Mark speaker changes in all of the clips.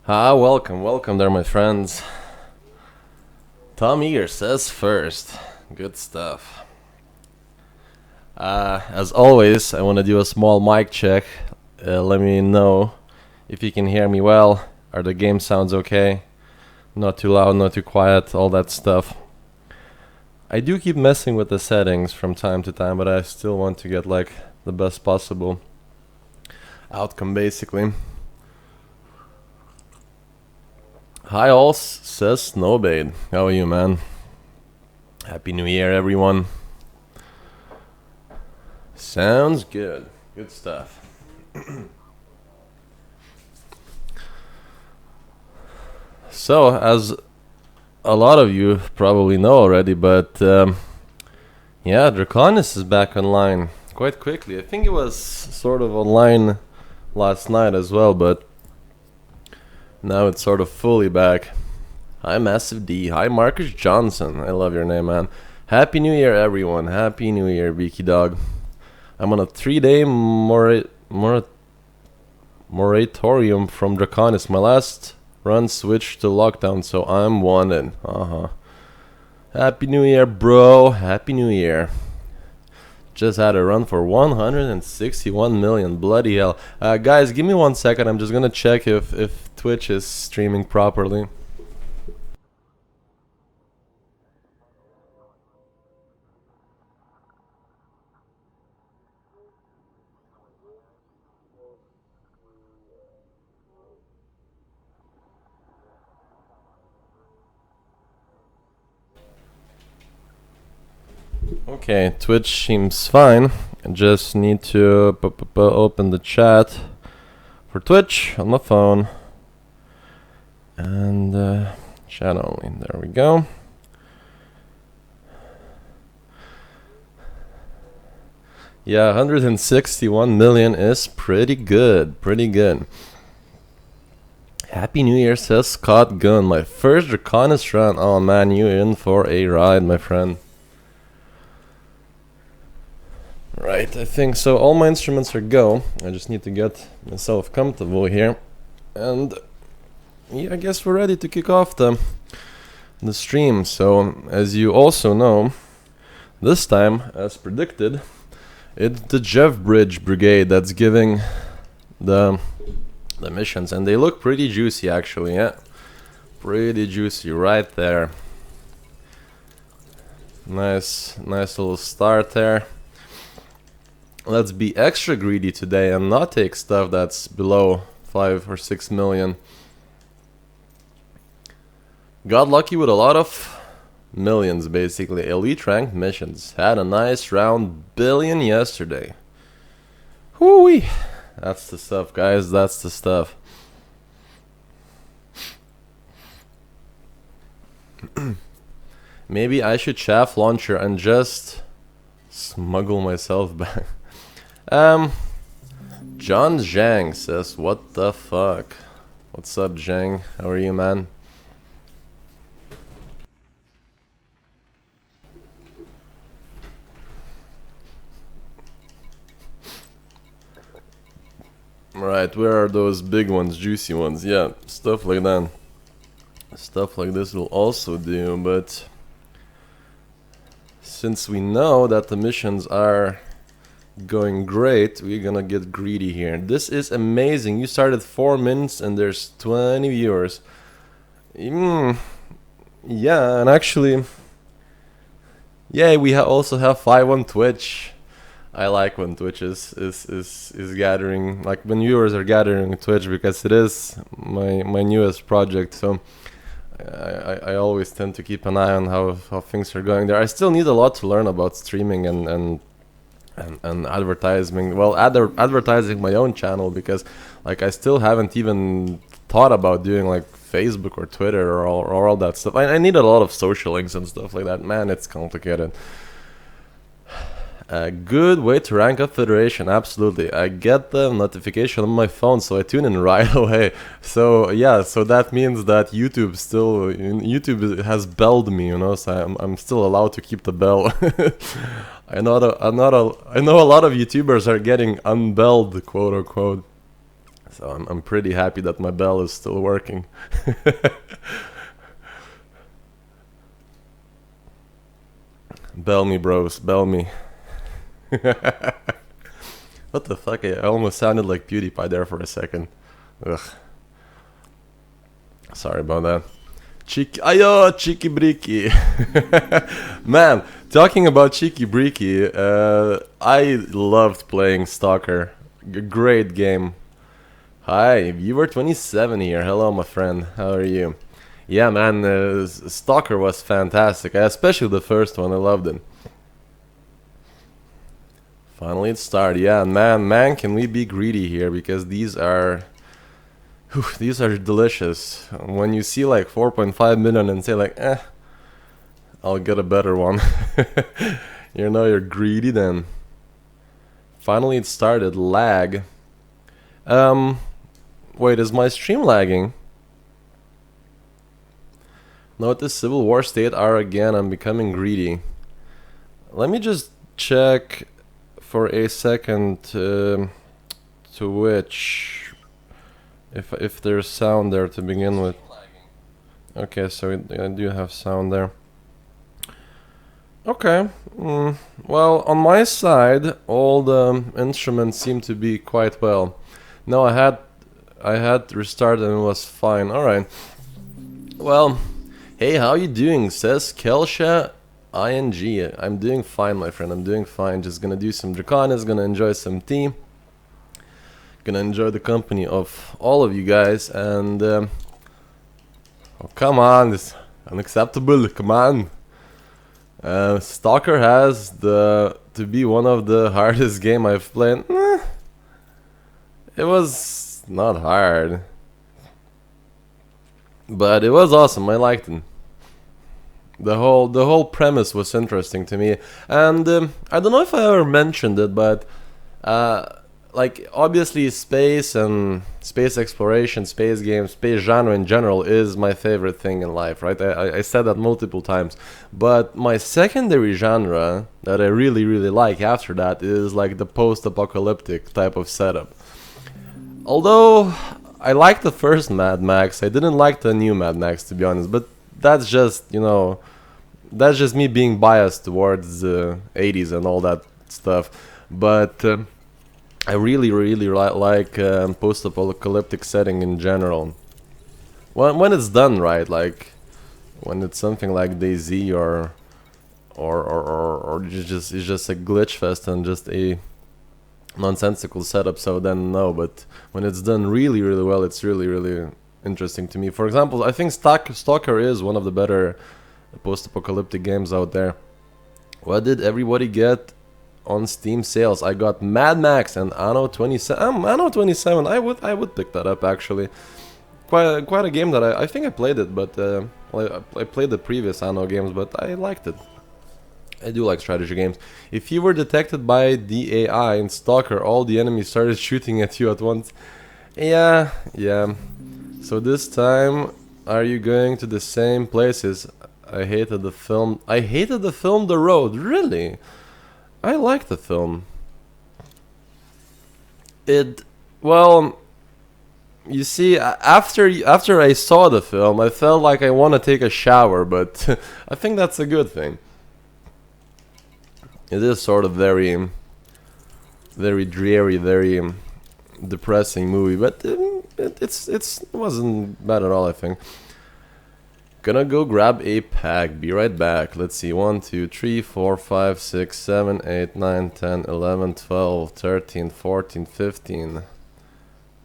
Speaker 1: Welcome there, my friends. Tom Eager says first. Good stuff. As always, I want to do a small mic check. Let me know if you can hear me well. Are the game sounds okay? Not too loud, not too quiet, all that stuff. I do keep messing with the settings from time to time, but I still want to get like the best possible outcome, basically. Hi all, says Snowbade. How are you, man? Happy New Year, everyone. Sounds good. Good stuff. So, as a lot of you probably know already, but yeah, Draconis is back online quite quickly. I think it was sort of online last night as well, but now it's sort of fully back. Hi Massive D. Hi Marcus Johnson. I love your name, man. Happy New Year, everyone. Happy New Year, Beaky Dog. I'm on a 3-day moratorium from Draconis. My last run switched to lockdown, so I'm wanted. Happy New Year, bro. Happy New Year. Just had a run for 161 million. Bloody hell. Guys, give me 1 second. I'm just gonna check if Twitch is streaming properly. Okay, Twitch seems fine. I just need to open the chat for Twitch on my phone. And chat only. There we go. Yeah, 161 million is pretty good. Pretty good. Happy New Year, says Scott Gunn. My first Draconis run. Oh man, you in for a ride, my friend. Right, I think so. All my instruments are go. I just need to get myself comfortable here. And yeah, I guess we're ready to kick off the stream. So, as you also know, this time, as predicted, it's the Jeff Bridge Brigade that's giving the missions. And they look pretty juicy, actually, yeah. Pretty juicy right there. Nice little start there. Let's be extra greedy today and not take stuff that's below 5 or 6 million. Got lucky with a lot of millions, basically. Elite ranked missions. Had a nice round billion yesterday. Whoo-wee. That's the stuff, guys. That's the stuff. Maybe I should chaff launcher and just smuggle myself back. John Zhang says, what the fuck? What's up, Zhang? How are you, man? Right, where are those big ones, juicy ones? Yeah, stuff like that. Stuff like this will also do, but since we know that the missions are going great, we're gonna get greedy here. This is amazing. You started 4 minutes and there's 20 viewers. Yeah, and actually, yeah, we also have 5 on Twitch. I like when Twitch is gathering, like when viewers are gathering on Twitch, because it is my newest project. So I always tend to keep an eye on how things are going there. I still need a lot to learn about streaming and advertising. Well, advertising my own channel, because like I still haven't even thought about doing like Facebook or Twitter or all that stuff. I need a lot of social links and stuff like that. Man, it's complicated. A good way to rank up Federation, absolutely. I get the notification on my phone, so I tune in right away. So yeah, so that means that YouTube has belled me, you know. So I'm still allowed to keep the bell. I know a lot of YouTubers are getting unbelled, quote unquote. So I'm pretty happy that my bell is still working. Bell me, bros, bell me. What the fuck? I almost sounded like PewDiePie there for a second. Ugh. Sorry about that. Ayo, Cheeky Breaky. Man, talking about Cheeky Breaky, I loved playing Stalker. Great game. Hi, viewer 27 here. Hello, my friend. How are you? Yeah, man, Stalker was fantastic. Especially the first one. I loved it. Finally it started. Yeah, man, can we be greedy here? Because these are... whew, these are delicious. When you see like 4.5 million and say like, I'll get a better one. You know you're greedy then. Finally it started. Lag. Wait, is my stream lagging? Notice Civil War state R again. I'm becoming greedy. Let me just check for a second to which if there's sound there to begin with. Okay, so I do have sound there. Okay, well, on my side all the instruments seem to be quite well. No, I had to restart and it was fine. Alright. Well, hey, how you doing? Says Kelsha ING. I'm doing fine, my friend. I'm doing fine. Just gonna do some Draconis, gonna enjoy some tea. Gonna enjoy the company of all of you guys, and oh, come on, this unacceptable. Come on. Stalker has to be one of the hardest game I've played. It was not hard, but it was awesome. I liked it. The whole premise was interesting to me, and I don't know if I ever mentioned it, but like obviously space and space exploration, space games, space genre in general is my favorite thing in life, right? I said that multiple times, but my secondary genre that I really like after that is like the post-apocalyptic type of setup. Although I liked the first Mad Max, I didn't like the new Mad Max, to be honest, but that's just, you know, that's just me being biased towards the 80s and all that stuff. But I really like post-apocalyptic setting in general. When it's done right, like when it's something like DayZ or it's just a glitch fest and just a nonsensical setup, so then no. But when it's done really well, it's really interesting to me. For example, I think Stalker is one of the better post-apocalyptic games out there. What did everybody get on Steam sales? I got Mad Max and Anno 27. Anno 27. I would pick that up actually. Quite a game that I think I played it, but I played the previous Anno games, but I liked it. I do like strategy games. If you were detected by the AI in Stalker, all the enemies started shooting at you at once. Yeah. So this time, are you going to the same places? I hated the film. The Road. Really? I like the film. Well, you see, after I saw the film, I felt like I want to take a shower, but I think that's a good thing. It is sort of very dreary, very depressing movie, but it wasn't bad at all, I think. Gonna go grab a pack, be right back. Let's see, 1, 2, 3, 4, 5, 6, 7, 8, 9, 10, 11, 12, 13, 14, 15.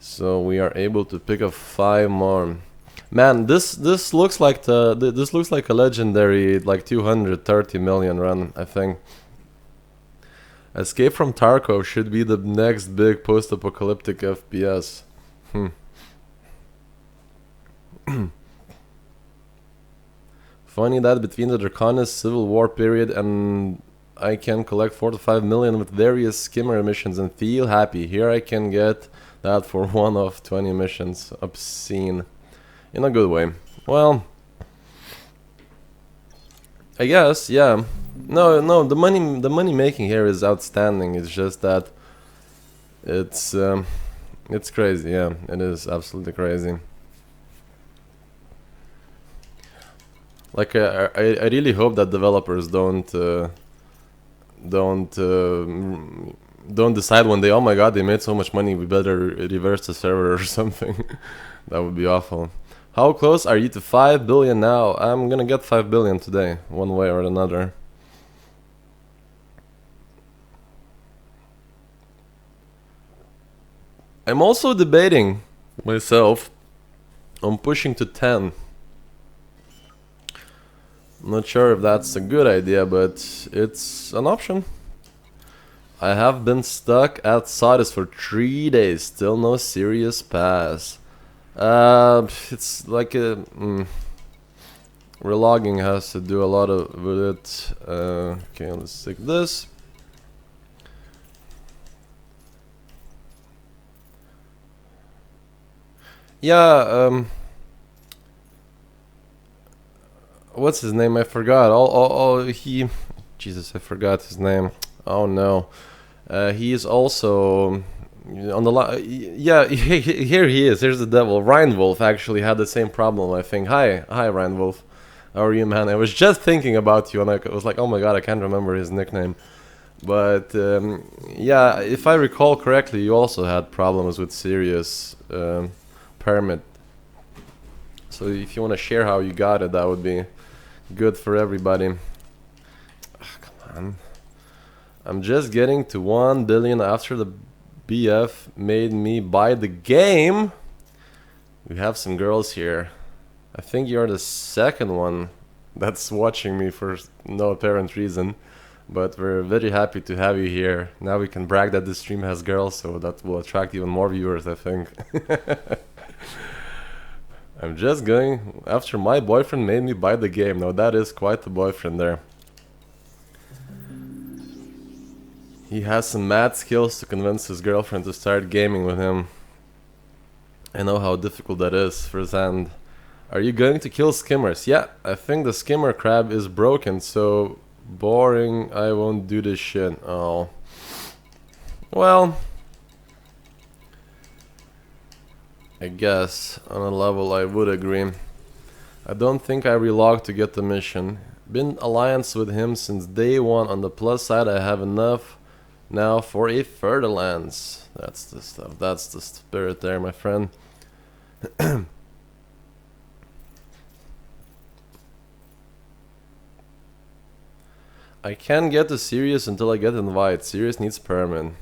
Speaker 1: So we are able to pick up 5 more. Man, this looks like this looks like a legendary like 230 million run, I think. Escape from Tarkov should be the next big post-apocalyptic FPS. Funny that between the Draconis Civil War period and I can collect 4 to 5 million with various skimmer missions and feel happy. Here I can get that for one of 20 missions. Obscene. In a good way. Well, I guess, yeah. No, the money making here is outstanding. It's just that it's It's crazy, yeah. It is absolutely crazy. Like, I really hope that developers don't don't decide one day, oh my god, they made so much money, we better reverse the server or something. That would be awful. How close are you to 5 billion now? I'm gonna get 5 billion today, one way or another. I'm also debating myself on pushing to 10. I'm not sure if that's a good idea, but it's an option. I have been stuck at Sardis for 3 days, still no serious pass. It's like a... relogging has to do a lot with it. Okay, let's take this. Yeah, what's his name? I forgot. He... Jesus, I forgot his name. Oh no. He is also on the yeah, here he is. Here's the devil. Ryan Wolf actually had the same problem, I think. Hi, Ryan Wolf. How are you, man? I was just thinking about you, and I was like, oh my god, I can't remember his nickname. But yeah, if I recall correctly, you also had problems with serious permit. So if you want to share how you got it, that would be good for everybody. Come on. I'm just getting to 1 billion after the BF made me buy the game. We have some girls here. I think you're the second one that's watching me for no apparent reason. But we're very happy to have you here. Now we can brag that this stream has girls, so that will attract even more viewers, I think. I'm just going after my boyfriend made me buy the game. Now that is quite the boyfriend there. He has some mad skills to convince his girlfriend to start gaming with him. I know how difficult that is firsthand. Are you going to kill skimmers? Yeah, I think the skimmer crab is broken, so boring, I won't do this shit. Oh. Well, I guess on a level I would agree. I don't think I relogged to get the mission. Been alliance with him since day one. On the plus side, I have enough now for a Fer-de-Lance. That's the stuff. That's the spirit there, my friend. I can't get to Sirius until I get invite. Sirius needs permit.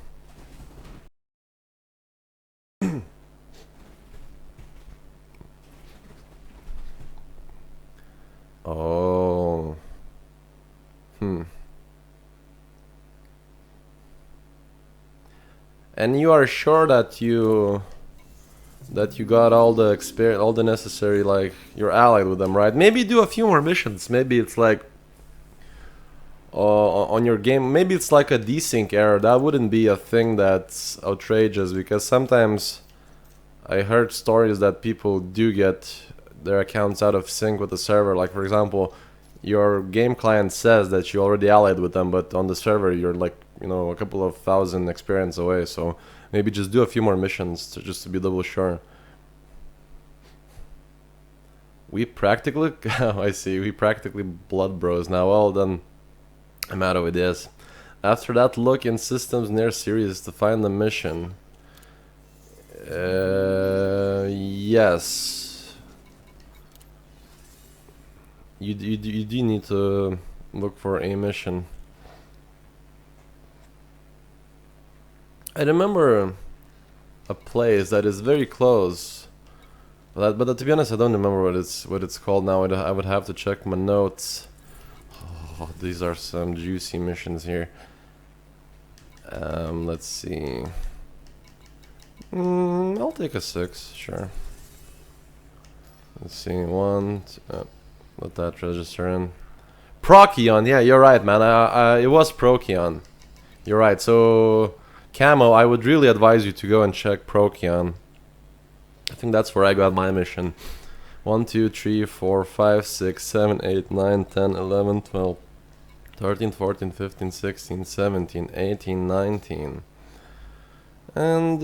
Speaker 1: Oh. And you are sure that you got all the experience, all the necessary, like, you're allied with them, right? Maybe do a few more missions. Maybe it's like on your game, maybe it's like a desync error. That wouldn't be a thing that's outrageous, because sometimes I heard stories that people do get their accounts out of sync with the server. Like, for example, your game client says that you already allied with them, but on the server you're like, you know, a couple of thousand experience away. So maybe just do a few more missions just to be double sure. We practically oh, I see, we practically blood bros now. Well then, I'm out of ideas. After that, look in systems near Sirius to find the mission. Yes. You do need to look for a mission. I remember a place that is very close, but to be honest, I don't remember what it's called now. I would have to check my notes. Oh, these are some juicy missions here. Let's see. I'll take a 6, sure. Let's see, let that register in. Procyon, yeah, you're right, man. It was Procyon. You're right. So, Camo, I would really advise you to go and check Procyon. I think that's where I got my mission. 1, 2, 3, 4, 5, 6, 7, 8, 9, 10, 11, 12, 13, 14, 15, 16, 17, 18, 19. And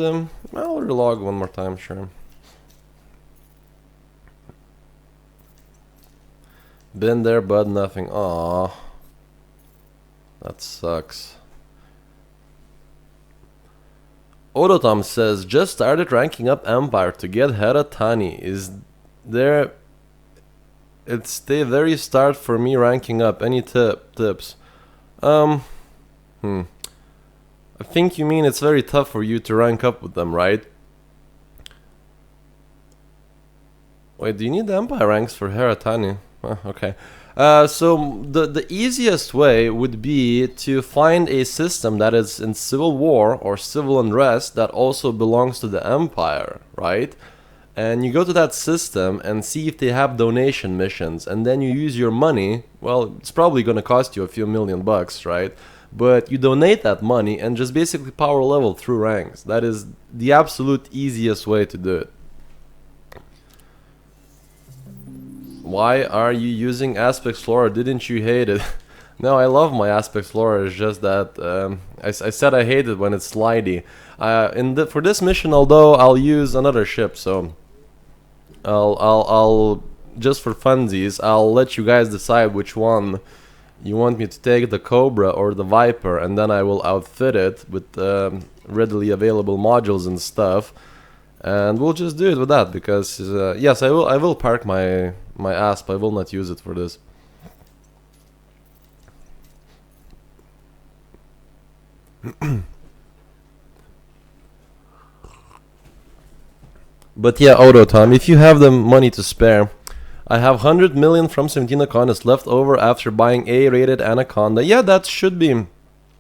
Speaker 1: I'll relog one more time, sure. Been there, but nothing. Aww. That sucks. Odotom says, just started ranking up Empire to get Heratani. Is there... It's the very start for me ranking up. Any tips? I think you mean it's very tough for you to rank up with them, right? Wait, do you need the Empire ranks for Heratani? Okay. So the easiest way would be to find a system that is in civil war or civil unrest that also belongs to the Empire, right? And you go to that system and see if they have donation missions, and then you use your money. Well, it's probably going to cost you a few $1,000,000, right? But you donate that money and just basically power level through ranks. That is the absolute easiest way to do it. Why are you using Aspect Explorer? Didn't you hate it? No, I love my Aspect Explorer. It's just that I said I hate it when it's slidey. For this mission, although I'll use another ship, so I'll just for funsies, I'll let you guys decide which one you want me to take, the Cobra or the Viper, and then I will outfit it with readily available modules and stuff. And we'll just do it with that, because yes, I will park my ASP. I will not use it for this. But yeah, Autotom, if you have the money to spare, I have 100 million from 17 Anacondas left over after buying A-rated Anaconda. Yeah, that should be...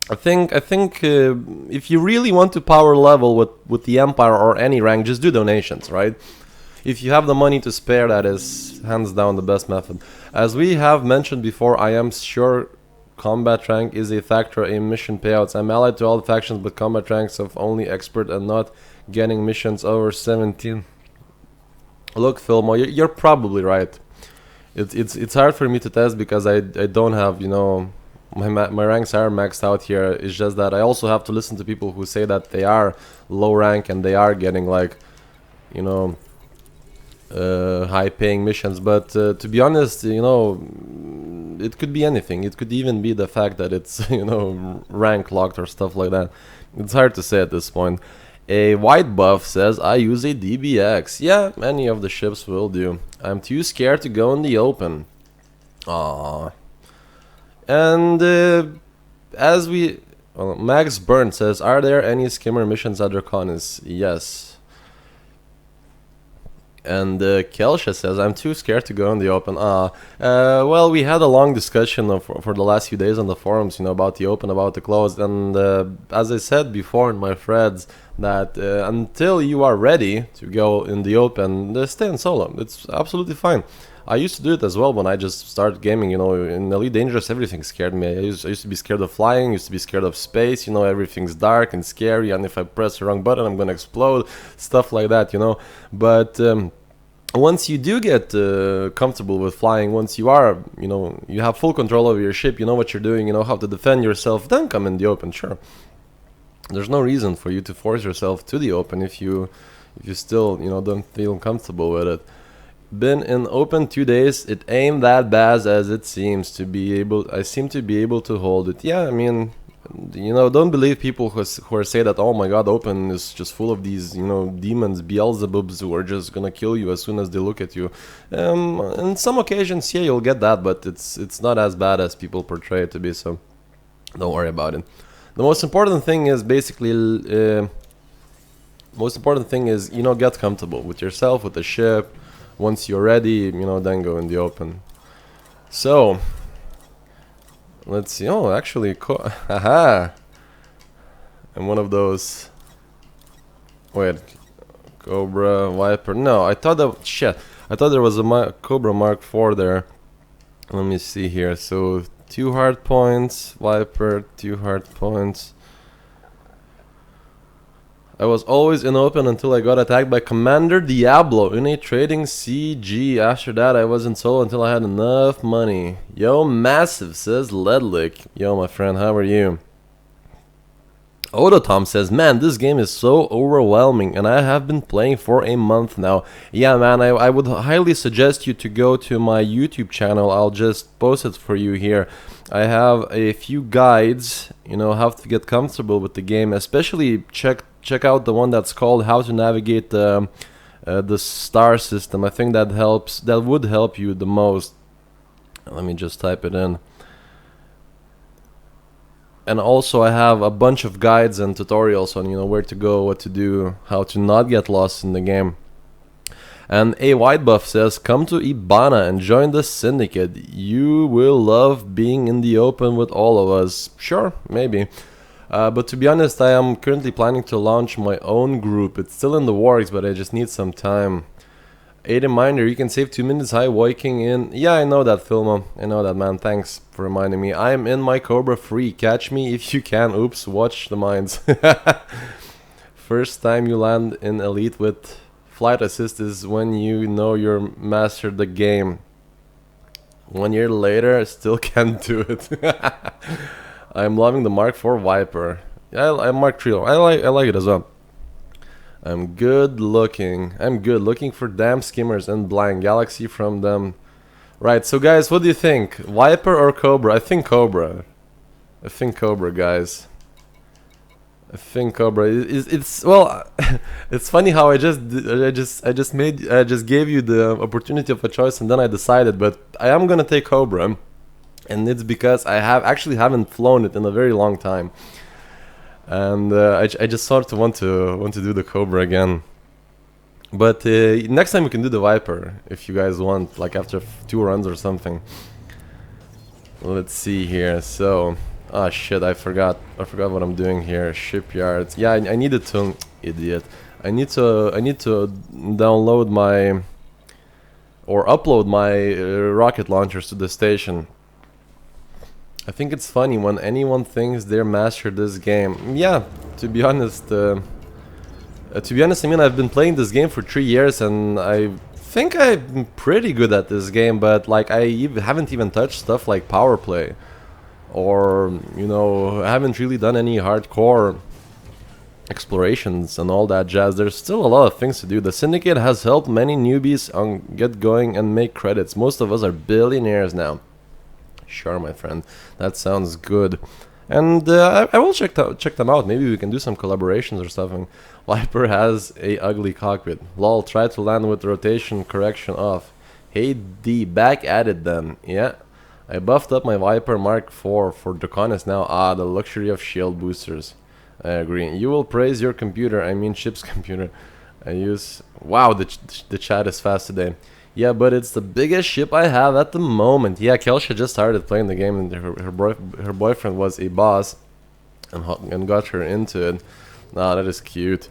Speaker 1: I think if you really want to power level with the Empire or any rank, just do donations, right? If you have the money to spare, that is hands down the best method. As we have mentioned before, I am sure combat rank is a factor in mission payouts. I'm allied to all the factions, but combat ranks of only expert and not getting missions over 17. Look, Filmo, you're probably right. It's hard for me to test because I don't have, you know... My ranks are maxed out here. It's just that I also have to listen to people who say that they are low rank and they are getting, like, you know, high paying missions. But to be honest, you know, it could be anything. It could even be the fact that it's, you know, rank locked or stuff like that. It's hard to say at this point. A white buff says, I use a DBX. Yeah, any of the ships will do. I'm too scared to go in the open. Aww. And as we... Well, Max Byrne says, are there any skimmer missions at Draconis? Yes. And Kelsha says, I'm too scared to go in the open. Well, we had a long discussion for the last few days on the forums, you know, about the open, about the closed. And as I said before in my threads, that until you are ready to go in the open, stay in solo. It's absolutely fine. I used to do it as well when I just started gaming, you know, in Elite Dangerous everything scared me. I used to be scared of flying, used to be scared of space, you know, everything's dark and scary, and if I press the wrong button I'm gonna explode, stuff like that, you know. But once you do get comfortable with flying, once you are, you know, you have full control over your ship, you know what you're doing, you know how to defend yourself, then come in the open, sure. There's no reason for you to force yourself to the open if you still, you know, don't feel comfortable with it. Been in open 2 days. It ain't that bad as it seems to be able. I seem to be able to hold it. Yeah, I mean, you know, don't believe people who say that, oh my god, open is just full of these, you know, demons, Beelzebubs who are just gonna kill you as soon as they look at you. On some occasions, yeah, you'll get that, but it's not as bad as people portray it to be, so don't worry about it. The most important thing is basically, you know, get comfortable with yourself, with the ship. Once you're ready, you know, then go in the open. So, let's see. Oh, actually, haha. I'm one of those. Wait, Cobra, Viper. No, I thought that. Shit. I thought there was a Cobra Mark IV there. Let me see here. So, 2 hard points. Viper, 2 hard points. I was always in open until I got attacked by Commander Diablo in a trading CG. After that, I was in solo until I had enough money. Yo, Massive, says Ledlick. Yo, my friend, how are you? Odotom says, man, this game is so overwhelming and I have been playing for a month now. Yeah, man, I would highly suggest you to go to my YouTube channel. I'll just post it for you here. I have a few guides, you know, how to get comfortable with the game. Especially check out the one that's called How to Navigate the star system. I think that would help you the most. Let me just type it in. And also I have a bunch of guides and tutorials on, you know, where to go, what to do, how to not get lost in the game. And a White Buff says, come to Ibana and join the syndicate. You will love being in the open with all of us. Sure, maybe. But to be honest, I am currently planning to launch my own group. It's still in the works, but I just need some time. A reminder, you can save 2 minutes high walking in. Yeah, I know that, Filmo. I know that, man. Thanks for reminding me. I am in my Cobra free. Catch me if you can. Oops, watch the mines. First time you land in Elite with flight assist is when you know you're mastered the game. 1 year later, I still can't do it. I'm loving the Mark IV Viper. Yeah, I Mark III. I like it as well. I'm good looking. Looking for damn skimmers and blind galaxy from them. Right, so guys, what do you think? Viper or Cobra? I think Cobra. Guys. I think Cobra. It's well, it's funny how I just gave you the opportunity of a choice and then I decided, but I am gonna take Cobra, and it's because I haven't flown it in a very long time. And I just sort of want to do the Cobra again. But next time we can do the Viper if you guys want, like after 2 runs or something. Let's see here. So, ah shit, I forgot what I'm doing here. Shipyards. Yeah, I needed to, idiot. I need to download my or upload my rocket launchers to the station. I think it's funny when anyone thinks they're mastered this game. Yeah, to be honest, I mean, I've been playing this game for 3 years and I think I'm pretty good at this game, but like I haven't even touched stuff like power play, or you know, I haven't really done any hardcore explorations and all that jazz. There's still a lot of things to do. The Syndicate has helped many newbies get going and make credits. Most of us are billionaires now. Sure, my friend, that sounds good. And I will check them out. Maybe we can do some collaborations or something. Viper has a ugly cockpit. Lol, try to land with rotation correction off. Hey D, back at it then. Yeah, I buffed up my Viper Mark IV for Draconis now. Ah, the luxury of shield boosters. I agree. You will praise your computer, I mean ship's computer. I use... Wow, the chat is fast today. Yeah, but it's the biggest ship I have at the moment. Yeah, Kelsha just started playing the game and her boyfriend was a boss and got her into it. Nah, that is cute.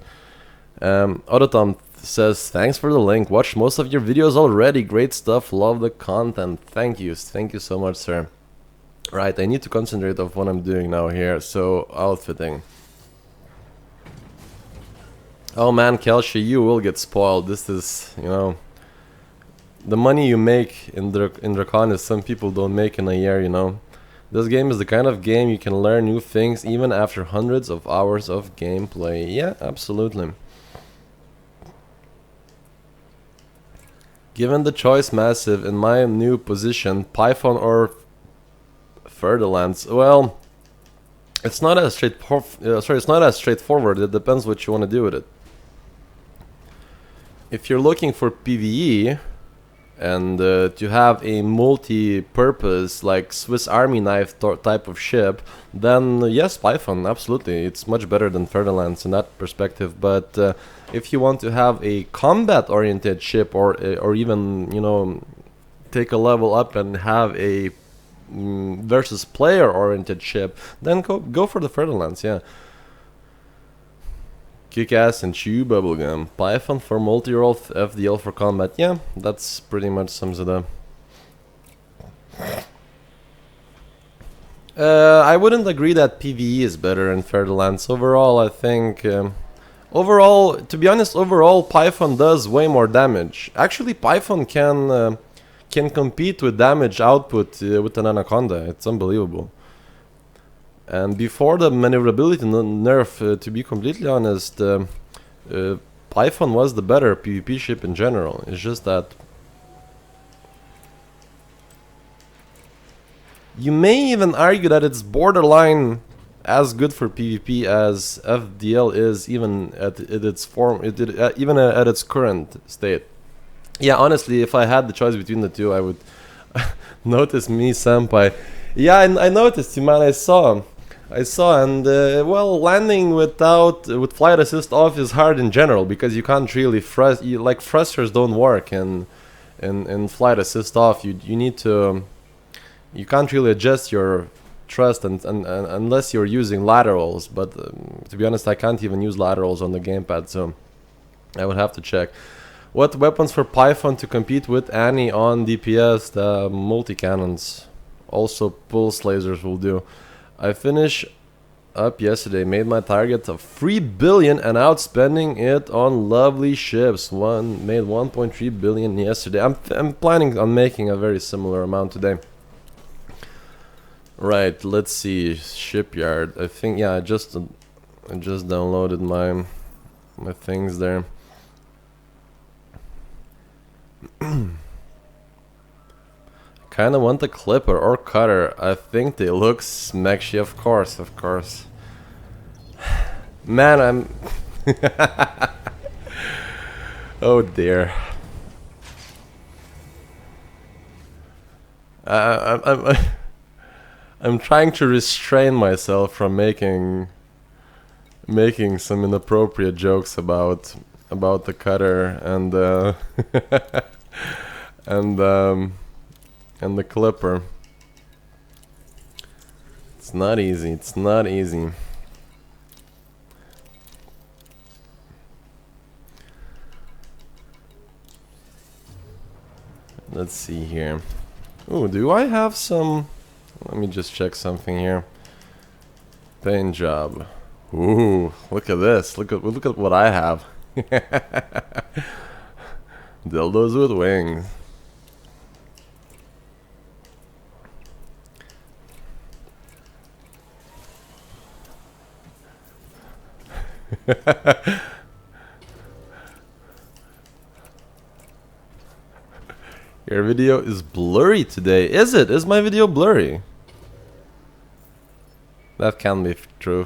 Speaker 1: Odotom says, thanks for the link. Watched most of your videos already. Great stuff. Love the content. Thank you. Thank you so much, sir. Right, I need to concentrate on what I'm doing now here. So, outfitting. Oh man, Kelsha, you will get spoiled. This is, you know... The money you make in Draconis, some people don't make in a year, you know. This game is the kind of game you can learn new things even after hundreds of hours of gameplay. Yeah, absolutely. Given the choice massive in my new position, Python or Fer-de-Lance, well, it's not as straightforward. It depends what you want to do with it. If you're looking for PvE and to have a multi-purpose like Swiss Army knife type of ship, then yes, Python, absolutely, it's much better than Fer-de-Lance in that perspective. But if you want to have a combat-oriented ship, or even, you know, take a level up and have a versus player-oriented ship, then go for the Fer-de-Lance, yeah. Kick-ass and chew bubblegum. Python for multi-role, FDL for combat. Yeah, that's pretty much sums it up. I wouldn't agree that PvE is better in Fer-de-Lance. Overall, I think... overall, to be honest, overall, Python does way more damage. Actually, Python can compete with damage output with an Anaconda. It's unbelievable. And before the maneuverability nerf, to be completely honest, Python was the better PvP ship in general. It's just that you may even argue that it's borderline as good for PvP as FDL is, even at its form, even at its current state. Yeah, honestly, if I had the choice between the two, I would notice me, Senpai. Yeah, I noticed you, man. I saw, and well, landing with flight assist off is hard in general because you can't really like thrusters don't work in flight assist off. You need to. You can't really adjust your thrust and unless you're using laterals, but to be honest, I can't even use laterals on the gamepad, so I would have to check. What weapons for Python to compete with Annie on DPS? The multi-cannons. Also pulse lasers will do. I finished up yesterday, made my target of 3 billion and outspending it on lovely ships. Made 1.3 billion yesterday. I'm planning on making a very similar amount today. Right, let's see. Shipyard. I think, yeah, I just downloaded my things there. Kinda want a clipper or cutter. I think they look smacky, of course. Man, I'm oh dear. I'm trying to restrain myself from making some inappropriate jokes about the cutter and and the clipper. It's not easy. Let's see here. Ooh, do I have some? Let me just check something here. Paint job. Ooh, look at this. Look at what I have. Dildos with wings. Your video is blurry today. Is it? Is my video blurry? That can be true.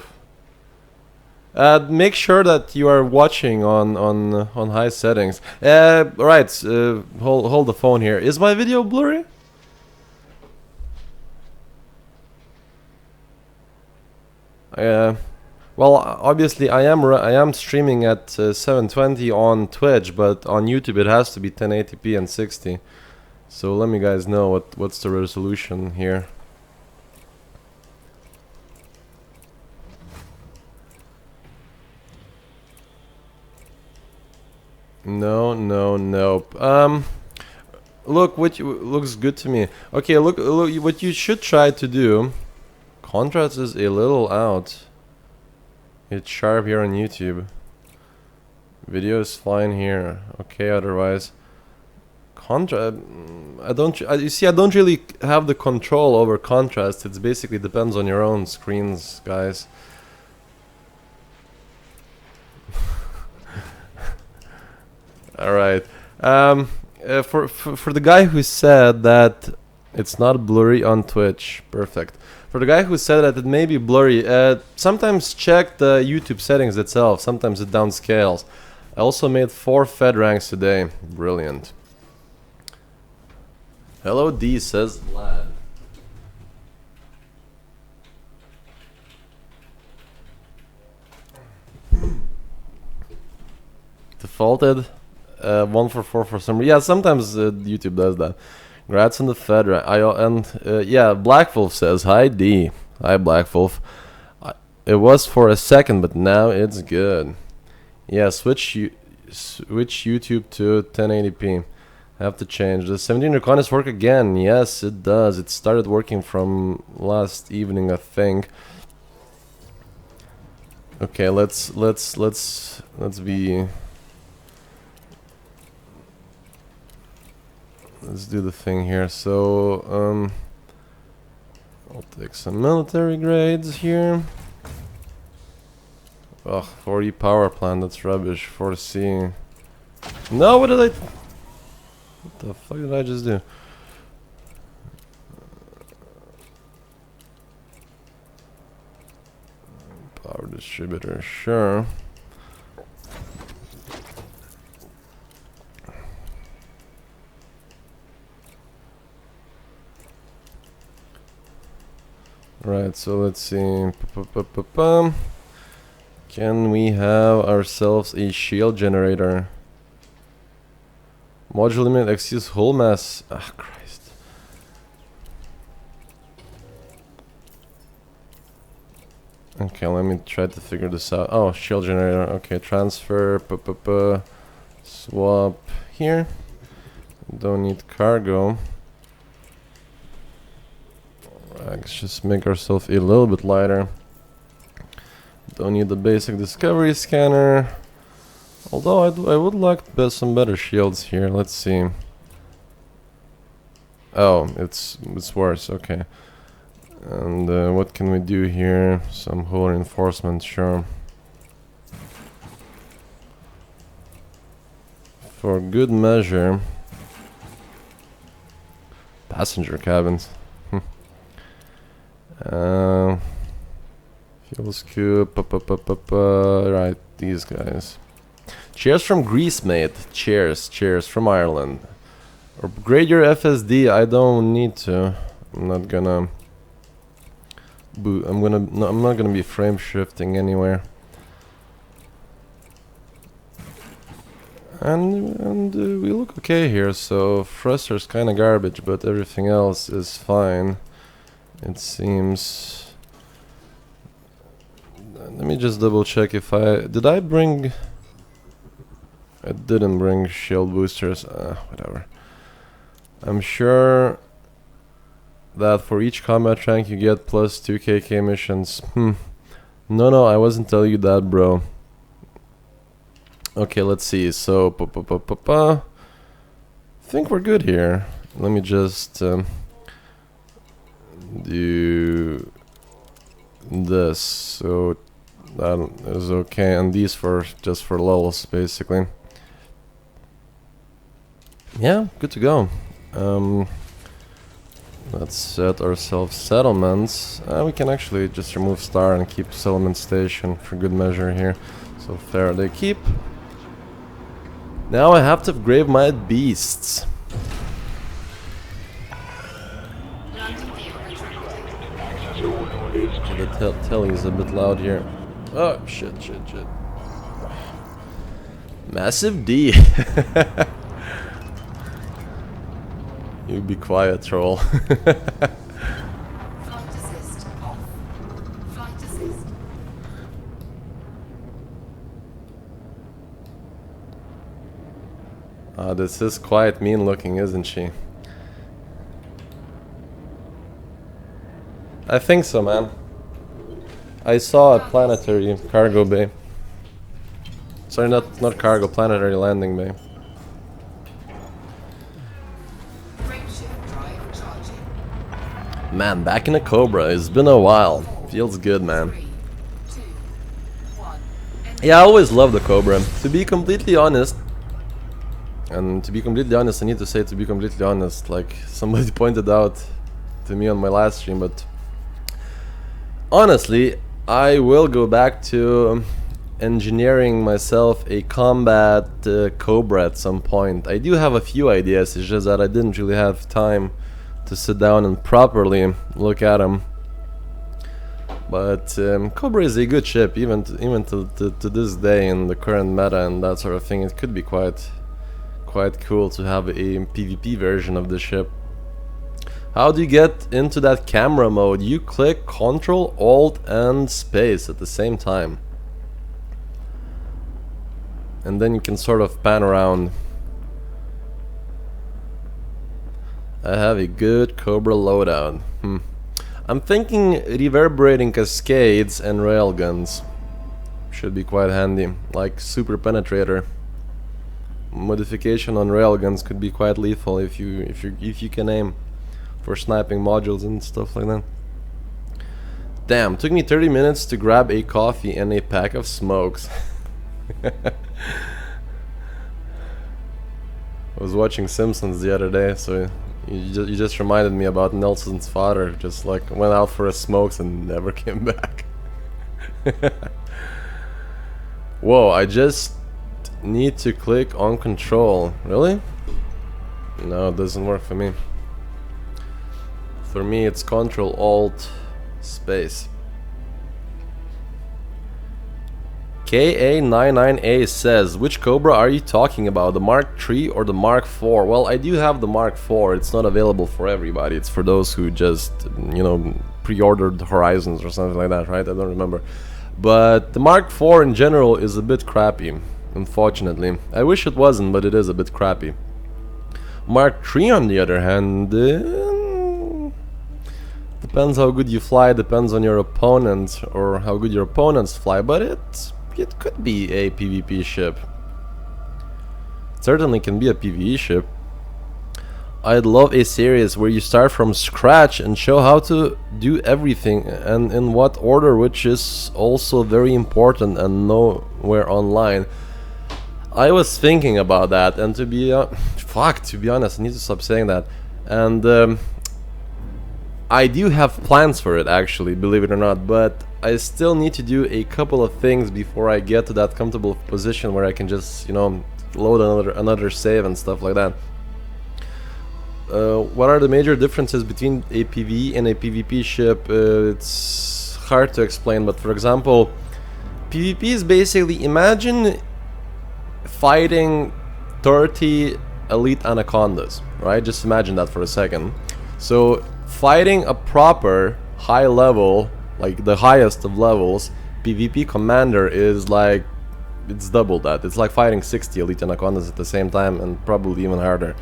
Speaker 1: Make sure that you are watching on high settings. Right. Hold the phone here. Is my video blurry? Well, obviously I am streaming at 720 on Twitch, but on YouTube it has to be 1080p and 60. So let me guys know what's the resolution here. Nope. Look, looks good to me. Okay, look, what you should try to do. Contrast is a little out. It's sharp here on YouTube. Video is fine here. Okay, otherwise. You see, I don't really have the control over contrast. It basically depends on your own screens, guys. All right. For the guy who said that it's not blurry on Twitch, perfect. For the guy who said that it may be blurry, sometimes check the YouTube settings itself. Sometimes it downscales. I also made 4 Fed ranks today. Brilliant. Hello D, says Vlad. Defaulted 144 for some reason. Yeah, sometimes YouTube does that. Congrats on the Fed rank. Yeah, Black Wolf says hi D. Hi Black Wolf. It was for a second, but now it's good. Yeah, switch YouTube to 1080p. Have to change. Does 17 Reconnaissance work again? Yes, it does. It started working from last evening, I think. Okay, let's be. Let's do the thing here. So I'll take some military grades here. Ugh, 40 power plant, that's rubbish. 4C. No, what did I... What the fuck did I just do? Power distributor, sure. Right, so let's see. Can we have ourselves a shield generator? Module limit exceeds hull mass. Ah, Christ. Okay, let me try to figure this out. Oh, shield generator. Okay, transfer. Swap here. Don't need cargo. Let's just make ourselves a little bit lighter. Don't need the basic discovery scanner. Although I would like some better shields here. Let's see. Oh, it's worse. Okay. And what can we do here? Some hull reinforcement, sure. For good measure. Passenger cabins. Fuel scoop, right, these guys. Cheers from Greece, mate. Cheers from Ireland. Upgrade your FSD. I don't need to. I'm not gonna. I'm not gonna be frame shifting anywhere. And we look okay here. So thruster's kind of garbage, but everything else is fine. It seems. Let me just double check if did I bring. I didn't bring shield boosters. Whatever. I'm sure that for each combat rank you get plus 2 KK missions. No, I wasn't telling you that, bro. Okay, let's see. So, I think we're good here. Let me just do this. So that is okay, and these for just for lulls, basically. Yeah, good to go. Let's set ourselves settlements. We can actually just remove star and keep settlement station for good measure here. So Faraday keep. Now I have to upgrade my beasts. The telly is a bit loud here. Oh, shit. Massive D. You be quiet, troll.
Speaker 2: Flight assist off. Flight assist.
Speaker 1: This is quite mean looking, isn't she? I think so, man. I saw a planetary cargo bay. Sorry, not cargo, planetary landing bay. Man, back in a Cobra. It's been a while. Feels good, man.
Speaker 2: 3, 2, 1.
Speaker 1: Yeah, I always loved the Cobra. To be completely honest, I need to say to be completely honest, like somebody pointed out to me on my last stream, but honestly, I will go back to engineering myself a combat Cobra at some point. I do have a few ideas, it's just that I didn't really have time to sit down and properly look at them. But Cobra is a good ship, even to this day in the current meta and that sort of thing. It could be quite cool to have a PvP version of the ship. How do you get into that camera mode? You click Ctrl, Alt, and Space at the same time, and then you can sort of pan around. I have a good Cobra loadout. I'm thinking reverberating cascades and railguns should be quite handy, like super penetrator. Modification on railguns could be quite lethal if you can aim for sniping modules and stuff like that. Damn, took me 30 minutes to grab a coffee and a pack of smokes. I was watching Simpsons the other day, so you just reminded me about Nelson's father. Just like went out for his smokes and never came back. Whoa, I just need to click on control. Really? No, it doesn't work for me. For me, it's Control Alt space. KA99A says, which Cobra are you talking about? The Mark III or the Mark IV? Well, I do have the Mark IV. It's not available for everybody. It's for those who just, you know, pre-ordered Horizons or something like that, right? I don't remember. But the Mark IV in general is a bit crappy, unfortunately. I wish it wasn't, but it is a bit crappy. Mark III, on the other hand, depends how good you fly, depends on your opponent or how good your opponents fly, but it could be a PvP ship. It certainly can be a PvE ship. I'd love a series where you start from scratch and show how to do everything and in what order, which is also very important and nowhere online. I was thinking about that, and to be honest, I need to stop saying that. And I do have plans for it, actually, believe it or not, but I still need to do a couple of things before I get to that comfortable position where I can just, you know, load another save and stuff like that. What are the major differences between a PvE and a PvP ship? It's hard to explain, but for example, PvP is basically, imagine fighting 30 elite anacondas, right? Just imagine that for a second. So fighting a proper high level, like the highest of levels, PvP commander is like, it's double that. It's like fighting 60 elite anacondas at the same time, and probably even harder.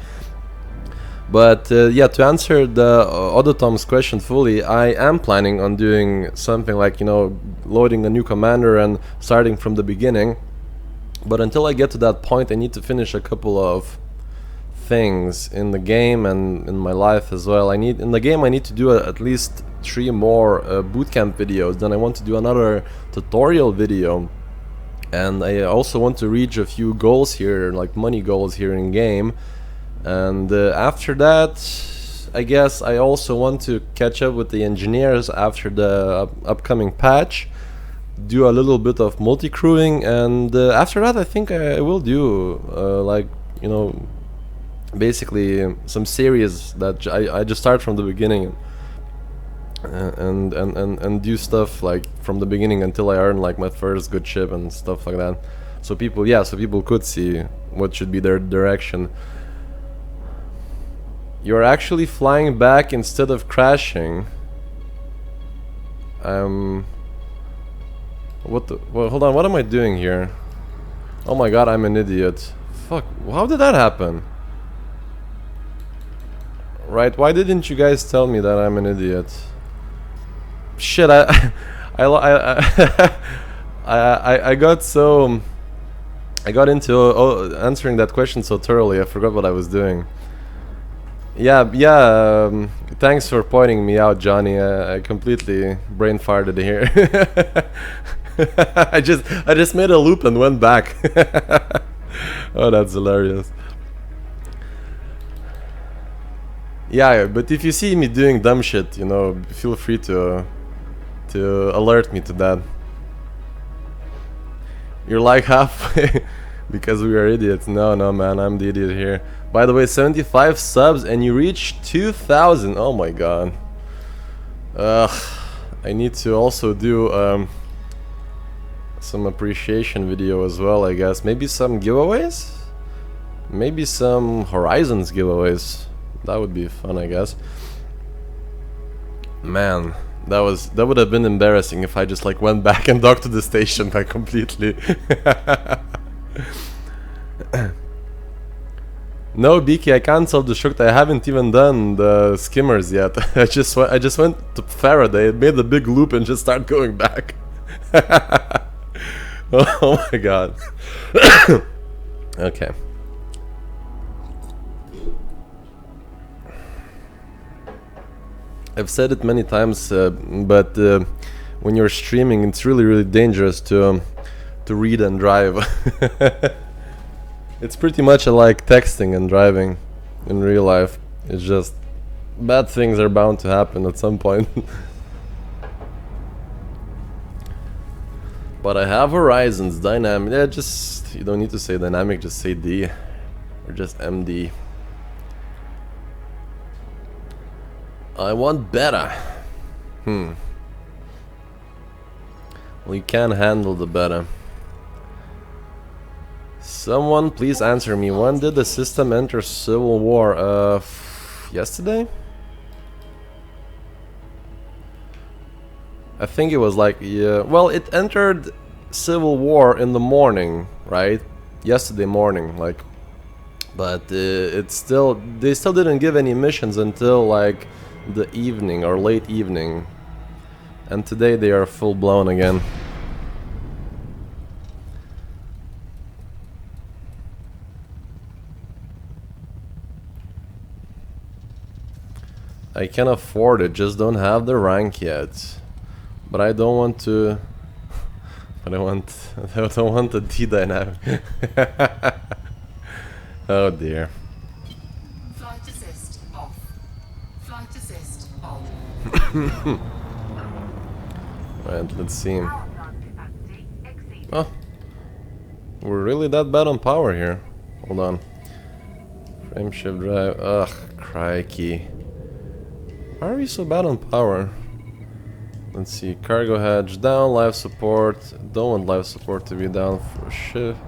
Speaker 1: But yeah, to answer the Odotom's question fully, I am planning on doing something like, you know, loading a new commander and starting from the beginning. But until I get to that point, I need to finish a couple of things in the game and in my life as well. In the game I need to do at least 3 more bootcamp videos. Then I want to do another tutorial video, and I also want to reach a few goals here, like money goals here in game. And after that, I guess I also want to catch up with the engineers after the upcoming patch, do a little bit of multi-crewing, and after that I think I will do like, you know, basically some series that I just start from the beginning and do stuff like from the beginning until I earn like my first good ship and stuff like that. So people could see what should be their direction. You're actually flying back instead of crashing. What the? Well, hold on. What am I doing here? Oh my god, I'm an idiot. Fuck. How did that happen? Right? Why didn't you guys tell me that I'm an idiot? Shit. I got so. I got into answering that question so thoroughly. I forgot what I was doing. Yeah. Thanks for pointing me out, Johnny. I completely brain farted here. I just made a loop and went back. Oh, that's hilarious. Yeah, but if you see me doing dumb shit, you know, feel free to alert me to that. You're like halfway because we are idiots. No, man, I'm the idiot here. By the way, 75 subs and you reach 2,000. Oh my god. I need to also do some appreciation video as well, I guess. Maybe some giveaways? Maybe some Horizons giveaways. That would be fun, I guess. Man, that would have been embarrassing if I just like went back and docked to the station by completely. No, BK, I canceled the Shukta. I haven't even done the skimmers yet. I just went to Faraday, made the big loop, and just started going back. Oh my god. Okay. I've said it many times, but when you're streaming, it's really dangerous to read and drive. It's pretty much like texting and driving in real life. It's just bad things are bound to happen at some point. But I have horizons, dynamic. Yeah, just you don't need to say dynamic, just say D or just MD. I want better. Well, you can handle the better. Someone please answer me. When did the system enter civil war? Yesterday? I think it was like, yeah, well, it entered civil war in the morning, right? Yesterday morning, like, but they still didn't give any missions until like the evening or late evening, and today they are full blown again. I can afford it, just don't have the rank yet. But I don't want to. I don't want the D dynamic. Oh dear.
Speaker 2: Flight assist off. Flight assist on.
Speaker 1: Right, let's see. Oh, we're really that bad on power here. Hold on. Frame shift drive. Ugh, crikey. Why are we so bad on power? Let's see, cargo hatch down, life support. Don't want life support to be down for shift.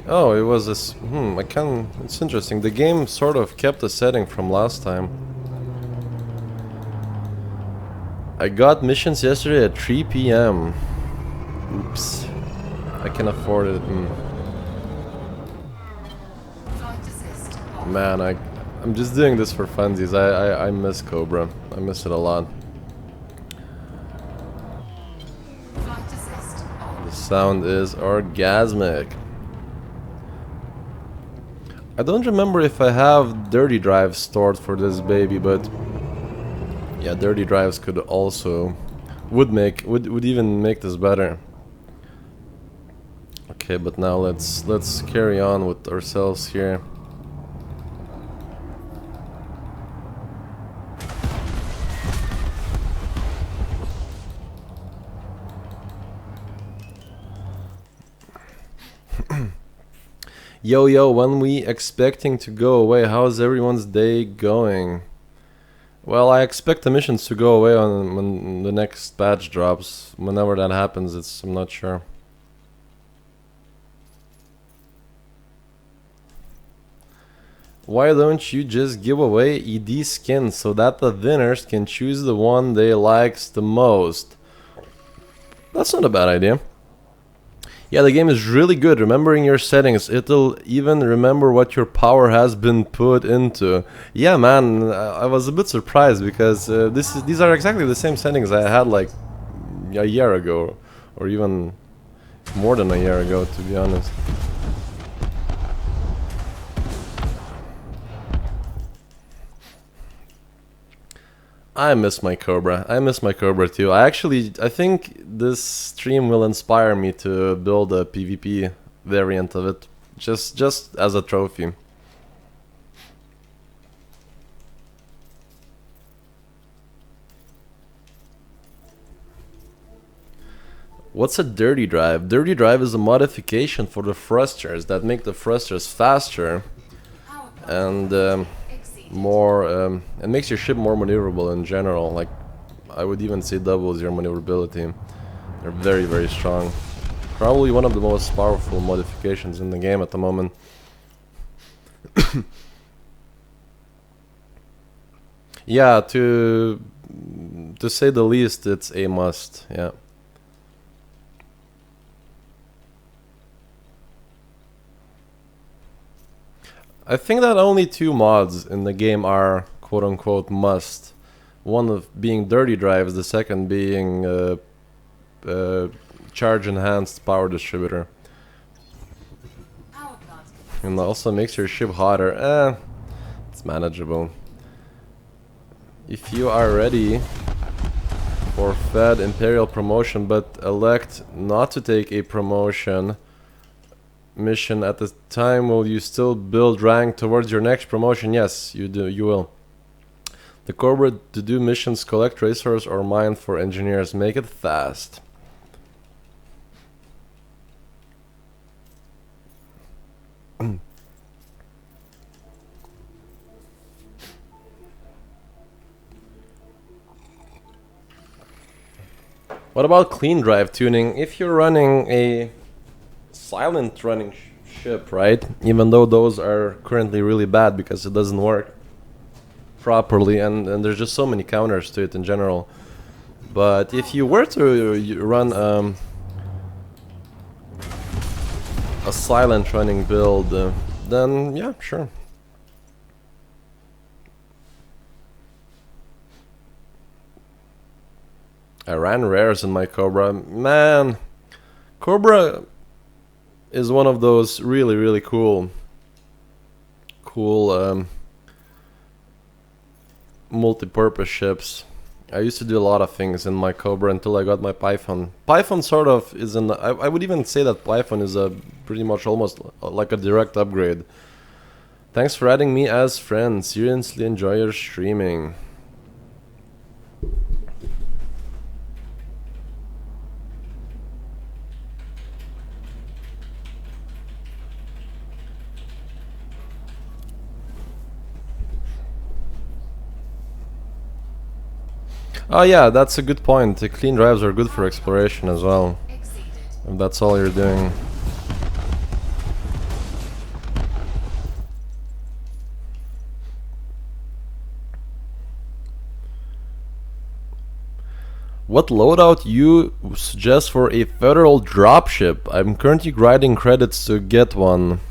Speaker 1: Oh, it was this. I can. It's interesting. The game sort of kept a setting from last time. I got missions yesterday at 3 p.m. Oops. I can afford it. Man, I'm just doing this for funsies. I miss Cobra. I miss it a lot. The sound is orgasmic. I don't remember if I have dirty drives stored for this baby, but yeah, dirty drives could also would even make this better. Okay, but now let's carry on with ourselves here. Yo, when we expecting to go away? How's everyone's day going? Well, I expect the missions to go away when the next batch drops. Whenever that happens, I'm not sure. Why don't you just give away ED skins so that the winners can choose the one they likes the most? That's not a bad idea. Yeah, the game is really good. Remembering your settings, it'll even remember what your power has been put into. Yeah, man, I was a bit surprised because these are exactly the same settings I had like a year ago, or even more than a year ago, to be honest. I miss my Cobra. I miss my Cobra too. I think this stream will inspire me to build a PvP variant of it, just as a trophy. What's a dirty drive? Dirty drive is a modification for the thrusters that make the thrusters faster and more and makes your ship more maneuverable in general. Like, I would even say doubles your maneuverability. They're very strong. Probably one of the most powerful modifications in the game at the moment. Yeah, to say the least, it's a must. Yeah. I think that only two mods in the game are quote-unquote must. One of being dirty drives, the second being charge enhanced power distributor. And also makes your ship hotter. It's manageable. If you are ready, Forfeit Imperial promotion, but elect not to take a promotion mission at the time. Will you still build rank towards your next promotion? Yes, you do. You will. The Cobra to do missions, collect resource or mine for engineers. Make it fast. What about clean drive tuning? If you're running a silent running ship, right? Even though those are currently really bad because it doesn't work properly, and there's just so many counters to it in general. But if you were to run a silent running build, then yeah, sure. I ran rares in my Cobra. Man, Cobra is one of those really cool multi-purpose ships. I used to do a lot of things in my Cobra until I got my Python. Python sort of is in the, I would even say that Python is a pretty much almost like a direct upgrade. Thanks for adding me as friend. Seriously enjoy your streaming. Oh yeah, that's a good point. The clean drives are good for exploration as well. If that's all you're doing. What loadout you suggest for a federal dropship? I'm currently grinding credits to get one.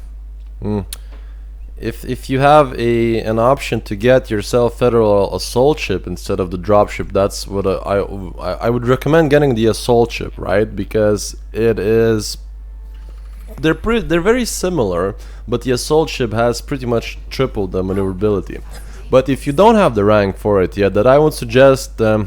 Speaker 1: If you have an option to get yourself federal assault ship instead of the dropship, that's what I would recommend getting the assault ship, right? Because it is they're very similar, but the assault ship has pretty much triple the maneuverability. But if you don't have the rank for it yet, that I would suggest a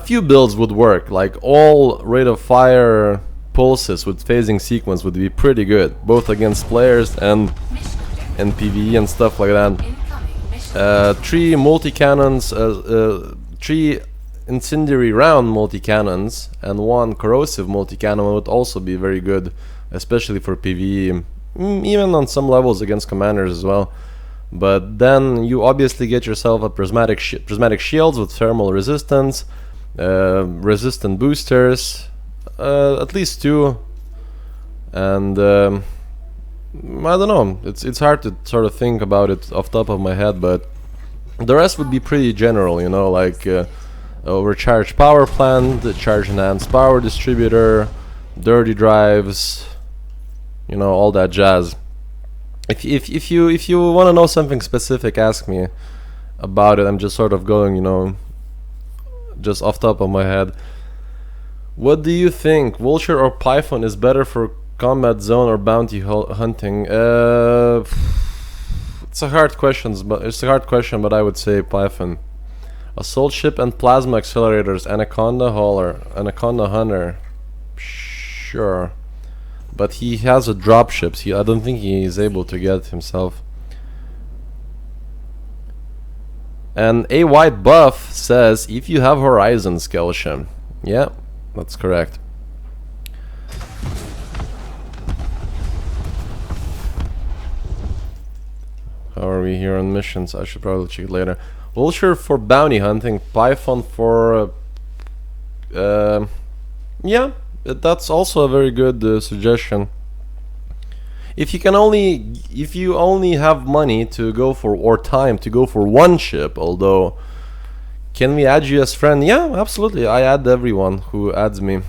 Speaker 1: few builds would work. Like all rate of fire pulses with phasing sequence would be pretty good, both against players and PvE and stuff like that. 3 multi-cannons, 3 incendiary round multi-cannons and 1 corrosive multi-cannon would also be very good, especially for PvE, even on some levels against commanders as well. But then you obviously get yourself a prismatic shields with thermal resistance, resistant boosters, at least 2, and I don't know, it's hard to sort of think about it off top of my head, but the rest would be pretty general, you know, like overcharged power plant, the charge enhanced power distributor, dirty drives, you know, all that jazz. If you want to know something specific, ask me about it. I'm just sort of going, you know, just off top of my head. What do you think? Vulture or Python is better for combat zone or bounty hunting? It's a hard question, but I would say Python. Assault ship and plasma accelerators, Anaconda Hunter. Sure. But he has a dropship. I don't think he is able to get it himself. And a white buff says, if you have Horizon, Skelsham. Yeah, that's correct. How are we here on missions? I should probably check it later. Vulture for bounty hunting, Python for yeah, that's also a very good suggestion. If you only have money to go for, or time to go for one ship, although, can we add you as friend? Yeah, absolutely. I add everyone who adds me.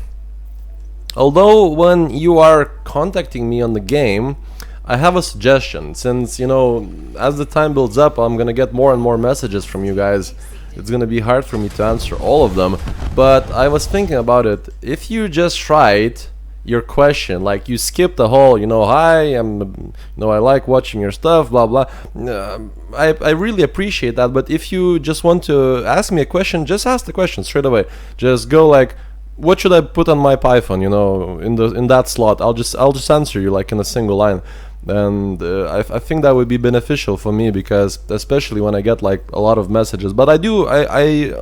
Speaker 1: Although when you are contacting me on the game, I have a suggestion. Since, you know, as the time builds up, I'm gonna get more and more messages from you guys. It's gonna be hard for me to answer all of them, but I was thinking about it. If you just write your question. Like you skip the whole, hi, I like watching your stuff, blah blah. I really appreciate that. But if you just want to ask me a question, just ask the question straight away. Just go like, what should I put on my Python? In that slot. I'll just answer you like in a single line. And I think that would be beneficial for me, because especially when I get like a lot of messages. But I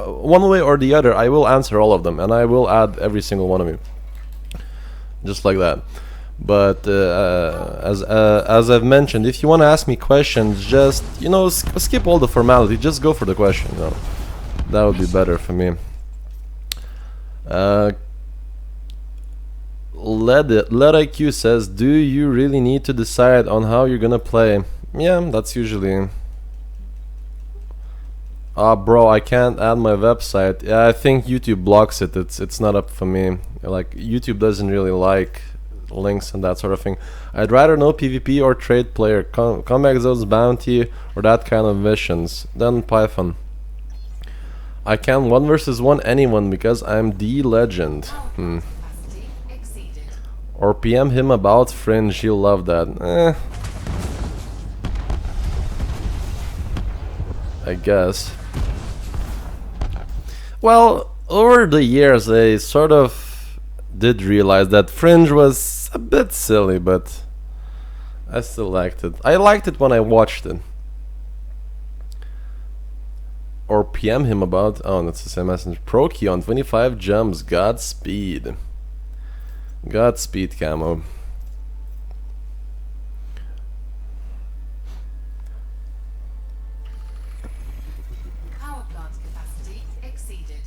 Speaker 1: one way or the other, I will answer all of them, and I will add every single one of you, just like that. But as I've mentioned, if you want to ask me questions, just skip all the formality, just go for the question. That would be better for me. Let IQ says, do you really need to decide on how you're gonna play? Yeah, that's usually... bro, I can't add my website. Yeah, I think YouTube blocks it. It's not up for me. Like, YouTube doesn't really like links and that sort of thing. I'd rather know PvP or trade player, combat zones, bounty, or that kind of missions than Python. I can 1 versus 1 anyone because I'm the legend. Or PM him about Fringe, he'll love that. I guess. Well, over the years I sort of did realize that Fringe was a bit silly, but I still liked it. I liked it when I watched it. Or PM him about... Oh, that's the same message. Prokion, 25 jumps, Godspeed. Godspeed, Camo.
Speaker 2: Power plant capacity exceeded.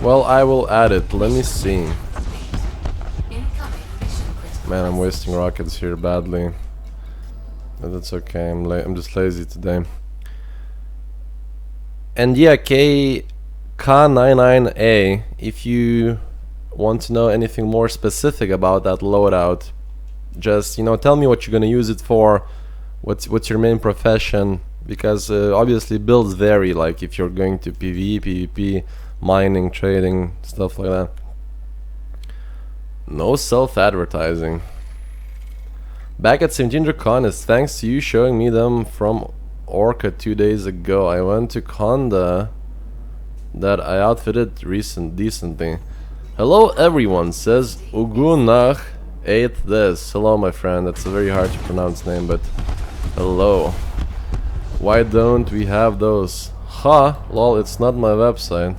Speaker 1: Well, I will add it. Let me see.
Speaker 2: Incoming mission critical.
Speaker 1: Man, I'm wasting rockets here badly. But that's okay. I'm just lazy today. And yeah, K99A, if you want to know anything more specific about that loadout, just tell me what you're gonna use it for, what's your main profession, because obviously builds vary, like if you're going to PvE, PvP, mining, trading, stuff like that. No self-advertising. Back at 1700Con is thanks to you showing me them from Orca 2 days ago. I went to Conda that I outfitted decently. Hello everyone, says Ugunach ate this. Hello my friend, that's a very hard to pronounce name, but hello. Why don't we have those? Ha, lol, it's not my website.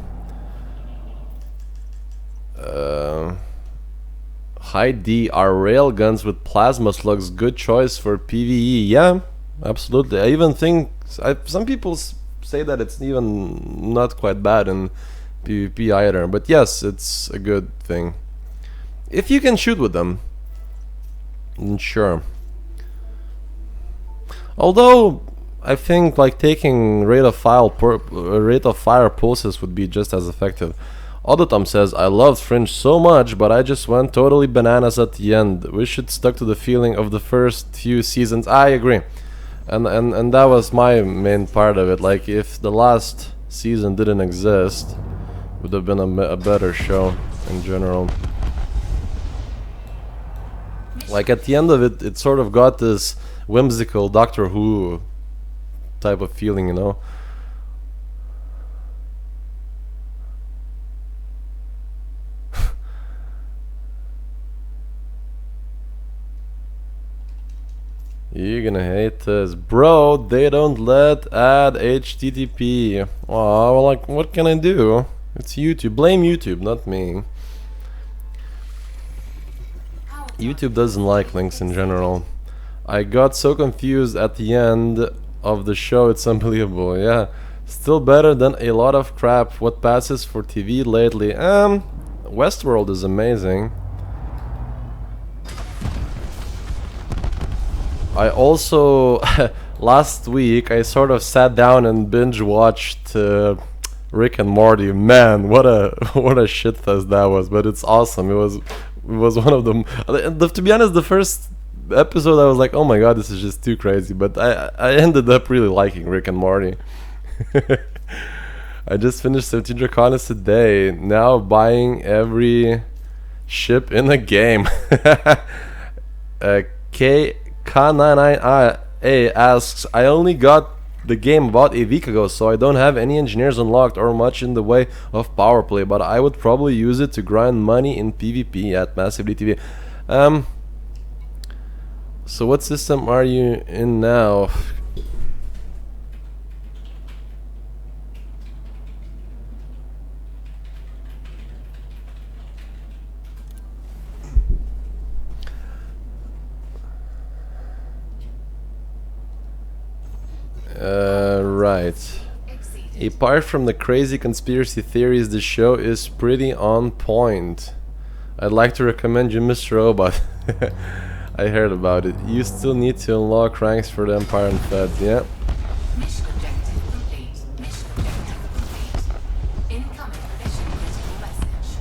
Speaker 1: Hi D, are railguns with plasma slugs good choice for PvE? Yeah, absolutely. I even think some people say that it's even not quite bad in PvP either, but yes, it's a good thing if you can shoot with them. Sure. Although I think like taking rate of fire pulses would be just as effective. Odotom says, I loved Fringe so much, but I just went totally bananas at the end. We should stuck to the feeling of the first few seasons. I agree. And that was my main part of it. Like, if the last season didn't exist, would have been a better show in general. Like, at the end of it, it sort of got this whimsical Doctor Who type of feeling, you know? You're gonna hate this. Bro, they don't let add HTTP. Aw, well, like, what can I do? It's YouTube. Blame YouTube, not me. YouTube doesn't like links in general. I got so confused at the end of the show, it's unbelievable. Yeah, still better than a lot of crap. What passes for TV lately? Westworld is amazing. I also last week I sort of sat down and binge watched Rick and Morty. Man, what a shit fest that was, but it's awesome. It was one of them. To be honest, the first episode I was like, oh my god, this is just too crazy, but I ended up really liking Rick and Morty. I just finished 17 Draconis a day. Now buying every ship in a game. K99A asks, I only got the game about a week ago, so I don't have any engineers unlocked or much in the way of power play, but I would probably use it to grind money in PvP at Massively TV. So what system are you in now? Right. Apart from the crazy conspiracy theories, the show is pretty on point. I'd like to recommend you Mr. Robot. I heard about it. You still need to unlock ranks for the Empire and Feds, yeah?
Speaker 2: Mission objective complete. Mission objective complete. Incoming mission critical message.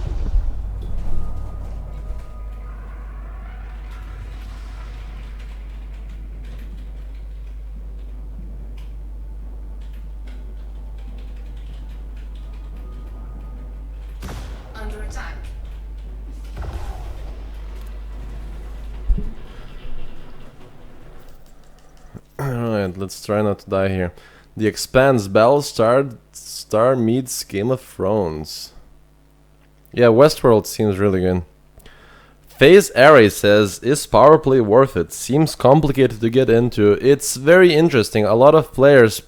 Speaker 2: Under attack.
Speaker 1: Alright, let's try not to die here. The Expanse Battlestar meets Game of Thrones. Yeah, Westworld seems really good. Phase Array says, is power play worth it? Seems complicated to get into. It's very interesting. A lot of players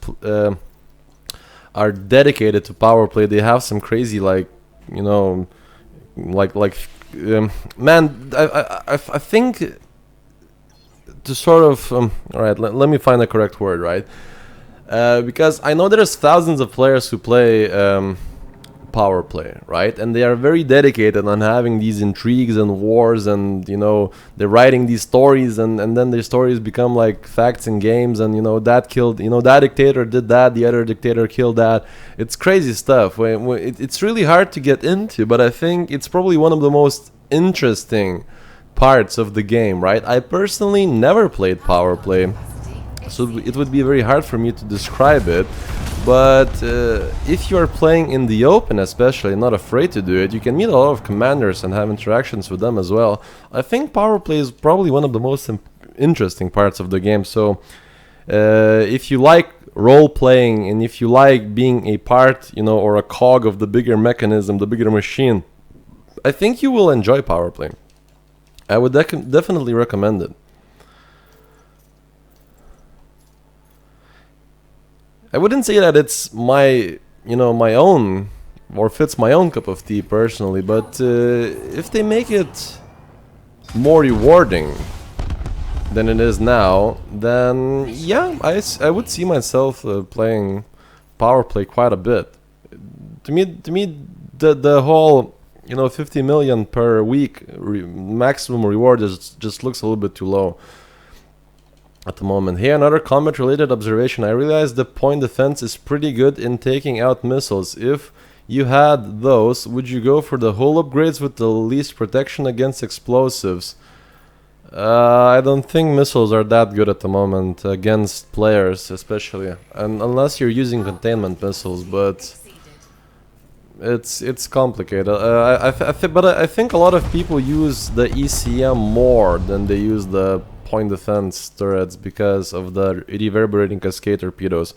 Speaker 1: are dedicated to power play. They have some crazy, like, you know, man, I think to sort of alright, let me find the correct word, right? Because I know there's thousands of players who play power play, right? And they are very dedicated on having these intrigues and wars, and you know, they're writing these stories, and then their stories become like facts in games, and you know, that killed, you know, that dictator did that, the other dictator killed that. It's crazy stuff. It's really hard to get into, but I think it's probably one of the most interesting parts of the game, right? I personally never played power play, so it would be very hard for me to describe it, but if you are playing in the open, especially, not afraid to do it, you can meet a lot of commanders and have interactions with them as well. I think power play is probably one of the most interesting parts of the game. So if you like role playing, and if you like being a part, you know, or a cog of the bigger mechanism, the bigger machine, I think you will enjoy power play. I would definitely recommend it. I wouldn't say that it's my, you know, my own, or fits my own cup of tea personally, but if they make it more rewarding than it is now, then yeah, I would see myself playing power play quite a bit. To me, the whole, you know, 50 million per week maximum reward just looks a little bit too low at the moment. Here, another combat related observation. I realized the point defense is pretty good in taking out missiles. If you had those, would you go for the hull upgrades with the least protection against explosives? I don't think missiles are that good at the moment against players, especially, and unless you're using containment missiles, but it's complicated. But I think a lot of people use the ECM more than they use the point defense turrets because of the reverberating cascade torpedoes.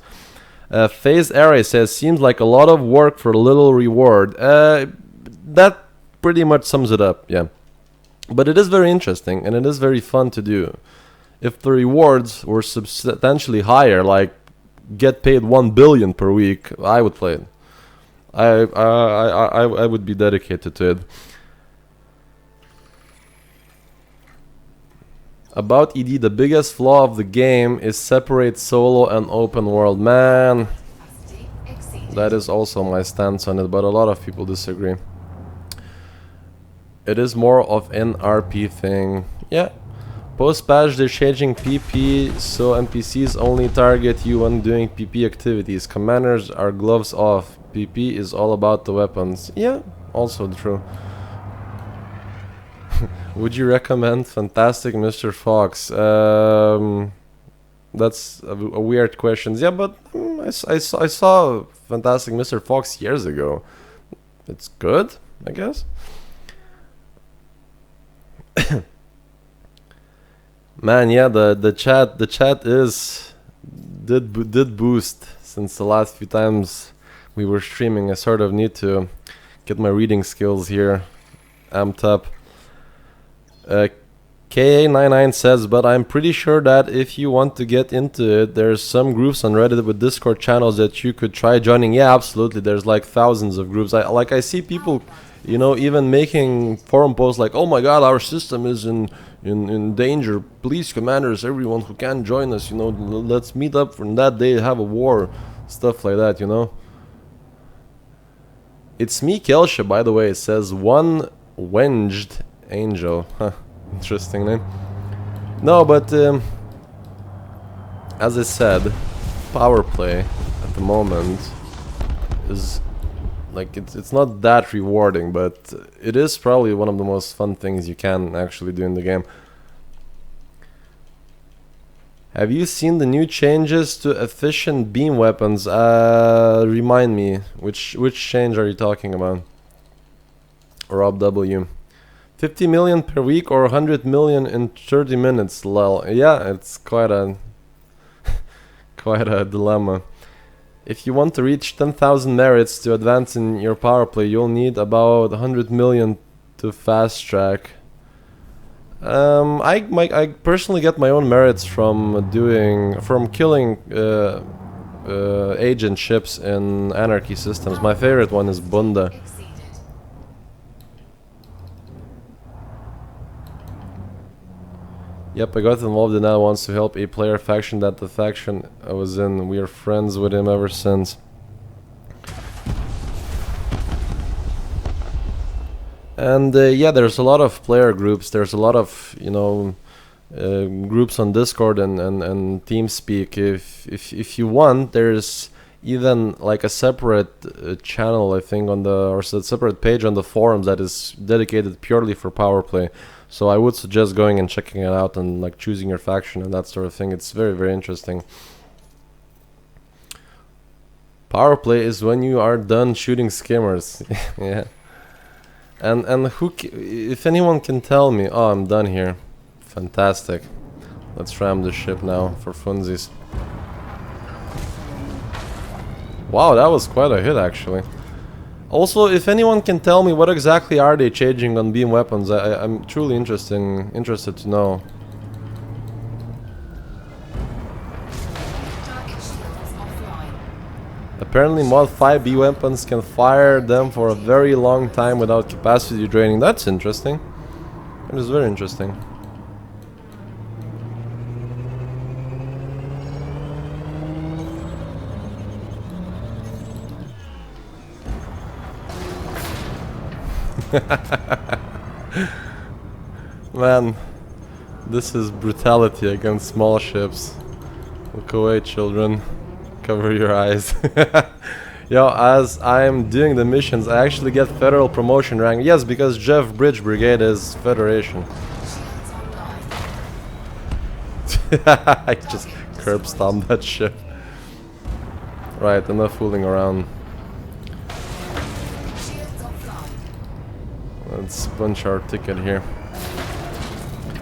Speaker 1: Phase Array says, seems like a lot of work for little reward. That pretty much sums it up, yeah. But it is very interesting, and it is very fun to do. If the rewards were substantially higher, like get paid 1 billion per week, I would play it. I would be dedicated to it. About ED, the biggest flaw of the game is separate solo and open world. Man, that is also my stance on it, but a lot of people disagree. It is more of an RP thing. Yeah. Post-patch they're changing PP, so NPCs only target you when doing PP activities. Commanders are gloves off. PP is all about the weapons. Yeah, also true. Would you recommend Fantastic Mr. Fox? That's a weird question. Yeah, but I saw Fantastic Mr. Fox years ago. It's good, I guess. Man, yeah, the chat did boost since the last few times we were streaming. I sort of need to get my reading skills here amped up. KA99 says, but I'm pretty sure that if you want to get into it, there's some groups on Reddit with Discord channels that you could try joining. Yeah, absolutely. There's like thousands of groups. I see people, you know, even making forum posts like, oh my god, our system is in danger. Please, commanders, everyone who can join us, you know, let's meet up for that day, have a war. Stuff like that, you know. It's me, Kelsha, by the way. It says one wenged angel. Huh. Interesting name. No, but as I said, power play at the moment is like it's not that rewarding, but it is probably one of the most fun things you can actually do in the game. Have you seen the new changes to efficient beam weapons? Remind me, which change are you talking about? Rob W. 50 million per week or 100 million in 30 minutes, lol. Yeah, it's quite a quite a dilemma. If you want to reach 10,000 merits to advance in your power play, you'll need about 100 million to fast track. I personally get my own merits from killing agent ships in anarchy systems. My favorite one is Bunda. Yep, I got involved in that once to help a player faction that the faction I was in. We are friends with him ever since. And yeah, there's a lot of player groups. There's a lot of, you know, groups on Discord and TeamSpeak. If you want, there's even like a separate channel, I think, on the or a separate page on the forums that is dedicated purely for power play. So I would suggest going and checking it out and like choosing your faction and that sort of thing. It's very, very interesting. Power play is when you are done shooting skimmers. Yeah. And if anyone can tell me, oh, I'm done here. Fantastic. Let's ram the ship now for funsies. Wow, that was quite a hit actually. Also, if anyone can tell me what exactly are they changing on beam weapons, I'm truly interested to know. Apparently mod 5 B weapons can fire them for a very long time without capacity draining. That's interesting. It is very interesting. Man, this is brutality against small ships. Look away, children. Cover your eyes. Yo, as I'm doing the missions, I actually get federal promotion rank. Yes, because Jeff Bridge Brigade is Federation. I just curb stomped that ship. Right, enough fooling around. Let's punch our ticket here.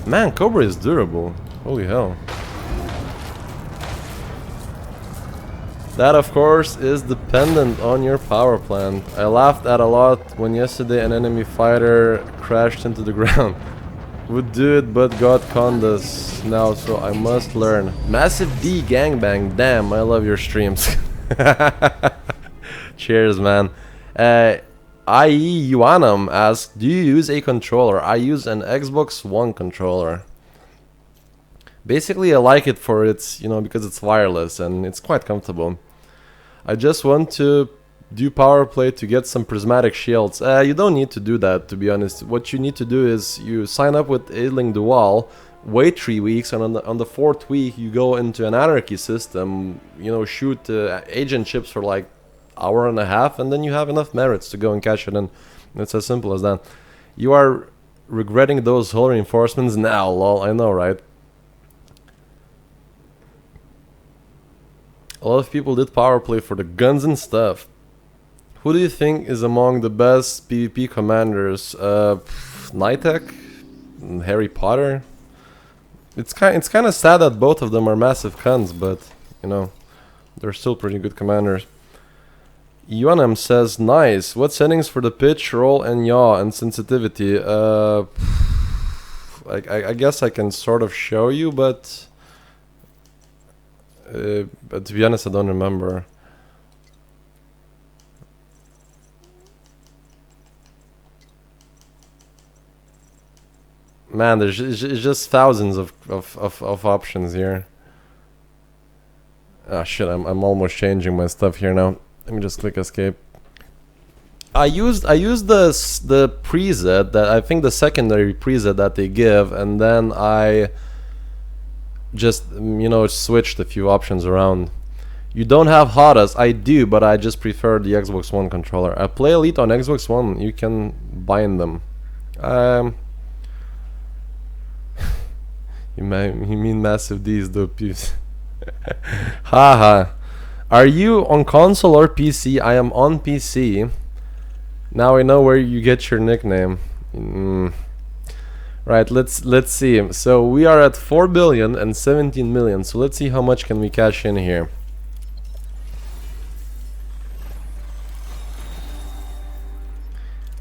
Speaker 1: Man, Cobra is durable. Holy hell. That, of course, is dependent on your power plant. I laughed at a lot when yesterday an enemy fighter crashed into the ground. Would do it, but got condas now, so I must learn. Massive D gangbang. Damn, I love your streams. Cheers, man. IE Yuanam asks, do you use a controller? I use an Xbox One controller. Basically, I like it for its, you know, because it's wireless and it's quite comfortable. I just want to do power play to get some prismatic shields. You don't need to do that, to be honest. What you need to do is you sign up with Aidling Dual, wait 3 weeks, and on the 4th week you go into an anarchy system, you know, shoot agent ships for like hour and a half, and then you have enough merits to go and cash it in. It's as simple as that. You are regretting those hull reinforcements now, lol. I know, right? A lot of people did power play for the guns and stuff. Who do you think is among the best PvP commanders? Nitek? Harry Potter. It's kind of sad that both of them are massive cunts, but you know, they're still pretty good commanders. UNM says, nice. What settings for the pitch, roll, and yaw and sensitivity? I guess I can sort of show you, but to be honest, I don't remember. Man, there's just thousands of options here. Ah shit, I'm almost changing my stuff here now. Let me just click escape. I used the preset that I think the secondary preset that they give, and then I just switched a few options around. You don't have HOTAS. I do, but I just prefer the Xbox One controller. I play Elite on Xbox One. You can bind them. You mean massive D's, dopes. Haha. Are you on console or PC? I am on PC. Now I know where you get your nickname. Right, let's see. So we are at 4 billion and 17 million. So let's see how much can we cash in here.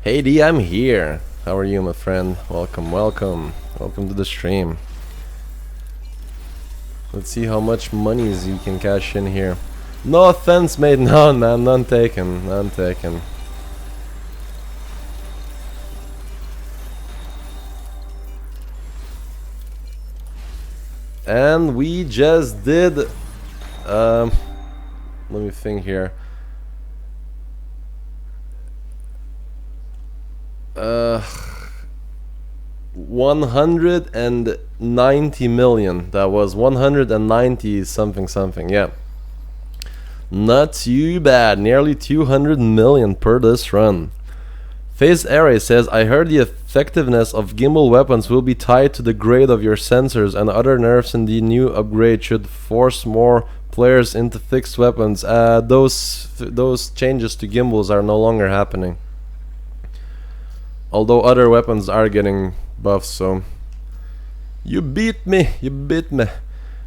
Speaker 1: Hey D, I'm here. How are you, my friend? Welcome, welcome. Welcome to the stream. Let's see how much monies you can cash in here. No offense, mate. No, man, none taken. None taken. And we just did. Let me think here. 190 million. That was 190 something. Yeah. Not too bad. Nearly 200 million per this run. Phase Array says, I heard the effectiveness of gimbal weapons will be tied to the grade of your sensors, and other nerfs in the new upgrade should force more players into fixed weapons. Those changes to gimbals are no longer happening. Although other weapons are getting buffs, so... You beat me! You beat me!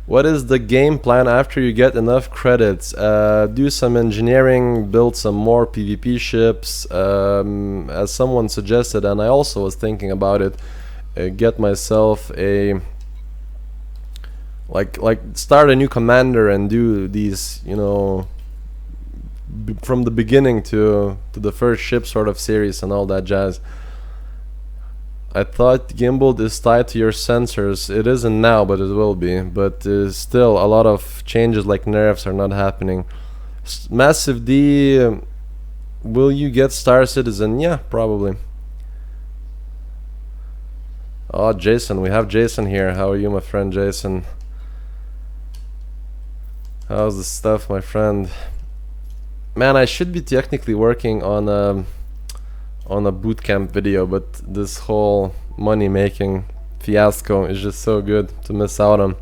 Speaker 1: What is the game plan after you get enough credits? Do some engineering, build some more PvP ships, as someone suggested, and I also was thinking about it. Get myself a... Like start a new commander and do these, you know... from the beginning to the first ship sort of series and all that jazz. I thought gimbal is tied to your sensors. It isn't now, but it will be. But still, a lot of changes like nerfs are not happening. Massive D, will you get Star Citizen? Yeah, probably. Oh, Jason, we have Jason here. How are you, my friend Jason? How's the stuff, my friend? Man, I should be technically working on a bootcamp video, but this whole money making fiasco is just so good to miss out on.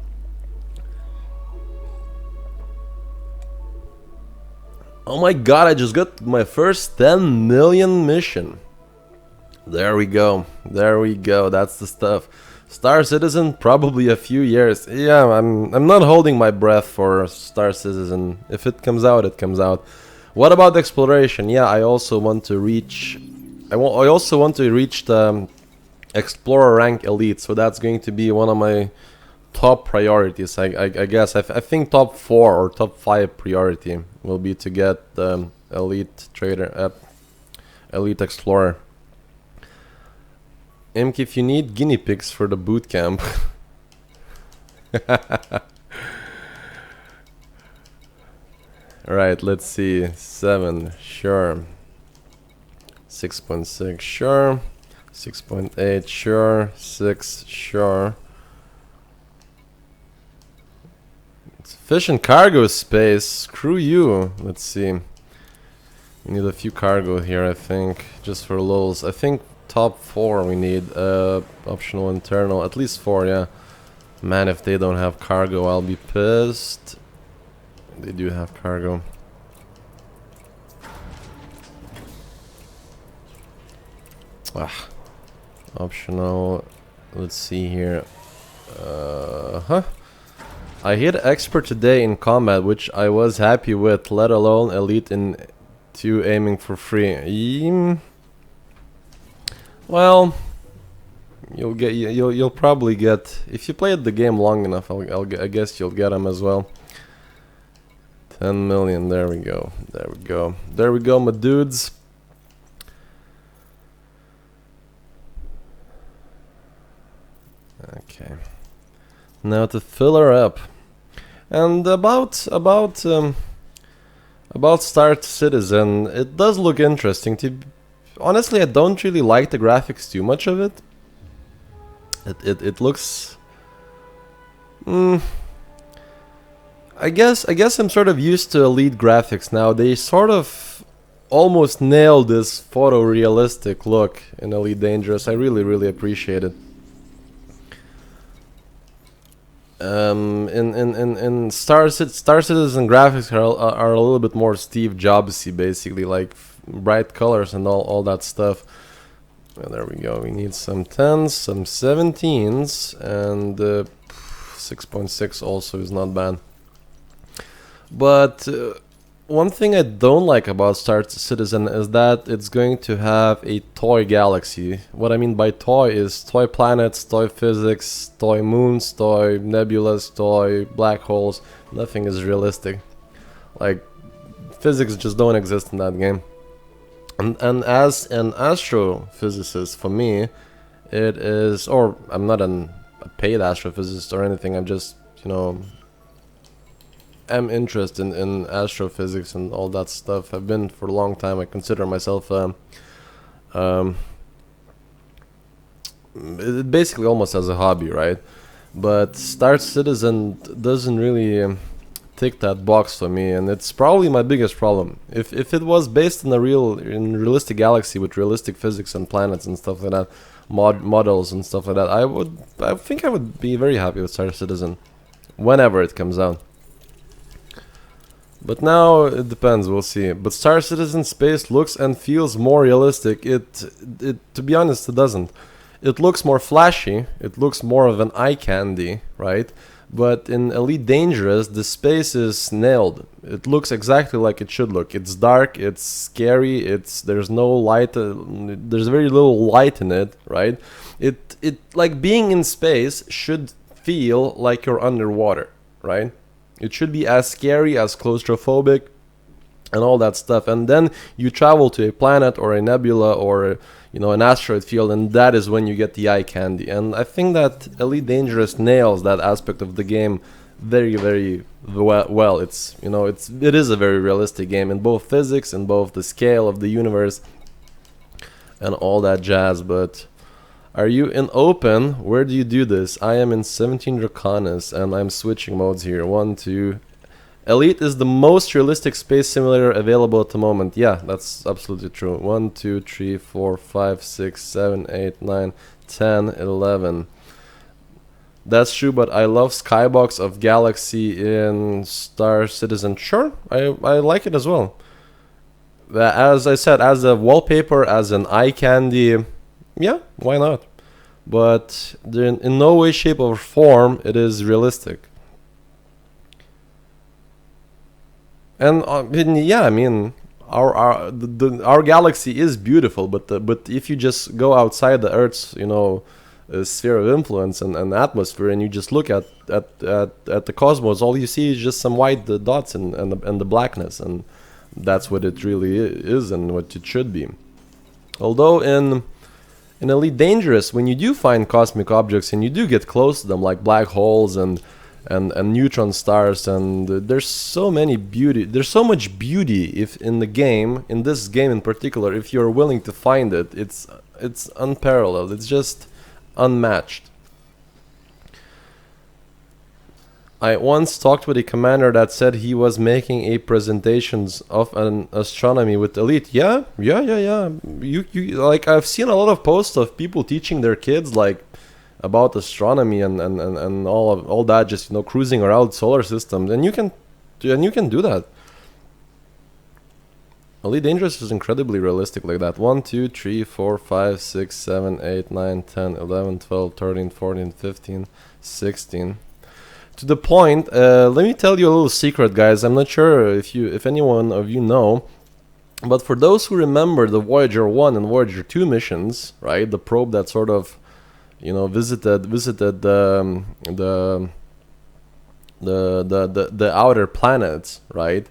Speaker 1: Oh my god, I just got my first 10 million mission. There we go, that's the stuff. Star Citizen, probably a few years. Yeah, I'm not holding my breath for Star Citizen. If it comes out, it comes out. What about exploration? Yeah, I also want to reach the Explorer rank elite, so that's going to be one of my top priorities. I guess I think top 4 or top 5 priority will be to get the elite trader, elite explorer. Imk, if you need guinea pigs for the boot camp. Right, let's see. 7, sure. 6.6, sure. 6.8, sure. 6, sure. It's efficient cargo space. Screw you. Let's see. We need a few cargo here, I think. Just for lulz. I think top 4 we need. Optional internal. At least 4, yeah. Man, if they don't have cargo, I'll be pissed. They do have cargo. Ah, optional Let's see here. Huh. I hit expert today in combat, which I was happy with, let alone elite in 2 aiming for free. Well, you'll probably get, if you played the game long enough, I guess you'll get them as well. 10 million, there we go. There we go. There we go, my dudes. Okay. Now to fill her up. And about Star Citizen, it does look interesting. Honestly, I don't really like the graphics too much of it. It looks. I guess I'm sort of used to Elite graphics now. They sort of almost nailed this photorealistic look in Elite Dangerous. I really appreciate it. In Star Citizen graphics are a little bit more Steve Jobsy, basically, like bright colors and all that stuff. Well, there we go. We need some 10s, some 17s, and 6.6 also is not bad. But one thing I don't like about Star Citizen is that it's going to have a toy galaxy. What I mean by toy is toy planets, toy physics, toy moons, toy nebulas, toy black holes. Nothing is realistic. Like, physics just don't exist in that game. And as an astrophysicist, for me, it is, or I'm not a paid astrophysicist or anything, I'm just, you know, am interested in astrophysics and all that stuff. I've been for a long time. I consider myself basically almost as a hobby, right? But Star Citizen doesn't really tick that box for me, and it's probably my biggest problem. If it was based in a realistic galaxy with realistic physics and planets and stuff like that, models and stuff like that, I think I would be very happy with Star Citizen whenever it comes out. But now it depends, we'll see. But Star Citizen Space looks and feels more realistic. It to be honest, it doesn't. It looks more flashy. It looks more of an eye candy, right? But in Elite Dangerous, the space is nailed. It looks exactly like it should look. It's dark, it's scary, there's no light, there's very little light in it, right? It like being in space should feel like you're underwater, right? It should be as scary, as claustrophobic, and all that stuff. And then you travel to a planet or a nebula or, you know, an asteroid field, and that is when you get the eye candy. And I think that Elite Dangerous nails that aspect of the game very well. It's, you know, it is a very realistic game in both physics and both the scale of the universe and all that jazz. But are you in open? Where do you do this? I am in 17 Draconis and I'm switching modes here. 1, 2. Elite is the most realistic space simulator available at the moment. Yeah, that's absolutely true. 1, 2, 3, 4, 5, 6, 7, 8, 9, 10, 11. That's true, but I love Skybox of Galaxy in Star Citizen. Sure, I like it as well. As I said, as a wallpaper, as an eye candy, yeah, why not? But in no way, shape, or form it is realistic. And yeah, I mean, our galaxy is beautiful, but if you just go outside the Earth's, you know, sphere of influence and atmosphere, and you just look at the cosmos, all you see is just some white dots and the blackness, and that's what it really is and what it should be. Although in Elite Dangerous, when you do find cosmic objects and you do get close to them, like black holes and neutron stars, and there's so much beauty if in this game in particular, if you're willing to find it, it's unparalleled. It's just unmatched. I once talked with a commander that said he was making a presentations of an astronomy with Elite. Yeah. You like, I've seen a lot of posts of people teaching their kids like about astronomy and all that, just, you know, cruising around solar systems, and you can do that. Elite Dangerous is incredibly realistic like that. 1, 2, 3, 4, 5, 6, 7, 8, 9, 10, 11, 12, 13, 14, 15, 16. To the point, let me tell you a little secret, guys. I'm not sure if anyone of you know, but for those who remember the Voyager 1 and Voyager 2 missions, right? The probe that sort of, you know, visited the outer planets, right?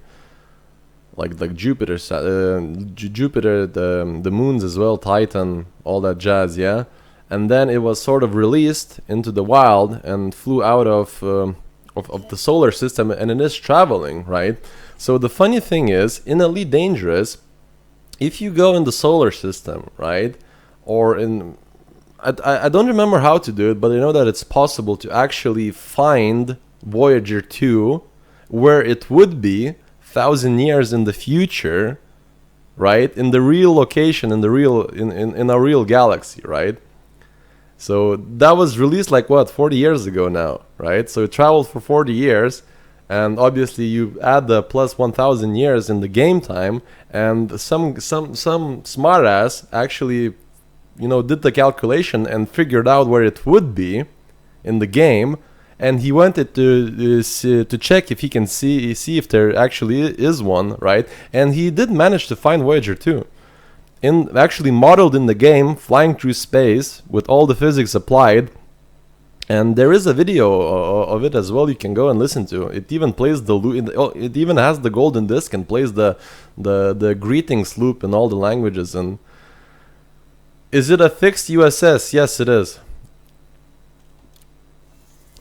Speaker 1: Like Jupiter, Jupiter, the moons as well, Titan, all that jazz, yeah. And then it was sort of released into the wild and flew out of the solar system, and it is traveling, right? So the funny thing is, in Elite Dangerous, if you go in the solar system, right, or in I don't remember how to do it, but I know that it's possible to actually find Voyager 2 where it would be 1,000 years in the future, right, in the real location, in the real in a real galaxy, right? So that was released like what, 40 years ago now, right? So it traveled for 40 years, and obviously you add the plus 1,000 years in the game time, and some smartass actually, you know, did the calculation and figured out where it would be in the game, and he wanted to check if he can see if there actually is one, right? And he did manage to find Voyager 2. Actually modeled in the game, flying through space with all the physics applied, and there is a video of it as well. You can go and listen to. It even plays it even has the golden disc and plays the greetings loop in all the languages. And is it a fixed USS? Yes, it is.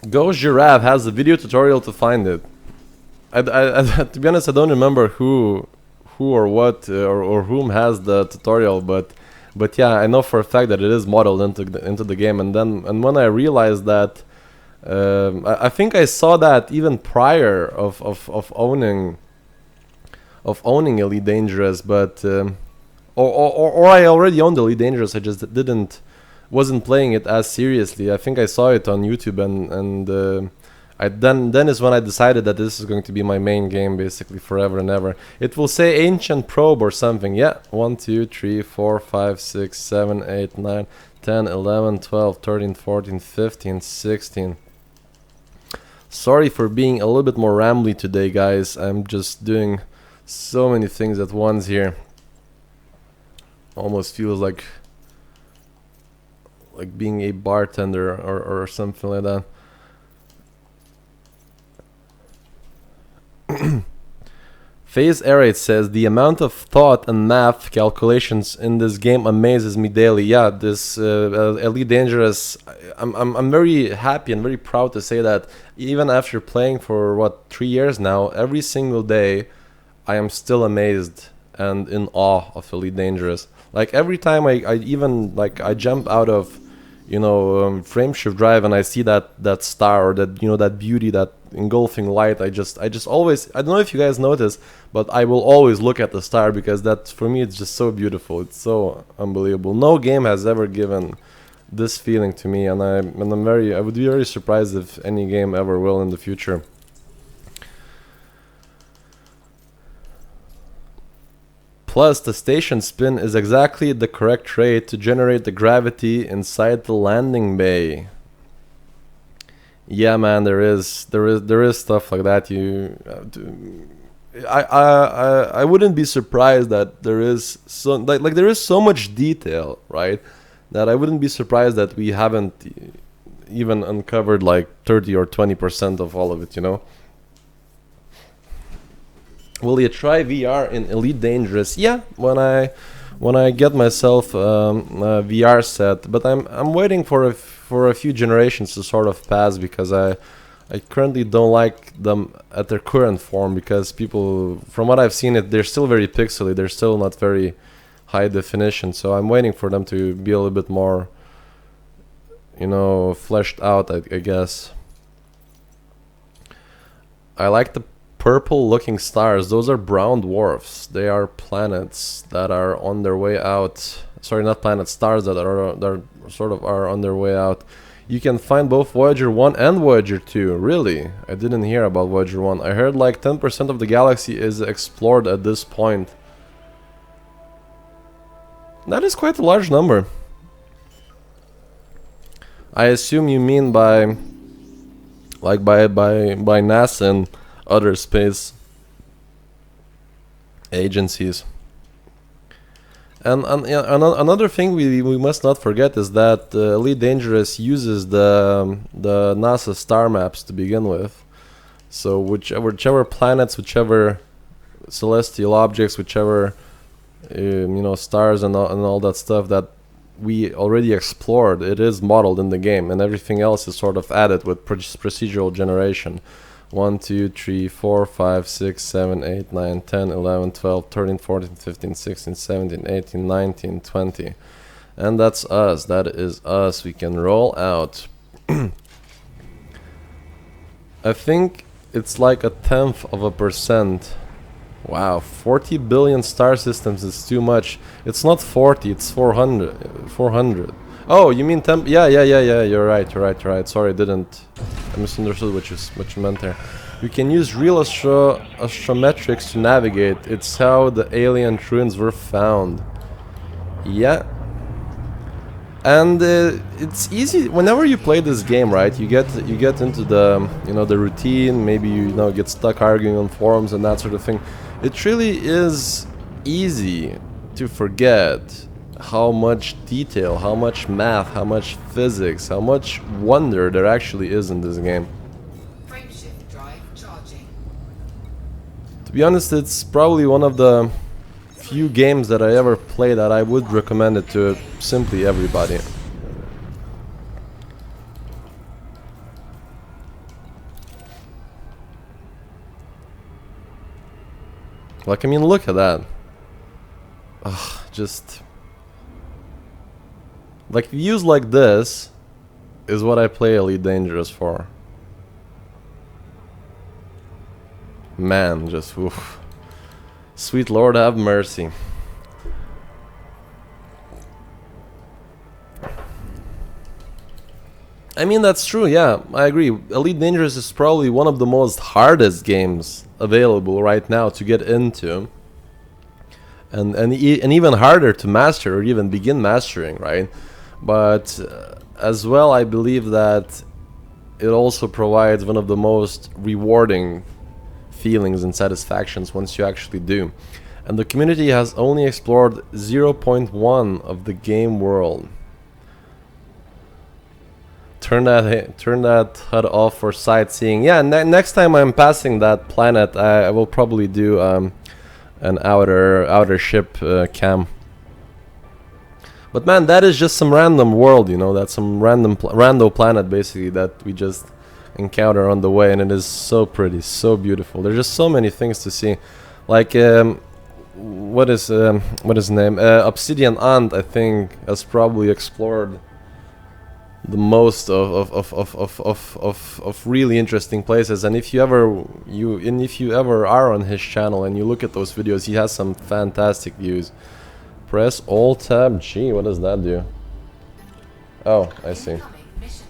Speaker 1: Go Giraffe has a video tutorial to find it. To be honest, I don't remember who or what or whom has the tutorial, but yeah, I know for a fact that it is modeled into the game. And when I realized that, I think I saw that even prior of owning Elite Dangerous, but or I already owned Elite Dangerous. I just wasn't playing it as seriously. I think I saw it on YouTube, and then is when I decided that this is going to be my main game basically forever and ever. It will say Ancient Probe or something. Yeah, 1, 2, 3, 4, 5, 6, 7, 8, 9, 10, 11, 12, 13, 14, 15, 16. Sorry for being a little bit more rambly today, guys. I'm just doing so many things at once here. Almost feels like being a bartender or something like that. Phase Aerate says the amount of thought and math calculations in this game amazes me daily. Yeah, this Elite Dangerous, I'm very happy and very proud to say that even after playing for what, 3 years now, every single day I am still amazed and in awe of Elite Dangerous. Like every time I even I jump out of, you know, frame shift drive and I see that star, or that, you know, that beauty, that engulfing light, I just always, I don't know if you guys notice, but I will always look at the star, because that, for me, it's just so beautiful. It's so unbelievable. No game has ever given this feeling to me, and I would be very surprised if any game ever will in the future. Plus, the station spin is exactly the correct rate to generate the gravity inside the landing bay. Yeah, man, there is stuff like that. I wouldn't be surprised that there is there is so much detail, right? That I wouldn't be surprised that we haven't even uncovered like 30 or 20% of all of it, you know. Will you try VR in Elite Dangerous? Yeah, when I get myself a VR set, but I'm waiting for a few generations to sort of pass, because I currently don't like them at their current form, because people, from what I've seen, they're still very pixely, they're still not very high definition. So I'm waiting for them to be a little bit more, you know, fleshed out, I guess. I like the purple looking stars. Those are brown dwarfs. They are planets that are on their way out. Sorry, not planets, stars that are sort of on their way out. You can find both Voyager 1 and Voyager 2. Really? I didn't hear about Voyager 1. I heard like 10% of the galaxy is explored at this point. That is quite a large number. I assume you mean by like by NASA and other space agencies. And yeah, another thing we must not forget is that Elite Dangerous uses the NASA star maps to begin with. So whichever planets, whichever celestial objects, whichever stars and all that stuff that we already explored, it is modeled in the game, and everything else is sort of added with procedural generation. 1, 2, 3, 4, 5, 6, 7, 8, 9, 10, 11, 12, 13, 14, 15, 16, 17, 18, 19, 20. And that's us. That is us. We can roll out. I think it's like 0.1%. Wow, 40 billion star systems is too much. It's not 40, it's 400. 400. Oh, you mean temp? Yeah. You're right. Sorry, I misunderstood what you meant there. You can use real astrometrics to navigate. It's how the alien ruins were found. Yeah. And it's easy whenever you play this game, right? You get into the the routine. Maybe you get stuck arguing on forums and that sort of thing. It really is easy to forget how much detail, how much math, how much physics, how much wonder there actually is in this game.
Speaker 2: Frameshift drive charging.
Speaker 1: To be honest, it's probably one of the few games that I ever played that I would recommend it to simply everybody. Like, I mean, look at that. Ugh, just... like, views like this is what I play Elite Dangerous for. Man, just oof. Sweet Lord have mercy. I mean, that's true, yeah, I agree. Elite Dangerous is probably one of the most hardest games available right now to get into. And even harder to master or even begin mastering, right? But as well, I believe that it also provides one of the most rewarding feelings and satisfactions once you actually do. And the community has only explored 0.1 of the game world. Turn that HUD off for sightseeing. Yeah, next time I'm passing that planet, I will probably do an outer ship cam. But man, that is just some random world, that's some random planet basically that we just encounter on the way, and it is so pretty, so beautiful. There's just so many things to see. Like what is his name? Obsidian Ant, I think, has probably explored the most of really interesting places. And if you ever are on his channel and you look at those videos, he has some fantastic views. Press Alt Tab G. What does that do? Oh, I see.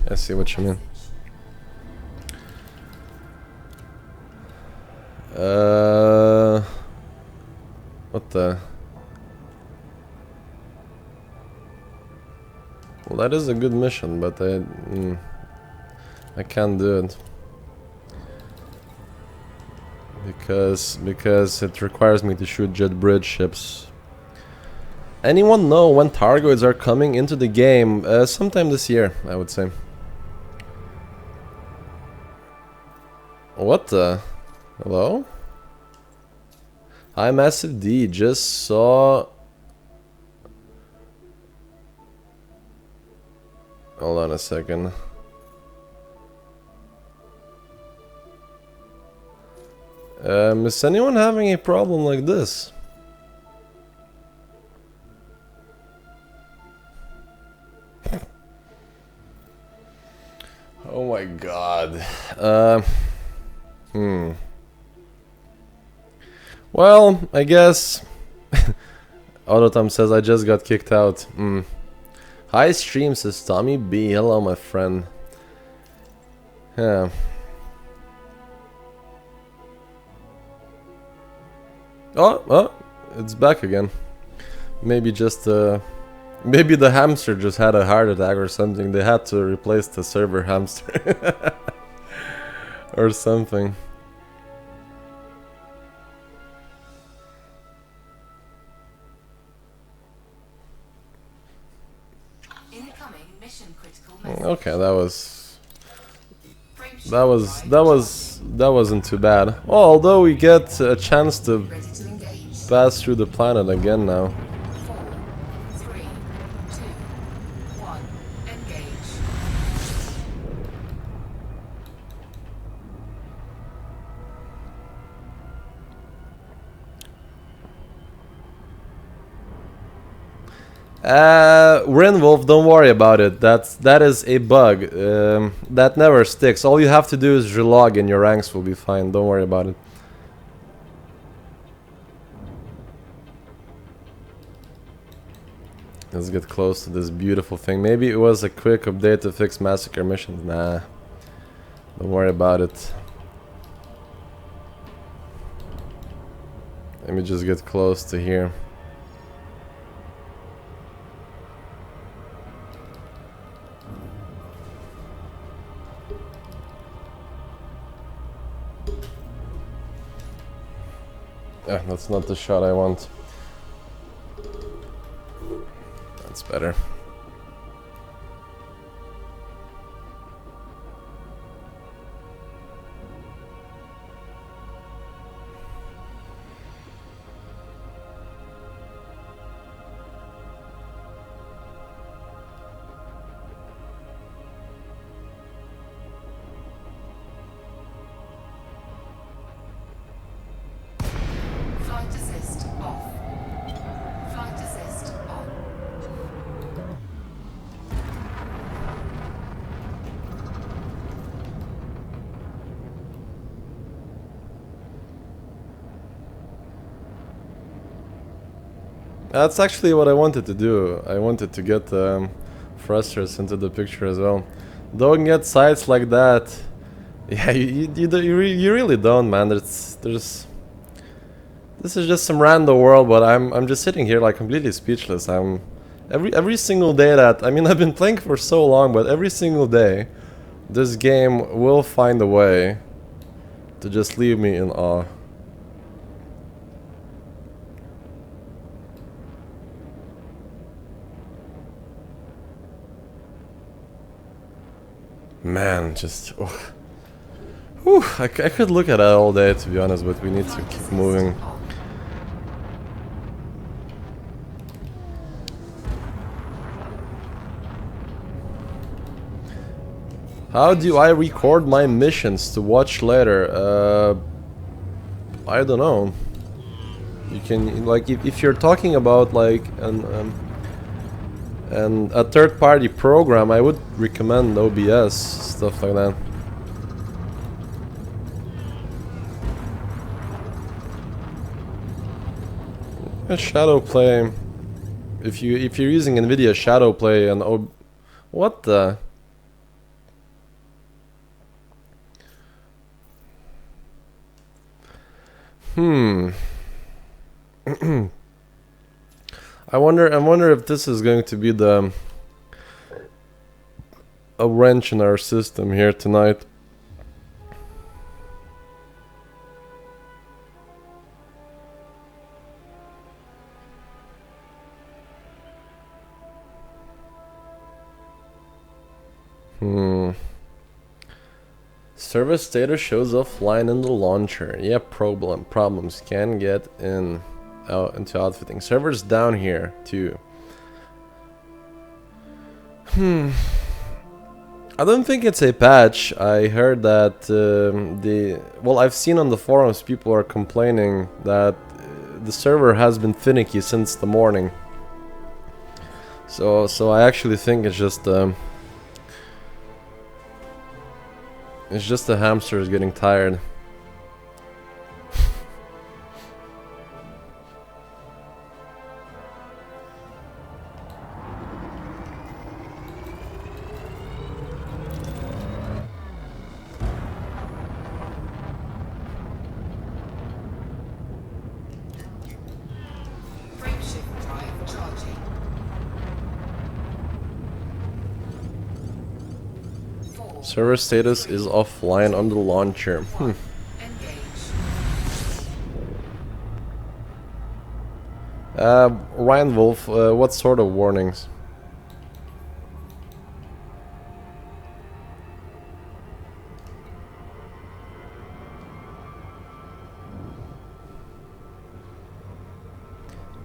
Speaker 1: I see what you mean. What the? Well, that is a good mission, but I can't do it because it requires me to shoot jet bridge ships. Anyone know when Targoids are coming into the game? Sometime this year, I would say. What the? Hello? Hi, Massive D. Just saw... Hold on a second. Is anyone having a problem like this? Oh my god. Well, I guess Autotom says I just got kicked out. Hi stream, says Tommy B. Hello, my friend. Yeah. Oh, it's back again. Maybe just maybe the hamster just had a heart attack or something. They had to replace the server hamster or something.
Speaker 2: Incoming mission critical message.
Speaker 1: Okay, that
Speaker 2: Frameshift
Speaker 1: wasn't too bad. Oh, although we get a chance to
Speaker 2: ready to engage.
Speaker 1: pass through the planet again now.
Speaker 2: 4, 3, 2, 1. Engage.
Speaker 1: Rinwolf, don't worry about it. That is a bug. That never sticks. All you have to do is relog and your ranks will be fine. Don't worry about it. Let's get close to this beautiful thing. Maybe it was a quick update to fix massacre missions. Nah. Don't worry about it. Let me just get close to here. Yeah, that's not the shot I want. That's better.
Speaker 2: Flight assist off. Flight assist on.
Speaker 1: That's actually what I wanted to do. I wanted to get thrusters into the picture as well. Don't get sights like that. Yeah, you really don't, man. There's this is just some random world, but I'm just sitting here like completely speechless. I'm every single day that I mean I've been playing for so long, but every single day this game will find a way to just leave me in awe. Man, just whew, I could look at that all day to be honest, but we need to keep moving. How do I record my missions to watch later? I don't know. You can, like, if you're talking about like a third-party program, I would recommend OBS, stuff like that. A shadow play. If you're using NVIDIA shadow play and what the? I wonder if this is going to be a wrench in our system here tonight. Service status shows offline in the launcher. Yeah, problems can get into outfitting. Servers down here too. I don't think it's a patch. I heard that well, I've seen on the forums people are complaining that the server has been finicky since the morning. So I actually think it's just the hamster is getting tired.
Speaker 2: Frameshift drive
Speaker 1: Server status is offline on the launcher. Ryan Wolf, what sort of warnings?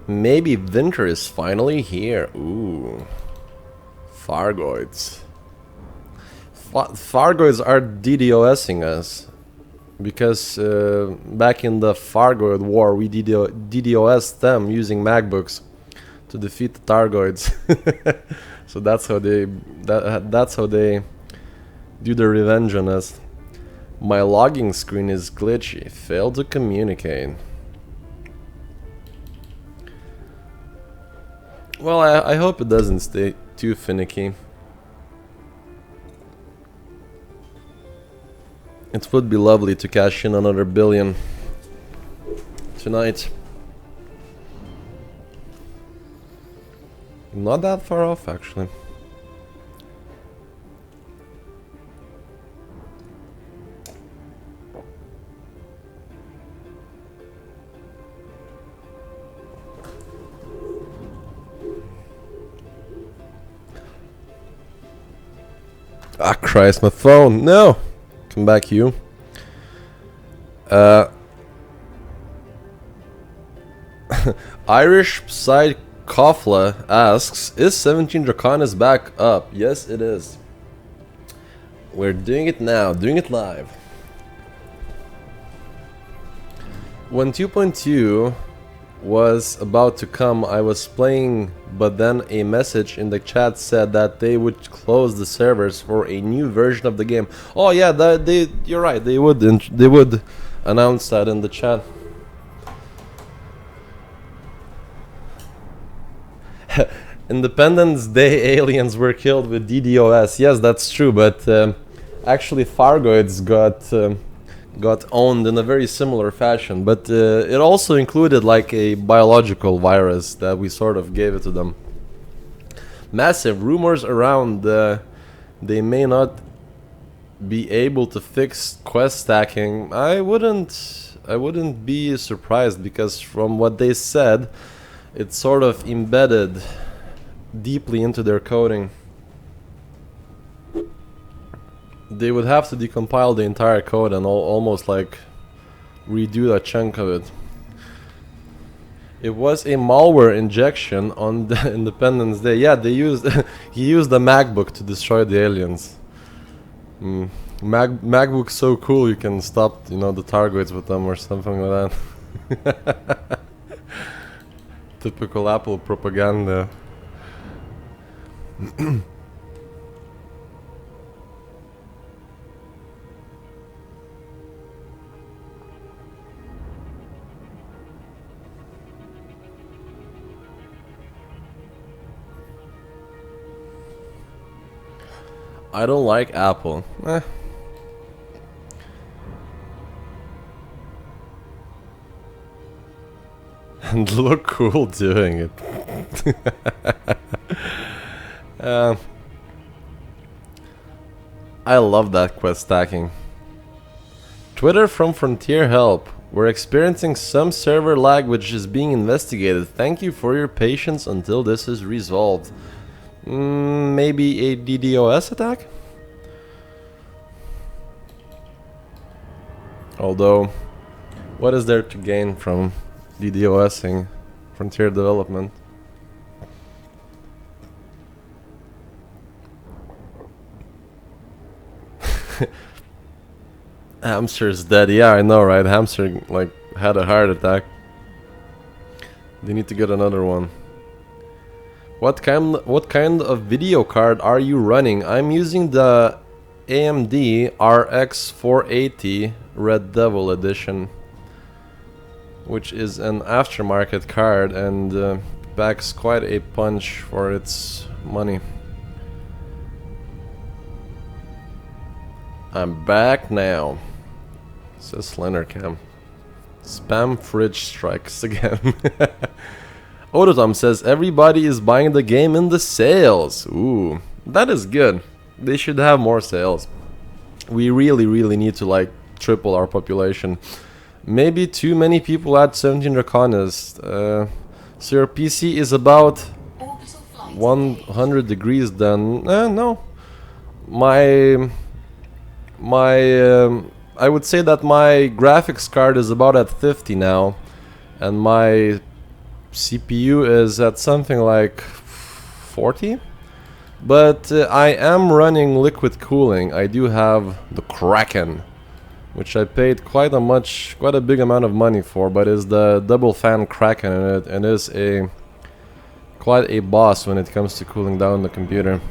Speaker 1: Maybe winter is finally here. Ooh. Fargoids. Fargoids are DDoSing us. Because back in the Fargoid war, we DDoSed them using MacBooks to defeat the Targoids. So that's how they do their revenge on us. My logging screen is glitchy. Failed to communicate. Well, I hope it doesn't stay too finicky. It would be lovely to cash in another billion tonight. Not that far off, actually. Ah, Christ, my phone! No! Come back, you. Irish Psy Kofla asks, is 17 Draconis back up? Yes, it is. We're doing it now, doing it live. When 2.2 was about to come, I was playing, but then a message in the chat said that they would close the servers for a new version of the game. Oh yeah, you're right. They would announce that in the chat. Independence Day aliens were killed with DDoS. Yes, that's true, but actually Fargoids got owned in a very similar fashion, but it also included like a biological virus that we sort of gave it to them. Massive rumors around they may not be able to fix quest stacking. I wouldn't be surprised, because from what they said, it's sort of embedded deeply into their coding. They would have to decompile the entire code and almost like redo a chunk of it. It was a malware injection on the Independence Day. Yeah, they used he used the MacBook to destroy the aliens. MacBook's so cool, you can stop, you know, the targets with them or something like that. Typical Apple propaganda. I don't like Apple. And look cool doing it. I love that quest stacking. Twitter from Frontier Help. We're experiencing some server lag which is being investigated. Thank you for your patience until this is resolved. Maybe a DDoS attack? Although, what is there to gain from DDoSing Frontier development? Hamster's dead. Yeah, I know, right? Hamster like had a heart attack. They need to get another one. What kind of video card are you running? I'm using the AMD RX 480 Red Devil edition, which is an aftermarket card and packs quite a punch for its money. I'm back now, says Slendercam. Spam fridge strikes again. Odotom says everybody is buying the game in the sales. Ooh, that is good. They should have more sales. We really need to like triple our population. Maybe too many people at 17 Draconis. So your PC is about
Speaker 2: Orbital flight
Speaker 1: 100 degrees then. No. My I would say that my graphics card is about at 50 now, and my CPU is at something like 40. But I am running liquid cooling. I do have the Kraken, which I paid quite a big amount of money for, but is the double fan Kraken, and it is quite a boss when it comes to cooling down the computer.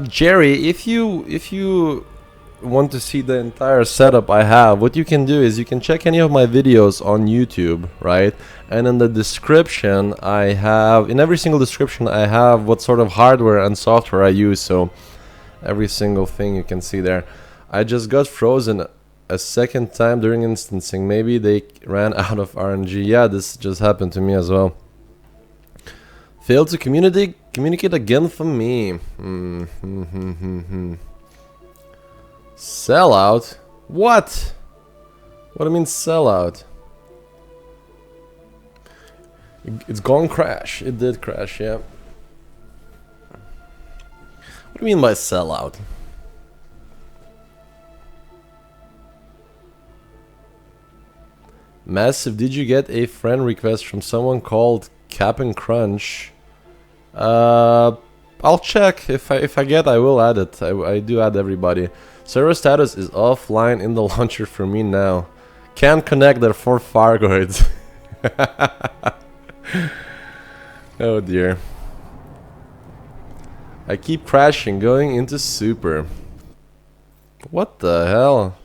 Speaker 1: Jerry, if you want to see the entire setup I have, what you can do is you can check any of my videos on YouTube, right? And in the description, in every single description, I have what sort of hardware and software I use. So every single thing you can see there. I just got frozen a second time during instancing. Maybe they ran out of RNG. Yeah, this just happened to me as well. Failed to communicate again for me. Sellout? What? What do you mean sellout? It's gone crash. It did crash, yeah. What do you mean by sellout? Massive, did you get a friend request from someone called Cap and Crunch? I'll check. If I get, I will add it. I do add everybody. Server status is offline in the launcher for me now. Can't connect, therefore Fargoids. Oh dear. I keep crashing, going into super. What the hell?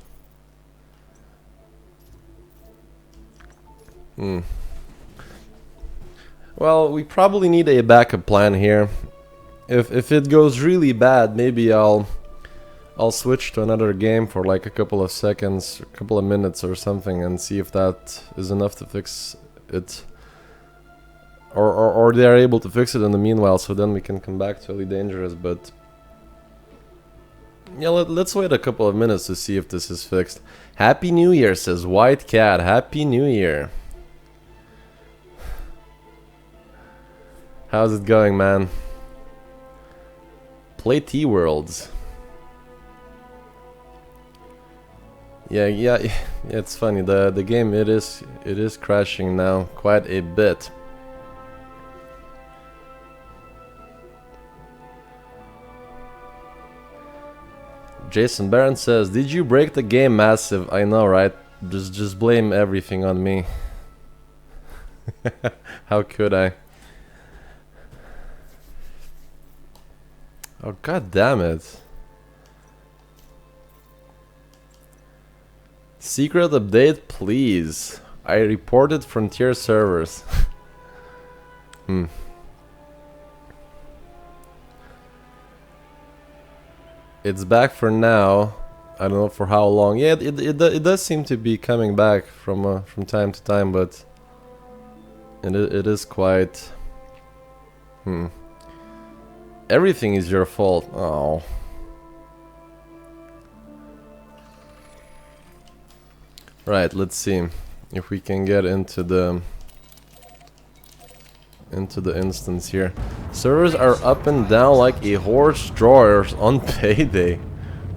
Speaker 1: Well, we probably need a backup plan here. If it goes really bad, maybe I'll switch to another game for like a couple of seconds, a couple of minutes or something, and see if that is enough to fix it. Or they are able to fix it in the meanwhile, so then we can come back to Elite Dangerous, but... Yeah, let's wait a couple of minutes to see if this is fixed. Happy New Year, says White Cat. Happy New Year. How's it going, man? Play T-Worlds. Yeah, it's funny. The game it is crashing now quite a bit. Jason Barron says, "Did you break the game, Massive?" I know, right? Just blame everything on me. How could I? Oh, god damn it. Secret update, please. I reported Frontier servers. It's back for now. I don't know for how long. Yeah, it does seem to be coming back from time to time, but it is quite... Everything is your fault. Oh. Right, let's see if we can get into the instance here. Servers are up and down like a horse drawers on payday.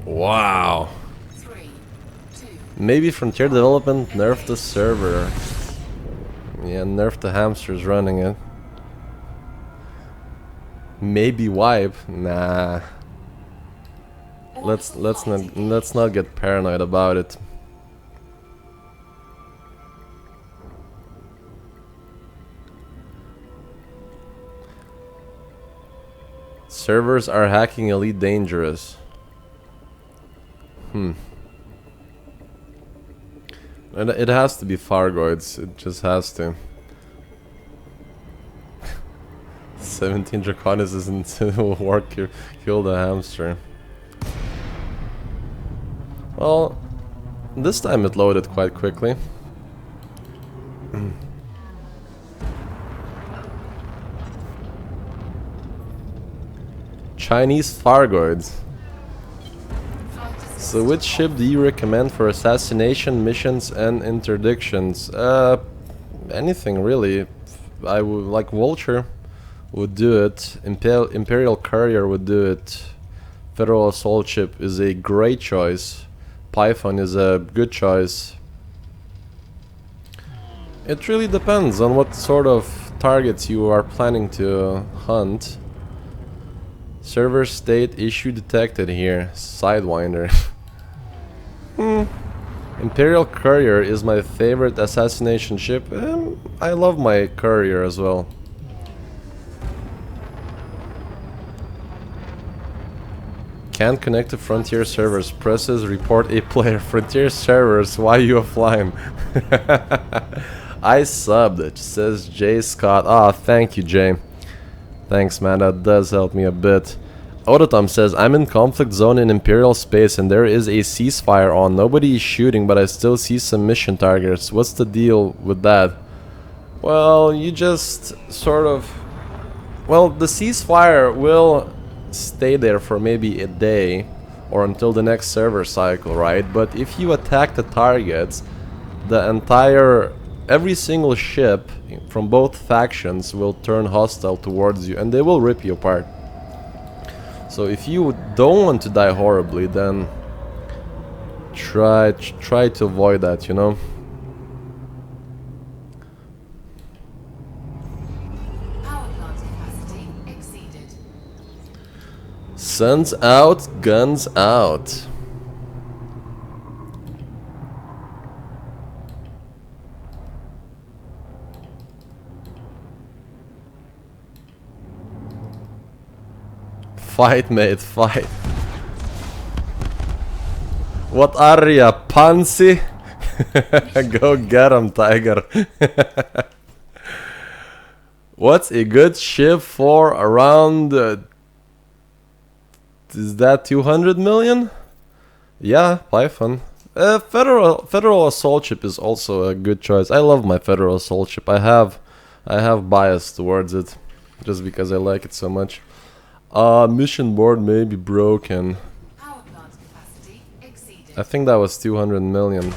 Speaker 1: Wow.
Speaker 2: 3, 2,
Speaker 1: Maybe Frontier Development nerfed the server. Yeah, nerfed the hamsters running it. Maybe wipe. Nah. Let's not get paranoid about it. Servers are hacking Elite Dangerous. And it has to be Fargoids. It just has to. 17 Draconis isn't work. Kill the hamster. Well, this time it loaded quite quickly. Chinese Fargoids. So which ship do you recommend for assassination missions and interdictions? Anything really. I would like Vulture would do it. Imperial Courier would do it. Federal Assault Ship is a great choice. Python is a good choice. It really depends on what sort of targets you are planning to hunt. Server state issue detected here. Sidewinder. Imperial Courier is my favorite assassination ship. I love my Courier as well. Can't connect to Frontier servers. Presses report a player. Frontier servers, why you offline? I subbed it, says Jay Scott. Ah, thank you, Jay. Thanks, man, that does help me a bit. Odotom says, I'm in conflict zone in Imperial space and there is a ceasefire on. Nobody is shooting, but I still see some mission targets. What's the deal with that? Well, you just sort of... Well, the ceasefire will stay there for maybe a day or until the next server cycle, right? But if you attack the targets, the entire... Every single ship from both factions will turn hostile towards you and they will rip you apart. So if you don't want to die horribly, then try to avoid that, you know?
Speaker 2: Power plant capacity exceeded.
Speaker 1: Suns out, guns out. Fight, mate, fight. What are ya, pansy? Go get him, tiger. What's a good ship for around... is that 200 million? Yeah, Python. Federal Assault Ship is also a good choice. I love my Federal Assault Ship. I have bias towards it. Just because I like it so much. Mission board may be broken.
Speaker 2: Power plant capacity exceeded.
Speaker 1: I think that was 200 million.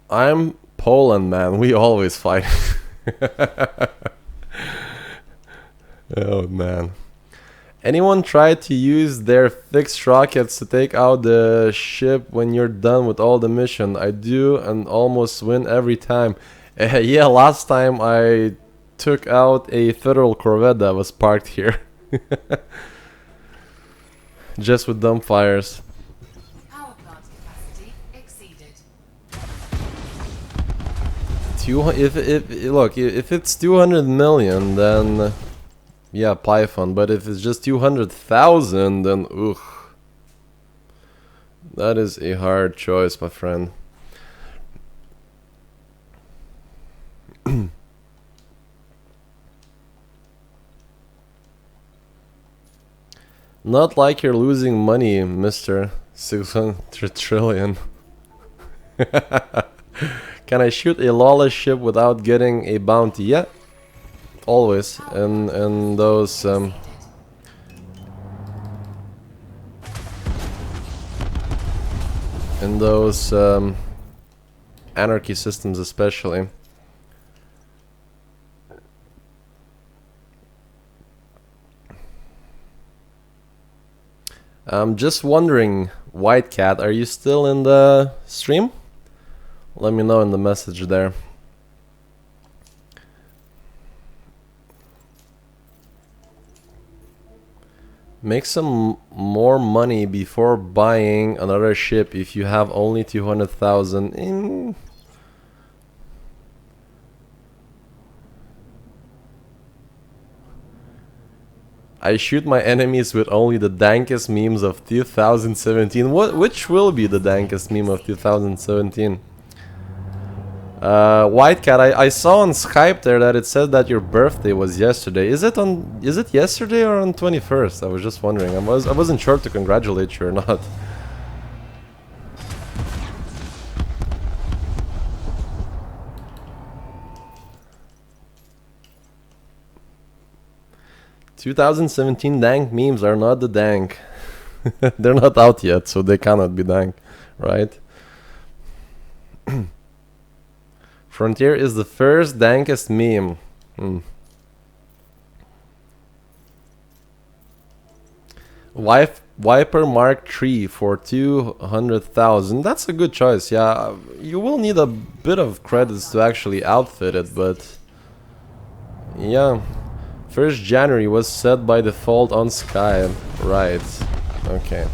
Speaker 1: I'm Poland, man. We always fight. Oh, man. Anyone try to use their fixed rockets to take out the ship when you're done with all the mission? I do and almost win every time. Yeah, last time I took out a federal corvette that was parked here. Just with dumbfires.
Speaker 2: Power plant capacity exceeded.
Speaker 1: If it's 200 million, then yeah, Python. But if it's just 200,000, then ugh, that is a hard choice, my friend. Not like you're losing money, Mr. 600 trillion. Can I shoot a lawless ship without getting a bounty? Yeah, always. And those anarchy systems especially. I'm just wondering, White Cat, are you still in the stream? Let me know in the message there. Make some more money before buying another ship if you have only 200,000. I shoot my enemies with only the dankest memes of 2017. Which will be the dankest meme of 2017? White Cat, I saw on Skype there that it said that your birthday was yesterday. Is it yesterday or on 21st? I was just wondering. I wasn't sure to congratulate you or not. "2017 dank memes are not the dank." They're not out yet, so they cannot be dank, right? Frontier is the first dankest meme. Viper Mark III for 200,000. That's a good choice. Yeah, you will need a bit of credits to actually outfit it, but yeah. 1st January was set by default on Skype. Right. Okay.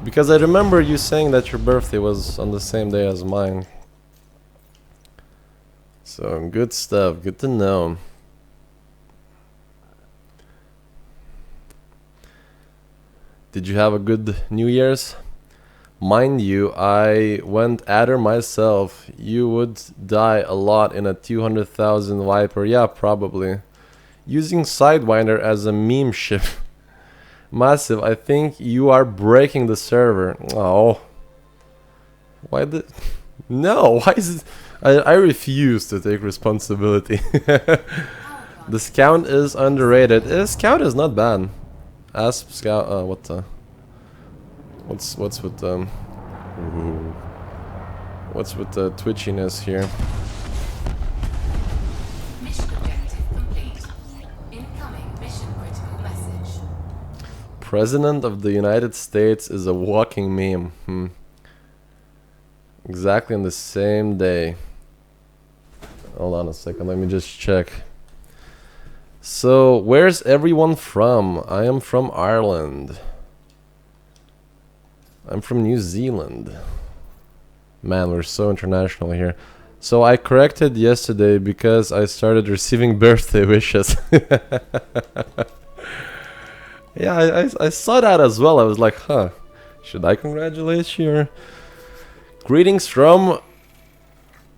Speaker 1: Because I remember you saying that your birthday was on the same day as mine. So, good stuff. Good to know. Did you have a good New Year's? Mind you, I went adder myself. You would die a lot in a 200,000 Viper. Yeah, probably. Using Sidewinder as a meme ship. Massive, I think you are breaking the server. Oh. Why the... No, why is it... I refuse to take responsibility. The Scout is underrated. Scout is not bad. Asp Scout... what the... What's with the... What's with the twitchiness here? President of the United States is a walking meme. Exactly on the same day. Hold on a second, let me just check. So, where's everyone from? I am from Ireland. I'm from New Zealand. Man, we're so international here. So I corrected yesterday because I started receiving birthday wishes. Yeah, I saw that as well. I was like, huh, should I congratulate you? Greetings from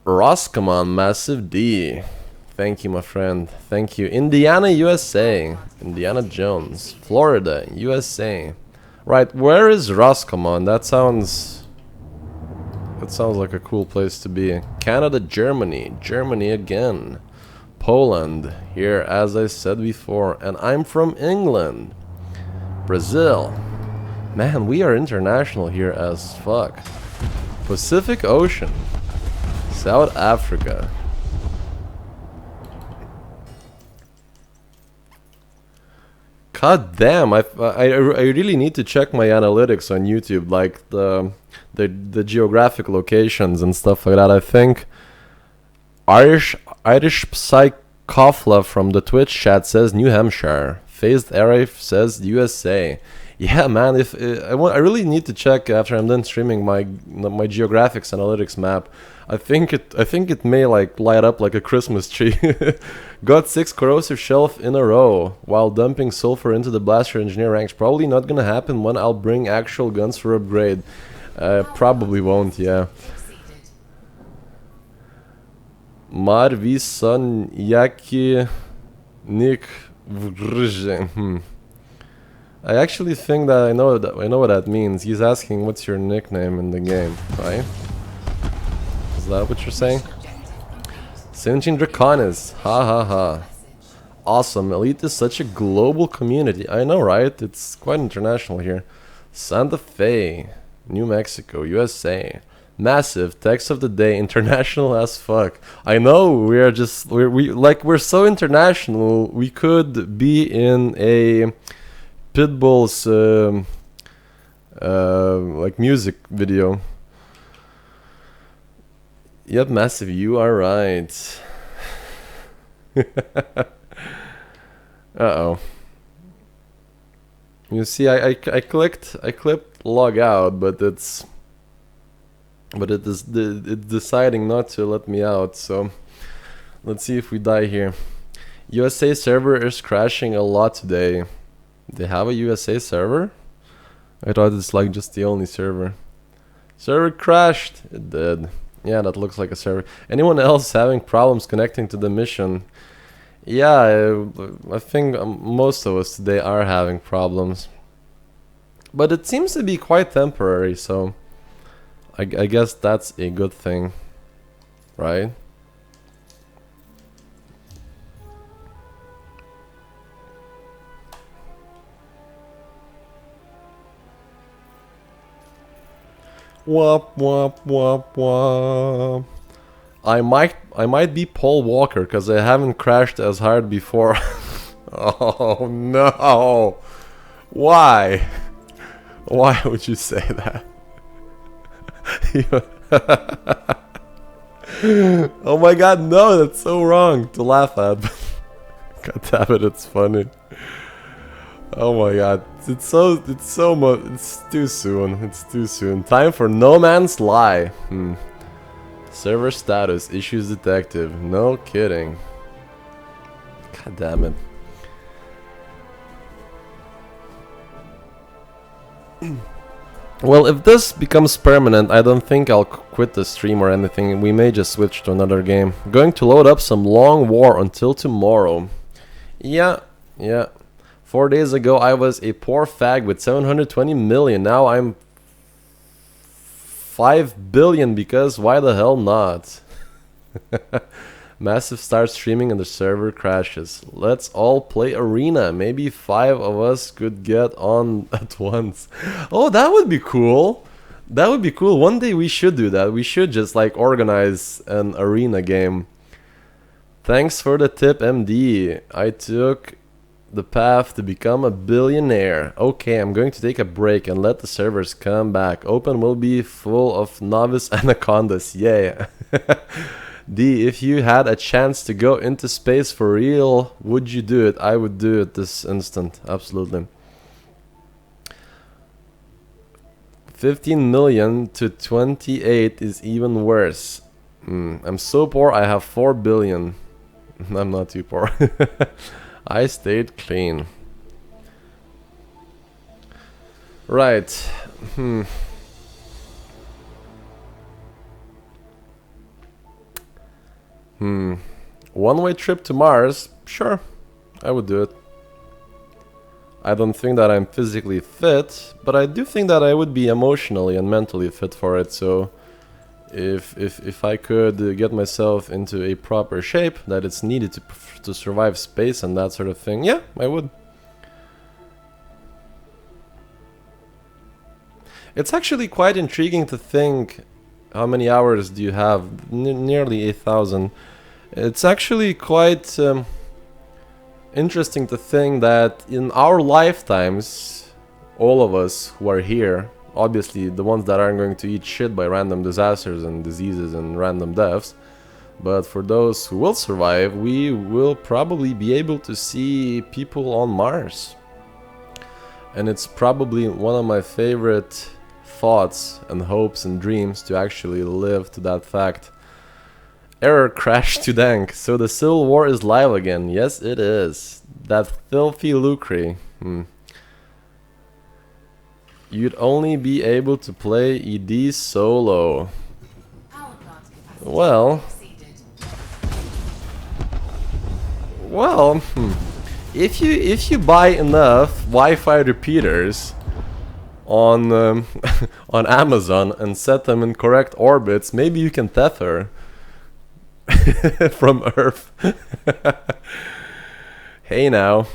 Speaker 1: Roscommon, Massive D. Thank you, my friend. Thank you. Indiana, USA. Indiana Jones. Florida, USA. Right, where is Roscommon? That sounds like a cool place to be. Canada, Germany. Germany again. Poland, here as I said before. And I'm from England. Brazil. Man, we are international here as fuck. Pacific Ocean. South Africa. God damn, I really need to check my analytics on YouTube, like the geographic locations and stuff like that. I think Irish Psychofla from the Twitch chat says New Hampshire. Phased Arif says USA. Yeah, man. I really need to check after I'm done streaming my geographics analytics map. I think it may like light up like a Christmas tree. Got 6 corrosive shelf in a row while dumping sulfur into the blaster engineer ranks. Probably not gonna happen when I'll bring actual guns for upgrade. Probably won't. Yeah. Marvisan Yaki Nick. I actually think that I know what that means. He's asking what's your nickname in the game, right? Is that what you're saying? Sinjin Draconis, ha ha ha. Awesome, Elite is such a global community. I know, right? It's quite international here. Santa Fe, New Mexico, USA. Massive text of the day, international as fuck. I know we're so international. We could be in a Pitbull's like music video. Yep, Massive, you are right. Uh-oh. You see, I clicked log out, but it's deciding not to let me out. So let's see if we die here. USA server is crashing a lot today. They have a USA server? I thought it's like just the only server. Server crashed. It did. Yeah, that looks like a server. Anyone else having problems connecting to the mission? Yeah, I think most of us today are having problems. But it seems to be quite temporary, so I guess that's a good thing, right? Wop wop wop wop. I might be Paul Walker because I haven't crashed as hard before. Oh no! Why? Why would you say that? Oh my god, no, that's so wrong to laugh at. God damn it, it's funny. Oh my god, it's too soon. It's too soon. Time for No Man's Lie. Server status, issues detective. No kidding. God damn it. Well, if this becomes permanent, I don't think I'll quit the stream or anything. We may just switch to another game. Going to load up some Long War until tomorrow. Yeah. 4 days ago I was a poor fag with 720 million. Now I'm 5 billion because why the hell not? Massive start streaming and the server crashes. Let's all play arena. Maybe 5 of us could get on at once. Oh, that would be cool. That would be cool. One day we should do that. We should just like organize an arena game. Thanks for the tip, MD. I took the path to become a billionaire. Okay, I'm going to take a break and let the servers come back. Open will be full of novice anacondas. Yeah. D, if you had a chance to go into space for real, would you do it? I would do it this instant. Absolutely. 15 million to 28 is even worse. I'm so poor I have 4 billion. I'm not too poor. I stayed clean. Right. One-way trip to Mars? Sure, I would do it. I don't think that I'm physically fit, but I do think that I would be emotionally and mentally fit for it, so if I could get myself into a proper shape that it's needed to survive space and that sort of thing, yeah, I would. It's actually quite intriguing to think how many hours do you have? Nearly 8,000. It's actually quite interesting to think that in our lifetimes, all of us who are here, obviously the ones that aren't going to eat shit by random disasters and diseases and random deaths, but for those who will survive, we will probably be able to see people on Mars. And it's probably one of my favorite thoughts and hopes and dreams to actually live to that fact. Error crash to dank. So the Civil War is live again. Yes, it is. That filthy lucre. You'd only be able to play ED solo. Well, if you buy enough Wi-Fi repeaters on on Amazon and set them in correct orbits, maybe you can tether from Earth. Hey now.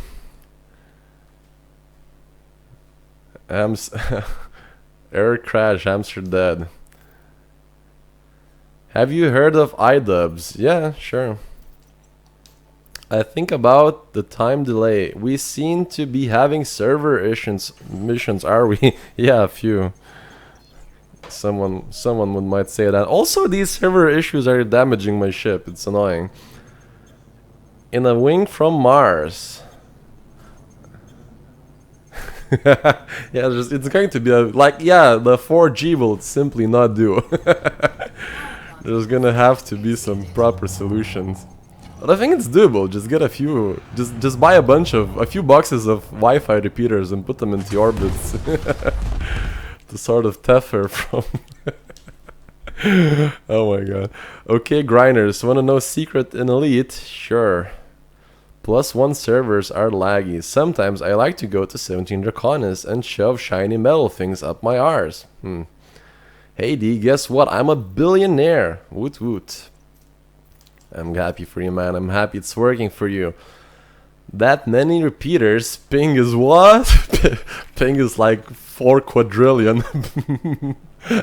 Speaker 1: Error crash, hamster dead. Have you heard of iDubbbz? Yeah, sure. I think about the time delay. We seem to be having server missions, are we? Yeah, a few. Someone might say that. Also, these server issues are damaging my ship. It's annoying. In a wing from Mars. Yeah, it's going to be like, yeah, the 4G will simply not do. There's gonna have to be some proper solutions. But I think it's doable. Just get a few, just buy a few boxes of Wi-Fi repeaters and put them into orbits to sort of tether from. Oh my god. Okay, grinders, wanna know secret in Elite? Sure. +1 servers are laggy. Sometimes I like to go to 17 Draconis and shove shiny metal things up my arse. Hey D, guess what? I'm a billionaire. Woot woot. I'm happy for you, man. I'm happy it's working for you. That many repeaters, ping is what? Ping is like 4 quadrillion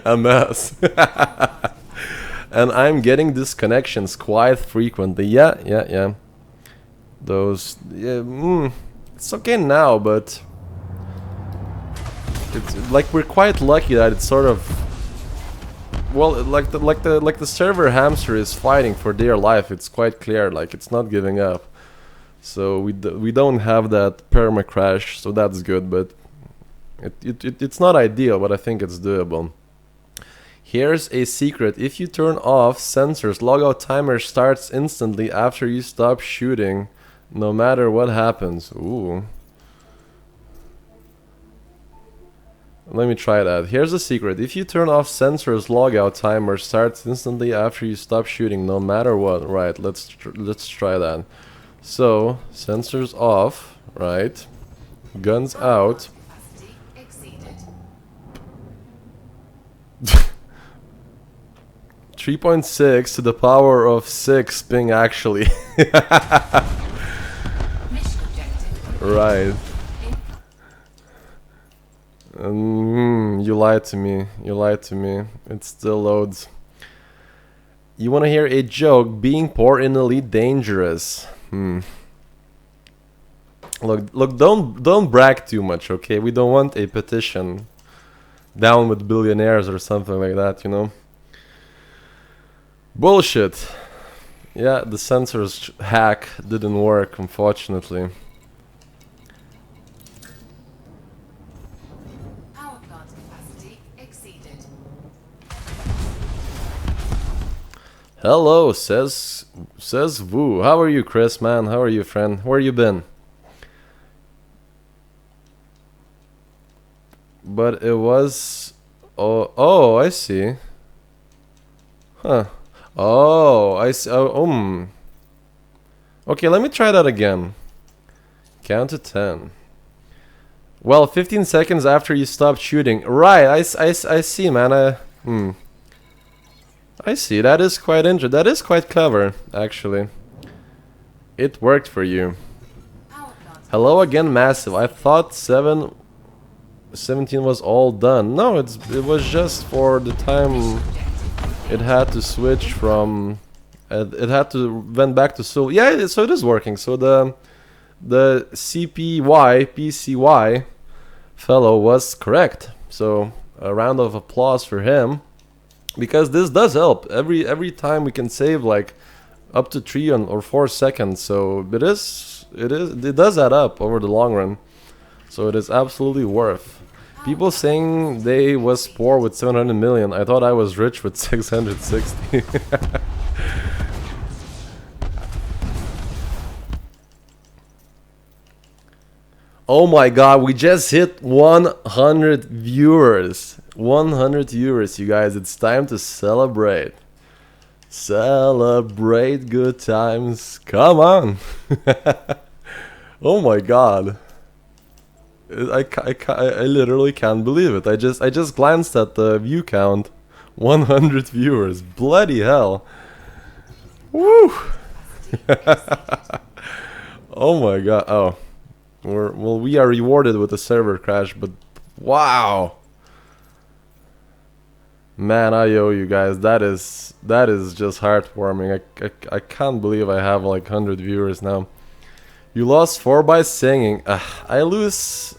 Speaker 1: MS. And I'm getting disconnections quite frequently. Yeah. Those, it's okay now, but it's like we're quite lucky that it's sort of, well, like the server hamster is fighting for dear life. It's quite clear, like it's not giving up. So we don't have that perma crash, so that's good. But it's not ideal, but I think it's doable. Here's a secret: if you turn off sensors, logout timer starts instantly after you stop shooting, no matter what happens. Ooh. Let me try that. Here's a secret: if you turn off sensors, logout timer starts instantly after you stop shooting, no matter what. Right, let's try that. So, sensors off, right? Guns out. 3.6 to the power of 6 ping actually. Right. You lied to me. You lied to me. It still loads. You wanna hear a joke? Being poor in Elite dangerous. Look, don't brag too much, okay? We don't want a petition. Down with billionaires or something like that, you know? Bullshit. Yeah, the sensors hack didn't work, unfortunately.
Speaker 2: Power plant capacity exceeded.
Speaker 1: Hello, says Wu. How are you, Chris, man? How are you, friend? Where you been? But it was... Oh, I see. Huh. Oh, I see. Okay, let me try that again. Count to 10. Well, 15 seconds after you stopped shooting. Right, I see, man. I see. That is quite interesting. That is quite clever, actually. It worked for you. Hello again, Massive. I thought 17 was all done. No, it was just for the time it had to switch from... it had to went back to Soul. Yeah, so it is working. So the PCY fellow was correct. So a round of applause for him, because this does help. Every time we can save like up to 3 or 4 seconds. So it does add up over the long run. So it is absolutely worth. People saying they was poor with 700 million. I thought I was rich with 660. Oh my god, we just hit 100 viewers. 100 viewers, you guys. It's time to celebrate. Celebrate good times. Come on. Oh my god. I literally can't believe it. I just glanced at the view count. 100 viewers. Bloody hell. Woo. Oh my god. Oh. We are rewarded with a server crash, but wow. Man, I owe you guys. That is just heartwarming. I can't believe I have like 100 viewers now. You lost 4 by singing. I lose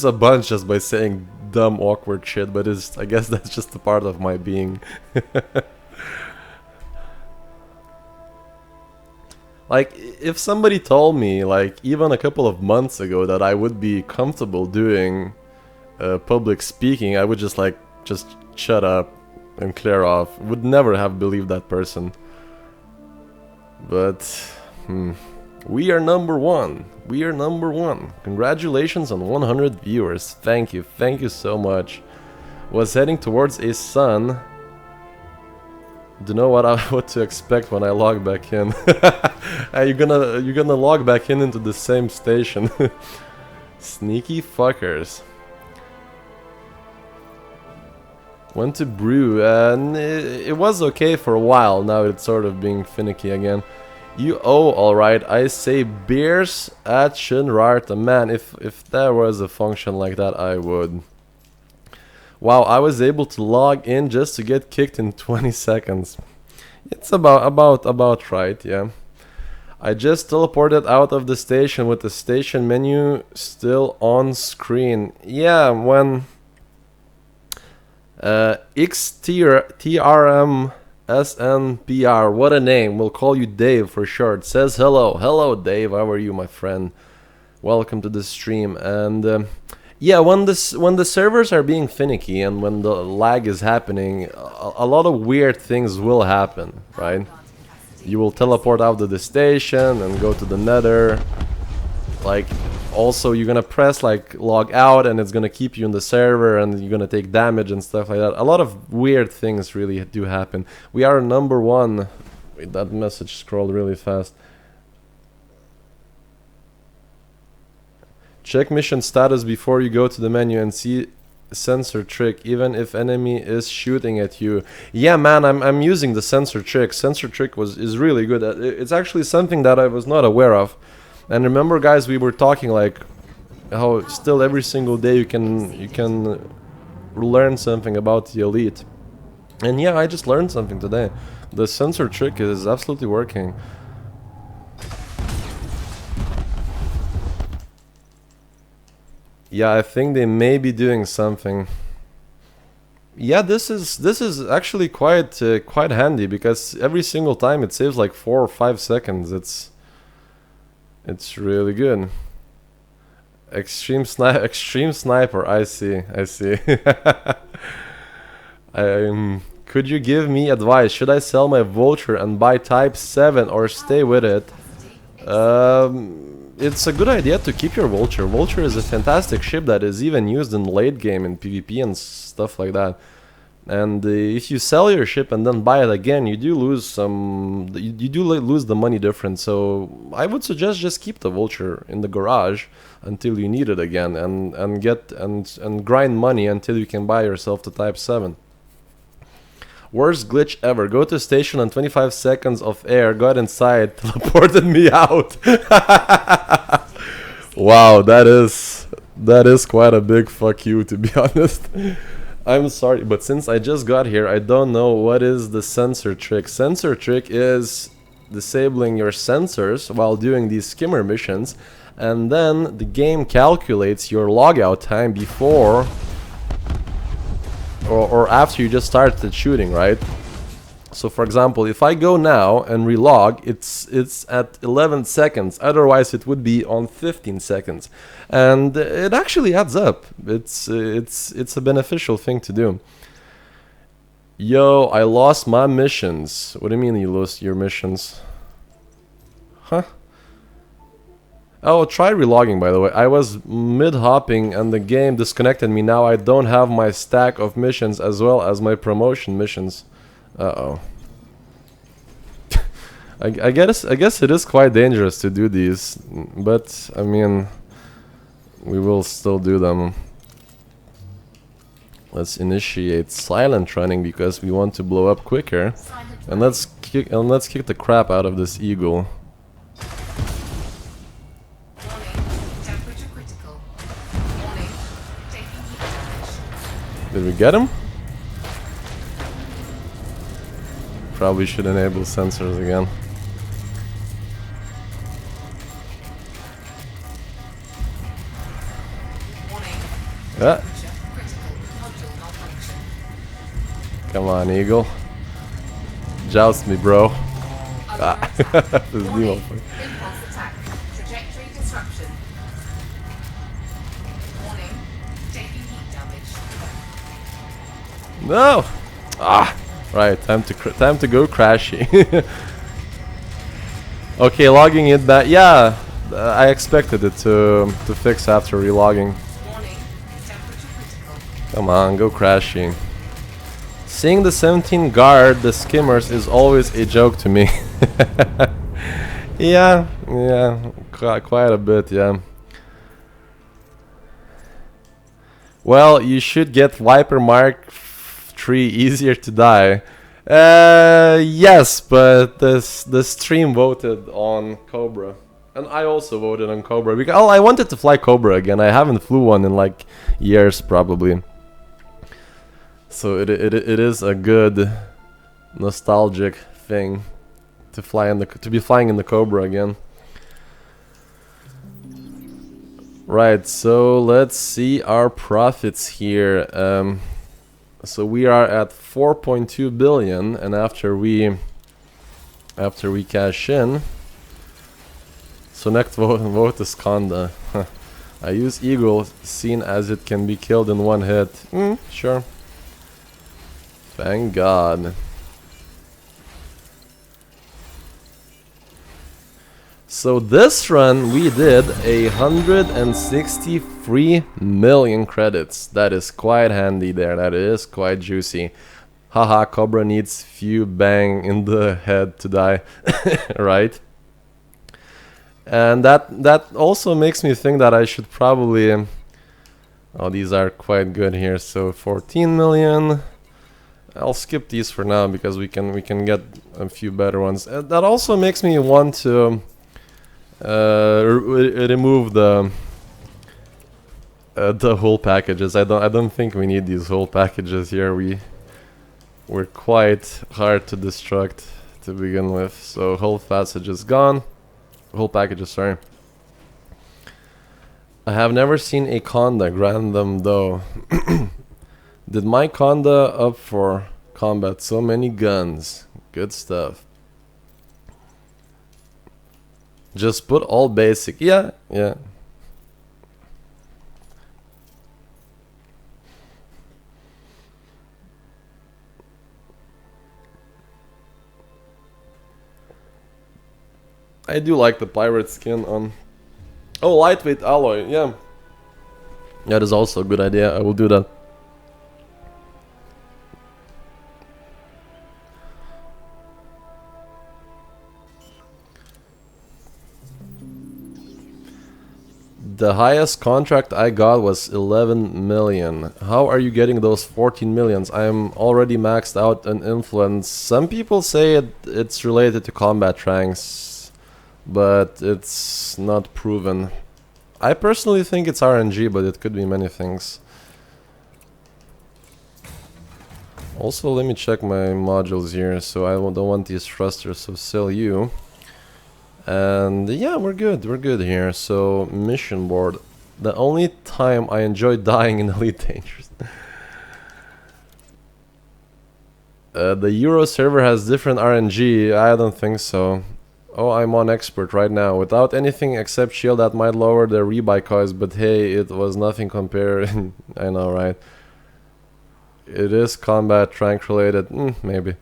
Speaker 1: a bunch just by saying dumb, awkward shit, but I guess that's just a part of my being. Like, if somebody told me, like, even a couple of months ago that I would be comfortable doing public speaking, I would just shut up and clear off. Would never have believed that person. But we are number one. We are number one. Congratulations on 100 viewers. Thank you so much. Was heading towards a sun. Don't know what to expect when I log back in. You're gonna log back in into the same station. Sneaky fuckers. Went to brew and it was okay for a while. Now it's sort of being finicky again. You alright. I say beers at Shinrarta. Man, if there was a function like that, I would. Wow, I was able to log in just to get kicked in 20 seconds. It's about right, yeah. I just teleported out of the station with the station menu still on screen. Yeah, when XTRMSNPR, what a name. We'll call you Dave for short. Says hello. Hello, Dave. How are you, my friend? Welcome to the stream. And yeah, when the servers are being finicky and when the lag is happening, a lot of weird things will happen, right? You will teleport out of the station and go to the nether. Like, also you're gonna press like log out and it's gonna keep you in the server and you're gonna take damage and stuff like that. A lot of weird things really do happen. We are number one. Wait, that message scrolled really fast. Check mission status before you go to the menu and see sensor trick, even if enemy is shooting at you. Yeah, man, I'm using the sensor trick. Sensor trick is really good. It's actually something that I was not aware of. And remember, guys, we were talking like how still every single day you can learn something about the elite. And yeah, I just learned something today. The sensor trick is absolutely working. Yeah, I think they may be doing something. Yeah, this is actually quite handy because every single time it saves like 4 or 5 seconds. It's really good. Extreme sniper. I see. Could you give me advice? Should I sell my vulture and buy type 7 or stay with it? It's a good idea to keep your vulture. Vulture is a fantastic ship that is even used in late game in PvP and stuff like that. And if you sell your ship and then buy it again, you do lose some. You do lose the money difference. So I would suggest just keep the vulture in the garage until you need it again, and grind money until you can buy yourself the Type 7. Worst glitch ever. Go to station on 25 seconds of air, got inside, teleported me out. Wow, that is quite a big fuck you, to be honest. I'm sorry, but since I just got here, I don't know what is the sensor trick. Sensor trick is disabling your sensors while doing these skimmer missions, and then the game calculates your logout time before or after you just started shooting, right? So for example, if I go now and relog, it's at 11 seconds. Otherwise it would be on 15 seconds. And it actually adds up. It's a beneficial thing to do. Yo, I lost my missions. What do you mean you lost your missions? Huh? Oh, try relogging, by the way. I was mid-hopping and the game disconnected me. Now I don't have my stack of missions as well as my promotion missions. Uh-oh. I guess it is quite dangerous to do these, but I mean, we will still do them. Let's initiate silent running because we want to blow up quicker, and let's kick the crap out of this eagle. Did we get him? Probably should enable sensors again. Yeah. Come on, eagle. Joust me, bro. Ah. This Nemo. No! Ah! Right, time to go crashy. Okay, logging it back. Yeah, I expected it to fix after relogging.
Speaker 2: Warning, temperature critical.
Speaker 1: Come on, go crashing. Seeing the 17 guard the skimmers is always a joke to me. Yeah, quite a bit, yeah. Well, you should get Viper Mark 3 easier to die. Yes, but the stream voted on Cobra. And I also voted on Cobra because I wanted to fly Cobra again. I haven't flew one in like years probably. So it is a good nostalgic thing to fly in to be flying in the Cobra again. Right, so let's see our profits here. So we are at 4.2 billion, and after we cash in, so next vote is Conda. I use Eagle, seen as it can be killed in one hit. Sure. Thank God. So this run we did 163 million credits. That is quite handy there. That is quite juicy. Haha, Cobra needs few bang in the head to die. Right? And that also makes me think that I should probably... Oh, these are quite good here. So 14 million. I'll skip these for now because we can get a few better ones. That also makes me want to remove the whole packages. I don't think we need these whole packages here. We're quite hard to destruct to begin with. So whole passage is gone. Whole packages, sorry. I have never seen a Conda grant them though. Did my Conda up for combat? So many guns. Good stuff. Just put all basic. Yeah. I do like the pirate skin on... Oh, lightweight alloy, yeah. That is also a good idea, I will do that. The highest contract I got was 11 million. How are you getting those 14 millions? I'm already maxed out on influence. Some people say it's related to combat ranks, but it's not proven. I personally think it's RNG, but it could be many things. Also, let me check my modules here, so I don't want these thrusters, so sell you. And yeah, we're good here. So, mission board. The only time I enjoy dying in Elite Dangerous. The Euro server has different RNG. I don't think so. Oh, I'm on expert right now. Without anything except shield that might lower the rebuy cost, but hey, it was nothing compared. I know, right? It is combat rank related. Maybe.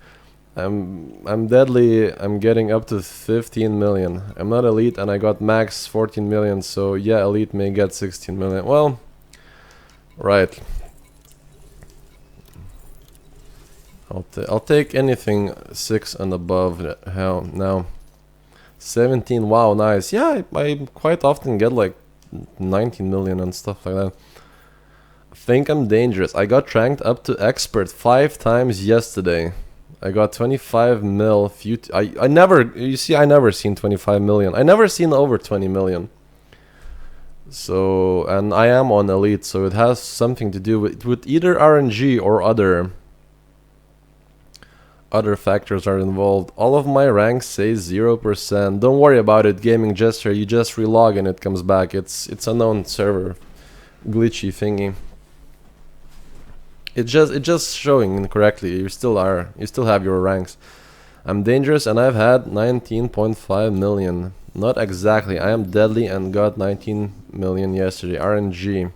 Speaker 1: I'm deadly. I'm getting up to 15 million. I'm not elite and I got max 14 million, so yeah, elite may get 16 million. Well, right. I'll take anything 6 and above. Hell, now 17. Wow, nice. Yeah, I quite often get like 19 million and stuff like that. I think I'm dangerous. I got ranked up to expert 5 times yesterday. I got 25 mil. I never, you see, I never seen 25 million. I never seen over 20 million. So, and I am on elite, so it has something to do with either RNG or other factors are involved. All of my ranks say 0%. Don't worry about it, Gaming Jester. You just relog and it comes back. It's a known server glitchy thingy. It's just showing incorrectly. You still have your ranks. I'm dangerous and I've had 19.5 million. Not exactly. I am deadly and got 19 million yesterday. RNG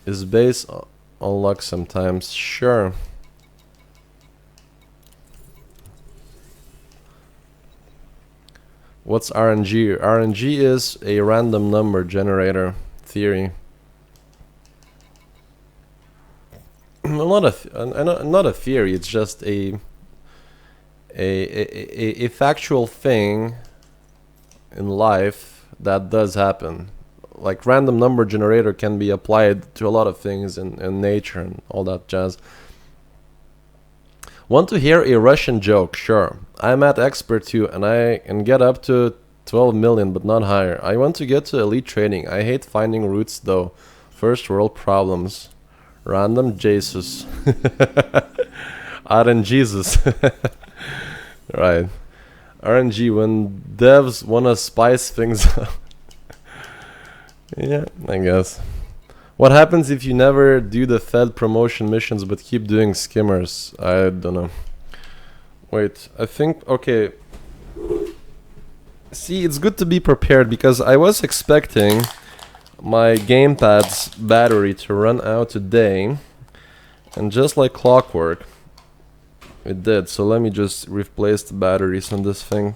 Speaker 1: is based on luck sometimes. Sure. What's RNG? RNG is a random number generator theory. Well, not a theory. It's just a factual thing in life that does happen. Like random number generator can be applied to a lot of things in nature and all that jazz. Want to hear a Russian joke? Sure. I'm at expert 2 and I can get up to 12 million but not higher. I want to get to elite trading. I hate finding routes though. First world problems. Random Jesus. RNGesus. Right. RNG when devs wanna spice things up. Yeah, I guess. What happens if you never do the Fed promotion missions but keep doing skimmers? I don't know. Wait, I think, okay. See, it's good to be prepared because I was expecting my gamepad's battery to run out today. And just like clockwork, it did. So let me just replace the batteries on this thing.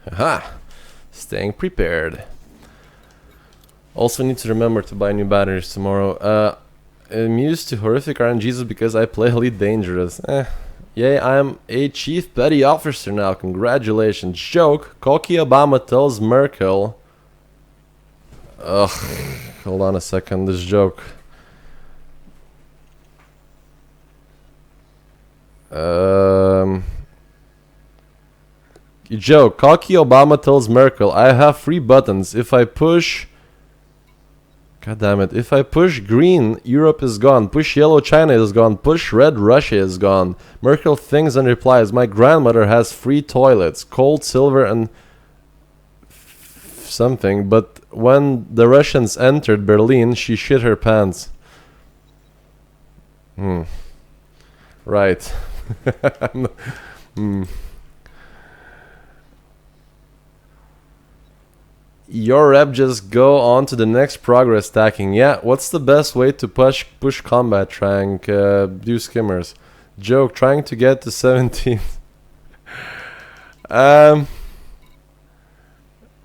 Speaker 1: Haha! Staying prepared. Also need to remember to buy new batteries tomorrow. I'm used to horrific RNGs because I play Elite Dangerous. Yay, I'm a chief petty officer now. Congratulations. Joke. Cocky Obama tells Merkel. Ugh. Hold on a second. This joke. Joke. Cocky Obama tells Merkel, I have 3 buttons. If I push... God damn it. If I push green, Europe is gone. Push yellow, China is gone. Push red, Russia is gone. Merkel thinks and replies, my grandmother has 3 toilets. Gold, silver, and... something. But when the Russians entered Berlin, she shit her pants. Right. Your rep just go on to the next progress stacking. Yeah, what's the best way to push combat rank? Do skimmers. Joke, trying to get to 17.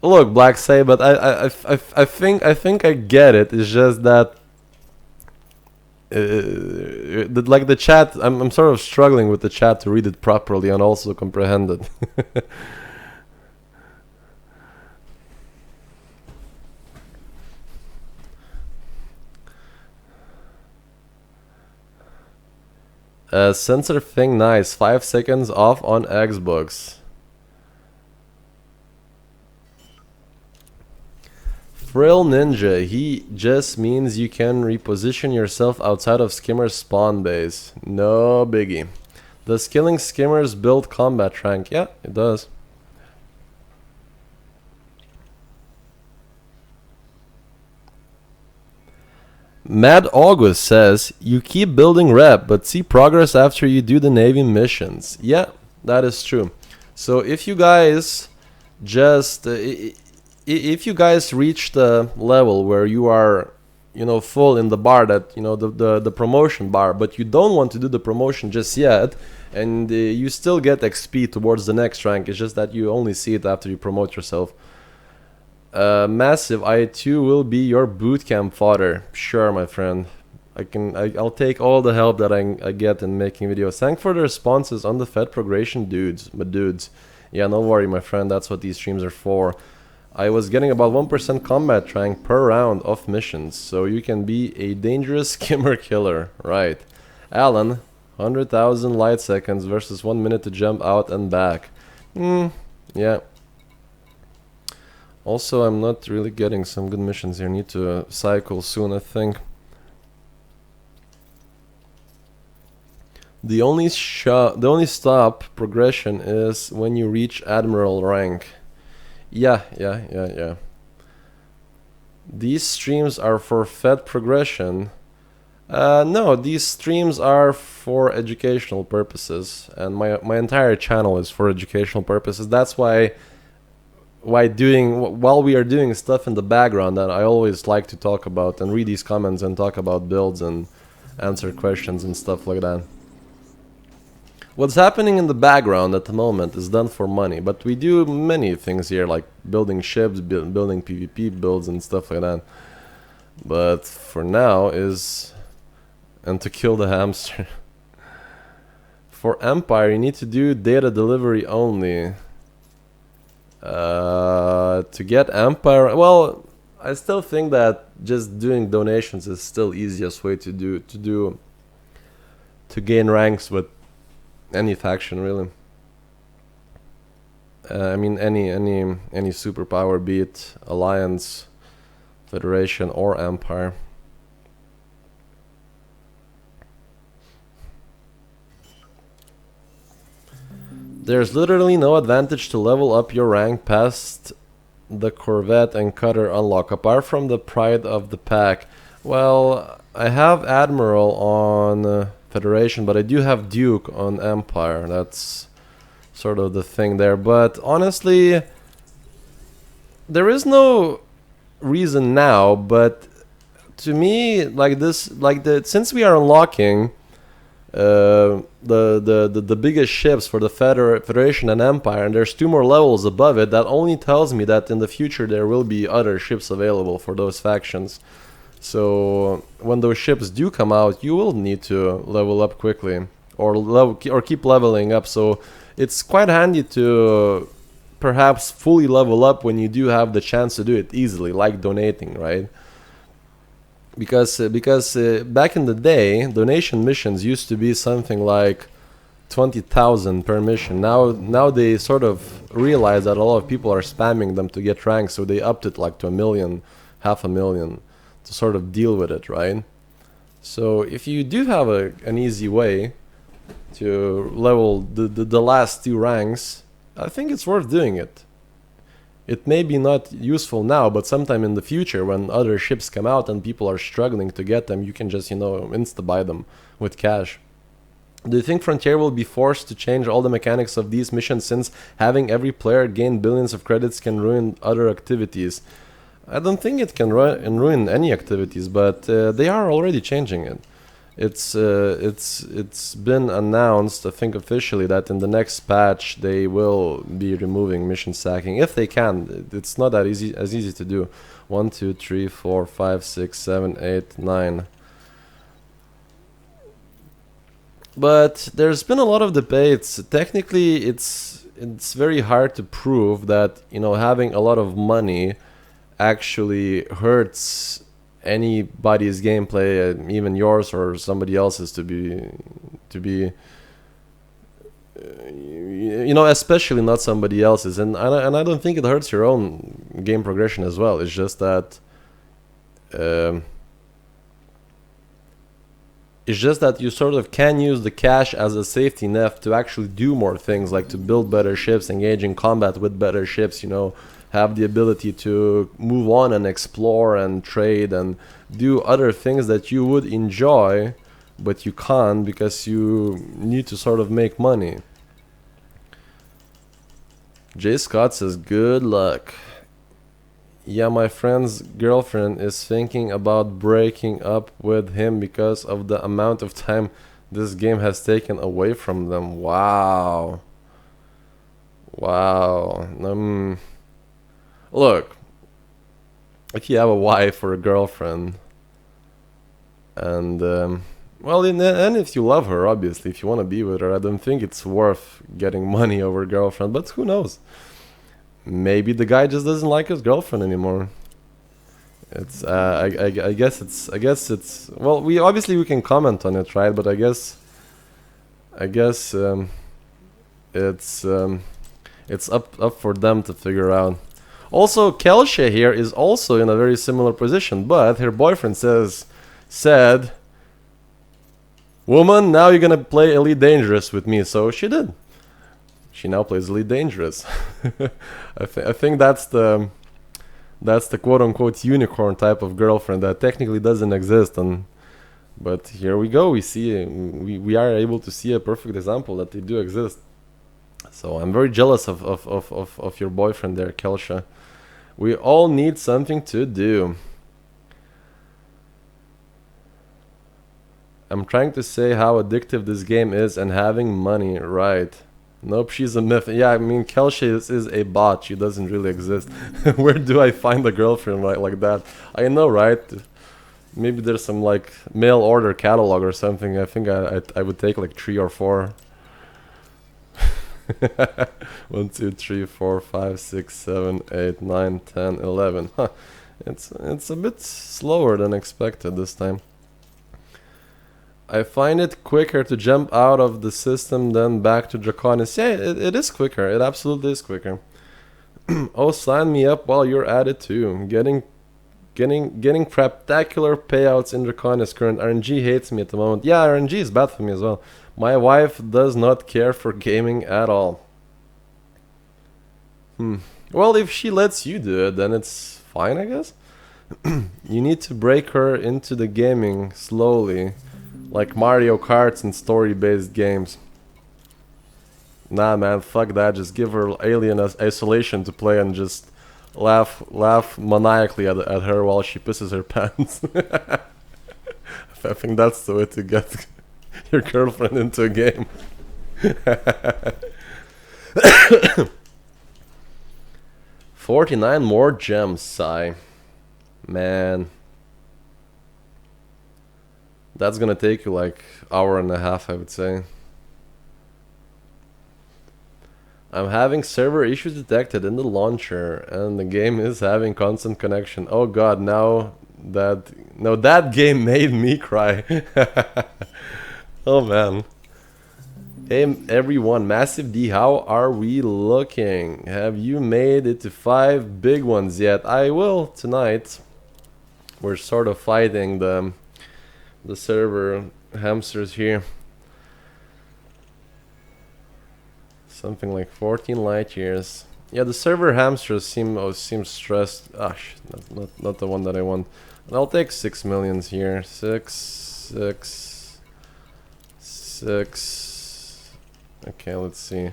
Speaker 1: Look, Black Say, but I think I get it. It's just that like the chat, I'm sort of struggling with the chat to read it properly and also comprehend it. Sensor thing nice. 5 seconds off on Xbox. Frill Ninja. He just means you can reposition yourself outside of Skimmer's spawn base. No biggie. Does killing Skimmers build combat rank? Yeah, it does. Mad August says, you keep building rep, but see progress after you do the Navy missions. Yeah, that is true. So if you guys just... if you guys reach the level where you are, you know, full in the bar, that, you know, the promotion bar, but you don't want to do the promotion just yet, and you still get XP towards the next rank, it's just that you only see it after you promote yourself. Massive, I too will be your bootcamp fodder. Sure, my friend. I'll take all the help that I get in making videos. Thanks for the responses on the Fed progression, dudes. Yeah, no worry, my friend. That's what these streams are for. I was getting about 1% combat rank per round of missions, so you can be a dangerous skimmer killer, right? Alan, 100,000 light seconds versus 1 minute to jump out and back. Yeah. Also, I'm not really getting some good missions here. Need to cycle soon, I think. The only stop progression is when you reach Admiral rank. Yeah. These streams are for Fed progression. No, these streams are for educational purposes, and my entire channel is for educational purposes. That's why while we are doing stuff in the background that I always like to talk about and read these comments and talk about builds and answer questions and stuff like that. what's happening in the background at the moment is done for money, but we do many things here, like building ships, building PvP builds and stuff like that. But for now is... and to kill the hamster. For Empire, you need to do data delivery only. To get Empire, well, I still think that just doing donations is still easiest way to gain ranks with any faction, really. I mean any superpower, be it Alliance, Federation, or Empire. There's literally no advantage to level up your rank past the Corvette and Cutter unlock, apart from the Pride of the Pack. Well, I have Admiral on Federation, but I do have Duke on Empire. That's sort of the thing there. But honestly, there is no reason now, but to me, like this, since we are unlocking the biggest ships for the Federation and Empire, and there's 2 more levels above it, that only tells me that in the future there will be other ships available for those factions. So when those ships do come out, you will need to level up quickly, or keep leveling up. So it's quite handy to perhaps fully level up when you do have the chance to do it easily, like donating, right? Because back in the day, donation missions used to be something like 20,000 per mission. Now they sort of realize that a lot of people are spamming them to get ranks, so they upped it like to 1 million, 500,000, to sort of deal with it, right? So if you do have an easy way to level the last 2 ranks, I think it's worth doing it. It may be not useful now, but sometime in the future when other ships come out and people are struggling to get them, you can just, insta-buy them with cash. Do you think Frontier will be forced to change all the mechanics of these missions, since having every player gain billions of credits can ruin other activities? I don't think it can ruin any activities, but they are already changing it. It's been announced, I think officially, that in the next patch they will be removing mission stacking if they can. It's not that easy to do. 1, 2, 3, 4, 5, 6, 7, 8, 9. But there's been a lot of debates. Technically, it's very hard to prove that having a lot of money actually hurts anybody's gameplay, even yours or somebody else's, to be especially not somebody else's, and I don't think it hurts your own game progression as well. It's just that you sort of can use the cash as a safety net to actually do more things, like to build better ships, engage in combat with better ships, have the ability to move on and explore and trade and do other things that you would enjoy, but you can't because you need to sort of make money. Jay Scott says, good luck. Yeah, my friend's girlfriend is thinking about breaking up with him because of the amount of time this game has taken away from them. Wow. Look, if you have a wife or a girlfriend, and and if you love her, obviously, if you want to be with her, I don't think it's worth getting money over a girlfriend. But who knows? Maybe the guy just doesn't like his girlfriend anymore. It's I guess it's well, we can comment on it, right? But I guess it's up for them to figure out. Also, Kelsha here is also in a very similar position, but her boyfriend said, "Woman, now you're gonna play Elite Dangerous with me." So she did. She now plays Elite Dangerous. I think that's the quote-unquote unicorn type of girlfriend that technically doesn't exist, but here we go. We are able to see a perfect example that they do exist. So I'm very jealous of your boyfriend there, Kelsha. We all need something to do. I'm trying to say how addictive this game is and having money, right? Nope, she's a myth. Yeah, I mean, Kelshi is a bot. She doesn't really exist. Where do I find a girlfriend like that? I know, right? Maybe there's some like mail order catalog or something. I think I would take like 3 or 4. 1, 2, 3, 4, 5, 6, 7, 8, 9, 10, 11. Huh. It's a bit slower than expected this time. I find it quicker to jump out of the system than back to Draconis. Yeah, it is quicker. It absolutely is quicker. Oh, sign me up while you're at it too. Getting craptacular payouts in Draconis current. RNG hates me at the moment. Yeah, RNG is bad for me as well. My wife does not care for gaming at all. Well, if she lets you do it, then it's fine, I guess. You need to break her into the gaming slowly, like Mario Karts and story-based games. Nah, man, fuck that. Just give her Alien Isolation to play and just laugh maniacally at her while she pisses her pants. I think that's the way to get your girlfriend into a game. 49 more gems, Sigh. Man. That's gonna take you like hour and a half, I would say. I'm having server issues detected in the launcher, and the game is having constant connection. Oh god, that game made me cry. Oh man. Hey everyone, Massive D, how are we looking? Have you made it to 5 big ones yet? I will tonight. We're sort of fighting the server hamsters here. Something like 14 light years. Yeah, the server hamsters seem stressed. Ah, not the one that I want. I'll take 6 millions here. 6. Okay, let's see.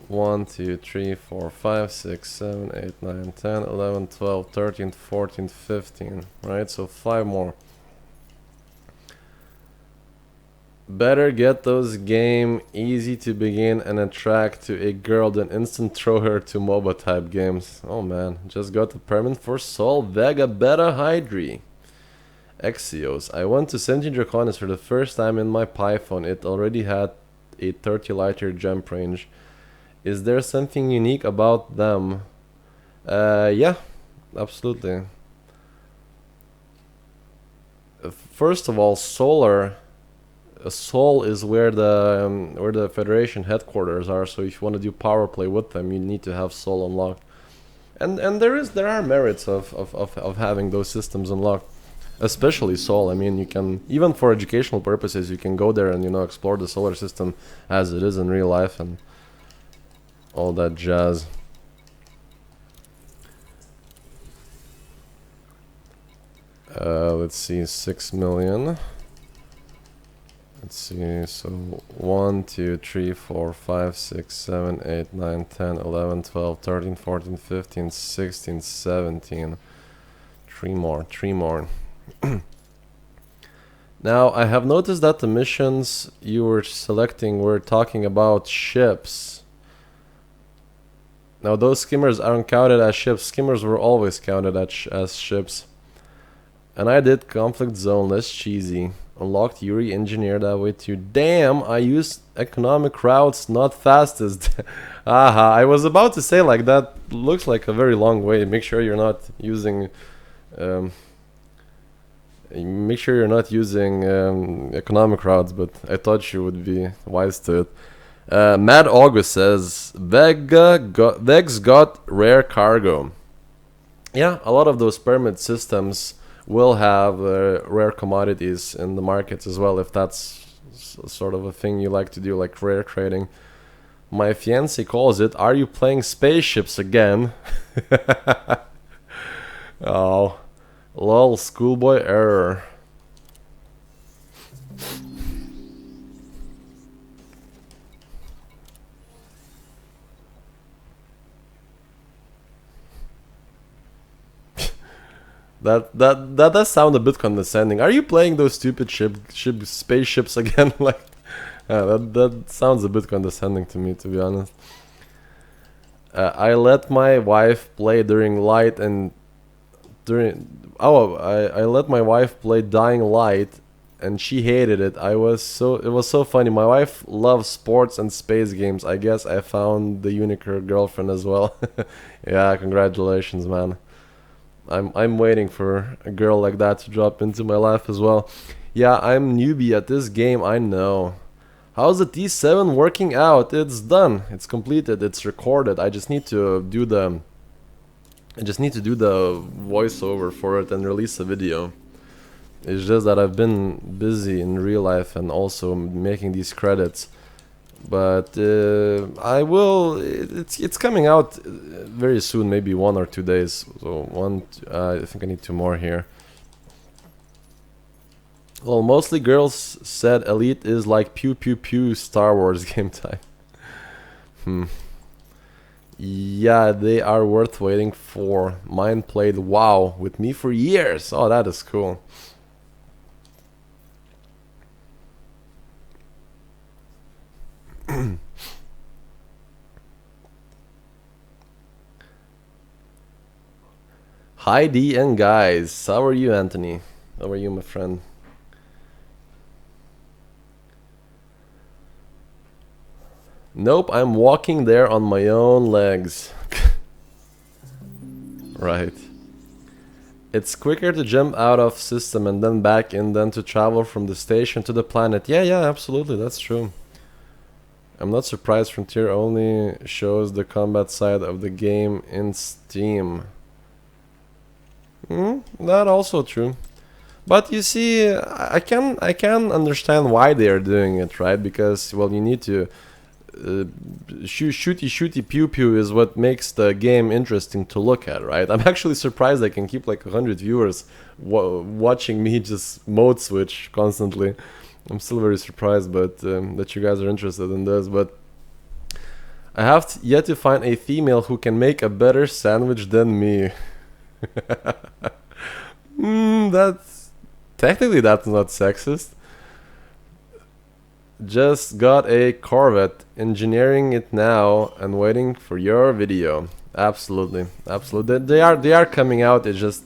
Speaker 1: 1, 2, 3, 4, 5, 6, 7, 8, 9, 10, 11, 12, 13, 14, 15. Right, so 5 more. Better get those game easy to begin and attract to a girl than instant throw her to MOBA type games. Oh man, just got the permit for Sol Vega Beta Hydri. Exios. I went to 17 Draconis for the first time in my Python. It already had a 30 lighter jump range. Is there something unique about them? Yeah, absolutely. First of all, Solar. Sol is where the Federation headquarters are. So if you want to do power play with them, you need to have Sol unlocked. And there are merits of having those systems unlocked, especially Sol. I mean, you can, even for educational purposes, you can go there and explore the solar system as it is in real life and all that jazz. Let's see, 6 million. Let's see, so 1, 2, 3, 4, 5, 6, 7, 8, 9, 10, 11, 12, 13, 14, 15, 16, 17. 3 more. Now, I have noticed that the missions you were selecting were talking about ships. Now, those skimmers aren't counted as ships. Skimmers were always counted as ships. And I did Conflict Zone, less cheesy. Unlocked Yuri Engineer that way too. Damn, I used economic routes, not fastest. Aha, I was about to say, like, that looks like a very long way. Make sure you're not using economic routes, but I thought you would be wise to it. Mad August says Vegs got rare cargo. Yeah, a lot of those permit systems will have rare commodities in the markets as well, if that's sort of a thing you like to do, like rare trading. My fiance calls it, "Are you playing spaceships again?" Oh, lol, schoolboy error. That does sound a bit condescending. Are you playing those stupid spaceships again? Like, that sounds a bit condescending to me, to be honest. I let my wife play during light and during. Oh, I let my wife play Dying Light, and she hated it. It was so funny. My wife loves sports and space games. I guess I found the unicorn girlfriend as well. Yeah, congratulations, man. I'm waiting for a girl like that to drop into my life as well. Yeah, I'm newbie at this game, I know. How's the T7 working out? It's done. It's completed. It's recorded. I just need to do the voiceover for it and release a video. It's just that I've been busy in real life and also making these credits. But I will. It's coming out very soon, maybe 1 or 2 days. So I think I need 2 more here. Well, mostly girls said Elite is like pew pew pew Star Wars game time. Yeah, they are worth waiting for. Mine played WoW with me for years. Oh, that is cool. Hi D and guys, how are you, Anthony? How are you, my friend? Nope, I'm walking there on my own legs. Right. It's quicker to jump out of system and then back in than to travel from the station to the planet. Yeah, absolutely, that's true. I'm not surprised Frontier only shows the combat side of the game in Steam. That also true. But you see, I can understand why they are doing it, right? Because, well, you need to shooty pew pew is what makes the game interesting to look at, right? I'm actually surprised I can keep like 100 viewers watching me just mode switch constantly. I'm still very surprised, but that you guys are interested in this. But I have yet to find a female who can make a better sandwich than me. That's technically that's not sexist. Just got a Corvette, engineering it now and waiting for your video. Absolutely, absolutely. They are coming out. It's just,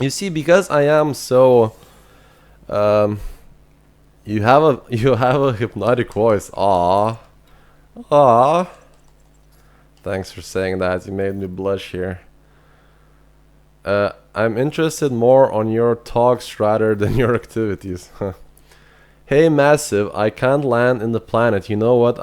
Speaker 1: you see, because I am so you have a hypnotic voice. Aww. Thanks for saying that. You made me blush here. I'm interested more on your talks rather than your activities. Hey Massive, I can't land in the planet. You know what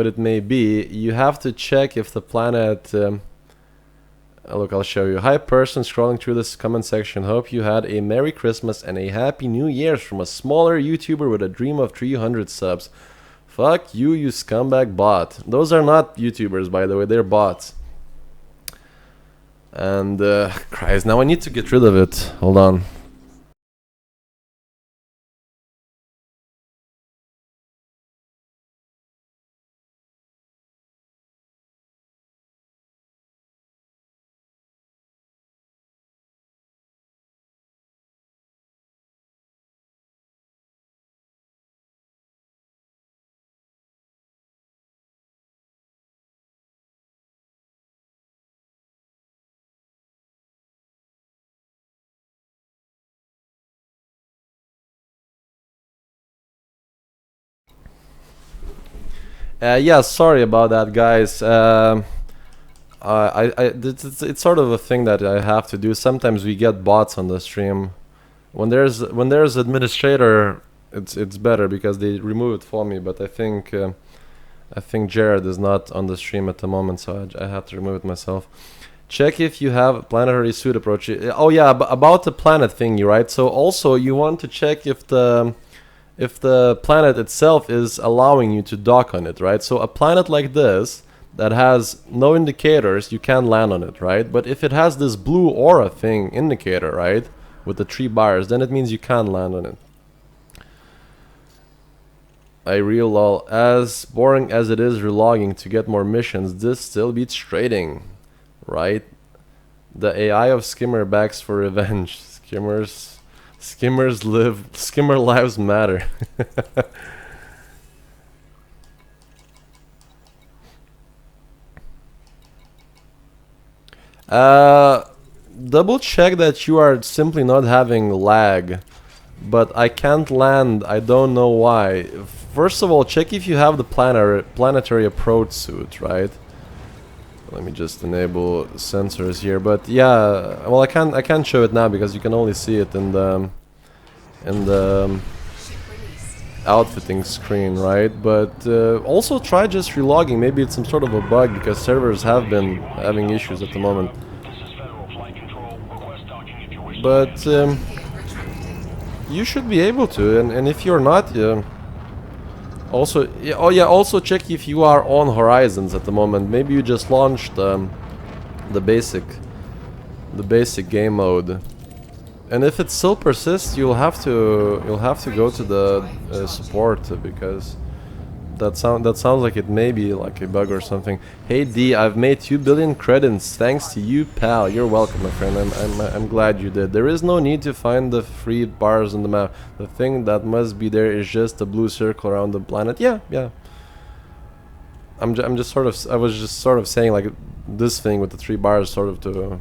Speaker 1: it may be. You have to check if the planet look, I'll show you. Hi person scrolling through this comment section. Hope you had a Merry Christmas and a Happy New Year's from a smaller YouTuber with a dream of 300 subs. Fuck you, you scumbag bot. Those are not YouTubers, by the way, they're bots. And Christ, now I need to get rid of it. Hold on. Yeah, sorry about that, guys. It's sort of a thing that I have to do. Sometimes we get bots on the stream. When there's administrator, it's better because they remove it for me. But I think Jared is not on the stream at the moment, so I have to remove it myself. Check if you have a planetary suit approach. Oh yeah, about the planet thingy, right? So also you want to check if the planet itself is allowing you to dock on it, right? So a planet like this that has no indicators, you can land on it, right? But if it has this blue aura thing indicator, right, with the 3 bars, then it means you can land on it. I real lol. As boring as it is relogging to get more missions, this still beats trading, right? The AI of skimmer begs for revenge. Skimmer lives matter. Double check that you are simply not having lag, but I can't land. I don't know why. First of all, check if you have the planetary approach suit, right? Let me just enable sensors here. But yeah, well, I can't show it now because you can only see it in the outfitting screen, right? But also try just relogging. Maybe it's some sort of a bug because servers have been having issues at the moment. But you should be able to, and if you're not, also, also check if you are on Horizons at the moment. Maybe you just launched the basic game mode. And if it still persists, you'll have to go to the support because that sounds like it may be like a bug or something. Hey D, I've made 2 billion credits thanks to you, pal. You're welcome, my friend. I'm glad you did. There is no need to find the free bars on the map. The thing that must be there is just a blue circle around the planet. Yeah. I was just sort of saying like this thing with the 3 bars sort of to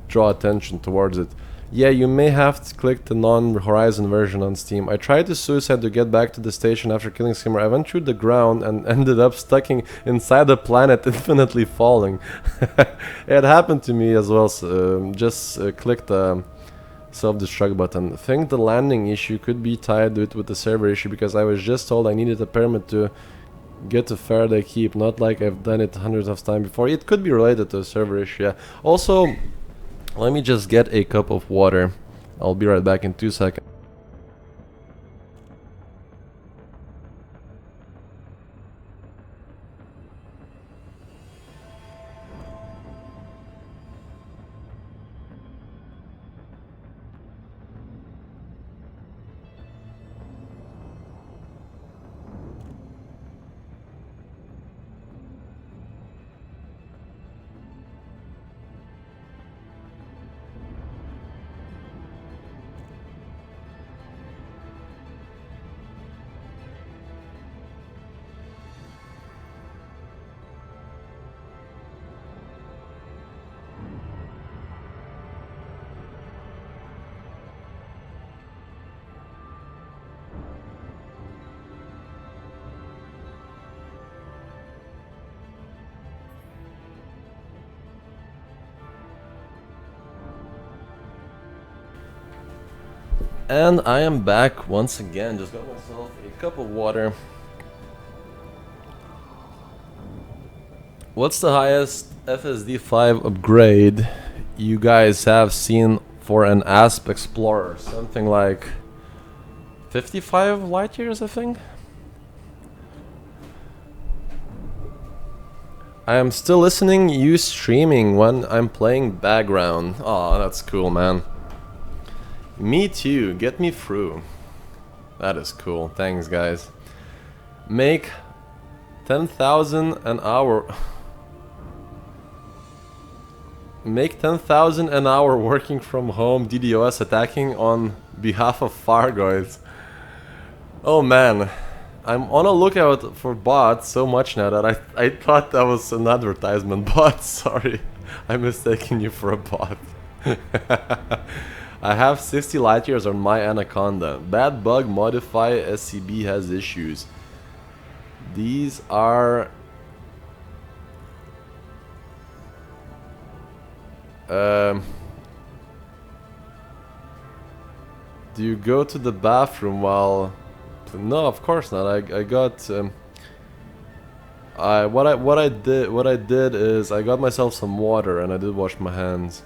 Speaker 1: draw attention towards it. Yeah, you may have to click the non-Horizon version on Steam. I tried to suicide to get back to the station after killing Skimmer. I went through the ground and ended up stuck inside the planet, infinitely falling. It happened to me as well. So, just click the self-destruct button. I think the landing issue could be tied with the server issue because I was just told I needed a permit to get to Faraday Keep, not like I've done it hundreds of times before. It could be related to a server issue, yeah. Also, let me just get a cup of water. I'll be right back in 2 seconds. And I am back once again. Just got myself a cup of water. What's the highest FSD5 upgrade you guys have seen for an ASP Explorer? Something like 55 light years, I think. I am still listening, you streaming when I'm playing background. Oh, that's cool, man. Me too, get me through. That is cool, thanks guys. Make 10,000 an hour. Make 10,000 an hour working from home, DDoS attacking on behalf of Fargoids. Oh man, I'm on a lookout for bots so much now that I thought that was an advertisement bot. Sorry, I'm mistaking you for a bot. I have 60 light years on my Anaconda. Bad bug modify SCB has issues. These are... do you go to the bathroom while... No, of course not. I got... what I did is I got myself some water and I did wash my hands.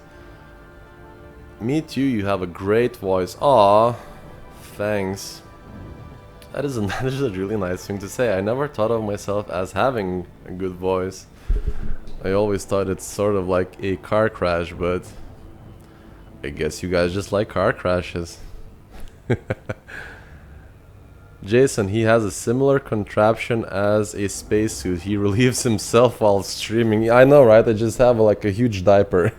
Speaker 1: Me too, you have a great voice. Aw, thanks. That is a really nice thing to say. I never thought of myself as having a good voice. I always thought it's sort of like a car crash, but I guess you guys just like car crashes. Jason, he has a similar contraption as a spacesuit. He relieves himself while streaming. I know, right? I just have like a huge diaper.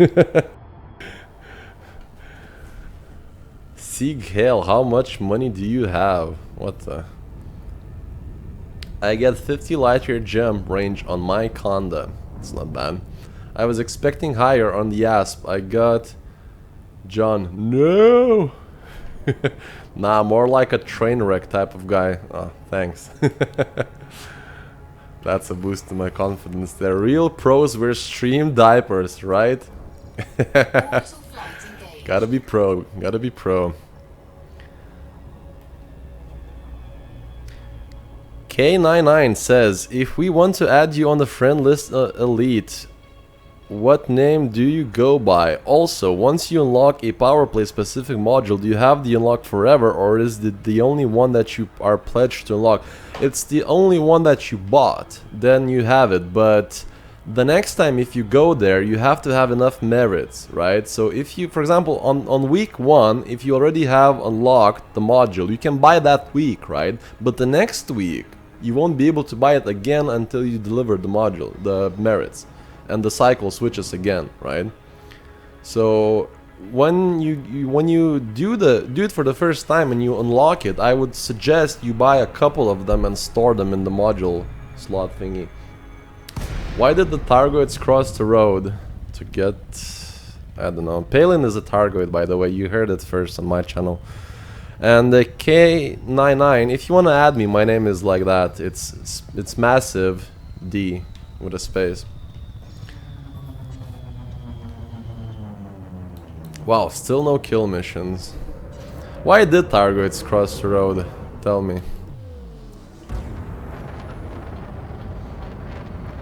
Speaker 1: Sieg Heil, how much money do you have? What the? I get 50 light year jump range on my Conda. It's not bad. I was expecting higher on the Asp. I got... John. No! Nah, more like a train wreck type of guy. Oh, thanks. That's a boost to my confidence. They're real pros wear stream diapers, right? Gotta be pro, gotta be pro. K99 says, if we want to add you on the friend list elite, what name do you go by? Also, once you unlock a power play specific module, do you have the unlock forever, or is it the only one that you are pledged to unlock? It's the only one that you bought, then you have it, but the next time if you go there, you have to have enough merits, right? So if you, for example, on week 1, if you already have unlocked the module, you can buy that week, right? But the next week, you won't be able to buy it again until you deliver the module, the merits. And the cycle switches again, right? So when you do it for the first time and you unlock it, I would suggest you buy a couple of them and store them in the module slot thingy. Why did the Targoids cross the road to get... I don't know. Palin is a Targoid, by the way. You heard it first on my channel. And the K99, if you want to add me, my name is like that. It's massive D with a space. Wow, still no kill missions. Why did Targoids cross the road? Tell me.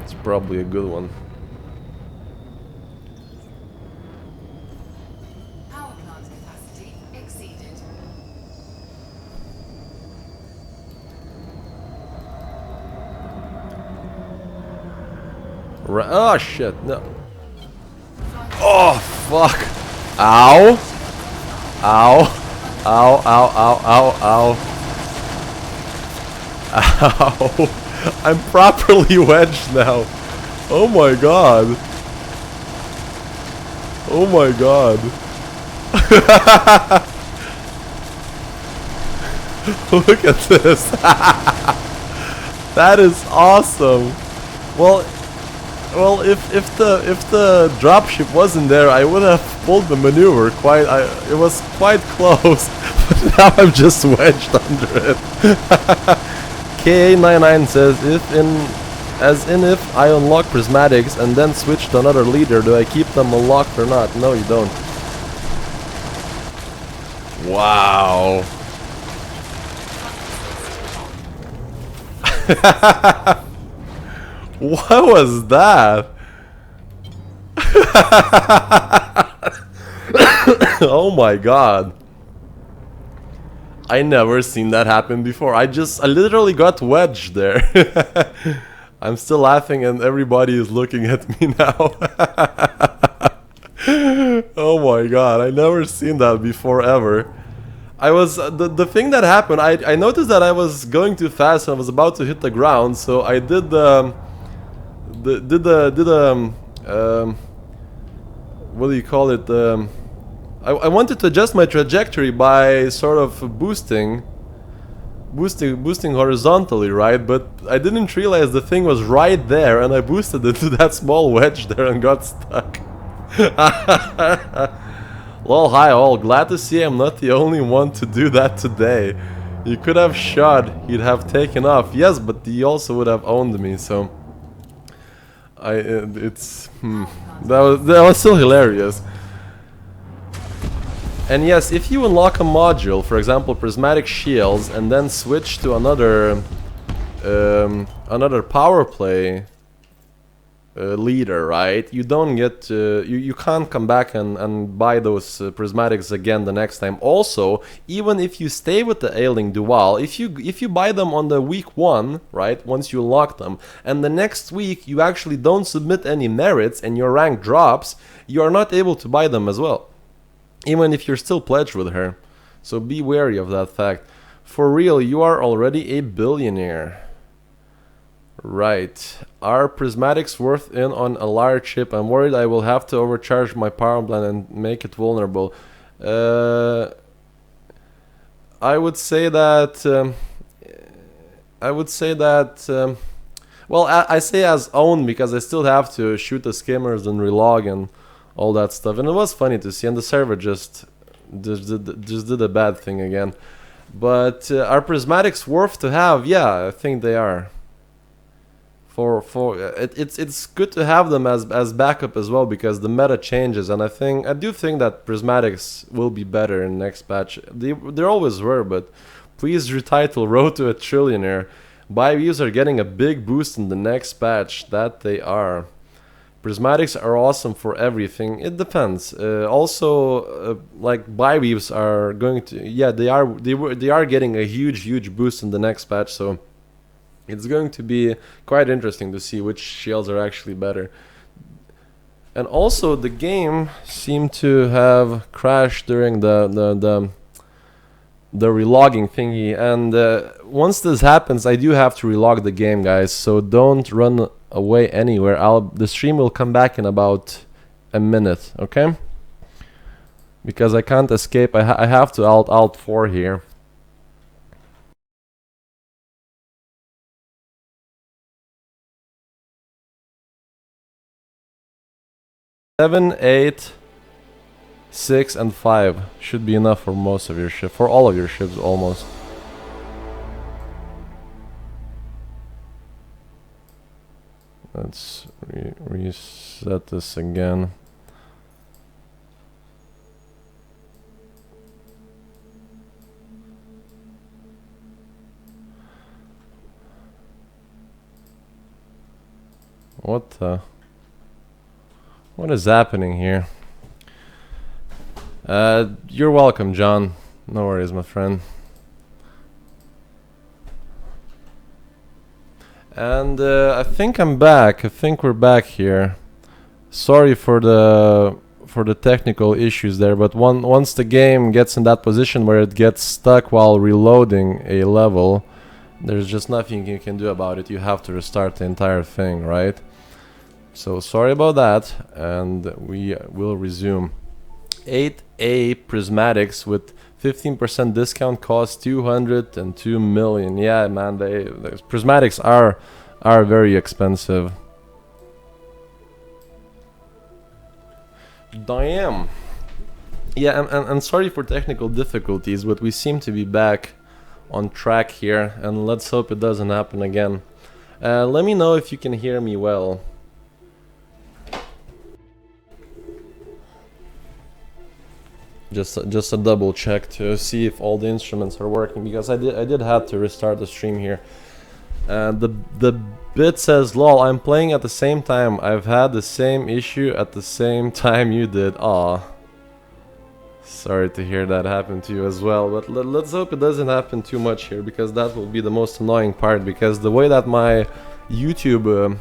Speaker 1: It's probably a good one.
Speaker 2: Power plant capacity exceeded.
Speaker 1: Oh shit, no. Oh fuck. Ow! Ow! Ow, ow, ow, ow, ow. Ow! I'm properly wedged now. Oh my god. Oh my god. Look at this. That is awesome. Well, if the dropship wasn't there, I would have pulled the maneuver quite. It was quite close, but now I'm just wedged under it. K99 says, if I unlock prismatics and then switch to another leader, do I keep them unlocked or not? No, you don't. Wow. What was that? Oh my god. I never seen that happen before. I literally got wedged there. I'm still laughing and everybody is looking at me now. Oh my god, I never seen that before ever. I was the thing that happened, I noticed that I was going too fast and I was about to hit the ground, so I did what do you call it? I wanted to adjust my trajectory by sort of boosting horizontally, right? But I didn't realize the thing was right there, and I boosted it to that small wedge there and got stuck. Lol, hi all. Glad to see I'm not the only one to do that today. You could have shot, he'd have taken off. Yes, but he also would have owned me, so that was still hilarious. And yes, if you unlock a module, for example prismatic shields, and then switch to another power play leader, right? You don't get you can't come back and buy those prismatics again the next time. Also, even if you stay with the ailing dual, if you buy them on the week 1, right, once you unlock them, and the next week you actually don't submit any merits and your rank drops, you are not able to buy them as well, even if you're still pledged with her. So be wary of that fact. For real, you are already a billionaire. Right. Are prismatics worth in on a large ship? I'm worried I will have to overcharge my power plant and make it vulnerable. I would say that. I would say that. Well, I say as own because I still have to shoot the skimmers and relog and all that stuff, and it was funny to see. And the server just did a bad thing again. But are prismatics worth to have? Yeah, I think they are. It's good to have them as backup as well because the meta changes, and I do think that prismatics will be better in next patch. They always were, but please retitle Road to a Trillionaire. Buy views are getting a big boost in the next patch. That they are. Prismatics are awesome for everything. It depends. Like buy weaves are going to, yeah, they are getting a huge boost in the next patch. So it's going to be quite interesting to see which shields are actually better. And also the game seemed to have crashed during the relogging thingy, and once this happens I do have to relog the game, guys, so don't run away anywhere. The stream will come back in about a minute, okay? Because I can't escape. I have to alt 4 here. Seven, 8, 6 and 5 should be enough for most of your ships, for all of your ships almost. Let's reset this again. What is happening here? You're welcome, John. No worries, my friend. And I think I'm back. I think we're back here. Sorry for the technical issues there, but once the game gets in that position where it gets stuck while reloading a level, there's just nothing you can do about it. You have to restart the entire thing, right? So sorry about that, and we will resume. 8A prismatics with 15% discount cost 202 million. Yeah, man, the prismatics are very expensive. Damn. Yeah, and sorry for technical difficulties, but we seem to be back on track here, and let's hope it doesn't happen again. Let me know if you can hear me well. Just a double check to see if all the instruments are working, because I did have to restart the stream here. The bit says, lol, I'm playing at the same time. I've had the same issue at the same time you did. Aw. Sorry to hear that happen to you as well, but let's hope it doesn't happen too much here, because that will be the most annoying part, because the way that my YouTube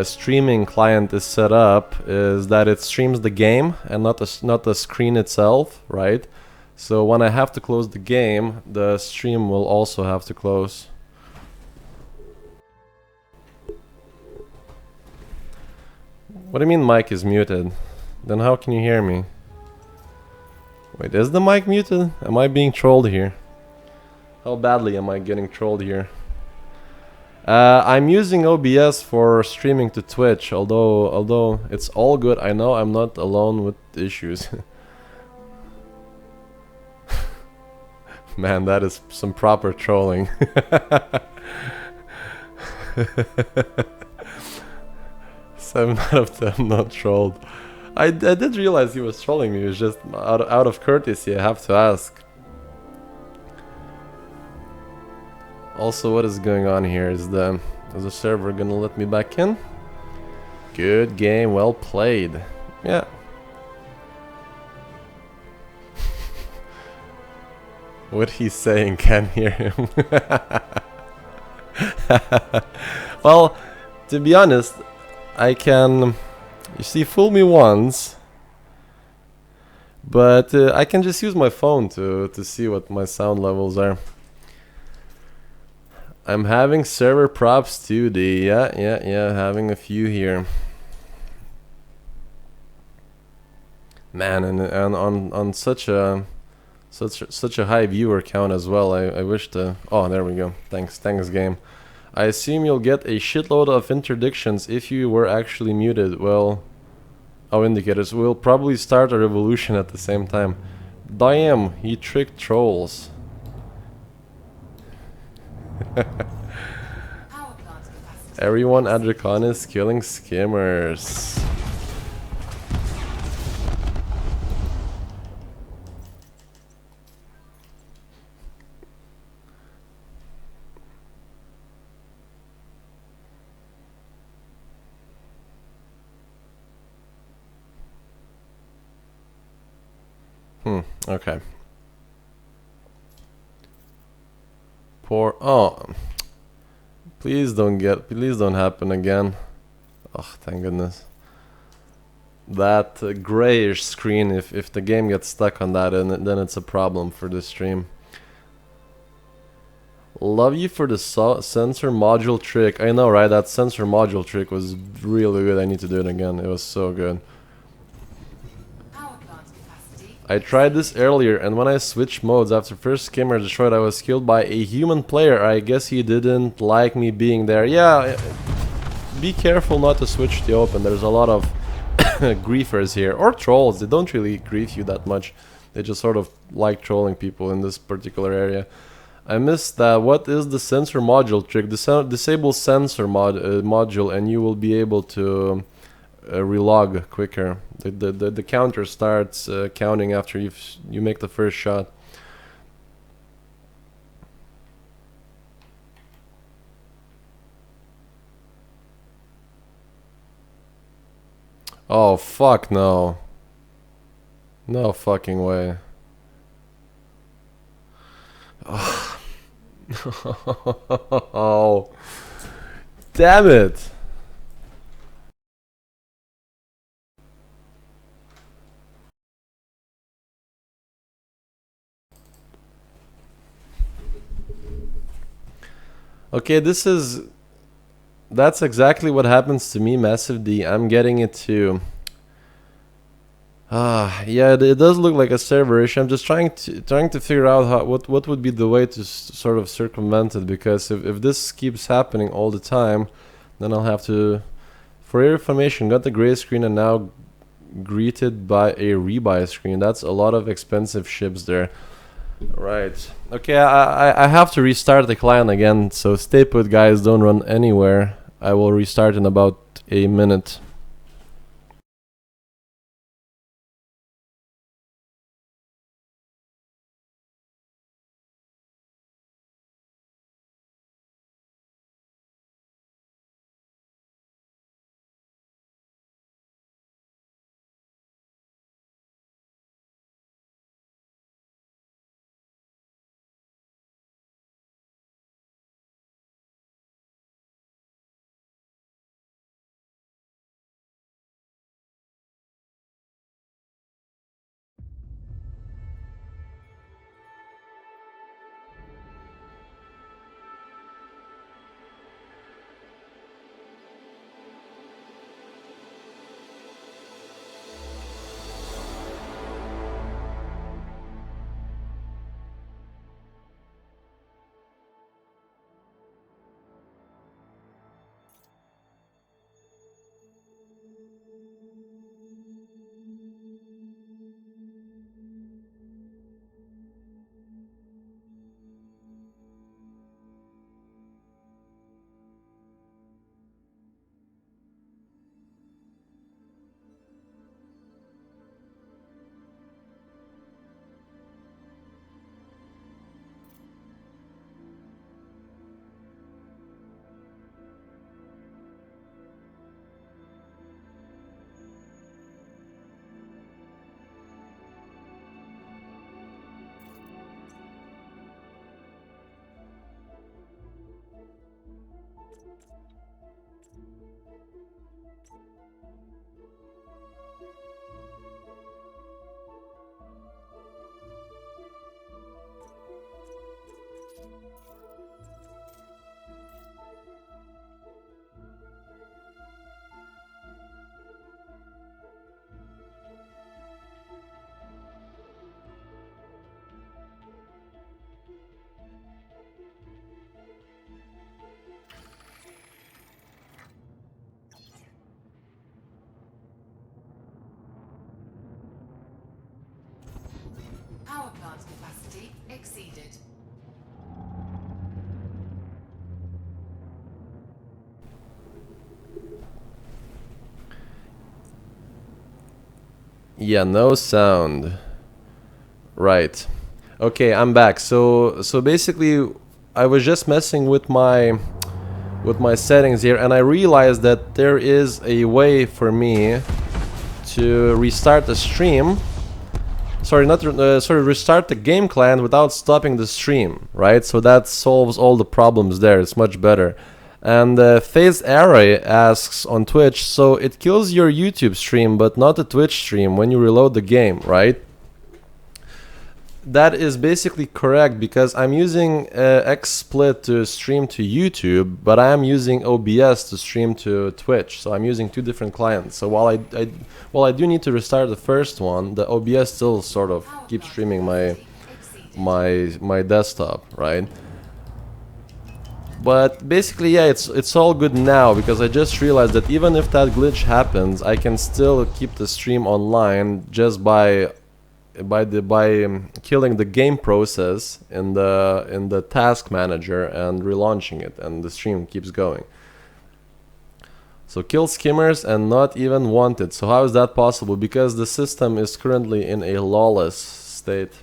Speaker 1: streaming client is set up is that it streams the game and not the screen itself, right? So when I have to close the game, the stream will also have to close. What do you mean mic is muted? Then how can you hear me? Wait, is the mic muted? Am I being trolled here? How badly am I getting trolled here? I'm using OBS for streaming to Twitch, although it's all good. I know I'm not alone with issues. Man, that is some proper trolling. 7 out of 10 not trolled. I did realize he was trolling me. It was just out of courtesy, I have to ask. Also, what is going on here? Is the server gonna let me back in? Good game, well played. Yeah. What he's saying, can't hear him. Well, to be honest, I can, you see, fool me once, but I can just use my phone to see what my sound levels are. I'm having server props too, D. Yeah, having a few here. Man, and on such a Such a high viewer count as well. I wish to. Oh, there we go. Thanks game. I assume you'll get a shitload of interdictions if you were actually muted. Well, oh, indicators. We'll probably start a revolution at the same time. Damn, he tricked trolls.
Speaker 2: Power plant capacity.
Speaker 1: Everyone at Recon is killing skimmers. Okay. Poor. Oh. Please don't happen again. Oh, thank goodness. That grayish screen, if the game gets stuck on that, and then it's a problem for the stream. Love you for the sensor module trick. I know, right? That sensor module trick was really good. I need to do it again. It was so good. I tried this earlier, and when I switched modes after first skimmer destroyed, I was killed by a human player. I guess he didn't like me being there. Yeah, be careful not to switch the open. There's a lot of griefers here, or trolls. They don't really grief you that much. They just sort of like trolling people in this particular area. I missed that. What is the sensor module trick? Disable sensor module, and you will be able to relog quicker. The counter starts counting after you make the first shot. Oh fuck no. No fucking way. Oh. Damn it. Okay, that's exactly what happens to me, Massive D. I'm getting it too. Yeah, it does look like a server issue. I'm just trying to figure out what would be the way to sort of circumvent it, because if this keeps happening all the time, then I'll have to. For your information, got the gray screen and now greeted by a rebuy screen. That's a lot of expensive ships there. Right. Okay, I have to restart the client again, so stay put, guys. Don't run anywhere. I will restart in about a minute.
Speaker 2: capacity exceeded.
Speaker 1: Yeah, no sound. Right. Okay, I'm back. So basically, I was just messing with my settings here, and I realized that there is a way for me to restart the stream. Sorry, not sorry, restart the game client without stopping the stream, right? So that solves all the problems there. It's much better. And Phase Array asks on Twitch, so it kills your YouTube stream, but not the Twitch stream when you reload the game, right? That is basically correct because I'm using XSplit to stream to YouTube, but I am using OBS to stream to Twitch. So I'm using two different clients. So while I do need to restart the first one, the OBS still sort of keeps streaming my desktop, right? But basically, yeah, it's all good now because I just realized that even if that glitch happens, I can still keep the stream online just by killing the game process in the task manager and relaunching it, and the stream keeps going. So kill skimmers and not even wanted. So how is that possible? Because the system is currently in a lawless state.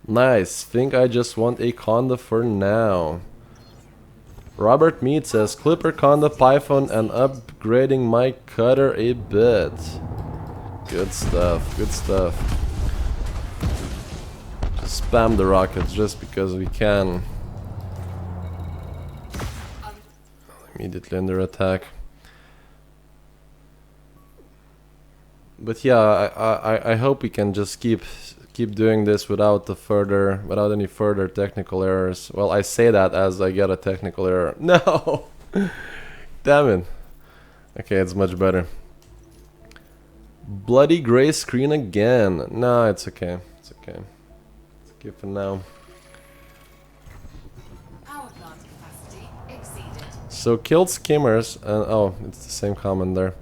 Speaker 1: Nice. Think I just want a conda for now. Robert Mead says Clipper Conda Python and upgrading my cutter a bit. Good stuff, good stuff. Just spam the rockets just because we can. Immediately under attack. But yeah, I hope we can just keep doing this without any further technical errors. Well, I say that as I get a technical error. No! Damn it. Okay, it's much better. Bloody gray screen again. No, it's okay. It's okay. It's okay for now.
Speaker 2: Power plant capacity exceeded.
Speaker 1: So killed skimmers and oh, it's the same comment there.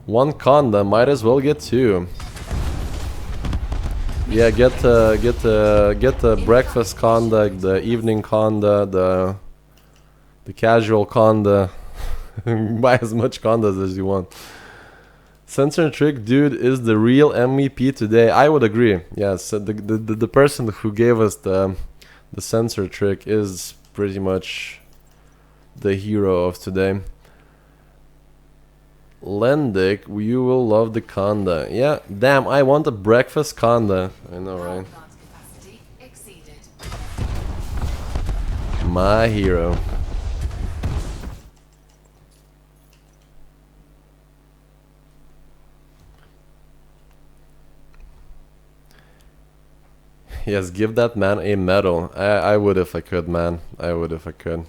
Speaker 1: One conda, might as well get two. Yeah, get the breakfast conda, the evening conda, the casual conda. Buy as much condas as you want. Sensor Trick dude is the real MVP today. I would agree. Yes, the person who gave us the Sensor Trick is pretty much the hero of today. Lendic, you will love the conda. Yeah, damn, I want a breakfast conda. I know, right?
Speaker 2: Power plant capacity exceeded.
Speaker 1: My hero. Yes, give that man a medal. I would if I could, man. I would if I could.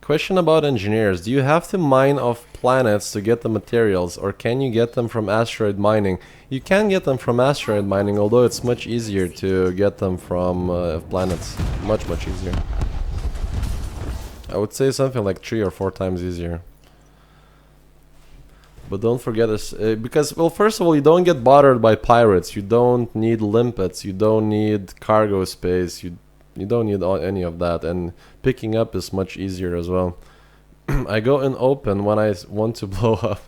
Speaker 1: Question about engineers. Do you have to mine off planets to get the materials, or can you get them from asteroid mining? You can get them from asteroid mining, although it's much easier to get them from planets. Much easier. I would say something like 3 or 4 times easier. But don't forget this, because, well, first of all, you don't get bothered by pirates. You don't need limpets. You don't need cargo space. You don't need any of that. And picking up is much easier as well. I go in open when I want to blow up.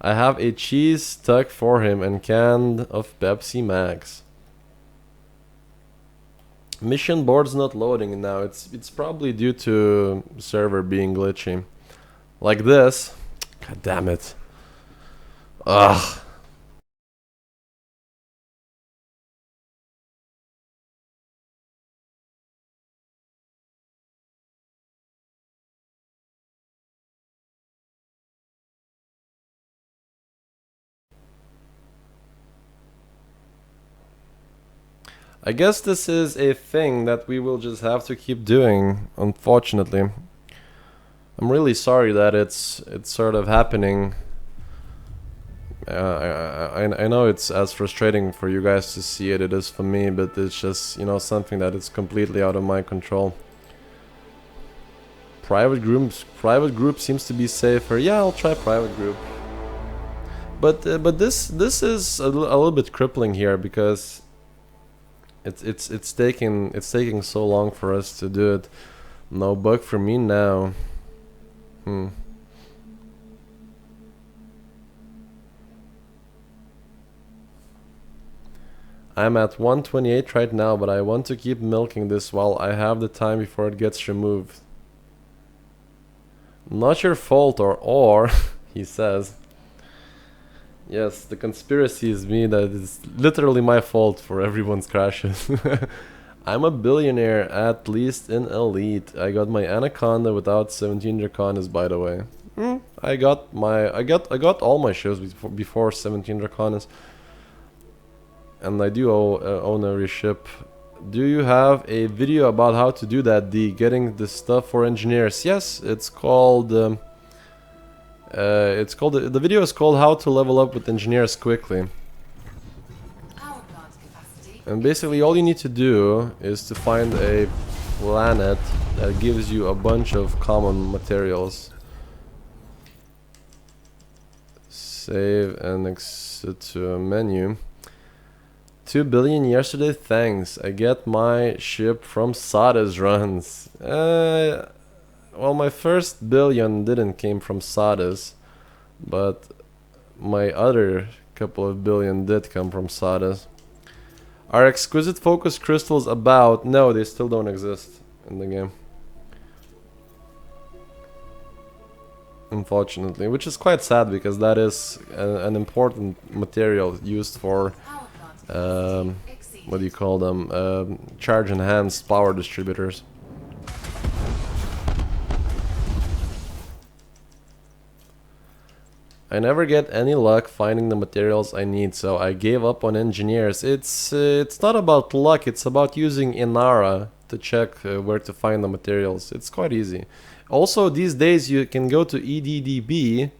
Speaker 1: I have a cheese stuck for him and can of Pepsi Max. Mission board's not loading now. It's probably due to server being glitchy. Like this. God damn it. Ugh. I guess this is a thing that we will just have to keep doing, unfortunately. I'm really sorry that it's sort of happening I know it's as frustrating for you guys to see it is for me, but it's just, you know, something that is completely out of my control. Private group seems to be safer. Yeah, I'll try private group. But this is a little bit crippling here because it's taking so long for us to do it. No bug for me now. I'm at 128 right now, but I want to keep milking this while I have the time before it gets removed. Not your fault, or he says. Yes, the conspiracy is me that it's literally my fault for everyone's crashes. I'm a billionaire, at least in Elite. I got my Anaconda without 17 Draconis, by the way. I got all my shows before 17 Draconis. And I do own every ship. Do you have a video about how to do that, D? Getting the stuff for engineers? Yes, it's called... the video is called How to Level Up with Engineers Quickly. And basically all you need to do is to find a planet that gives you a bunch of common materials. Save and exit to a menu. 2 billion yesterday, thanks. I get my ship from Sada's runs. Well, my first billion didn't came from Sada's, but my other couple of billion did come from Sada's. Are exquisite focus crystals about? No, they still don't exist in the game. Unfortunately, which is quite sad because that is an important material used for what do you call them? Charge enhanced power distributors. I never get any luck finding the materials I need, so I gave up on engineers. It's not about luck, it's about using Inara to check where to find the materials. It's quite easy. Also, these days you can go to eddb.io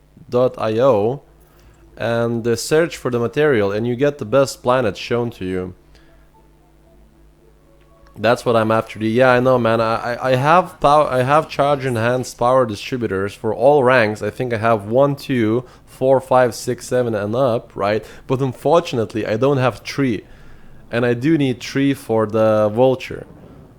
Speaker 1: and search for the material, and you get the best planets shown to you. That's what I'm after. Yeah, I know, man. I have charge enhanced power distributors for all ranks. I think I have 1, 2, 4, 5, 6, 7 and up, right? But unfortunately, I don't have 3, and I do need 3 for the vulture,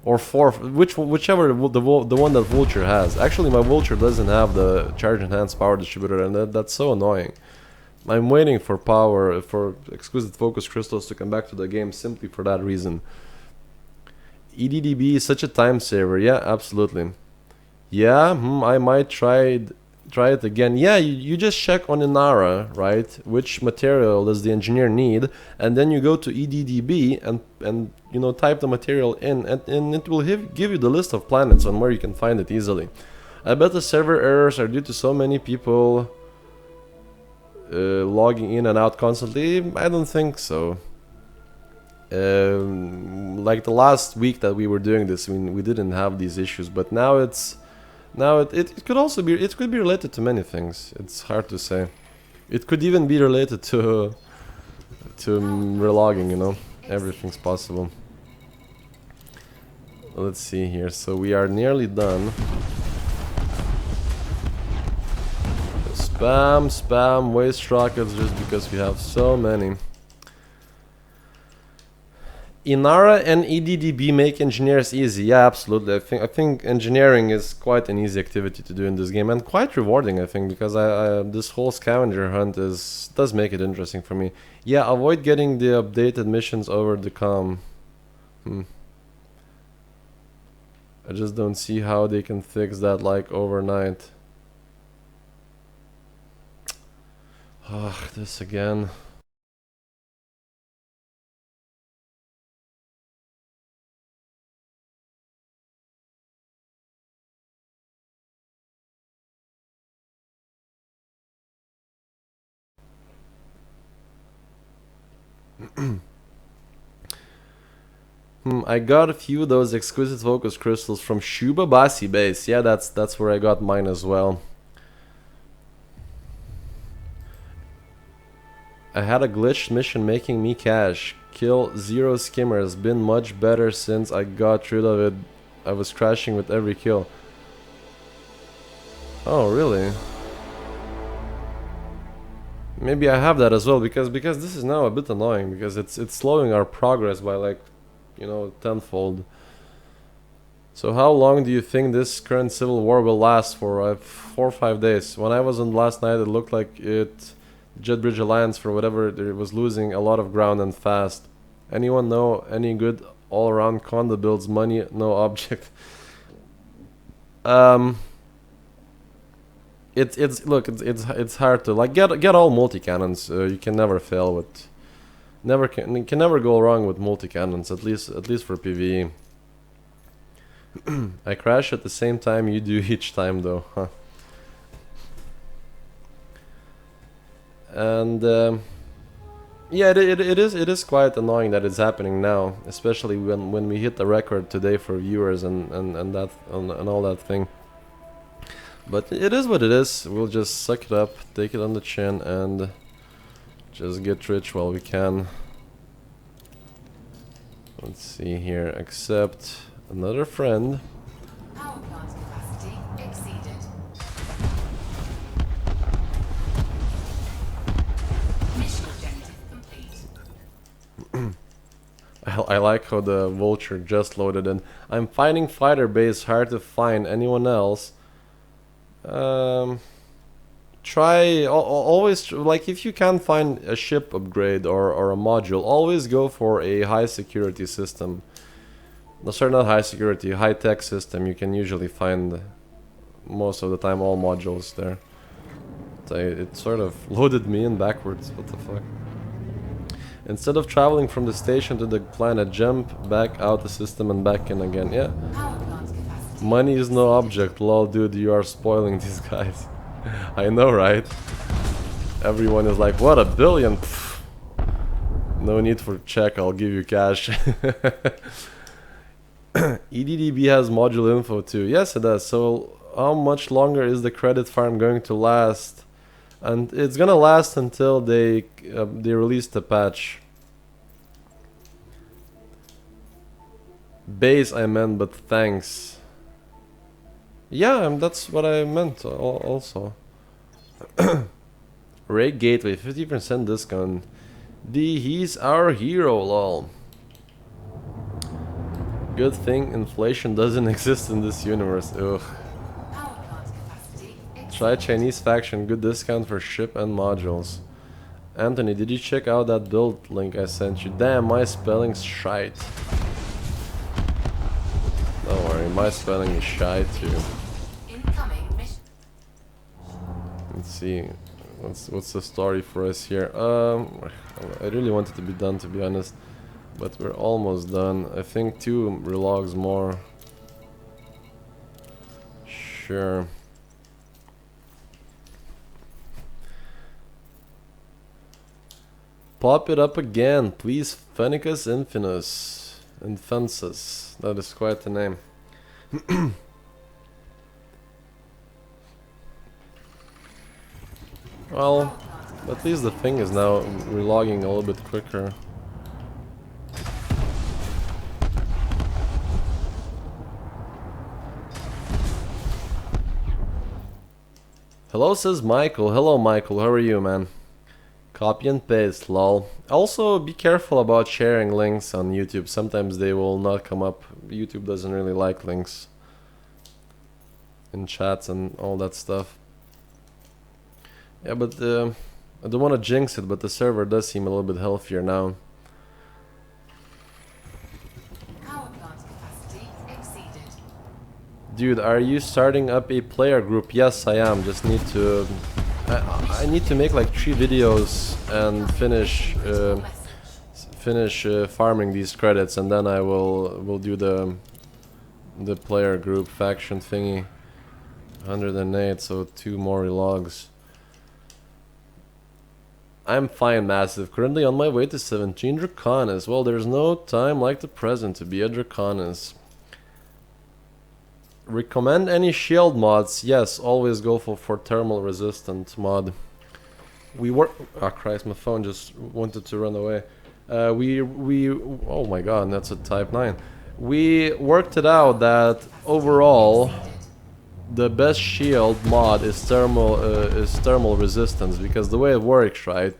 Speaker 1: or 4, whichever the one that vulture has. Actually, my vulture doesn't have the charge enhanced power distributor, and that's so annoying. I'm waiting for exquisite focus crystals to come back to the game simply for that reason. EDDB is such a time saver. Yeah, absolutely. Yeah, I might try it again. Yeah, you just check on Inara, right? Which material does the engineer need, and then you go to EDDB and you know, type the material in, and it will give you the list of planets on where you can find it easily. I bet the server errors are due to so many people logging in and out constantly. I don't think so. Like the last week that we were doing this, I mean, we didn't have these issues, but now it could also be, it could be related to many things. It's hard to say. It could even be related to relogging, you know. Everything's possible. Let's see here. So we are nearly done. Spam waste rockets just because we have so many. Inara and EDDB make engineers easy. Yeah, absolutely. I think engineering is quite an easy activity to do in this game, and quite rewarding, I think, because this whole scavenger hunt does make it interesting for me. Yeah, avoid getting the updated missions over the comm. I just don't see how they can fix that like overnight. Ugh, this again. I got a few of those exquisite focus crystals from Shubabasi base. Yeah, that's where I got mine as well. I had a glitched mission making me cash. Kill 0 skimmers. Been much better since I got rid of it. I was crashing with every kill. Oh, really? Maybe I have that as well, because this is now a bit annoying, because it's slowing our progress by like, you know, tenfold. So how long do you think this current civil war will last for? 4 or 5 days. When I was on last night, it looked like Jet Bridge Alliance, for whatever, it was losing a lot of ground and fast. Anyone know any good all-around condo builds? Money, no object. It's hard to like get all multi-cannons. You can never fail with, can never go wrong with multi-cannons. At least for PvE. I crash at the same time you do each time though, huh? And yeah, it is quite annoying that it's happening now, especially when we hit the record today for viewers and that and all that thing. But it is what it is. We'll just suck it up, take it on the chin, and just get rich while we can. Let's see here. Accept another friend.
Speaker 2: Power plant capacity exceeded. Mission objective complete.
Speaker 1: I like how the vulture just loaded in. I'm finding fighter base hard to find. Anyone else? Try always, like, if you can find a ship upgrade or a module, always go for a high security system. No, sorry, not high security, high tech system. You can usually find most of the time all modules there. It sort of loaded me in backwards. What the fuck? Instead of traveling from the station to the planet, jump back out the system and back in again. Yeah.
Speaker 2: Power plant capacity.
Speaker 1: Money is no object. Lol, dude, you are spoiling these guys. I know, right? Everyone is like, what, 1 billion? Pfft. No need for check, I'll give you cash. EDDB has module info too. Yes, it does. So how much longer is the credit farm going to last? And it's gonna last until they release the patch. Base I meant, but thanks. Yeah, that's what I meant also. Raid Gateway, 50% discount. He's our hero, lol. Good thing inflation doesn't exist in this universe. Ugh.
Speaker 2: Power plant capacity exceeded.
Speaker 1: Try Chinese faction, good discount for ship and modules. Anthony, did you check out that build link I sent you? Damn, my spelling's shite. Don't worry, my spelling is shite too.
Speaker 2: Incoming mission.
Speaker 1: Let's see, what's the story for us here? I really want it to be done, to be honest, but we're almost done. I think 2 relogs more. Sure. Pop it up again, please. Phonicus Infinus. Infensus. That is quite the name. Well, at least the thing is now relogging a little bit quicker. Hello, says Michael. Hello, Michael. How are you, man? Copy and paste, lol. Also, be careful about sharing links on YouTube. Sometimes they will not come up. YouTube doesn't really like links in chats and all that stuff. Yeah, but I don't want to jinx it, but the server does seem a little bit healthier now.
Speaker 2: Power plant capacity exceeded.
Speaker 1: Dude, are you starting up a player group? Yes, I am. Just need to... I need to make like 3 videos and finish farming these credits, and then I will do the player group faction thingy. 108, so 2 more logs. I'm fine, massive. Currently on my way to 17 Draconis. Well, there's no time like the present to be a Draconis. Recommend any shield mods? Yes, always go for thermal resistant mod. We work. Oh Christ, my phone just wanted to run away. Oh my God, that's a Type 9. We worked it out that overall the best shield mod is thermal resistance, because the way it works, right?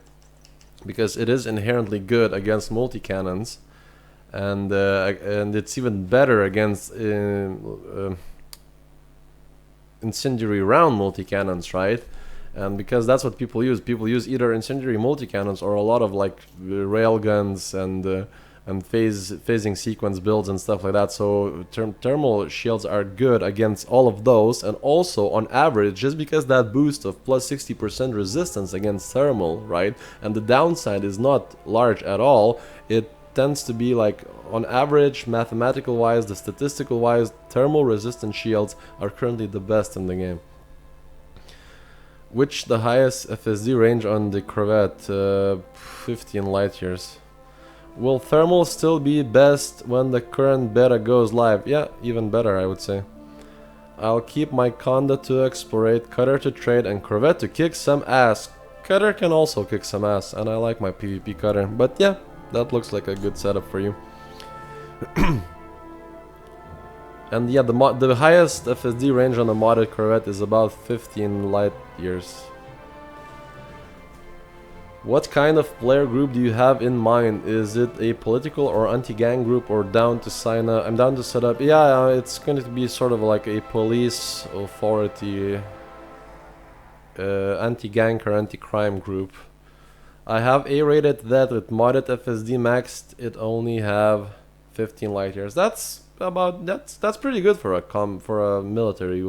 Speaker 1: Because it is inherently good against multi-cannons, and it's even better against incendiary round multi-cannons, right? And because that's what people use either incendiary multi-cannons or a lot of like rail guns and phasing sequence builds and stuff like that. So thermal shields are good against all of those, and also on average, just because that boost of plus 60% resistance against thermal, right? And the downside is not large at all. It tends to be like, on average, mathematical wise, the statistical wise, thermal resistant shields are currently the best in the game. Which the highest FSD range on the Corvette? 15 light years. Will thermal still be best when the current beta goes live? Yeah, even better, I would say. I'll keep my Conda to explorate, Cutter to trade, and Corvette to kick some ass. Cutter can also kick some ass, and I like my PvP Cutter. But yeah, that looks like a good setup for you. And yeah, the highest FSD range on a modded Corvette is about 15 light years. What kind of player group do you have in mind? Is it a political or anti-gang group, or down to sign up? I'm down to set up. Yeah, it's going to be sort of like a police authority, anti-gang or anti-crime group. I have A-rated that with modded FSD maxed. It only have 15 light years. That's pretty good for a military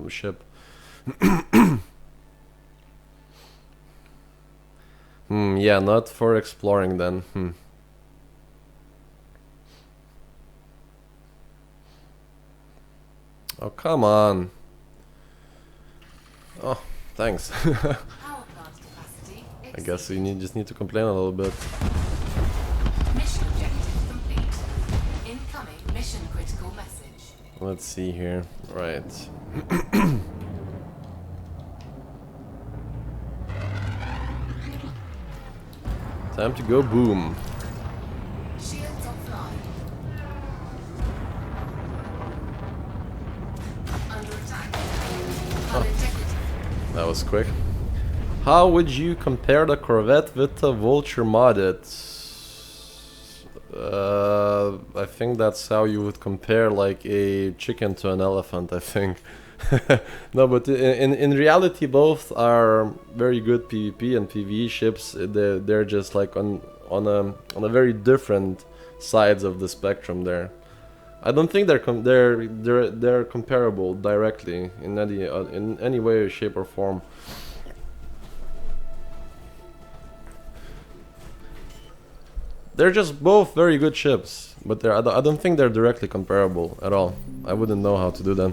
Speaker 1: ship. Yeah, not for exploring then. Oh, come on. Oh, thanks. I guess we just need to complain a little bit.
Speaker 2: Mission objective complete. Incoming mission critical message.
Speaker 1: Let's see here. Right. Time to go boom.
Speaker 2: Shields offline. Under attack. Unintegrity.
Speaker 1: That was quick. How would you compare the Corvette with the Vulture modded? I think that's how you would compare like a chicken to an elephant, I think. No, but in reality, both are very good PvP and PvE ships. They're just like on a very different sides of the spectrum there. I don't think they're comparable directly in any way, shape, or form. They're just both very good ships, but I don't think they're directly comparable at all. I wouldn't know how to do that.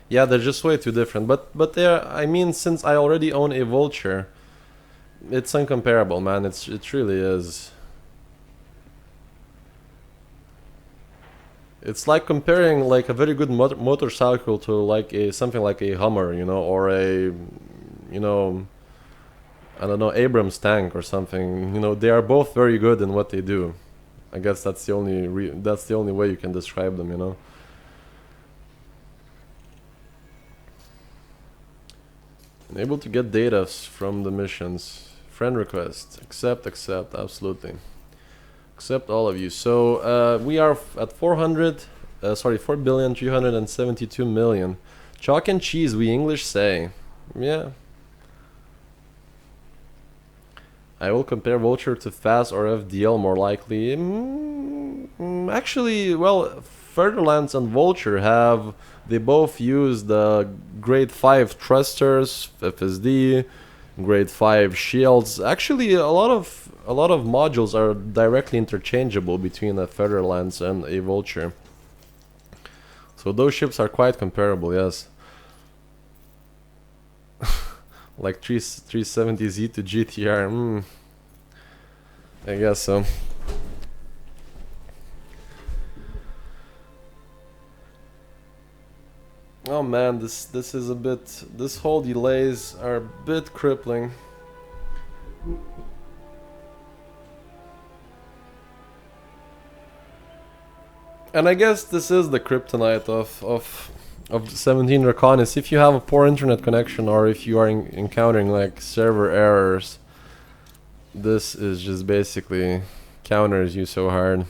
Speaker 1: Yeah, they're just way too different. But they're, I mean, since I already own a Vulture, it's incomparable, man. It really is. It's like comparing like a very good motorcycle to like something like a Hummer, you know, or a, you know, I don't know, Abrams tank or something. You know, they are both very good in what they do. I guess that's the only way you can describe them, you know. Able to get data from the missions. Friend request. Accept, absolutely. Accept all of you. So we are at 4,372,000,000. Chalk and cheese, we English say. Yeah. I will compare Vulture to FAS or FDL more likely. Actually, well, Fer-de-Lance and Vulture they both use the grade 5 thrusters, FSD, grade 5 shields. Actually, a lot of modules are directly interchangeable between a Fer-de-Lance and a Vulture. So those ships are quite comparable, yes. Like 370Z to GTR. I guess so. Oh man, this is a bit. This whole delays are a bit crippling. And I guess this is the kryptonite of 17 Draconis. If you have a poor internet connection or if you are encountering like server errors, this is just basically counters you so hard.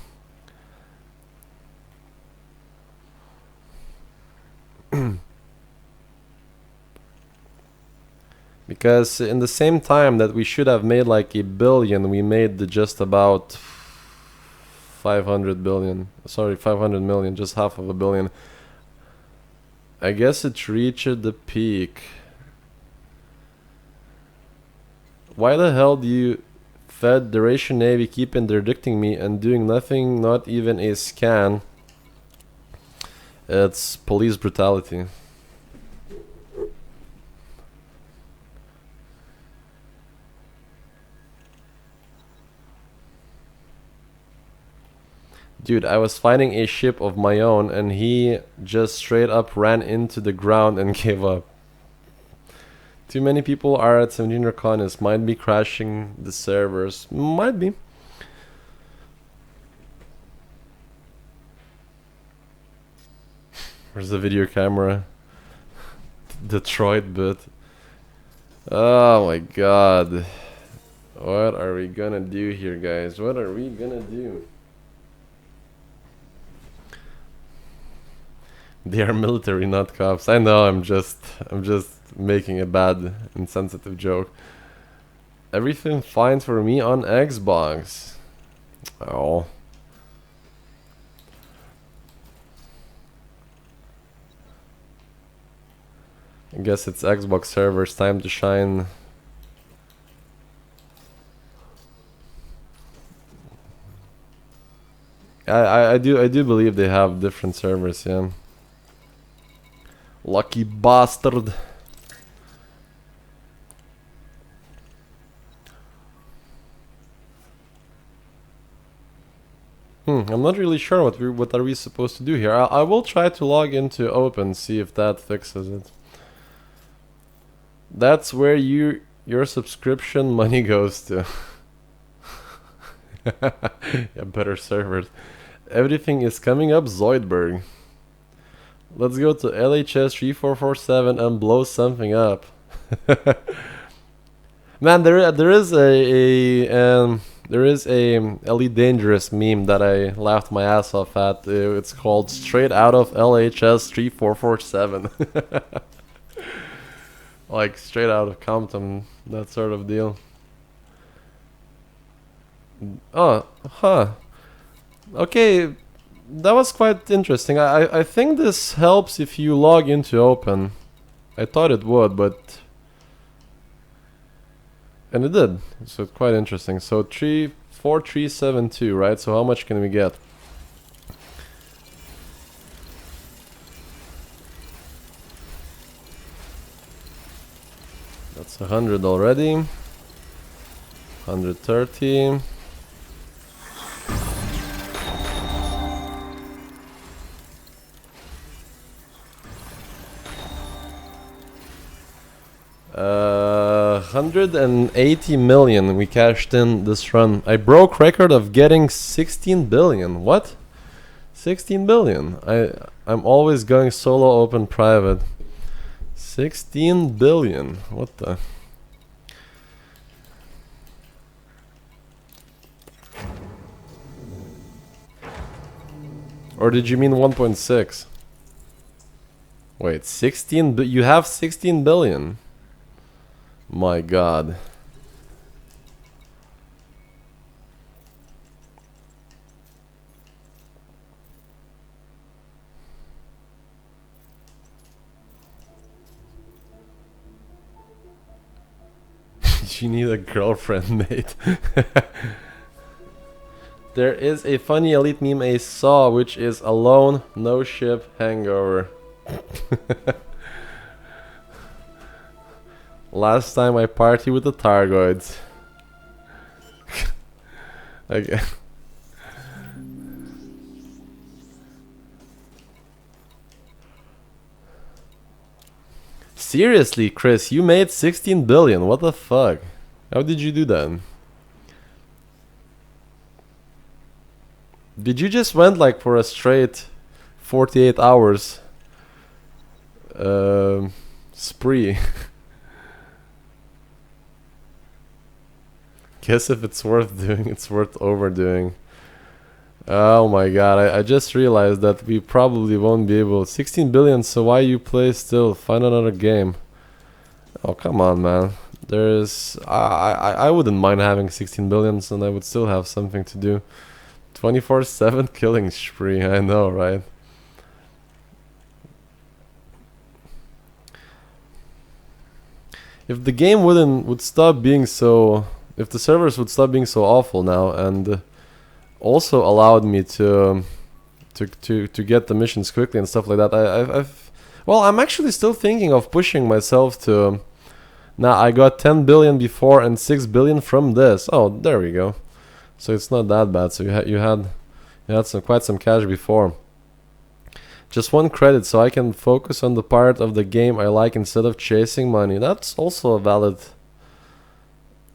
Speaker 1: Because in the same time that we should have made like 1 billion, we made just about 500 billion. Sorry, 500 million, just half of 1 billion. I guess it reached the peak. Why the hell do you Federation Navy keep interdicting me and doing nothing, not even a scan? It's police brutality. Dude, I was fighting a ship of my own and he just straight up ran into the ground and gave up. Too many people are at 17 Draconis. Might be crashing the servers. Might be. Where's the video camera? Detroit bit. Oh my god. What are we gonna do here, guys? What are we gonna do? They are military, not cops. I know, I'm just making a bad, insensitive joke. Everything fine for me on Xbox. Oh. I guess it's Xbox servers time to shine. I do believe they have different servers, yeah. Lucky bastard. I'm not really sure what are we supposed to do here. I will try to log into Open, see if that fixes it. That's where your subscription money goes to. Yeah, better servers. Everything is coming up Zoidberg. Let's go to LHS 3447 and blow something up. Man, there is a Elite Dangerous meme that I laughed my ass off at. It's called Straight Out of LHS 3447. Like straight out of Compton, that sort of deal. Oh, huh. Okay, that was quite interesting. I think this helps if you log into Open. I thought it would, but... And it did, so it's quite interesting. So 4372, right? So how much can we get? That's 100 already. 130. Uh, 180 million we cashed in this run. I broke record of getting 16 billion. What? 16 billion. I'm always going solo, open, private. 16 billion. What the? Or did you mean 1.6? Wait, 16? But you have 16 billion. My god. You need a girlfriend, mate. There is a funny elite meme I saw, which is alone, no ship, hangover. Last time I party with the Targoids. Okay. Seriously, Chris, you made 16 billion. What the fuck? How did you do that? Did you just went like for a straight 48 hours spree? Guess if it's worth doing, it's worth overdoing. Oh my god, I just realized that we probably won't be able. 16 billion, so why you play still? Find another game. Oh, come on, man. There's. I wouldn't mind having 16 billions and I would still have something to do. 24/7 killing spree, I know, right? If the game would stop being so. If the servers would stop being so awful now and also allowed me to get the missions quickly and stuff like that. Well, I'm actually still thinking of pushing myself to. Now I got 10 billion before and 6 billion from this. Oh, there we go. So it's not that bad. So you had quite some cash before. Just one credit, so I can focus on the part of the game I like instead of chasing money. That's also a valid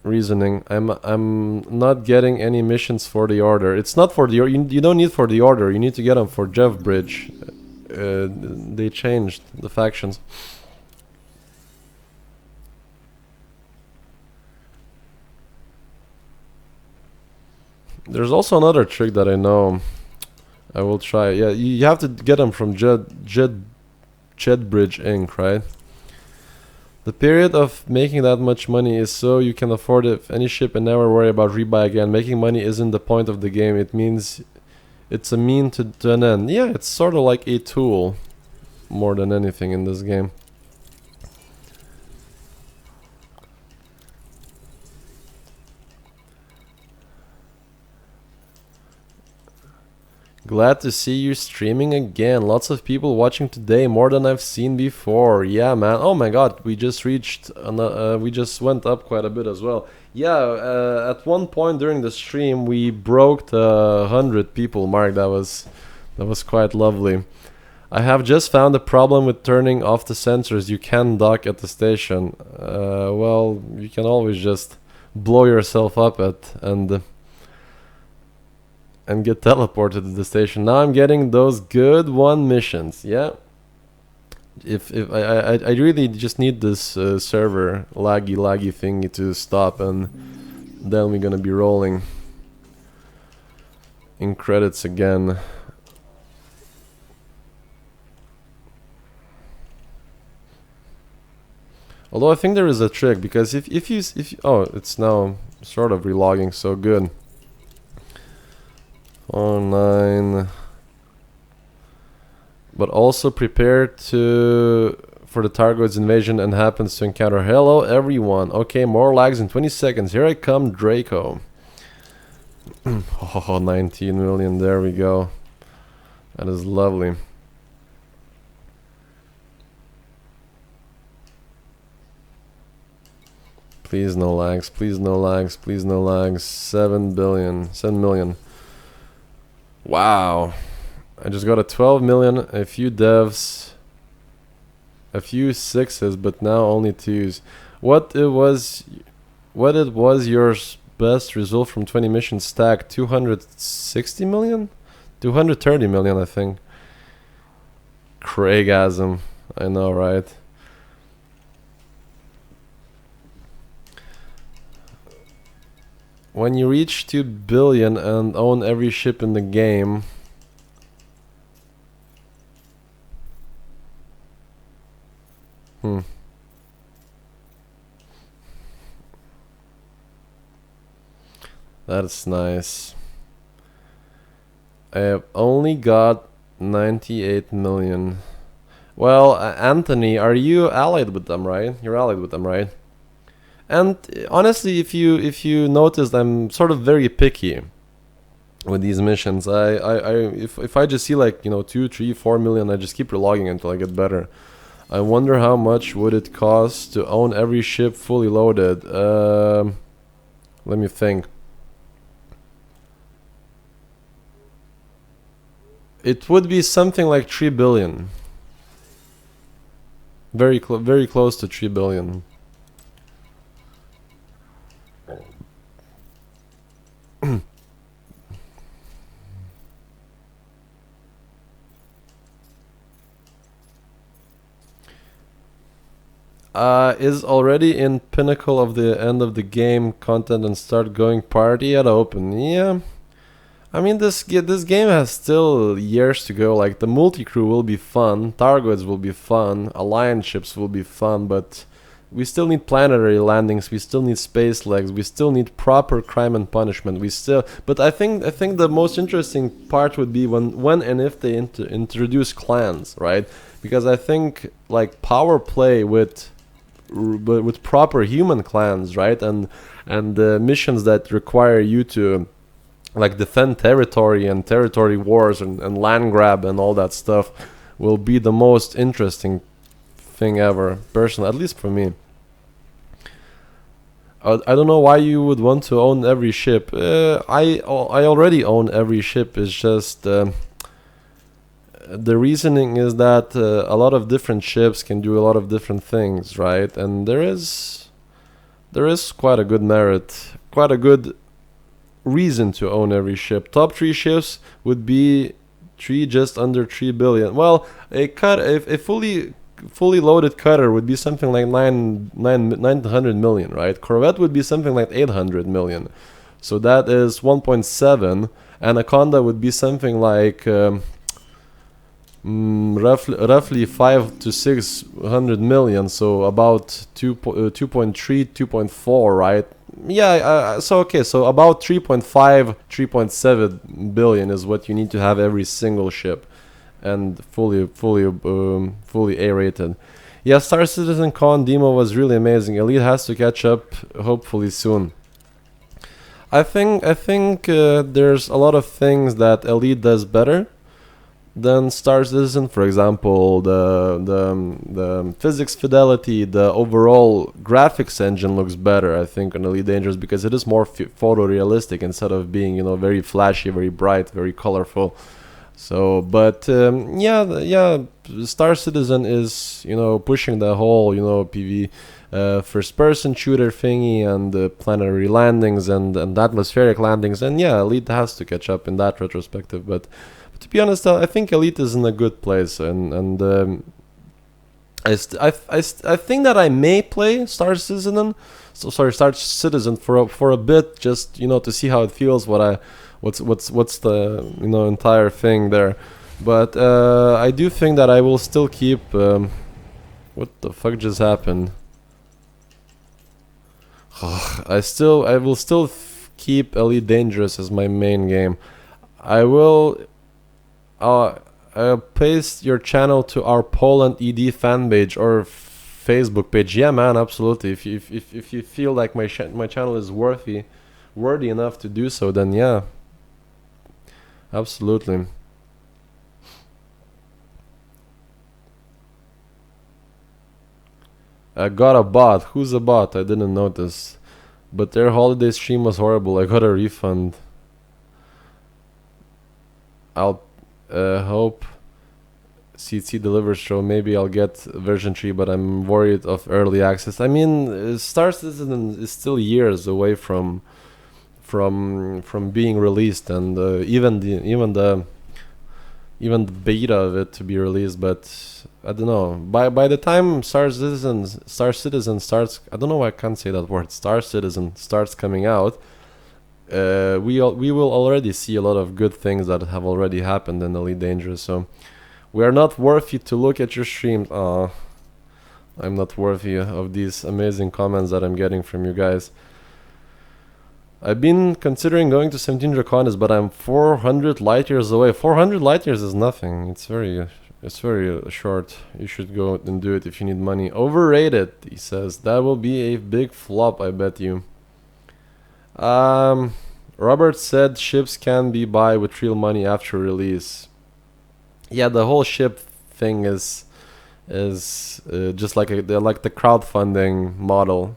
Speaker 1: reasoning. I'm not getting any missions for the order. It's not for the you don't need for the order. You need to get them for Jeff Bridge. They changed the factions. There's also another trick that I know. I will try. Yeah, you have to get them from Jet Bridge Inc., right? The period of making that much money is so you can afford it any ship and never worry about rebuy again. Making money isn't the point of the game. It means it's a mean to an end. Yeah, it's sort of like a tool more than anything in this game. Glad to see you streaming again. Lots of people watching today, more than I've seen before. Yeah, man. Oh my god, we just we just went up quite a bit as well. Yeah, at one point during the stream, we broke the 100 people mark. That was quite lovely. I have just found a problem with turning off the sensors. You can dock at the station. Well, you can always just blow yourself up and get teleported to the station. Now I'm getting those good one missions. Yeah. If I really just need this server laggy thingy to stop, and then we're gonna be rolling in credits again. Although I think there is a trick, because if you oh, it's now sort of relogging, so good. 09. But also prepare for the Targoid's invasion and happens to encounter. Hello everyone. Okay, more lags in 20 seconds. Here I come, Draco. Oh, 19 million. There we go. That is lovely. Please no lags. Please no lags. Please no lags. 7 billion. 7 million. Wow. I just got a 12 million, a few devs, a few sixes, but now only twos. What it was your best result from 20 missions stack? 260 million? 230 million, I think. Craigasm. I know, right? When you reach 2 billion and own every ship in the game, that's nice. I have only got 98 million. Well, Anthony, are you allied with them, right? You're allied with them, right? And honestly, if you noticed, I'm sort of very picky with these missions. If I just see like 2, 3, 4 million, I just keep relogging until I get better. I wonder how much would it cost to own every ship fully loaded. Let me think. It would be something like 3 billion. Very close to 3 billion. Is already in pinnacle of the end of the game content and start going party at open. Yeah, I mean this game has still years to go. Like the multi crew will be fun, Targoids will be fun, alliance ships will be fun, but we still need planetary landings. We still need space legs. We still need proper crime and punishment. We still, but I think the most interesting part would be when and if they introduce clans, right? Because I think like power play with proper human clans, right? And missions that require you to like defend territory and territory wars and land grab and all that stuff will be the most interesting thing ever, personally, at least for me. I don't know why you would want to own every ship. I already own every ship. It's just the reasoning is that a lot of different ships can do a lot of different things, right? And there is quite a good merit, quite a good reason to own every ship. Top three ships would be three just under 3 billion. Well, a fully loaded cutter would be something like 900 million, right? Corvette would be something like 800 million. So that is 1.7. Anaconda would be something like roughly 5 to 600 million, so about 2.3, 2.4, right? Yeah, so okay, so about 3.5, 3.7 billion is what you need to have every single ship, and fully A-rated. Yeah, Star Citizen Con demo was really amazing. Elite has to catch up, hopefully soon. I think there's a lot of things that Elite does better than Star Citizen. For example, the physics fidelity, the overall graphics engine looks better, I think, on Elite Dangerous because it is more photorealistic instead of being, very flashy, very bright, very colorful. So, but yeah, Star Citizen is pushing the whole PV first-person shooter thingy and planetary landings and atmospheric landings, and yeah, Elite has to catch up in that retrospective, but. To be honest, I think Elite is in a good place, and I think that I may play Star Citizen, Star Citizen for a bit, just to see how it feels. What's the entire thing there, but I do think that I will still keep. What the fuck just happened? I will still keep Elite Dangerous as my main game. I will. Paste your channel to our Poland ED fan page or Facebook page. Yeah, man, absolutely. If you feel like my channel is worthy enough to do so, then yeah, absolutely. I got a bot. Who's a bot? I didn't notice. But their holiday stream was horrible. I got a refund. I'll hope CC delivers, so maybe I'll get version 3, but I'm worried of early access. I mean, Star Citizen is still years away from being released, and even the beta of it to be released. But I don't know. By the time Star Citizen starts, I don't know why I can't say that word. Star Citizen starts coming out. We will already see a lot of good things that have already happened in Elite Dangerous. So we are not worthy to look at your streams. I'm not worthy of these amazing comments that I'm getting from you guys. I've been considering going to 17 Draconis, but I'm 400 light years away. 400 light years is nothing. It's very short. You should go and do it if you need money. Overrated, he says. That will be a big flop, I bet you. Robert said ships can be buy with real money after release. Yeah, the whole ship thing is just like the crowdfunding model.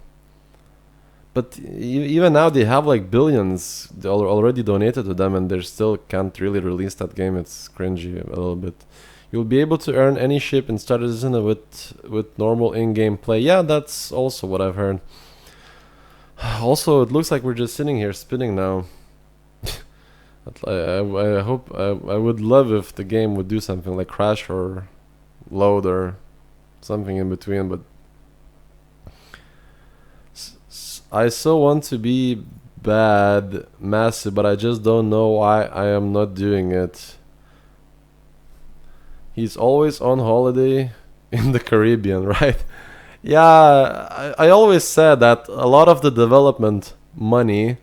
Speaker 1: But even now they have like billions already donated to them, and they still can't really release that game. It's cringy a little bit. You'll be able to earn any ship in Star Citizen with normal in-game play. Yeah, that's also what I've heard. Also, it looks like we're just sitting here spinning now. I hope I would love if the game would do something like crash or load or something in between, but I so want to be bad, massive, but I just don't know why I am not doing it. He's always on holiday in the Caribbean, right? Yeah, I always said that a lot of the development money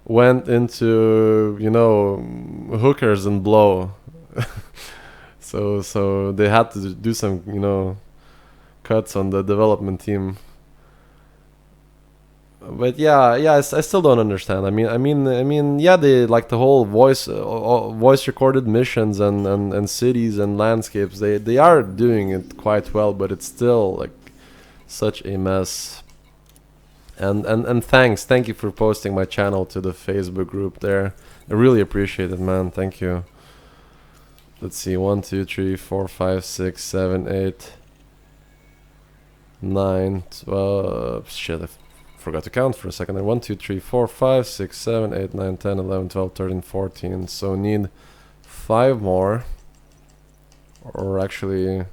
Speaker 1: went into, you know, hookers and blow. So they had to do some, you know, cuts on the development team. But yeah, I still don't understand. Yeah, they like the whole voice recorded missions and cities and landscapes. They are doing it quite well, but it's still like such a mess. And thank you for posting my channel to the Facebook group there. I really appreciate it, man. Thank you. Let's see, 1, 2, 3, 4, 5, 6, 7, 8, 9, 12. Shit, I forgot to count for a second. 1, 2, 3, 4, 5, 6, 7, 8, 9, 10, 11, 12, 13, 14. So need 5 more, or actually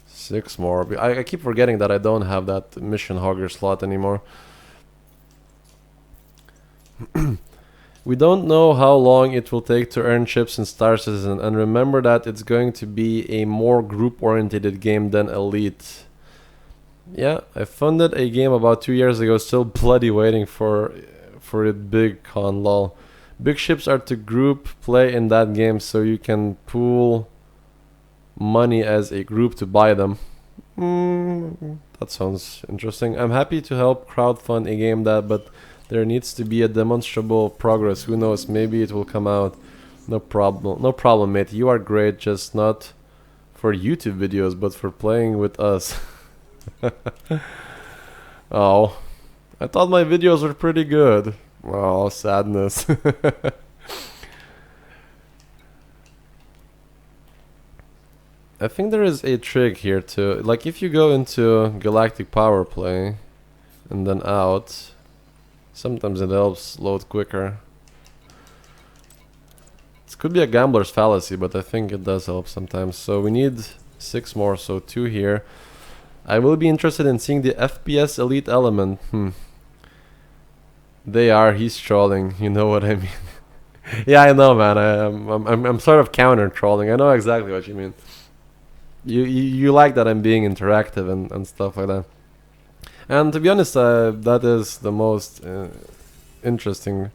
Speaker 1: 6 more. I keep forgetting that I don't have that mission hogger slot anymore. We don't know how long it will take to earn chips in Star Citizen, and remember that it's going to be a more group-oriented game than Elite. Yeah, I funded a game about 2 years ago, still bloody waiting for it big con lol. Big ships are to group play in that game, so you can pool money as a group to buy them. That sounds interesting. I'm happy to help crowdfund a game but there needs to be a demonstrable progress. Who knows, maybe it will come out. No problem, mate. You are great, just not for YouTube videos, but for playing with us. Oh, I thought my videos were pretty good. Oh, sadness. I think there is a trick here too. Like if you go into Galactic Power Play and then out, sometimes it helps load quicker. It could be a gambler's fallacy, but I think it does help sometimes. So we need 6 more, so 2 here. I will be interested in seeing the FPS Elite element. He's trolling, you know what I mean. Yeah, I know, man. I'm sort of counter trolling. I know exactly what you mean. You like that I'm being interactive and stuff like that. And to be honest, that is the most interesting,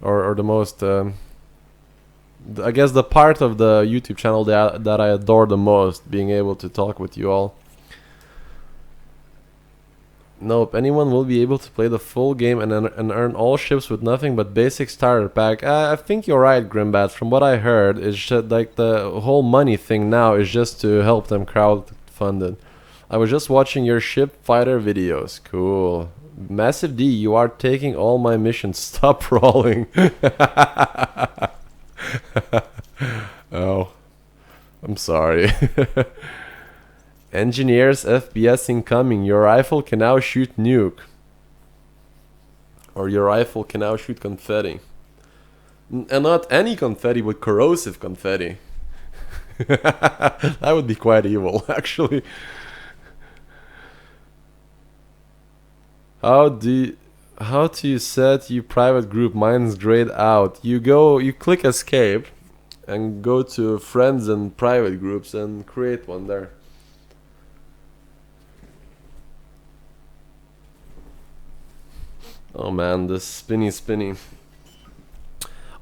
Speaker 1: or the most, I guess, the part of the YouTube channel that I adore the most, being able to talk with you all. Nope, anyone will be able to play the full game and earn all ships with nothing but basic starter pack. I think you're right, Grimbat. From what I heard, it's just like the whole money thing now is just to help them crowdfund it. I was just watching your ship fighter videos. Cool. Massive D, you are taking all my missions. Stop rolling. Oh, I'm sorry. Engineers FPS incoming. Your rifle can now shoot nuke. Or your rifle can now shoot confetti. And not any confetti, but corrosive confetti. That would be quite evil, actually. How do you set your private group? Mine's grayed out. You click escape and go to friends and private groups and create one there. Oh man, this spinny.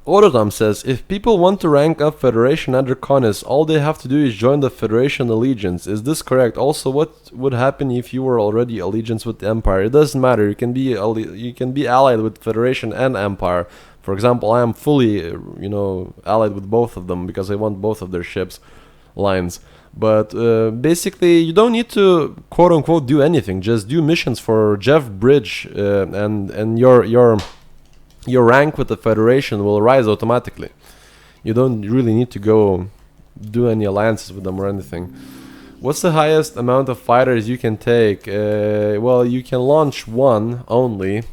Speaker 1: Autodom says, if people want to rank up Federation under Draconis, all they have to do is join the Federation Allegiance. Is this correct? Also, what would happen if you were already Allegiance with the Empire? It doesn't matter. You can be allied with Federation and Empire. For example, I am fully, allied with both of them because I want both of their ships lines. But basically, you don't need to quote unquote do anything. Just do missions for Jeff Bridge, and your rank with the Federation will rise automatically. You don't really need to go do any alliances with them or anything. What's the highest amount of fighters you can take? Well, you can launch one only,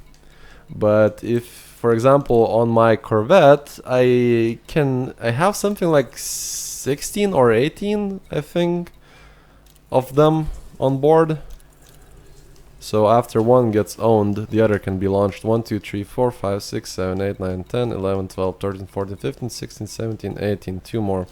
Speaker 1: but if, for example, on my Corvette, I have something like 16 or 18, I think, of them on board. So after one gets owned, the other can be launched. 1, 2, 3, 4, 5, 6, 7, 8, 9, 10, 11, 12, 13, 14, 15, 16, 17, 18. Two more.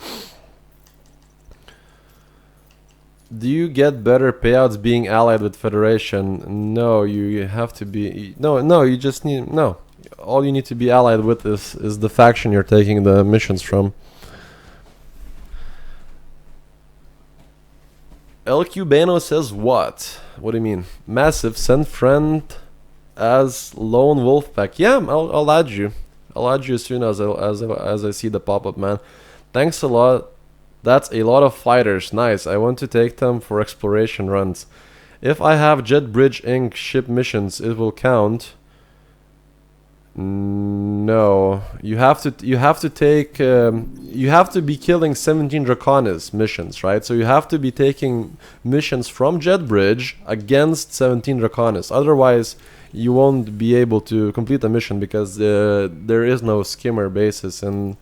Speaker 1: Do you get better payouts being allied with Federation? No, you have to be... No, you just need... No. All you need to be allied with is the faction you're taking the missions from. LQ Bano says what? What do you mean? Massive, send friend as Lone Wolf Pack. Yeah, I'll add you. I'll add you as soon as I see the pop-up, man. Thanks a lot. That's a lot of fighters. Nice. I want to take them for exploration runs. If I have Jet Bridge Inc. ship missions, it will count. No, you have to take you have to be killing 17 Draconis missions, right? So you have to be taking missions from Jet Bridge against 17 Draconis. Otherwise, you won't be able to complete the mission because there is no skimmer bases in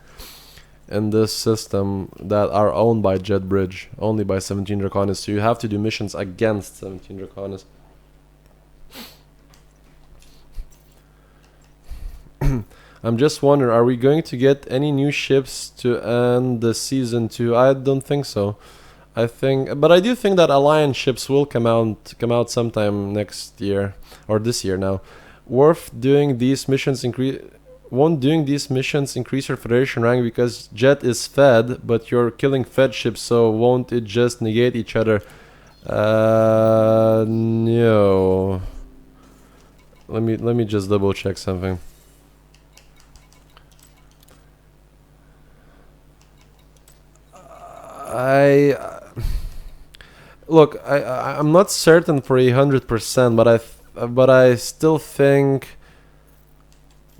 Speaker 1: this system that are owned by Jet Bridge, only by 17 Draconis. So you have to do missions against 17 Draconis. I'm just wondering, are we going to get any new ships to end the season 2? I don't think so. But I do think that Alliance ships will come out sometime next year or this year now. Won't doing these missions increase your Federation rank because Jet is fed, but you're killing fed ships, so won't it just negate each other? No. Let me just double check something. Look, I'm not certain for 100%, but I still think,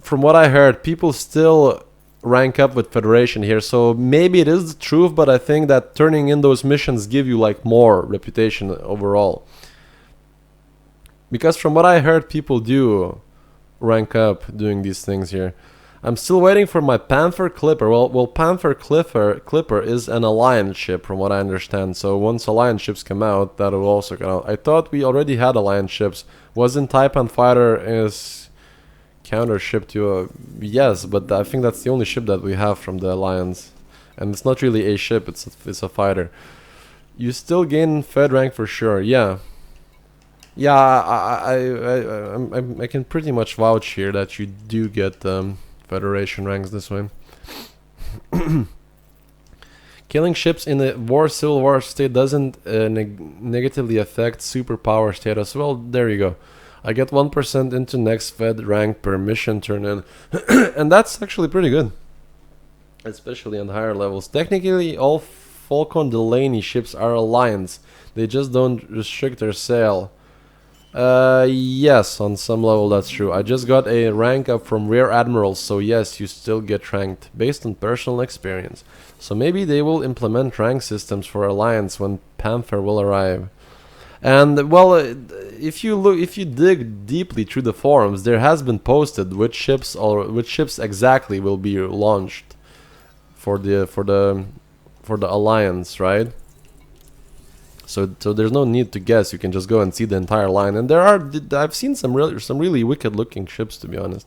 Speaker 1: from what I heard, people still rank up with Federation here. So maybe it is the truth, but I think that turning in those missions give you like more reputation overall. Because from what I heard, people do rank up doing these things here. I'm still waiting for my Panther Clipper. Well, Panther Clipper is an Alliance ship, from what I understand. So once Alliance ships come out, that will also come out. I thought we already had Alliance ships. Wasn't Taipan Fighter is counter ship to a... Yes, but I think that's the only ship that we have from the Alliance. And it's not really a ship, it's a fighter. You still gain Fed rank for sure, yeah. Yeah, I can pretty much vouch here that you do get Federation ranks this way. Killing ships in the Civil War state doesn't negatively affect superpower status. Well, there you go. I get 1% into next Fed rank per mission turn in. And that's actually pretty good. Especially on higher levels. Technically, all Falcon Delaney ships are Alliance. They just don't restrict their sail. Yes, on some level that's true. I just got a rank up from Rear Admirals, so yes, you still get ranked based on personal experience. So maybe they will implement rank systems for Alliance when Panther will arrive. And well, if you dig deeply through the forums, there has been posted which ships exactly will be launched for the Alliance, right? So there's no need to guess. You can just go and see the entire line. And I've seen some really wicked looking ships, to be honest.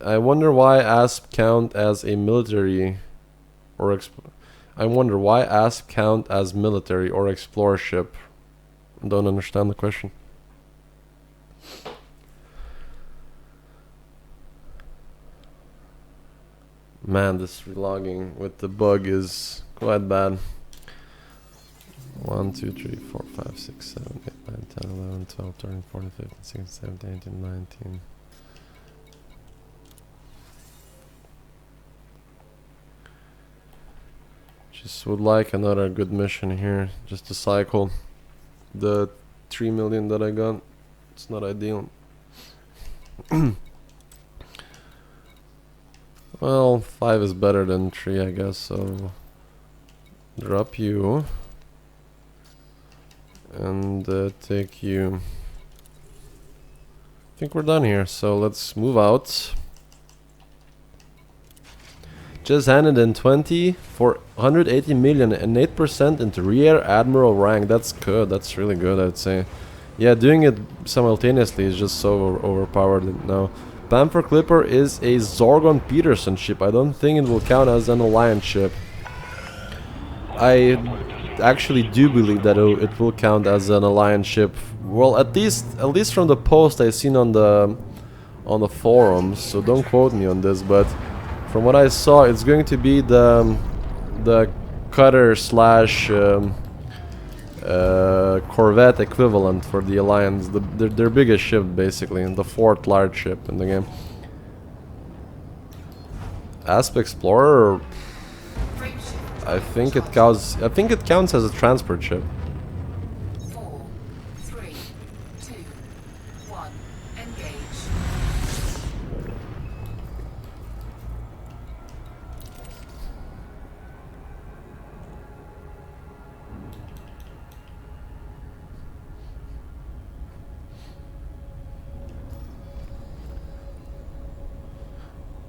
Speaker 1: I wonder why ASP count as a military or I wonder why ASP count as military or explore ship. Don't understand the question. Man, this relogging with the bug is quite bad. 1, 2, 3, 4, 5, 6, 7, 8, 9, 10, 11, 12, 13, 14, 15, 16, 17, 18, 19. Just would like another good mission here, just to cycle. The 3 million that I got, it's not ideal. Well, 5 is better than 3, I guess, so drop you and take you. I think we're done here, so let's move out. Just handed in 20 for 180 million and 8% into Rear Admiral rank. That's good, that's really good, I'd say. Yeah, doing it simultaneously is just so overpowered now. Panther Clipper is a Zorgon Peterson ship. I don't think it will count as an alliance ship. I actually do believe that it will count as an alliance ship. Well, at least from the post I've seen on the forums. So don't quote me on this, but from what I saw, it's going to be the cutter slash Corvette equivalent for the Alliance, their biggest ship basically, and the 4th large ship in the game. Asp Explorer, I think it counts. I think it counts as a transport ship.
Speaker 2: 4, 3, 2, 1, engage.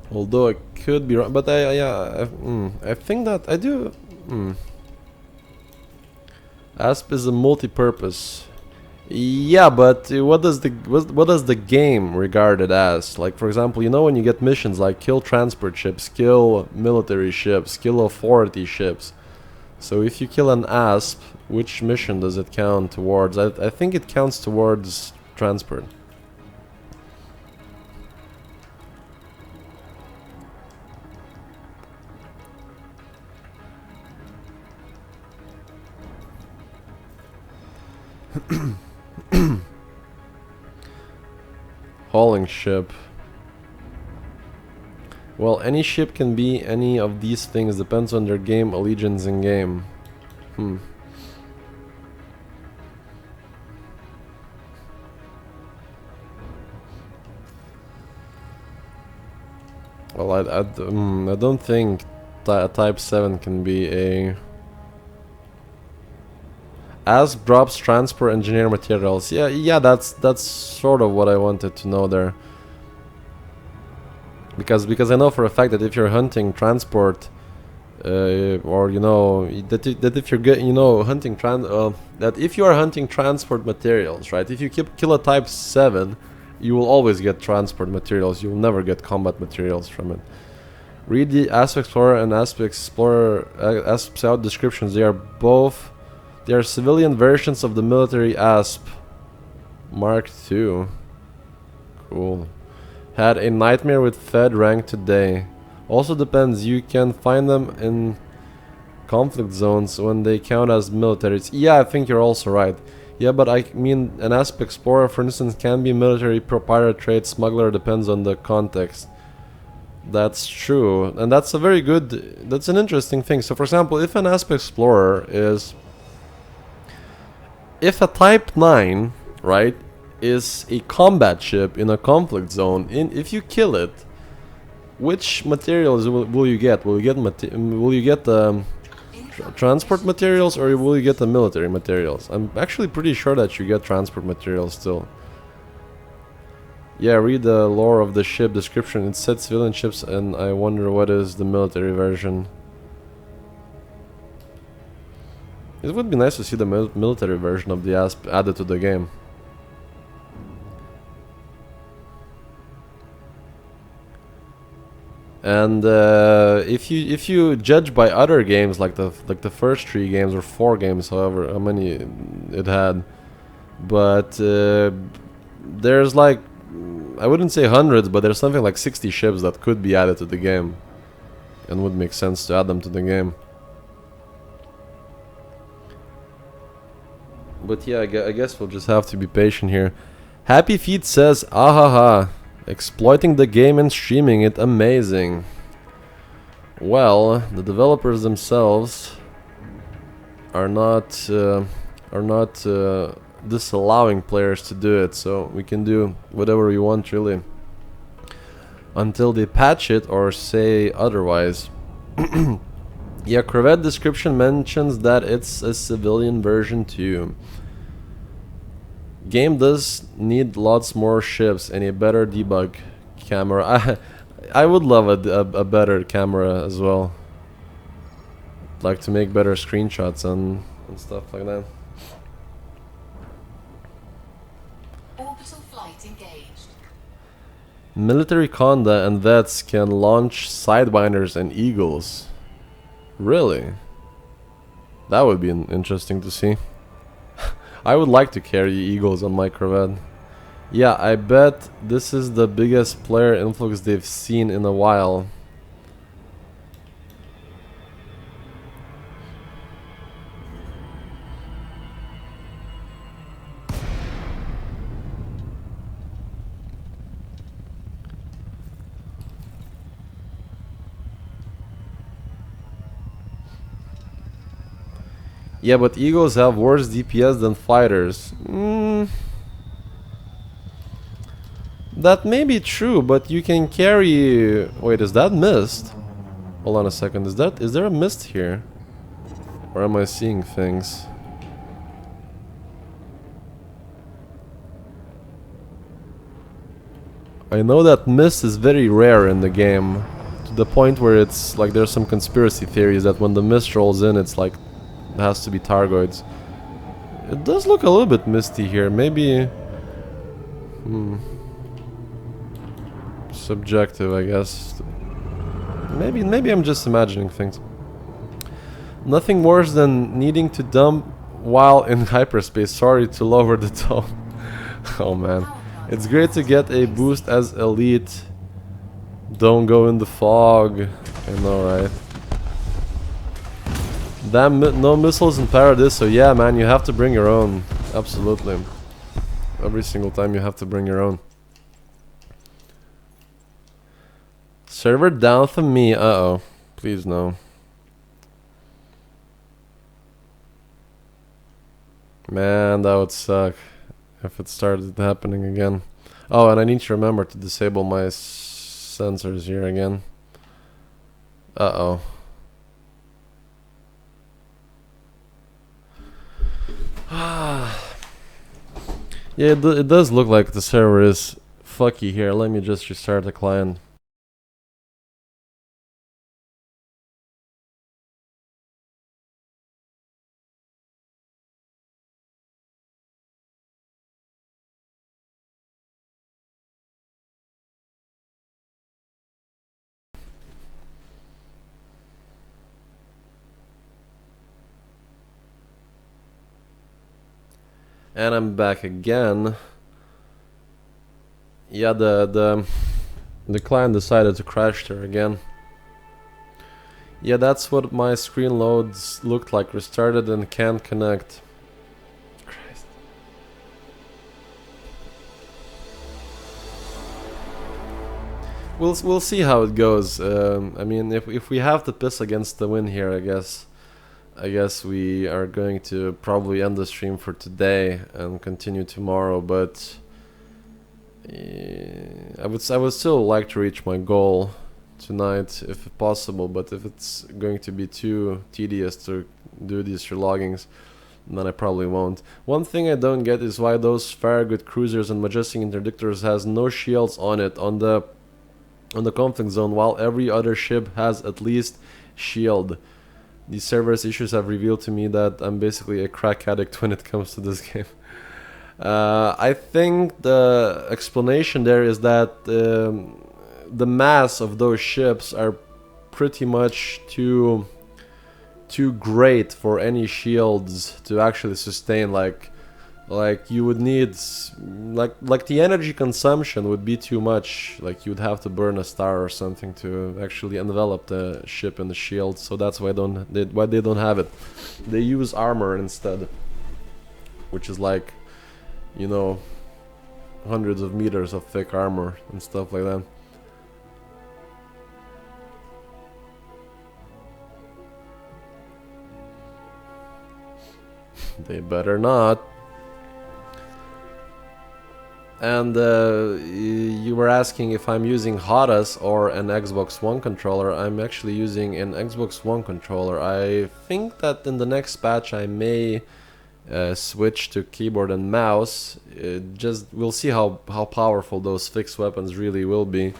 Speaker 1: Although I could be wrong, but I think that I do. Asp is a multi-purpose. Yeah, but what does the game regard it as? Like, for example, you know, when you get missions like kill transport ships, kill military ships, kill authority ships. So if you kill an Asp, which mission does it count towards? I think it counts towards transport. Hauling ship. Well, any ship can be any of these things, depends on their game allegiance in game. Well, I don't think Type 7 can be a... Asp drops transport engineer materials. Yeah, that's sort of what I wanted to know there. Because I know for a fact that if you're hunting transport, or you know that if you're hunting that if you are hunting transport materials, right? If you kill a Type 7, you will always get transport materials. You will never get combat materials from it. Read the Asp Explorer and Asp Explorer Asp Scout descriptions. They are civilian versions of the military Asp Mark II. Cool. Had a nightmare with Fed rank today. Also depends, you can find them in conflict zones when they count as militaries. Yeah, I think you're also right. Yeah, but I mean, an Asp Explorer, for instance, can be military, pirate, trade, smuggler, depends on the context. That's true, and that's a very good, that's an interesting thing. So for example, if an Asp Explorer is... If a Type 9, right, is a combat ship in a conflict zone, if you kill it, which materials will you get? Will you get transport materials, or will you get the military materials? I'm actually pretty sure that you get transport materials still. Yeah, read the lore of the ship description. It said civilian ships, and I wonder what is the military version. It would be nice to see the military version of the Asp added to the game. And if you judge by other games, like the first 3 games or 4 games, however how many it had, but there's like, I wouldn't say hundreds, but there's something like 60 ships that could be added to the game, and would make sense to add them to the game. But yeah, I guess we'll just have to be patient here. Happy Feet says, ahaha, exploiting the game and streaming it, amazing. Well, the developers themselves are not disallowing players to do it, so we can do whatever we want really until they patch it or say otherwise. Yeah, Crevette description mentions that it's a civilian version too. Game does need lots more ships and a better debug camera. I would love a better camera as well. Like to make better screenshots and stuff like that.
Speaker 2: Orbital flight engaged.
Speaker 1: Military conda and vets can launch sidewinders and eagles. Really? That would be interesting to see. I would like to carry eagles on my Corvette. Yeah, I bet this is the biggest player influx they've seen in a while. Yeah, but eagles have worse DPS than fighters. That may be true, but you can carry... Wait, is that mist? Hold on a second, is there a mist here? Or am I seeing things? I know that mist is very rare in the game, to the point where it's like there's some conspiracy theories that when the mist rolls in, it's like it has to be Targoids. It does look a little bit misty here, maybe... Subjective, I guess. Maybe I'm just imagining things. Nothing worse than needing to dump while in hyperspace. Sorry to lower the tone. Oh man. It's great to get a boost as elite. Don't go in the fog. I know, right? Damn, no missiles in Paradise, so yeah, man, you have to bring your own. Absolutely. Every single time you have to bring your own. Server down for me. Uh-oh. Please no. Man, that would suck if it started happening again. Oh, and I need to remember to disable my sensors here again. Uh-oh. Yeah, it does look like the server is fucky here. Let me just restart the client. And I'm back again. Yeah, the client decided to crash there again. Yeah, that's what my screen loads looked like. Restarted and can't connect. Christ. We'll see how it goes. I mean, if we have to piss against the wind here, I guess we are going to probably end the stream for today and continue tomorrow, but I would still like to reach my goal tonight if possible, but if it's going to be too tedious to do these reloggings, then I probably won't. One thing I don't get is why those Farragut cruisers and majestic interdictors has no shields on it on the conflict zone, while every other ship has at least shield. These servers issues have revealed to me that I'm basically a crack addict when it comes to this game. I think the explanation there is that the mass of those ships are pretty much too great for any shields to actually sustain. Like you would need like the energy consumption would be too much. Like you'd have to burn a star or something to actually envelop the ship in the shield. So that's why they don't have it. They use armor instead, which is like, you know, hundreds of meters of thick armor and stuff like that. They better not. And you were asking if I'm using HOTAS or an Xbox One controller. I'm actually using an Xbox One controller. I think that in the next patch I may switch to keyboard and mouse. Just we'll see how powerful those fixed weapons really will be.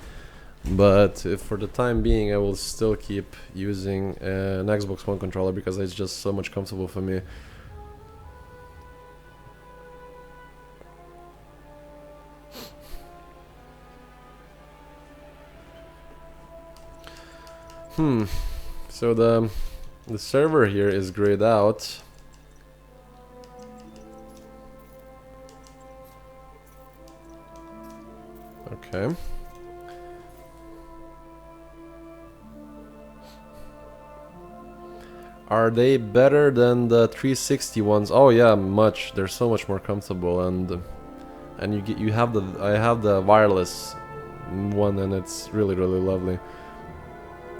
Speaker 1: But for the time being, I will still keep using an Xbox One controller because it's just so much comfortable for me. So the server here is grayed out. Okay. Are they better than the 360 ones? Oh yeah, much. They're so much more comfortable, and you have the I have the wireless one, and it's really lovely.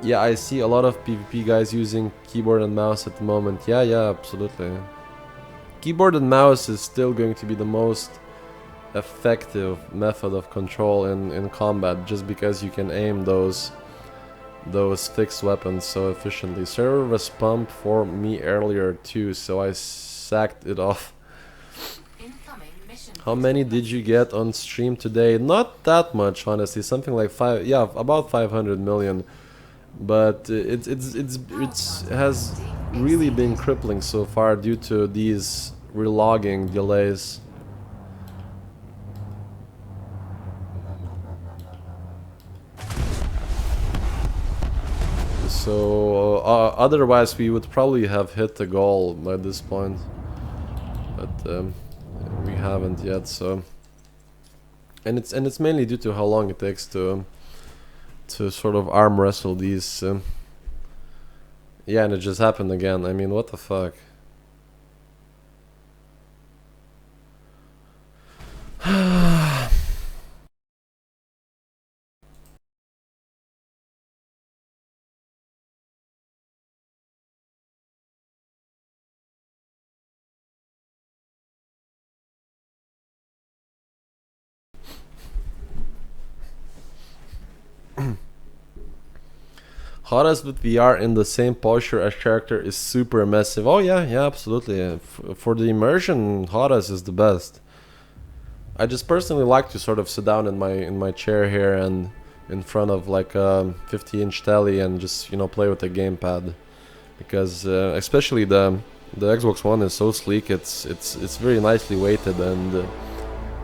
Speaker 1: Yeah, I see a lot of PvP guys using keyboard and mouse at the moment. Yeah, absolutely. Keyboard and mouse is still going to be the most effective method of control in combat, just because you can aim those fixed weapons so efficiently. Server was pumped for me earlier too, so I sacked it off. How many did you get on stream today? Not that much, honestly. Something like about 500 million. But it has really been crippling so far due to these relogging delays. So otherwise we would probably have hit the goal by this point, but we haven't yet. So, and it's mainly due to how long it takes to sort of arm wrestle these. Yeah, and it just happened again. I mean, what the fuck? HOTAS with VR in the same posture as character is super immersive. Oh yeah, absolutely. For the immersion, HOTAS is the best. I just personally like to sort of sit down in my chair here and in front of like a 50-inch telly and just play with the gamepad, because especially the Xbox One is so sleek. It's very nicely weighted, and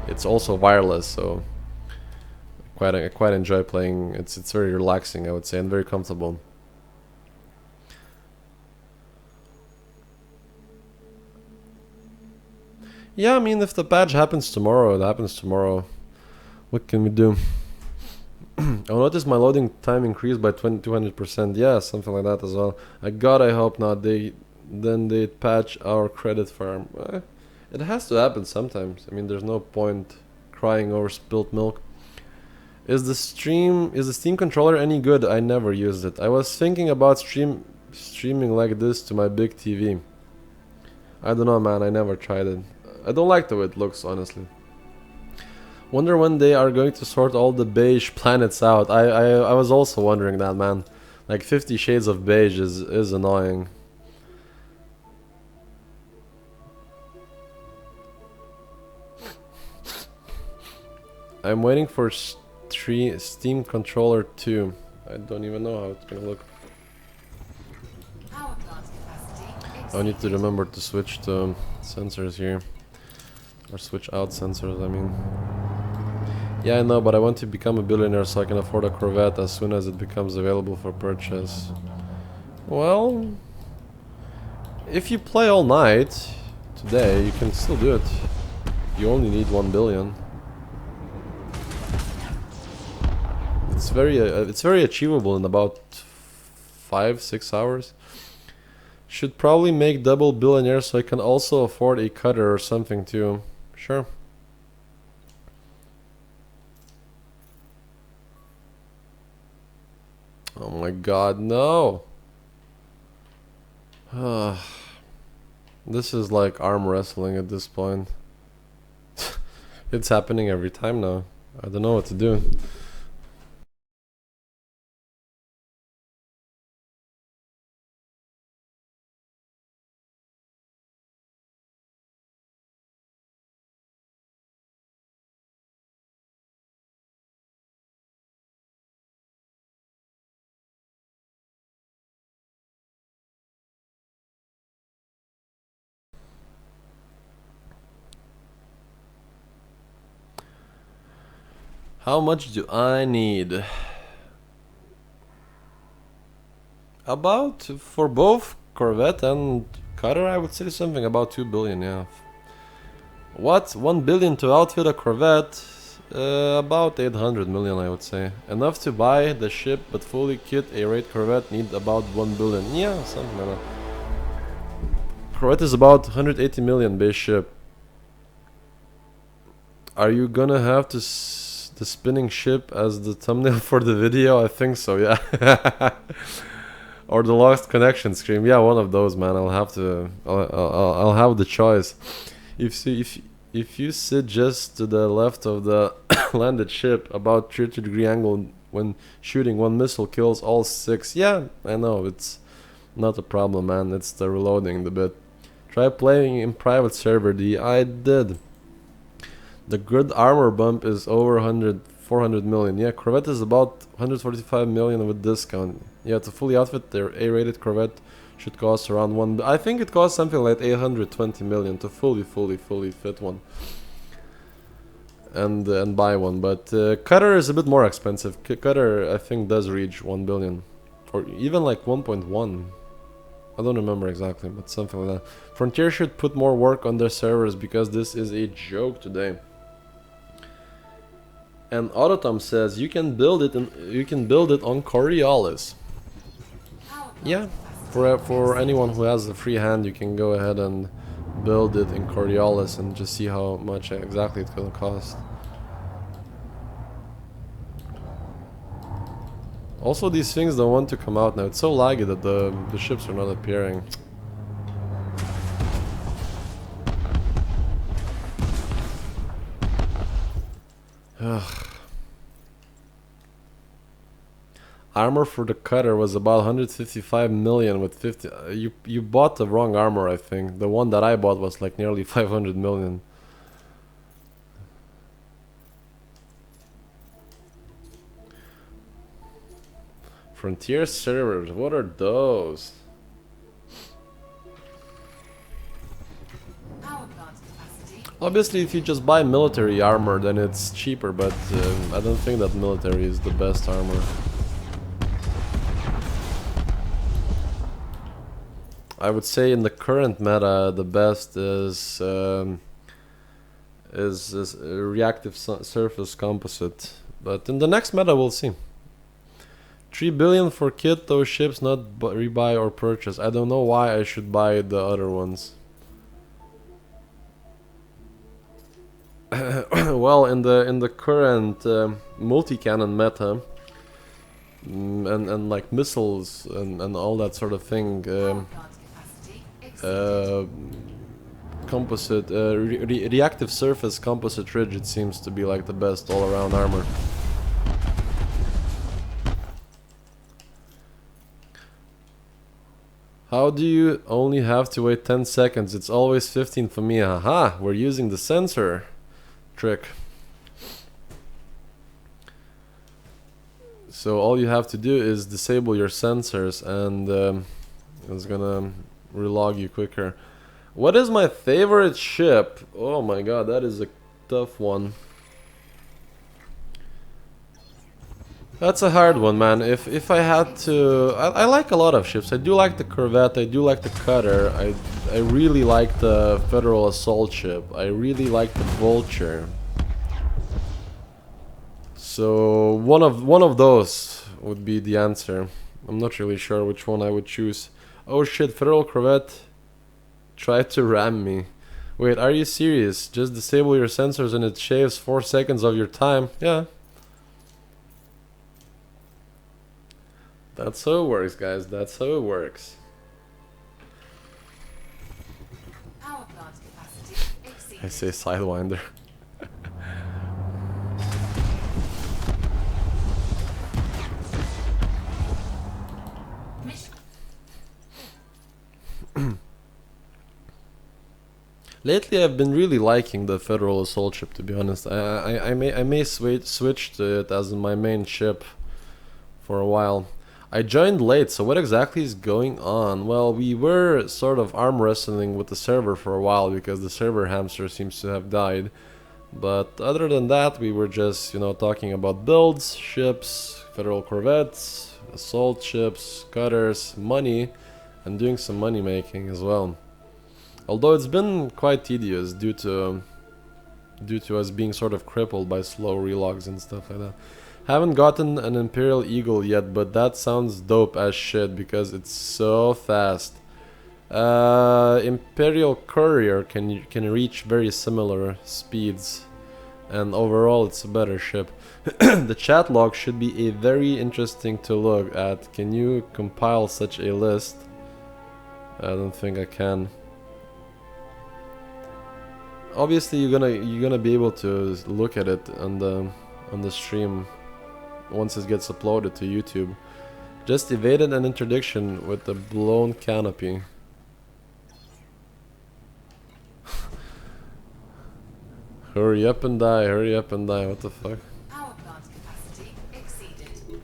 Speaker 1: it's also wireless, so I quite enjoy playing. It's very relaxing, I would say, and very comfortable. Yeah, I mean, if the patch happens tomorrow, it happens tomorrow. What can we do? I noticed my loading time increased by 200%. Yeah, something like that as well. I hope not. Then they patch our credit farm. It has to happen sometimes. I mean, there's no point crying over spilt milk. Is the Steam controller any good? I never used it. I was thinking about streaming like this to my big TV. I don't know, man. I never tried it. I don't like the way it looks, honestly. Wonder when they are going to sort all the beige planets out. I was also wondering that, man. Like 50 Shades of Beige is annoying. I'm waiting for Steam controller 2. I don't even know how it's gonna look. I need to remember to switch to sensors here. Or switch out sensors, I mean. Yeah, I know, but I want to become a billionaire so I can afford a Corvette as soon as it becomes available for purchase. Well, if you play all night today, you can still do it. You only need 1 billion. It's very achievable in about 5-6 hours. Should probably make double billionaire so I can also afford a cutter or something too. Sure. Oh my god, no. This is like arm wrestling at this point. It's happening every time now. I don't know what to do. How much do I need? About, for both Corvette and Cutter, I would say something about 2 billion, yeah. What? 1 billion to outfit a Corvette? About 800 million, I would say. Enough to buy the ship, but fully kit a rate Corvette need about 1 billion. Yeah, something like that. Corvette is about 180 million base ship. Are you gonna have to the spinning ship as the thumbnail for the video? I think so, yeah. Or the lost connection screen. Yeah, one of those, man. I'll have to. I'll have the choice. If you sit just to the left of the landed ship, about 30-degree angle when shooting, one missile kills all 6. Yeah, I know it's not a problem, man. It's the reloading the bit. Try playing in private server. I did. The good armor bump is over 400 million. Yeah, Corvette is about 145 million with discount. Yeah, to fully outfit their A-rated Corvette should cost around I think it costs something like 820 million to fully fit one. And buy one. But Cutter is a bit more expensive. Cutter, I think, does reach 1 billion. Or even like 1.1. I don't remember exactly, but something like that. Frontier should put more work on their servers because this is a joke today. And Autotom says you can build it on Coriolis. Yeah, for anyone who has a free hand, you can go ahead and build it in Coriolis and just see how much exactly it's gonna cost. Also, these things don't want to come out now. It's so laggy that the ships are not appearing. Ugh. Armor for the Cutter was about 155 million with 50. You bought the wrong armor, I think. The one that I bought was like nearly 500 million. Frontier servers, what are those? Obviously, if you just buy military armor, then it's cheaper, but I don't think that military is the best armor. I would say in the current meta, the best is reactive surface composite. But in the next meta, we'll see. 3 billion for kit those ships, not rebuy or purchase. I don't know why I should buy the other ones. Well, in the current multi-cannon meta, and like missiles and all that sort of thing, composite reactive surface composite rigid seems to be like the best all-around armor. How do you only have to wait 10 seconds? It's always 15 for me. Haha, we're using the sensor trick. So all you have to do is disable your sensors and it's gonna relog you quicker. What is my favorite ship? Oh my god, that is a tough one. That's a hard one, man. If I had to... I like a lot of ships. I do like the Corvette, I do like the Cutter. I really like the Federal Assault Ship. I really like the Vulture. So one of those would be the answer. I'm not really sure which one I would choose. Oh shit, Federal Corvette tried to ram me. Wait, are you serious? Just disable your sensors and it shaves 4 seconds of your time? Yeah. That's how it works, guys. That's how it works. I say Sidewinder.
Speaker 2: Mission.
Speaker 1: Lately, I've been really liking the Federal Assault ship. To be honest, I may switch to it as my main ship for a while. I joined late, so what exactly is going on? Well, we were sort of arm wrestling with the server for a while because the server hamster seems to have died. But other than that, we were just, talking about builds, ships, federal corvettes, assault ships, cutters, money, and doing some money making as well. Although it's been quite tedious due to us being sort of crippled by slow relogs and stuff like that. Haven't gotten an Imperial Eagle yet, but that sounds dope as shit because it's so fast. Imperial Courier can reach very similar speeds, and overall it's a better ship. The chat log should be a very interesting to look at. Can you compile such a list? I don't think I can. Obviously, you're gonna be able to look at it on the stream once it gets uploaded to YouTube. Just evaded an interdiction with the blown canopy. Hurry up and die! Hurry up and die! What the fuck?
Speaker 2: Power plant capacity exceeded.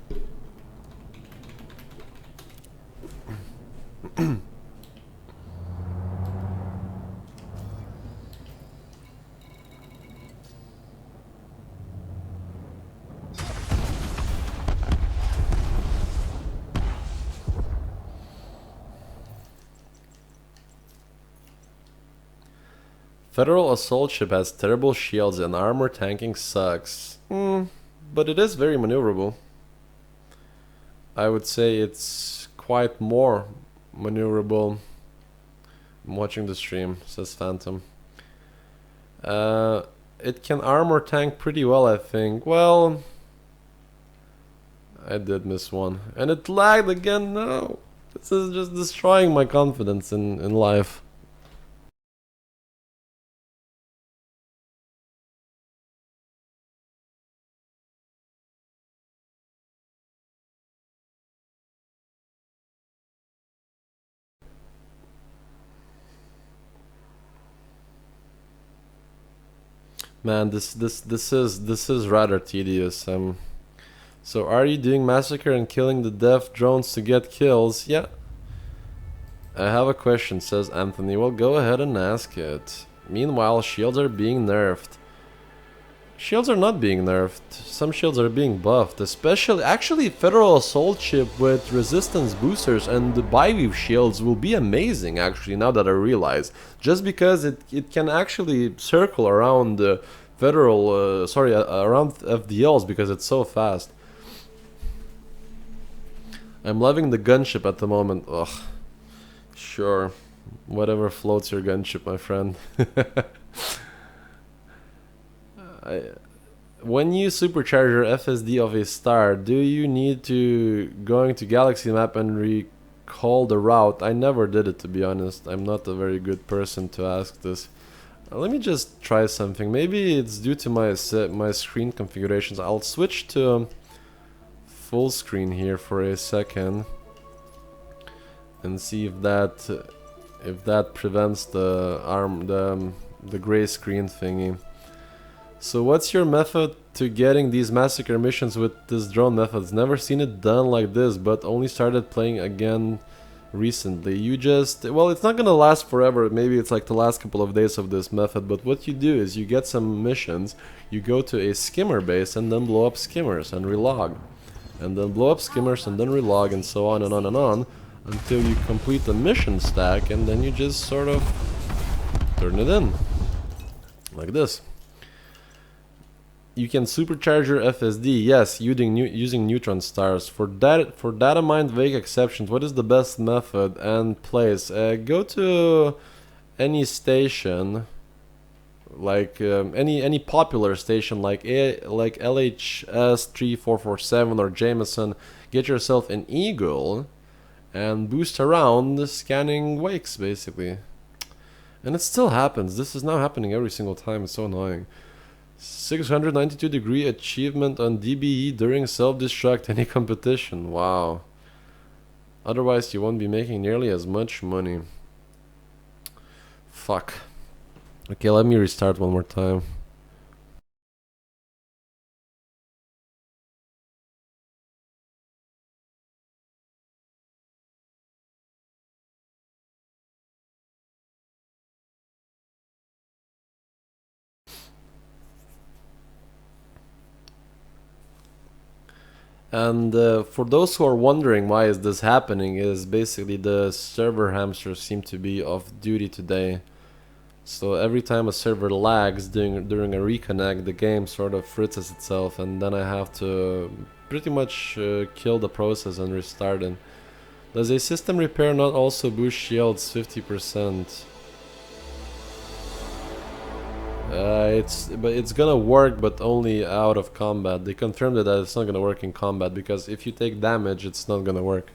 Speaker 1: Federal assault ship has terrible shields and armor tanking sucks. But it is very maneuverable. I would say it's quite more maneuverable. I'm watching the stream, says Phantom. It can armor tank pretty well, I think. Well, I did miss one. And it lagged again, no. This is just destroying my confidence in life. Man, this is rather tedious. So are you doing massacre and killing the deaf drones to get kills? Yeah. I have a question, says Anthony. Well, go ahead and ask it. Meanwhile, shields are being nerfed. Shields are not being nerfed. Some shields are being buffed, especially actually Federal Assault Ship with resistance boosters and the bi-weave shields will be amazing actually now that I realize. Just because it can actually circle around the Federal, around FDLs because it's so fast. I'm loving the gunship at the moment. Ugh. Sure. Whatever floats your gunship, my friend. When you supercharge your FSD of a star, do you need to go into galaxy map and recall the route? I never did it, to be honest. I'm not a very good person to ask this. Let me just try something. Maybe it's due to my screen configurations. I'll switch to full screen here for a second and see if that prevents the gray screen thingy. So what's your method to getting these massacre missions with this drone methods? Never seen it done like this, but only started playing again recently. You just, well, it's not gonna last forever. Maybe it's like the last couple of days of this method, but what you do is you get some missions, you go to a skimmer base and then blow up skimmers and relog. And then blow up skimmers and then relog and so on and on and on until you complete the mission stack, and then you just sort of turn it in. Like this. You can supercharge your FSD, yes, using neutron stars. For data mined vague exceptions, what is the best method and place? Go to any station, like any popular station, like LHS 3447 or Jameson. Get yourself an Eagle and boost around, scanning wakes, basically. And it still happens. This is now happening every single time. It's so annoying. 692 degree achievement on DBE during self-destruct any competition. Wow. Otherwise you won't be making nearly as much money. Fuck. Okay, let me restart one more time. And for those who are wondering why is this happening, is basically the server hamsters seem to be off duty today. So every time a server lags during a reconnect, the game sort of fritzes itself, and then I have to pretty much kill the process and restart it. Does a system repair not also boost shields 50%? It's gonna work, but only out of combat. They confirmed that it's not gonna work in combat, because if you take damage, it's not gonna work.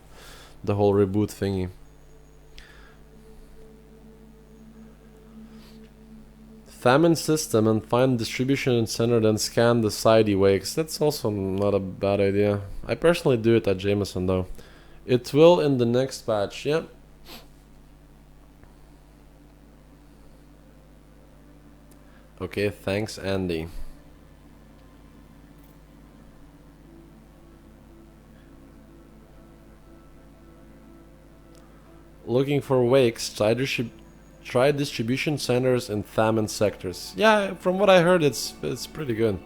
Speaker 1: The whole reboot thingy. Famine system and find distribution center, then scan the side wakes. That's also not a bad idea. I personally do it at Jameson though. It will in the next patch, yeah. Okay, thanks Andy. Looking for wakes, try distribution centers in famine sectors. Yeah, from what I heard, it's pretty good.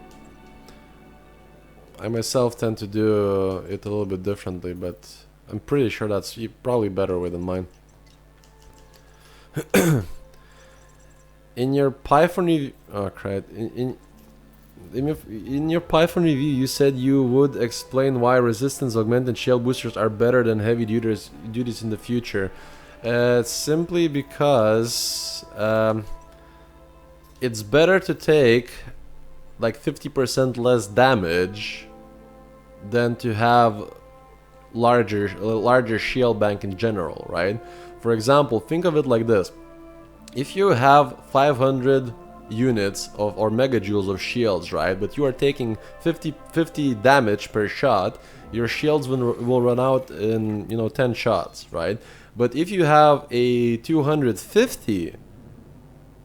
Speaker 1: I myself tend to do it a little bit differently, but I'm pretty sure that's probably better way than mine. In your Python review, oh crap! In your Python review, you said you would explain why resistance augmented shield boosters are better than heavy duties in the future. Simply because it's better to take like 50% less damage than to have larger shield bank in general, right? For example, think of it like this: if you have 500 units of or megajoules of shields, right, but you are taking 50 damage per shot, your shields will run out in 10 shots, right? But if you have a 250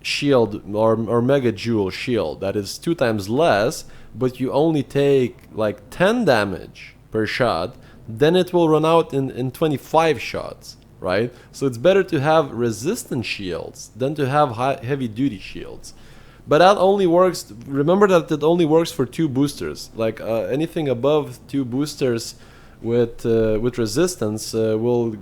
Speaker 1: shield or megajoule shield, that is 2 times less, but you only take like 10 damage per shot, then it will run out in 25 shots, right? So it's better to have resistant shields than to have heavy duty shields. But that only works, remember that it only works for 2 boosters. Like anything above 2 boosters with resistance will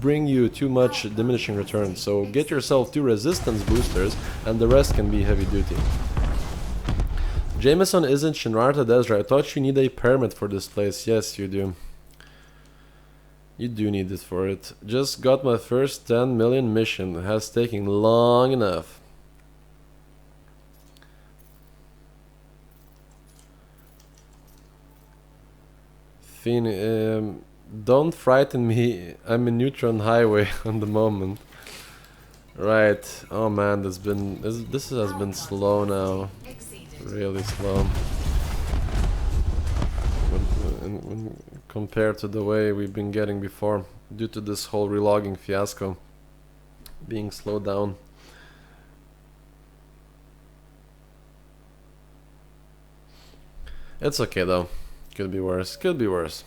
Speaker 1: bring you too much diminishing returns. So get yourself 2 resistance boosters and the rest can be heavy duty. Jameson isn't Shinrarta Desra. I thought you need a permit for this place. Yes, you do. You do need it for it. Just got my first 10 million mission. Has taken long enough. Don't frighten me. I'm in Neutron Highway on the moment. Right. Oh man, this has been slow now. Really slow. When compared to the way we've been getting before, due to this whole relogging fiasco being slowed down. It's okay though. Could be worse. Could be worse.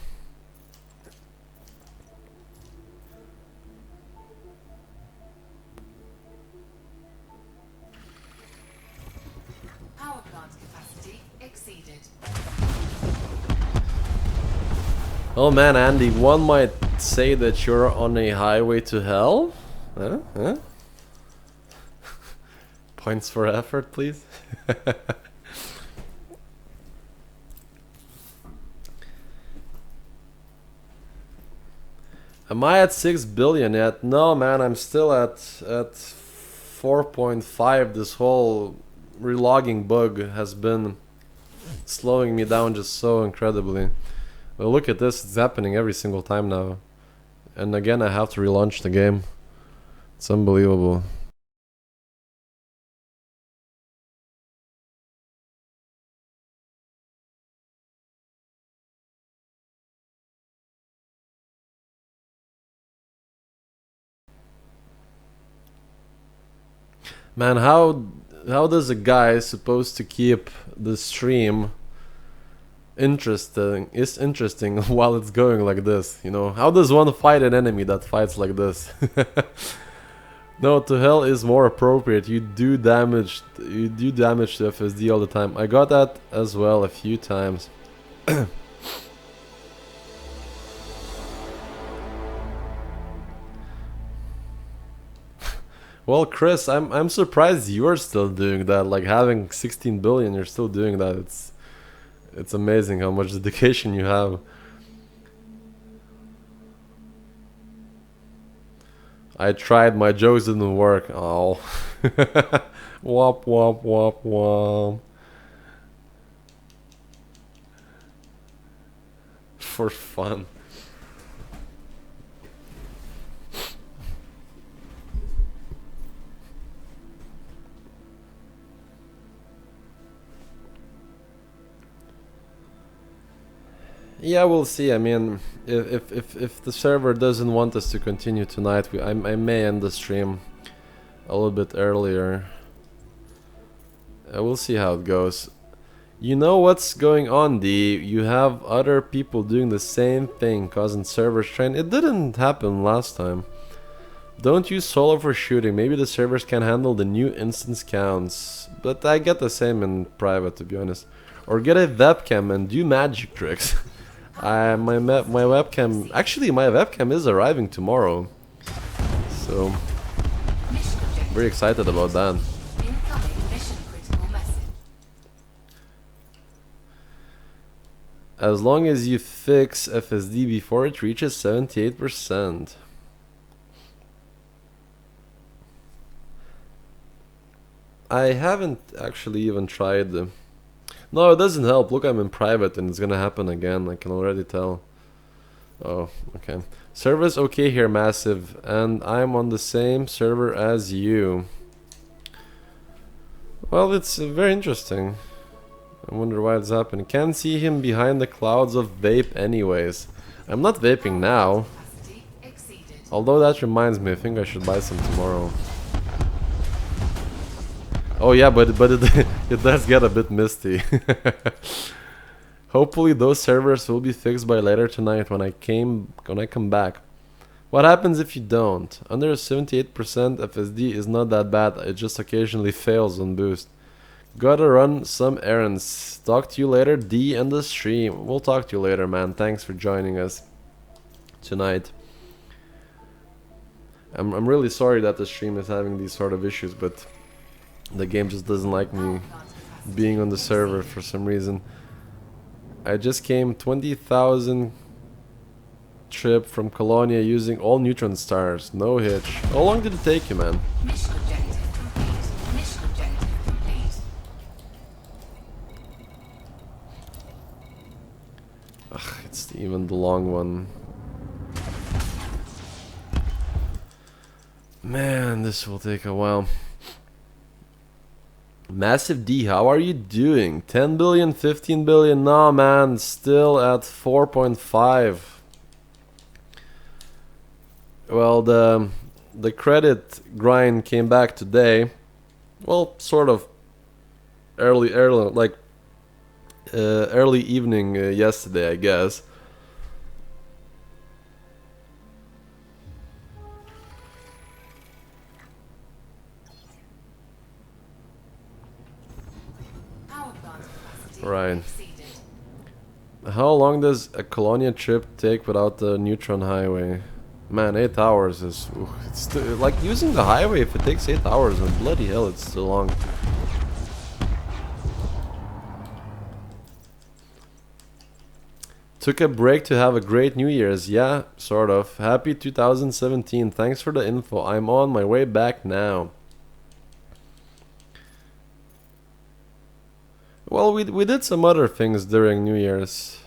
Speaker 2: Power plant capacity exceeded.
Speaker 1: Oh man, Andy, one might say that you're on a highway to hell? Huh? Huh? Points for effort, please. Am I at 6 billion yet? No, man, I'm still at 4.5. This whole relogging bug has been slowing me down just so incredibly. Well, look at this, it's happening every single time now. And again, I have to relaunch the game. It's unbelievable. Man, how does a guy supposed to keep the stream interesting while it's going like this? You know, how does one fight an enemy that fights like this? No, to hell is more appropriate. You do damage to FSD all the time. I got that as well a few times. Well, Chris, I'm surprised you're still doing that. Like having 16 billion, you're still doing that. It's amazing how much dedication you have. I tried, my jokes didn't work. Oh. Wop wop wop wop. For fun. Yeah, we'll see. I mean, if the server doesn't want us to continue tonight, I may end the stream a little bit earlier. We'll see how it goes. You know what's going on, D? You have other people doing the same thing, causing servers strain. It didn't happen last time. Don't use solo for shooting. Maybe the servers can handle the new instance counts. But I get the same in private, to be honest. Or get a webcam and do magic tricks. My webcam... Actually, my webcam is arriving tomorrow. So... very excited about that. As long as you fix FSD before it reaches 78%. I haven't actually even tried the... No, it doesn't help. Look, I'm in private and it's gonna happen again. I can already tell. Oh, okay. Server's okay here, Massive. And I'm on the same server as you. Well, it's very interesting. I wonder why it's happening. Can't see him behind the clouds of vape anyways. I'm not vaping now. Although that reminds me, I think I should buy some tomorrow. Oh yeah, but it does get a bit misty. Hopefully those servers will be fixed by later tonight when I come back. What happens if you don't? Under 78% FSD is not that bad, it just occasionally fails on boost. Gotta run some errands. Talk to you later, D, and the stream. We'll talk to you later, man. Thanks for joining us tonight. I'm really sorry that the stream is having these sort of issues, but the game just doesn't like me being on the server for some reason. I just came 20,000 trip from Colonia using all neutron stars. No hitch. How long did it take you, man?
Speaker 2: Mission objective complete. Mission objective complete.
Speaker 1: Ugh, it's even the long one. Man, this will take a while. Massive D, how are you doing? 10 billion, 15 billion? Nah, man, still at 4.5. Well, the credit grind came back today. Well, sort of early evening yesterday, I guess. Right. How long does a Colonia trip take without the neutron highway? Man, 8 hours is... it's still, like using the highway, if it takes 8 hours, then bloody hell, it's still long. Took a break to have a great New Year's. Yeah, sort of. Happy 2017. Thanks for the info. I'm on my way back now. Well, we did some other things during New Year's.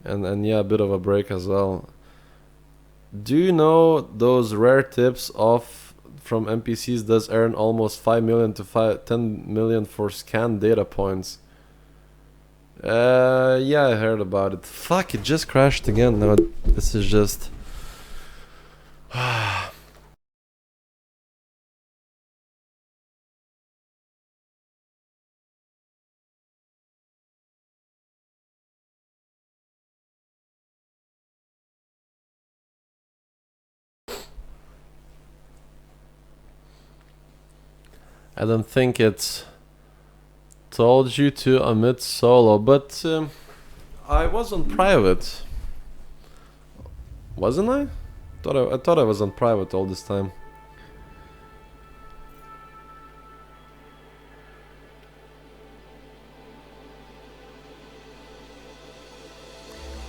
Speaker 1: And yeah, a bit of a break as well. Do you know those rare tips off from NPCs does earn almost 5 million to 10 million for scanned data points? Yeah, I heard about it. Fuck, it just crashed again. No, this is just... I don't think it told you to omit solo, but I was on private. Wasn't I? I thought I was on private all this time.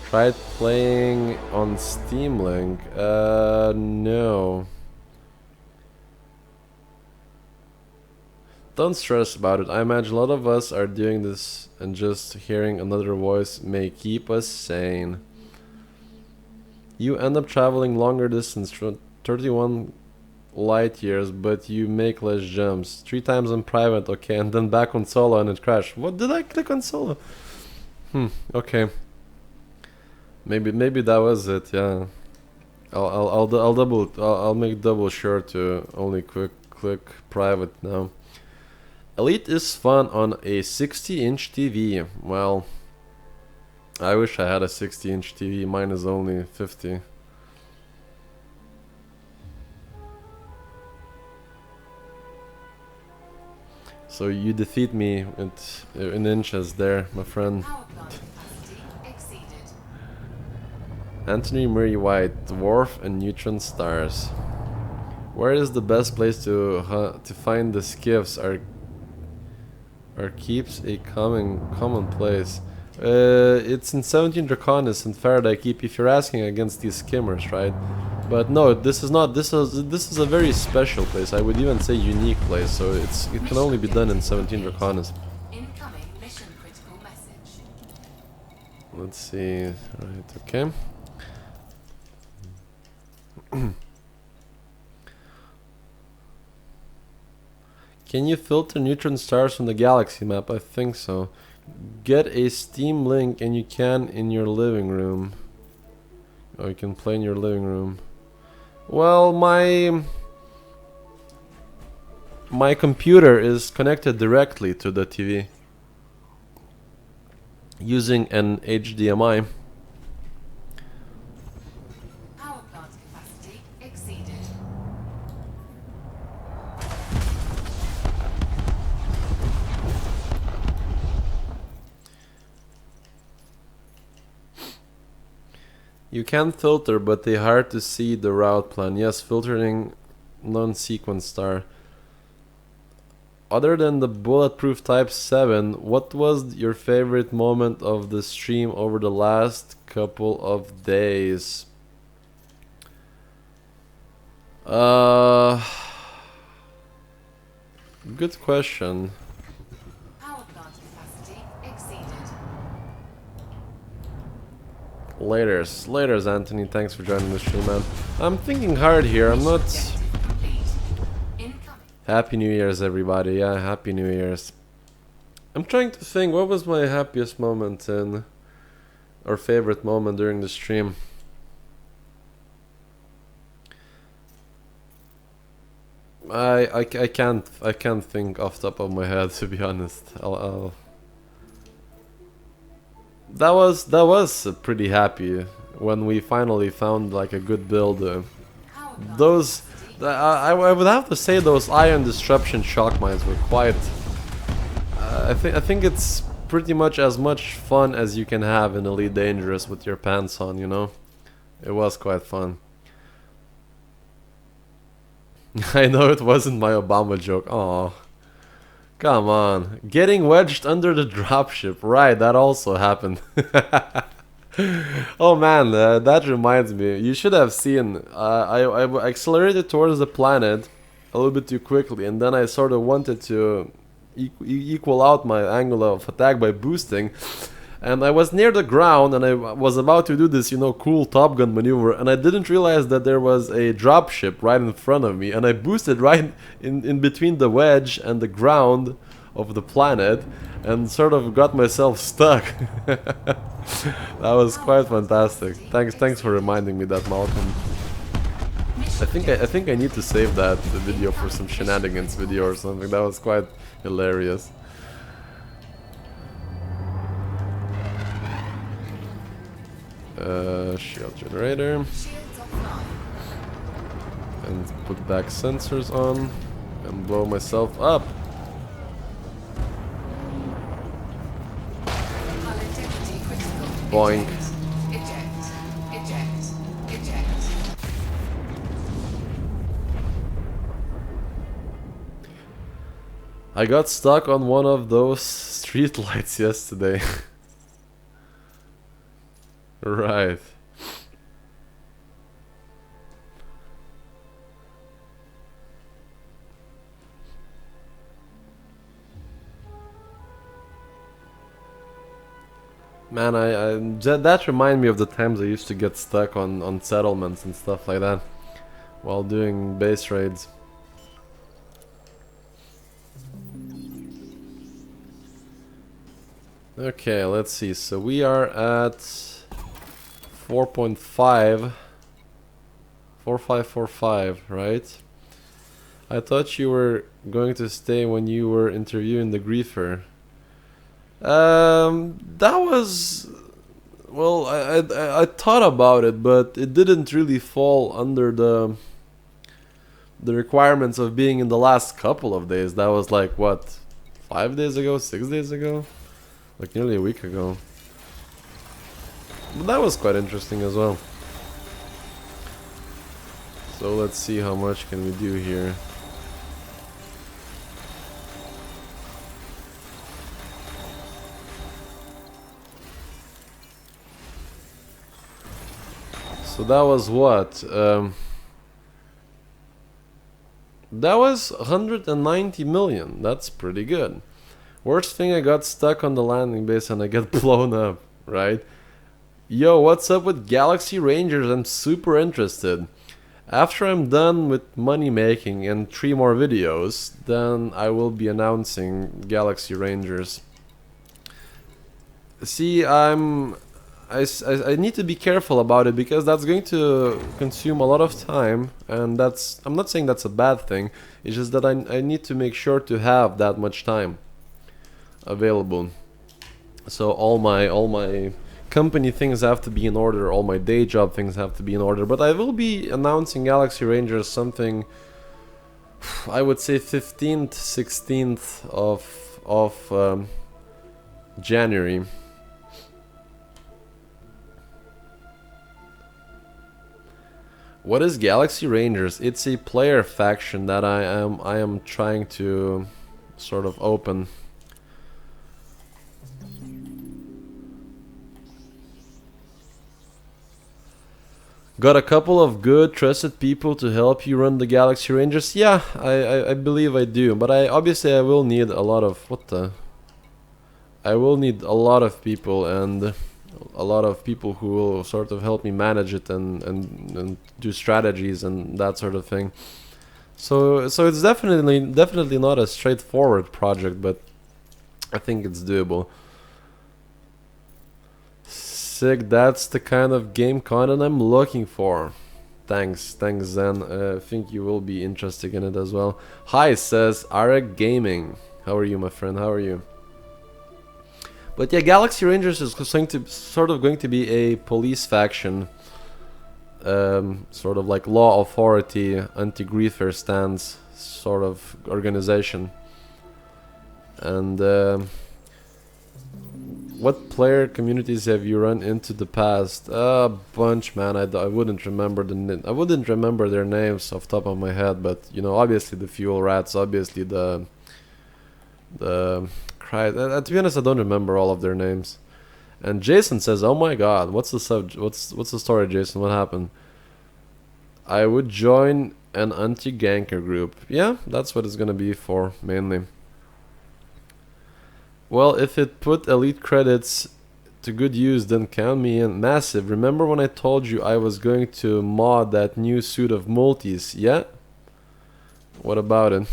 Speaker 1: Tried playing on Steam Link? No. Don't stress about it. I imagine a lot of us are doing this and just hearing another voice may keep us sane. You end up traveling longer distance, 31 light years, but you make less jumps. 3 times on private, okay, and then back on solo and it crashed. What did I click on solo? Okay. Maybe that was it. Yeah. I'll make double sure to only click private now. Elite is fun on a 60-inch TV. Well, I wish I had a 60-inch TV. Mine is only 50. So you defeat me in inches there, my friend.
Speaker 2: Power plant capacity exceeded.
Speaker 1: Anthony Murray White, dwarf and neutron stars. Where is the best place to find the skiffs? Or keeps a commonplace. It's in 17 Draconis and Faraday Keep. If you're asking against these skimmers, right? But no, this is not. This is a very special place. I would even say unique place. So it can only be done in 17 Draconis.
Speaker 2: Incoming mission critical message.
Speaker 1: Let's see. Right. Okay. Can you filter neutron stars from the galaxy map? I think so. Get a Steam Link and you can in your living room. Oh, you can play in your living room. Well, my computer is connected directly to the TV using an HDMI.
Speaker 2: Power plant capacity exceeded.
Speaker 1: You can filter, but they hard to see the route plan. Yes, filtering non-sequence star. Other than the bulletproof Type 7, what was your favorite moment of the stream over the last couple of days? Good question.
Speaker 2: Power plant capacity exceeded.
Speaker 1: Laters, Anthony. Thanks for joining the stream, man. I'm thinking hard here. I'm not.
Speaker 2: Objective complete. Incoming.
Speaker 1: Happy New Year's, everybody. Yeah, Happy New Year's. I'm trying to think, what was my happiest moment or favorite moment during the stream? I can't think off the top of my head, to be honest. That was pretty happy when we finally found like a good build. I would have to say those ion disruption shock mines were quite. I think it's pretty much as much fun as you can have in Elite Dangerous with your pants on. You know, it was quite fun. I know it wasn't my Obama joke. Aw. Come on. Getting wedged under the dropship. Right, that also happened. Oh man, that reminds me. You should have seen. I accelerated towards the planet a little bit too quickly, and then I sort of wanted to equal out my angle of attack by boosting. And I was near the ground, and I was about to do this, you know, cool Top Gun maneuver, and I didn't realize that there was a dropship right in front of me, and I boosted right in between the wedge and the ground of the planet, and sort of got myself stuck. That was quite fantastic. Thanks for reminding me that, Malcolm. I think I need to save that video for some shenanigans video or something. That was quite hilarious. Shield generator.
Speaker 2: Shields offline.
Speaker 1: And put back sensors on. and blow myself up.
Speaker 2: Hull integrity critical.
Speaker 1: Boink.
Speaker 2: Eject. Eject. Eject.
Speaker 1: I got stuck on one of those street lights yesterday. Right. Man, that remind me of the times I used to get stuck on settlements and stuff like that while doing base raids. Okay, let's see. So we are at 4.5, 4545, right? I thought you were going to stay when you were interviewing the griefer. That was, well, I thought about it, but it didn't really fall under the requirements of being in the last couple of days. That was like what, 5 days ago, 6 days ago, like nearly a week ago. But that was quite interesting as well. So let's see how much can we do here. So that was what? That was 190 million. That's pretty good. Worst thing, I got stuck on the landing base and I get blown up, right? Yo, what's up with Galaxy Rangers? I'm super interested. After I'm done with money making and 3 more videos, then I will be announcing Galaxy Rangers. See, I need to be careful about it because that's going to consume a lot of time, and that's, I'm not saying that's a bad thing, it's just that I need to make sure to have that much time available. So all my company things have to be in order, all my day job things have to be in order, but I will be announcing Galaxy Rangers something, I would say 15th, 16th of January. What is Galaxy Rangers? It's a player faction that I am trying to sort of open. Got a couple of good trusted people to help you run the Galaxy Rangers? Yeah, I believe I do, but I will need a lot of I will need a lot of people, and a lot of people who will sort of help me manage it and do strategies and that sort of thing. So it's definitely not a straightforward project, but I think it's doable. Sick, that's the kind of game content I'm looking for. Thanks Zen. I think you will be interested in it as well. Hi, says Arek Gaming. How are you, my friend? How are you? But yeah, Galaxy Rangers is going to be a police faction, sort of like law authority, anti-griefer stance sort of organization. And what player communities have you run into the past? A bunch, man. I wouldn't remember their names off the top of my head, but you know, obviously the Fuel Rats, obviously the to be honest, I don't remember all of their names. And Jason says, "Oh my God, what's the story, Jason? What happened?" I would join an anti-ganker group. Yeah, that's what it's gonna be for mainly. Well, if it put elite credits to good use, then count me in. Massive. Remember when I told you I was going to mod that new suit of multis? Yeah. What about it?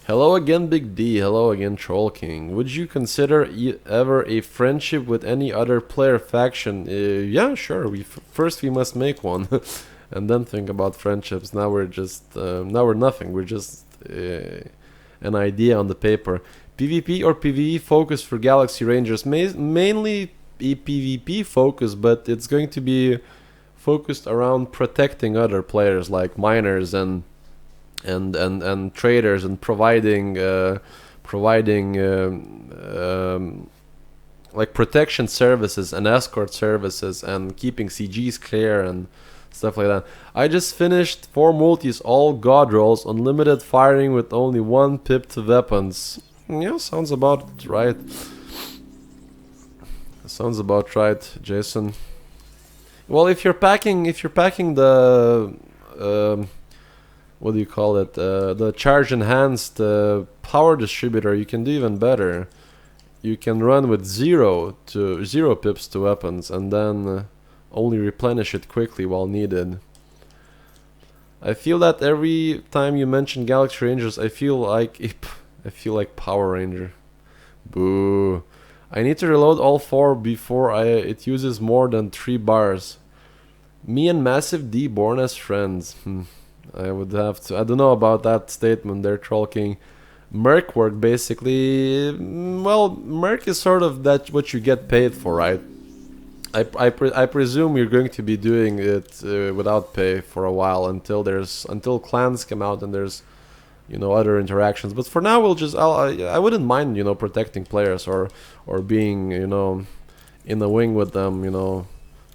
Speaker 1: Hello again, Big D. Hello again, Troll King. Would you consider ever a friendship with any other player faction? Yeah, sure. First we must make one, and then think about friendships. Now we're just now we're nothing. We're just an idea on the paper. PvP or PvE focus for Galaxy Rangers? Mainly a PvP focus, but it's going to be focused around protecting other players like miners and and traders, and providing like protection services and escort services and keeping CGs clear and stuff like that. I just finished 4 multis, all god rolls, unlimited firing with only 1 pipped weapons. Yeah, sounds about right. Sounds about right, Jason. Well, if you're packing the what do you call it? The charge enhanced power distributor, you can do even better. You can run with 0 pips to weapons, and then only replenish it quickly while needed. I feel that every time you mention Galaxy Rangers, I feel like Power Ranger. Boo. I need to reload all 4 before it uses more than 3 bars. Me and Massive D born as friends. I would have to. I don't know about that statement. They're talking Merc work basically. Well, Merc is sort of that what you get paid for, right? I presume you're going to be doing it without pay for a while until clans come out and there's other interactions. But for now, I wouldn't mind protecting players or being in the wing with them,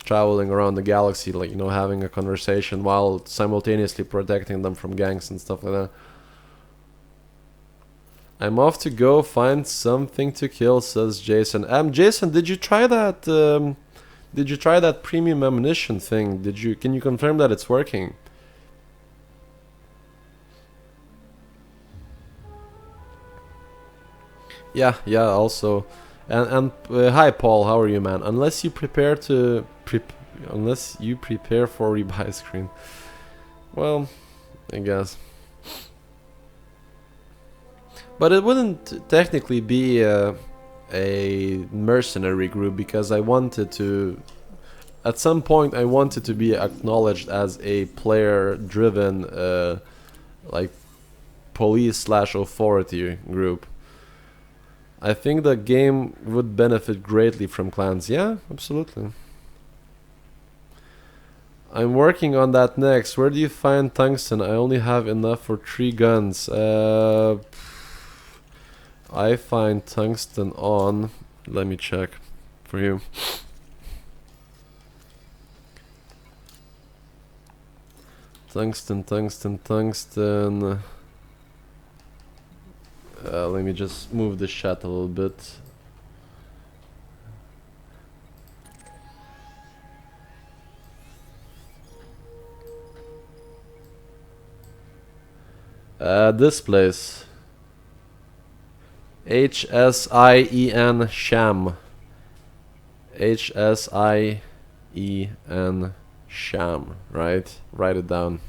Speaker 1: traveling around the galaxy, like having a conversation while simultaneously protecting them from ganks and stuff like that. I'm off to go find something to kill, says Jason. Jason, did you try that? Did you try that premium ammunition thing? Can you confirm that it's working? Yeah. Also, and hi Paul, how are you, man? Unless you prepare for rebuy screen. Well, I guess. But it wouldn't technically be a mercenary group, because at some point I wanted to be acknowledged as a player-driven, like police/authority group. I think the game would benefit greatly from clans. Yeah, absolutely. I'm working on that next. Where do you find tungsten? I only have enough for 3 guns. I find tungsten on... Let me check for you. Tungsten. Let me just move the chat a little bit. This place. HSIEN Sham. HSIEN Sham, right? Write it down.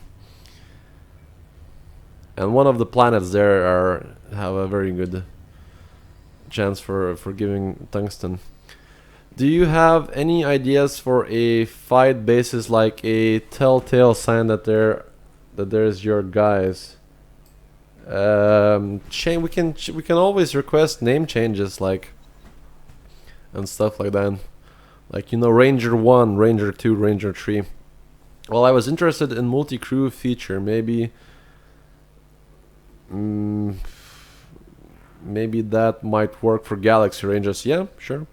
Speaker 1: And one of the planets there have a very good chance for giving tungsten. Do you have any ideas for a fight basis, like a telltale sign that there's your guys? We can always request name changes, like, and stuff like that. Like, Ranger 1, Ranger 2, Ranger 3. Well, I was interested in multi-crew feature. Maybe that might work for Galaxy Rangers. Yeah, sure.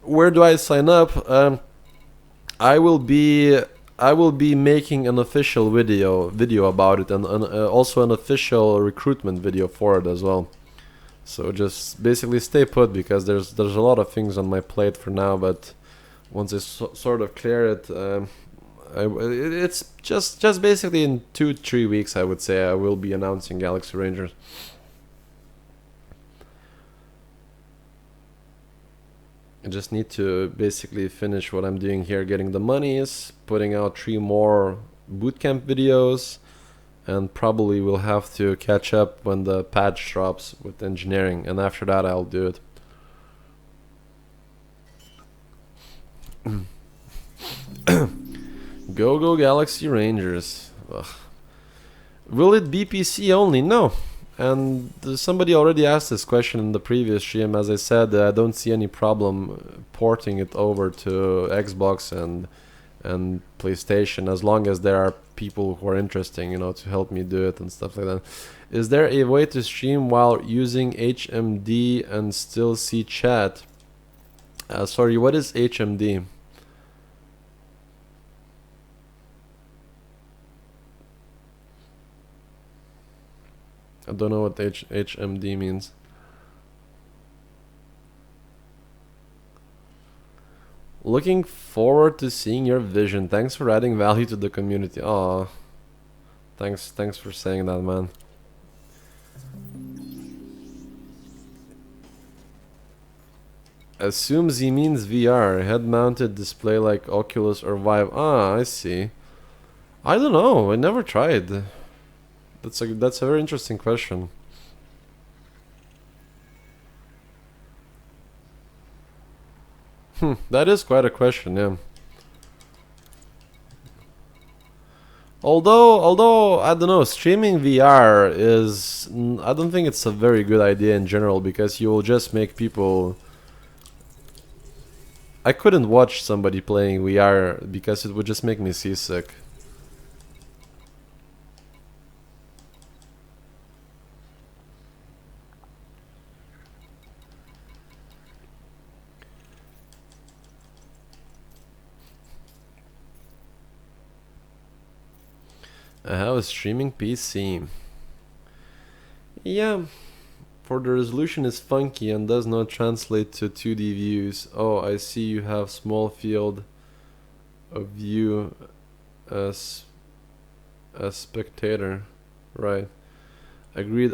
Speaker 1: Where do I sign up? I will be making an official video about it, and also an official recruitment video for it as well. So just basically stay put, because there's a lot of things on my plate for now. But once I sort of clear it, it's just basically in 2-3 weeks, I would say, I will be announcing Galaxy Rangers. I just need to basically finish what I'm doing here, getting the monies, putting out 3 more bootcamp videos, and probably will have to catch up when the patch drops with engineering, and after that I'll do it. Go Galaxy Rangers. Ugh. Will it be PC only? No. And somebody already asked this question in the previous stream. As I said, I don't see any problem porting it over to Xbox and and PlayStation, as long as there are people who are interesting, you know, to help me do it and stuff like that. Is there a way to stream while using HMD and still see chat? Sorry, what is HMD? I don't know what HMD means. Looking forward to seeing your vision. Thanks for adding value to the community. Aw. Thanks for saying that, man. Assumes he means VR, head-mounted display like Oculus or Vive. Ah, I see. I don't know. I never tried. That's a very interesting question. That is quite a question, yeah. Although I don't know, streaming VR is I don't think it's a very good idea in general, because you will just make people. I couldn't watch somebody playing VR because it would just make me seasick. I have a streaming PC. Yeah, for the resolution is funky and does not translate to 2D views. Oh, I see you have small field of view as a spectator. Right. Agreed.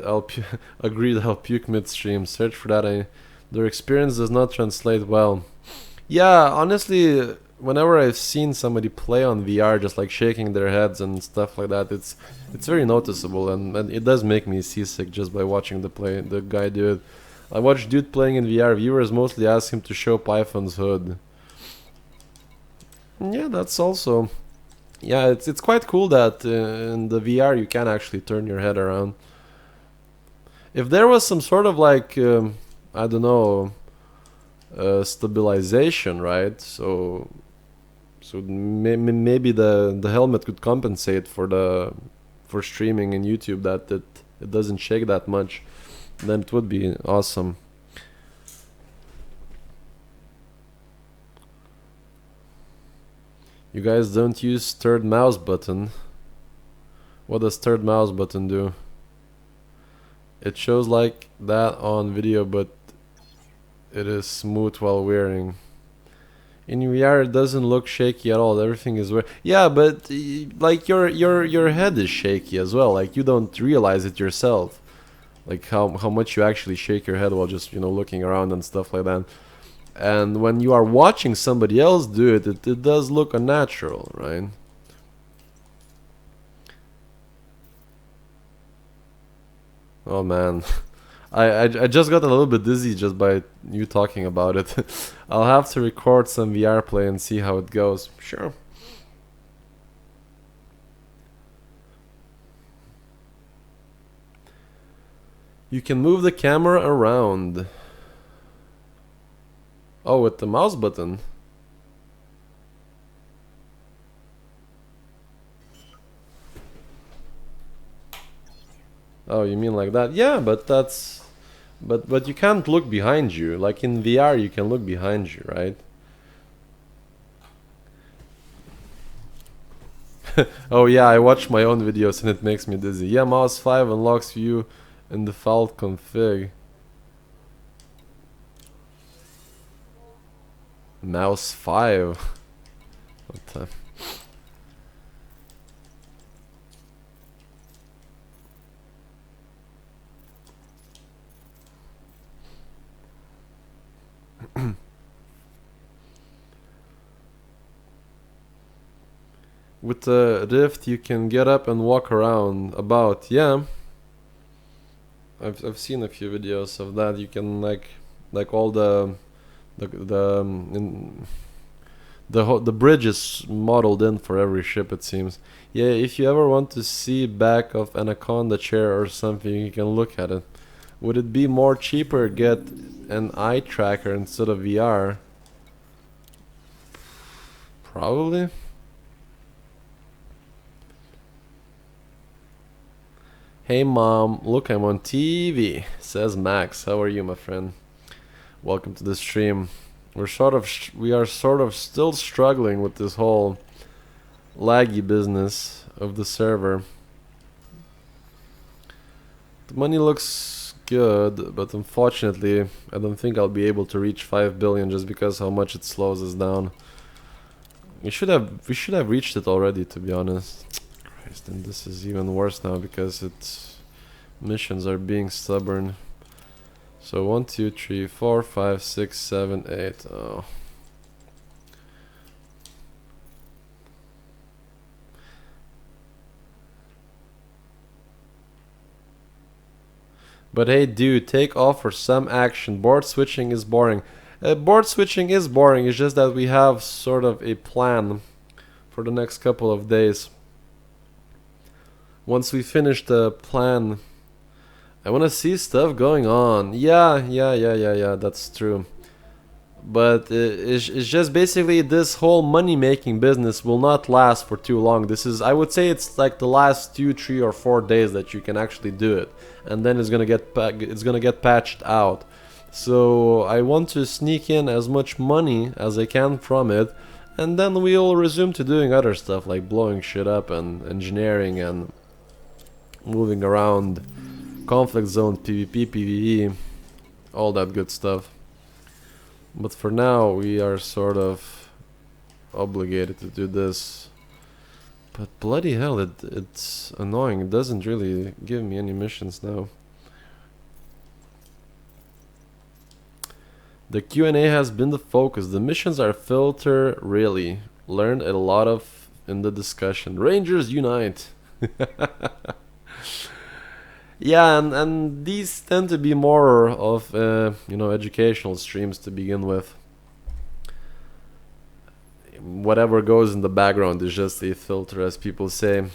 Speaker 1: Agreed. I'll puke midstream. Search for that. Their experience does not translate well. Yeah, honestly, whenever I've seen somebody play on VR, just like shaking their heads and stuff like that, it's very noticeable, and it does make me seasick just by watching the guy do it. I watched dude playing in VR. Viewers mostly ask him to show Python's hood. Yeah, that's also. Yeah, it's quite cool that in the VR you can actually turn your head around. If there was some sort of like I don't know, stabilization, right? So maybe the helmet could compensate for streaming in YouTube, that it doesn't shake that much. Then it would be awesome. You guys don't use third mouse button. What does third mouse button do? It shows like that on video, but it is smooth while wearing. In VR, it doesn't look shaky at all. Everything is weird. Yeah, but like your head is shaky as well. Like you don't realize it yourself. Like how much you actually shake your head while just, you know, looking around and stuff like that. And when you are watching somebody else do it, it does look unnatural, right? Oh man. I just got a little bit dizzy just by you talking about it. I'll have to record some VR play and see how it goes. Sure. You can move the camera around. Oh, with the mouse button. Oh, you mean like that? Yeah, but that's... But you can't look behind you. Like in VR, you can look behind you, right? Oh yeah, I watch my own videos and it makes me dizzy. Yeah, mouse 5 unlocks view in default config. Mouse 5. What the... With the Rift, you can get up and walk around about. Yeah, I've seen a few videos of that. You can like all the bridge is modeled in for every ship, it seems. Yeah, if you ever want to see back of Anaconda chair or something, you can look at it. Would it be more cheaper get an eye tracker instead of VR? Probably. Hey mom, look, I'm on TV, says Max. How are you, my friend? Welcome to the stream. We are sort of still struggling with this whole laggy business of the server. The money looks good, but unfortunately, I don't think I'll be able to reach 5 billion just because how much it slows us down. We should have reached it already, to be honest. Christ, and this is even worse now because missions are being stubborn. So 1, 2, 3, 4, 5, 6, 7, 8. Oh. But hey dude, take off for some action. Board switching is boring. Board switching is boring, it's just that we have sort of a plan for the next couple of days. Once we finish the plan, I want to see stuff going on. Yeah, that's true. But it's just basically this whole money-making business will not last for too long. I would say it's like the last 2, 3, or 4 days that you can actually do it, and then it's gonna get patched out. So I want to sneak in as much money as I can from it, and then we'll resume to doing other stuff like blowing shit up and engineering and moving around, conflict zones, PvP, PvE, all that good stuff. But for now, we are sort of obligated to do this. But bloody hell, it's annoying. It doesn't really give me any missions now. The Q&A has been the focus. The missions are filter, really. Learned a lot of in the discussion. Rangers unite! Yeah, and these tend to be more of educational streams to begin with. Whatever goes in the background is just a filter, as people say.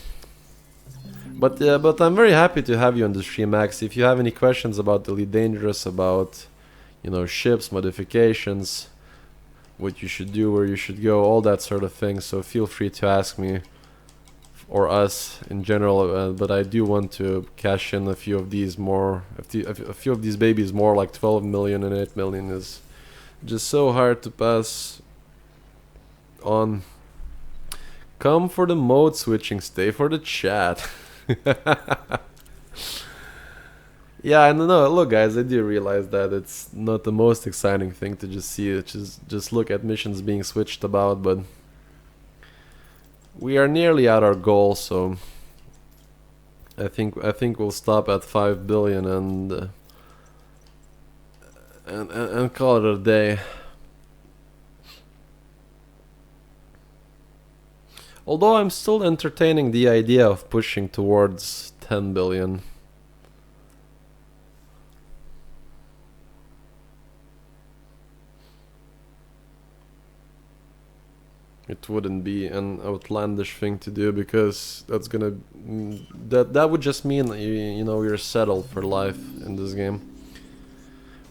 Speaker 1: But I'm very happy to have you on the stream, Max. If you have any questions about Elite Dangerous, about ships, modifications, what you should do, where you should go, all that sort of thing, so feel free to ask me. Or us in general, but I do want to cash in a few of these more. A few of these babies more, like 12 million and 8 million is just so hard to pass on. Come for the mode switching, stay for the chat. Yeah, I don't know. Look, guys, I do realize that it's not the most exciting thing to just see it. Just look at missions being switched about, but we are nearly at our goal, so I think we'll stop at 5 billion and call it a day. Although I'm still entertaining the idea of pushing towards 10 billion. It wouldn't be an outlandish thing to do because that's gonna that would just mean you're settled for life in this game.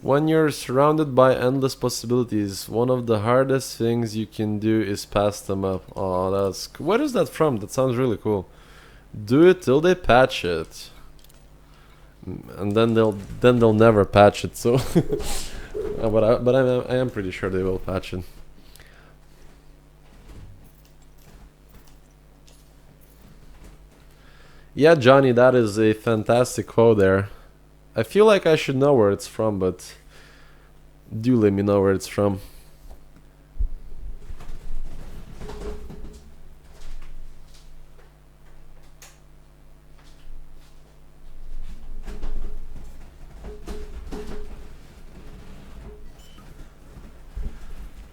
Speaker 1: When you're surrounded by endless possibilities, one of the hardest things you can do is pass them up. Oh, that's where is that from? That sounds really cool. Do it till they patch it, and then they'll never patch it. So, but I am pretty sure they will patch it. Yeah, Johnny, that is a fantastic quote there. I feel like I should know where it's from, but do let me know where it's from.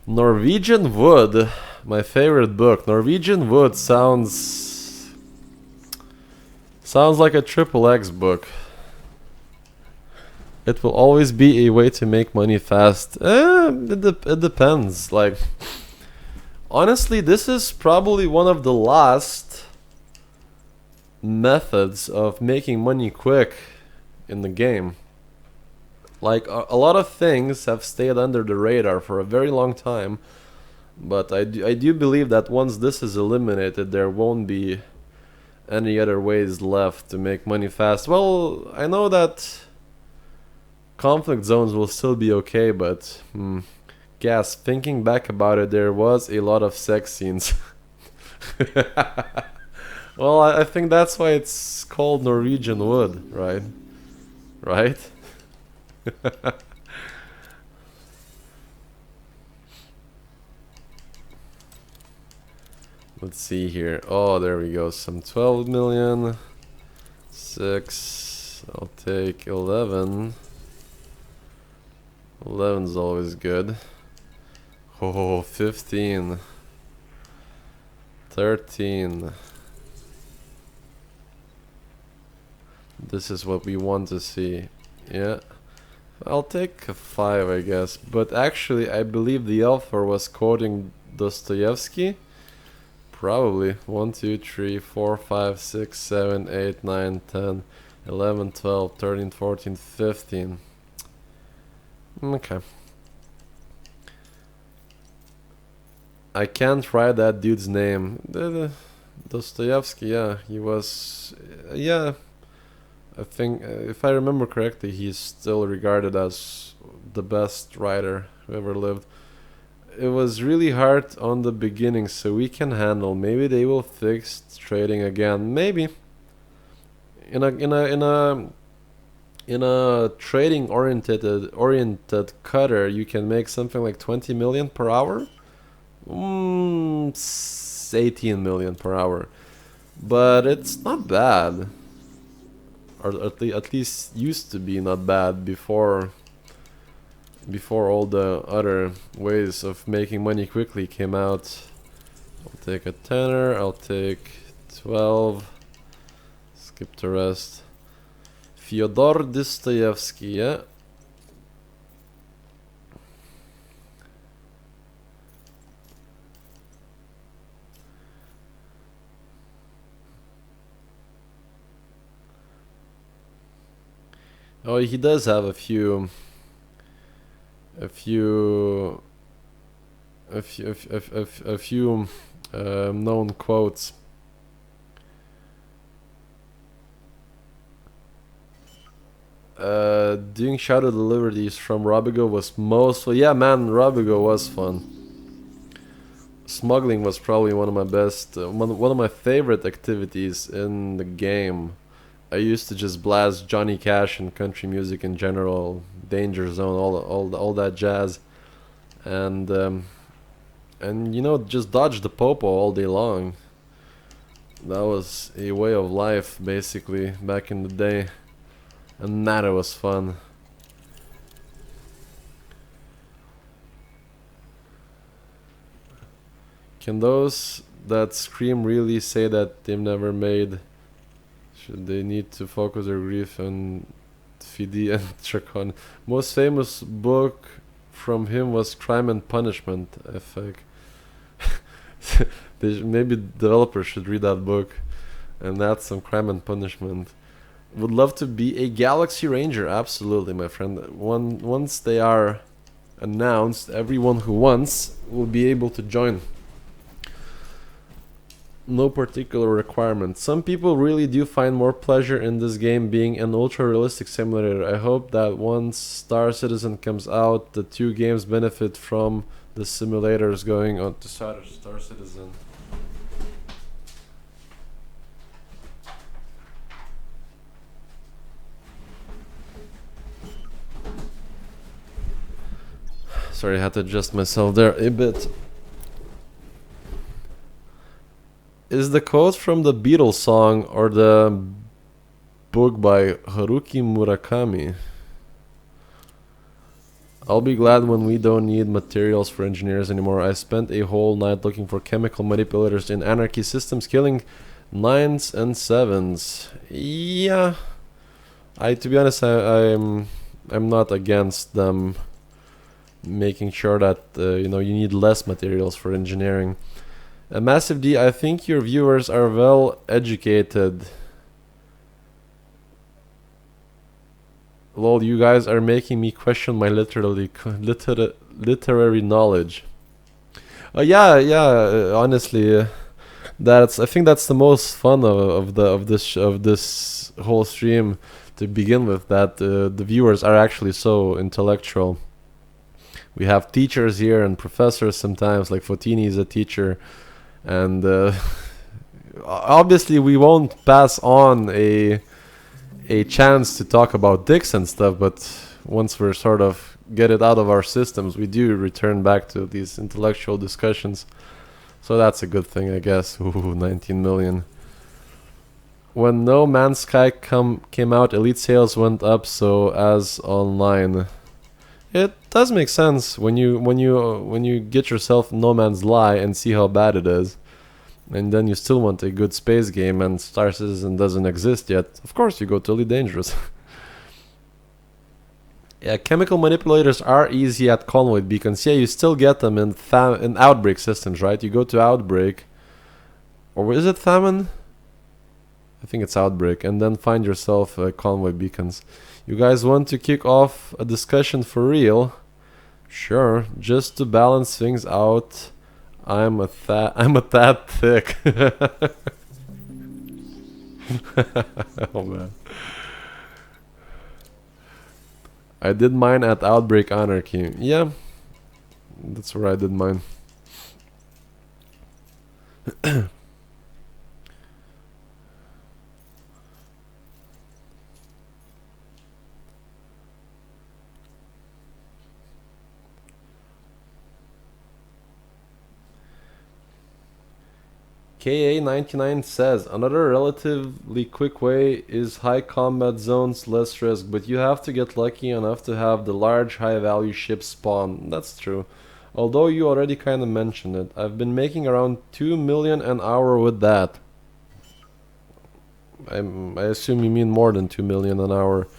Speaker 1: Norwegian Wood, my favorite book. Norwegian Wood sounds like a XXX book. It will always be a way to make money fast. It depends. Like, honestly, this is probably one of the last methods of making money quick in the game. Like, a lot of things have stayed under the radar for a very long time, but I do believe that once this is eliminated, there won't be any other ways left to make money fast. Well, I know that conflict zones will still be okay, but gas. Thinking back about it, there was a lot of sex scenes. Well, I think that's why it's called Norwegian wood, right? Right? Let's see here. Oh, there we go. Some 12 million. 6. I'll take 11. 11's always good. Oh, 15. 13. This is what we want to see. Yeah. I'll take a 5, I guess. But actually, I believe the author was quoting Dostoevsky. Probably. 1, 2, 3, 4, 5, 6, 7, 8, 9, 10, 11, 12, 13, 14, 15. Okay. I can't write that dude's name. Dostoevsky, yeah. He was... yeah. I think, if I remember correctly, he's still regarded as the best writer who ever lived. It was really hard on the beginning, so we can handle. Maybe they will fix trading again. Maybe. In a trading oriented cutter, you can make something like 20 million per hour. 18 million per hour, but it's not bad. Or at least used to be not bad before all the other ways of making money quickly came out. I'll take a tenner, I'll take 12, skip the rest. Fyodor Dostoevsky, yeah. Oh, he does have a few known quotes. Doing Shadow Deliveries from Robigo was mostly... yeah, man, Robigo was fun. Smuggling was probably one of my best, one of my favorite activities in the game. I used to just blast Johnny Cash and country music in general, Danger Zone, all that jazz, and you know, just dodge the popo all day long. That was a way of life, basically, back in the day, and that was fun. Can those that scream really say that they've never made? Should they need to focus their grief on Fidi and Chacon? Most famous book from him was Crime and Punishment, I think. Maybe developers should read that book and that's some Crime and Punishment. Would love to be a Galaxy Ranger, absolutely, my friend. Once they are announced, everyone who wants will be able to join. No particular requirement. Some people really do find more pleasure in this game being an ultra-realistic simulator. I hope that once Star Citizen comes out, the two games benefit from the simulators going on to Star Citizen. Sorry, I had to adjust myself there a bit. Is the quote from the Beatles song or the book by Haruki Murakami? I'll be glad when we don't need materials for engineers anymore. I spent a whole night looking for chemical manipulators in Anarchy systems, killing 9s and 7s. Yeah, to be honest, I'm not against them making sure that you know, you need less materials for engineering. Massive D, I think your viewers are well educated. Lol, you guys are making me question my literary knowledge. Yeah, honestly, That's I think that's the most fun of this whole stream to begin with. That the viewers are actually so intellectual. We have teachers here and professors sometimes. Like Fotini is a teacher, and obviously we won't pass on a chance to talk about dicks and stuff. But once we're sort of get it out of our systems, we do return back to these intellectual discussions. So that's a good thing, I guess. Ooh, 19 million. When No Man's Sky came out, Elite sales went up so as online. It does make sense when you get yourself No Man's Lie and see how bad it is, and then you still want a good space game and Star Citizen doesn't exist yet. Of course, you go to Elite Dangerous. Yeah, chemical manipulators are easy at convoid beacons. Yeah, you still get them in outbreak systems, right? You go to outbreak, or is it famine? I think it's outbreak, and then find yourself convoy beacons. You guys want to kick off a discussion for real? Sure, just to balance things out. I'm a tad thick. Oh man. I did mine at Outbreak Anarchy. Yeah, that's where I did mine. KA99 says, another relatively quick way is high combat zones, less risk, but you have to get lucky enough to have the large high value ships spawn. That's true. Although you already kinda mentioned it. I've been making around 2 million an hour with that. I assume you mean more than 2 million an hour.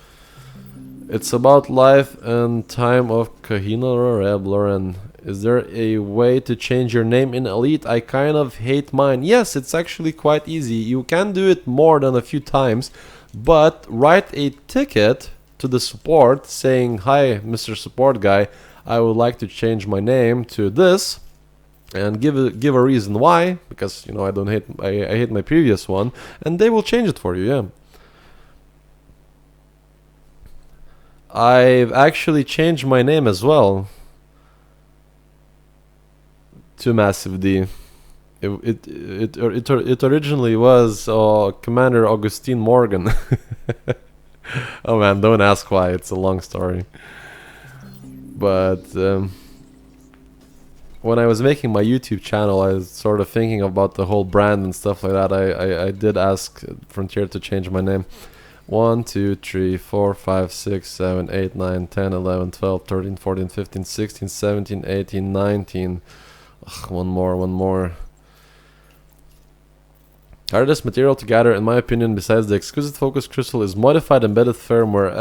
Speaker 1: It's about life and time of Kahina Rebloren. Is there a way to change your name in Elite? I kind of hate mine. Yes, it's actually quite easy. You can do it more than a few times, but write a ticket to the support saying, "Hi, Mr. Support Guy, I would like to change my name to this," and give a reason why, because I don't hate I hate my previous one, and they will change it for you. Yeah. I've actually changed my name as well to Massive D. It originally was Commander Augustine Morgan. Oh man, don't ask why. It's a long story. But when I was making my YouTube channel, I was sort of thinking about the whole brand and stuff like that. I did ask Frontier to change my name. 1, 2, 3, 4, 5, 6, 7, 8, 9, 10, 11, 12, 13, 14, 15, 16, 17, 18, 19. Ugh, one more. Hardest material to gather, in my opinion, besides the exquisite focus crystal, is modified embedded firmware.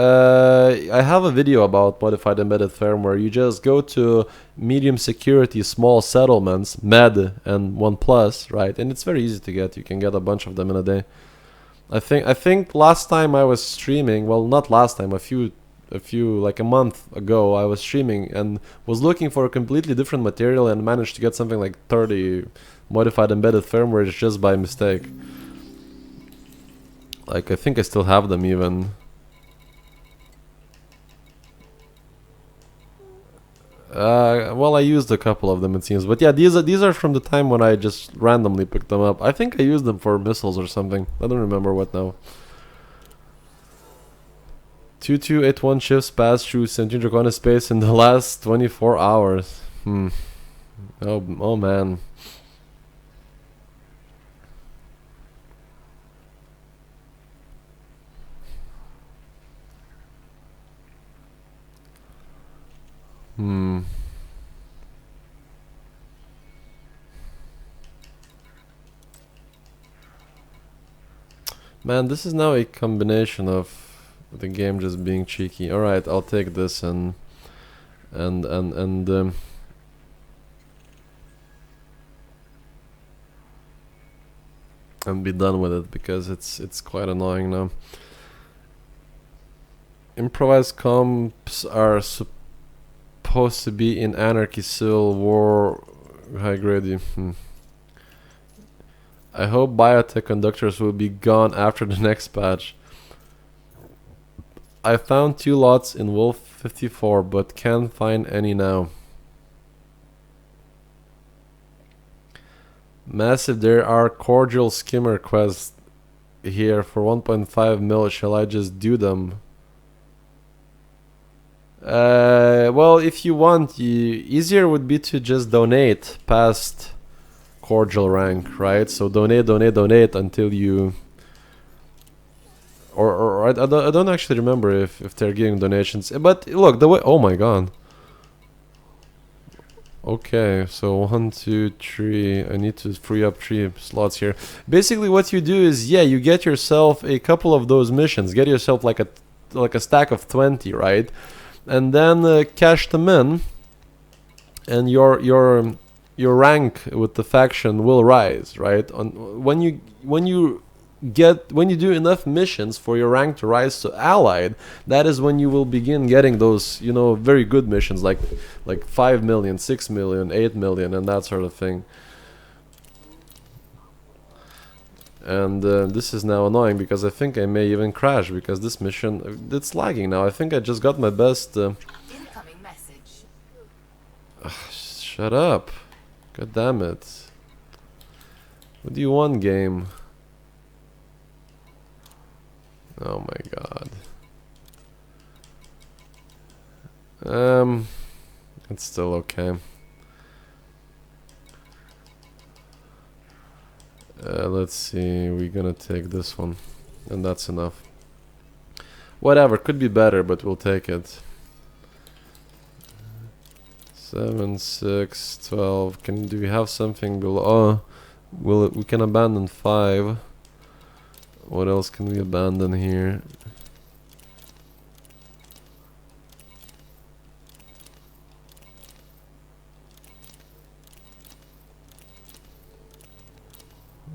Speaker 1: I have a video about modified embedded firmware. You just go to medium security small settlements, med and 1+, right? And it's very easy to get. You can get a bunch of them in a day. I think last time I was streaming, well, not last time, a few like a month ago, I was streaming and was looking for a completely different material and managed to get something like 30 modified embedded firmware just by mistake. Like, I think I still have them even. Well, I used a couple of them, it seems, but yeah, these are from the time when I just randomly picked them up. I think I used them for missiles or something. I don't remember what now. 2281 ships passed through Centurion Dracona space in the last 24 hours. Oh man. Man, this is now a combination of the game just being cheeky. Alright, I'll take this and be done with it, because it's quite annoying now. Improvised comps are supposed to be in Anarchy, Civil War, high grade. I hope biotech conductors will be gone after the next patch. I found 2 lots in Wolf 54, but can't find any now. Massive, there are cordial skimmer quests here for 1.5 mil. Shall I just do them? Well, if you want, easier would be to just donate past cordial rank, right? So donate until you... Or I don't actually remember if they're giving donations. But look, the way... Oh my god. Okay, so 1, 2, 3. I need to free up 3 slots here. Basically, what you do is, yeah, you get yourself a couple of those missions. Get yourself like a stack of 20, right? And then cash them in, and your rank with the faction will rise, right? When you do enough missions for your rank to rise to allied, that is when you will begin getting those, you know, very good missions like 5 million, 6 million, 8 million, and that sort of thing. And this is now annoying because I think I may even crash because this mission, it's lagging now. I think I just got my best...
Speaker 2: Incoming message.
Speaker 1: Shut up. God damn it. What do you want, game? Oh my god. It's still okay. Let's see, we're gonna take this one, and that's enough. Whatever, could be better, but we'll take it. 7, 6, 12. Do we have something below? Oh, we can abandon 5. What else can we abandon here?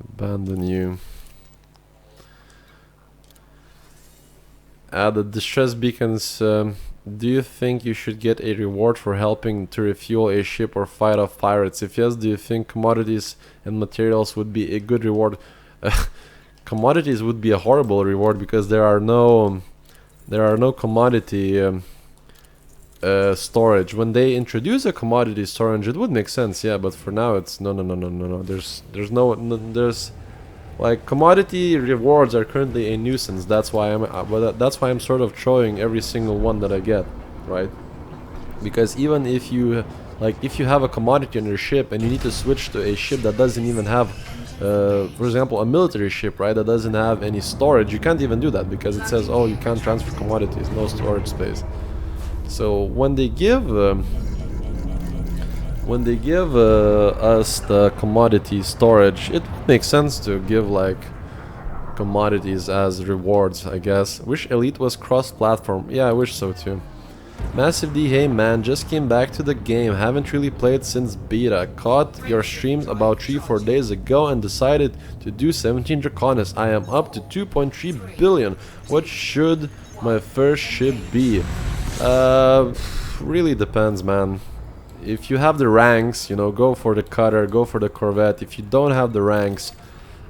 Speaker 1: Abandon you. The distress beacons. Do you think you should get a reward for helping to refuel a ship or fight off pirates? If yes, do you think commodities and materials would be a good reward? Commodities would be a horrible reward because there are no commodity storage. When they introduce a commodity storage, it would make sense, yeah. But for now, it's no. There's like commodity rewards are currently a nuisance. That's why I'm sort of throwing every single one that I get, right? Because even if you have a commodity on your ship and you need to switch to a ship that doesn't even have, for example, a military ship, right, that doesn't have any storage, you can't even do that because it says, oh, you can't transfer commodities, no storage space. So when they give us the commodity storage, it makes sense to give like commodities as rewards, I guess. Wish Elite was cross-platform. Yeah, I wish so too. Massive D, hey man, just came back to the game, haven't really played since beta. Caught your streams about 3-4 days ago and decided to do 17 Draconis. I am up to 2.3 billion. What should my first ship be? Really depends, man. If you have the ranks, you know, go for the cutter, go for the corvette. If you don't have the ranks,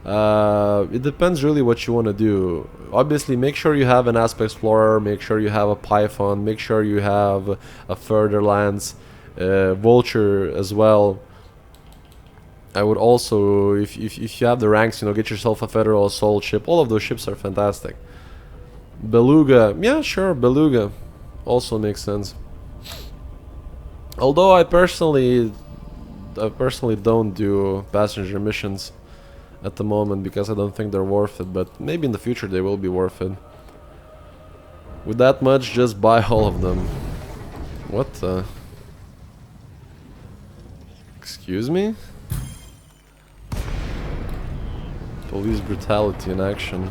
Speaker 1: it depends really what you want to do. Obviously, make sure you have an Asp Explorer, make sure you have a Python, make sure you have a Fer-de-Lance, Vulture as well. I would also, if you have the ranks, you know, get yourself a Federal Assault ship. All of those ships are fantastic. Beluga, yeah, sure, Beluga also makes sense. Although I personally don't do passenger missions at the moment because I don't think they're worth it, but maybe in the future they will be worth it. With that much, just buy all of them. What the? Excuse me? Police brutality in action.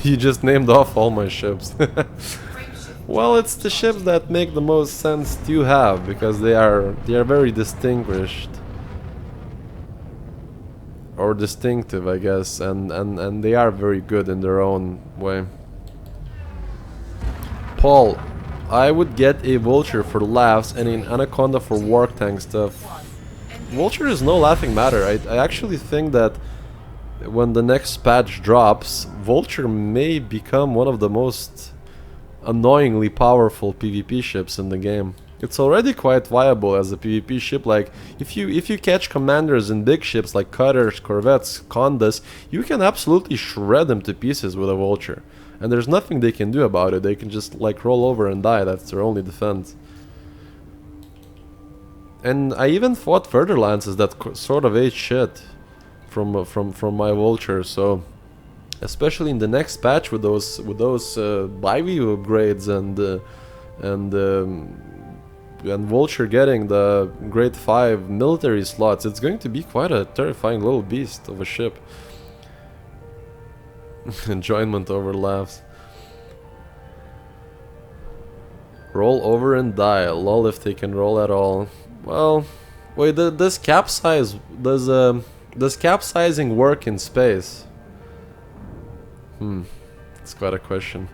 Speaker 1: You just named off all my ships. Well, it's the ships that make the most sense to have because they are very distinguished or distinctive, I guess, and they are very good in their own way. Paul, I would get a Vulture for laughs and an Anaconda for work tank stuff. Vulture is no laughing matter. I actually think that when the next patch drops, Vulture may become one of the most annoyingly powerful PvP ships in the game. It's already quite viable as a PvP ship. Like if you catch commanders in big ships like cutters, corvettes, condas, you can absolutely shred them to pieces with a Vulture. And there's nothing they can do about it. They can just like roll over and die. That's their only defense. And I even fought Fer-de-Lances that sort of ate shit from my Vulture. So especially in the next patch with those Bivy upgrades and Vulture getting the grade 5 military slots, it's going to be quite a terrifying little beast of a ship. Enjoyment over laughs. Roll over and die. Lol if they can roll at all. Well, wait, does capsizing work in space? It's quite a question.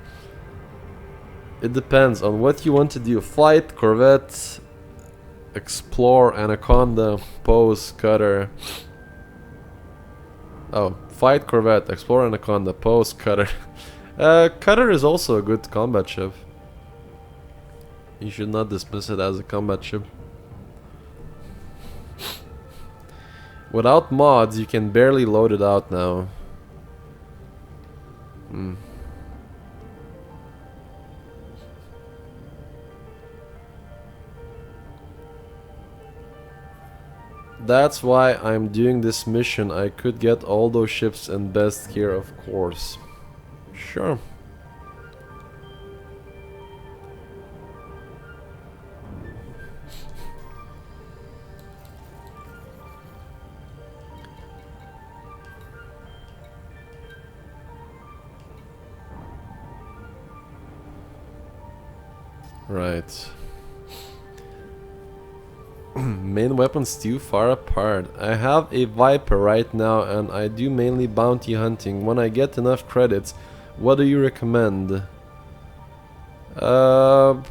Speaker 1: It depends on what you want to do. Flight, corvette, explore, anaconda, pose, cutter. Oh, fight, corvette, explore, anaconda, pose, cutter. Cutter is also a good combat ship. You should not dismiss it as a combat ship. Without mods, you can barely load it out now. That's why I'm doing this mission. I could get all those ships and best gear, of course. Sure. Right. Main weapons too far apart. I have a Viper right now and I do mainly bounty hunting. When I get enough credits, what do you recommend? I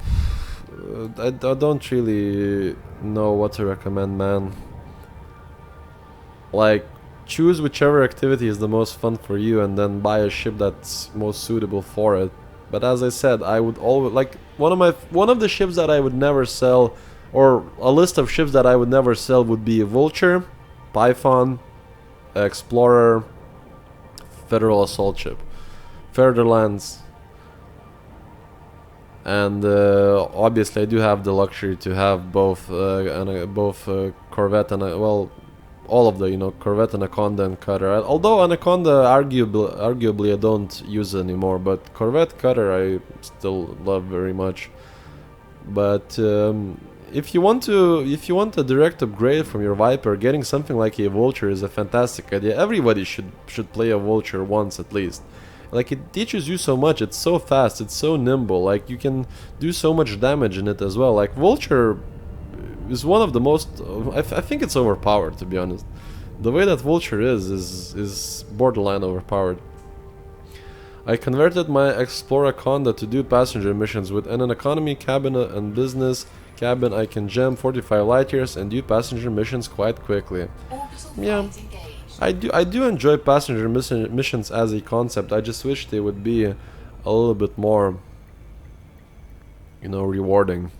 Speaker 1: don't really know what to recommend, man. Like, choose whichever activity is the most fun for you and then buy a ship that's most suitable for it. But as I said, I would always like one of the ships that I would never sell, or a list of ships that I would never sell, would be a Vulture, Python, Explorer, Federal Assault Ship, Fer-de-Lance, and obviously I do have the luxury to have both Corvette and well, all of the Corvette, Anaconda, and Cutter. Although Anaconda arguably I don't use anymore, but Corvette, Cutter I still love very much. But if you want a direct upgrade from your Viper, getting something like a Vulture is a fantastic idea. Everybody should play a Vulture once at least. Like, it teaches you so much. It's so fast, it's so nimble. Like, you can do so much damage in it as well. Like, Vulture is one of the most I think it's overpowered, to be honest. The way that Vulture is borderline overpowered. I converted my Explorer Conda to do passenger missions. With an economy cabin and business cabin, I can jam 45 light years and do passenger missions quite quickly. Yeah, I do enjoy passenger missions as a concept. I just wish they would be a little bit more, rewarding.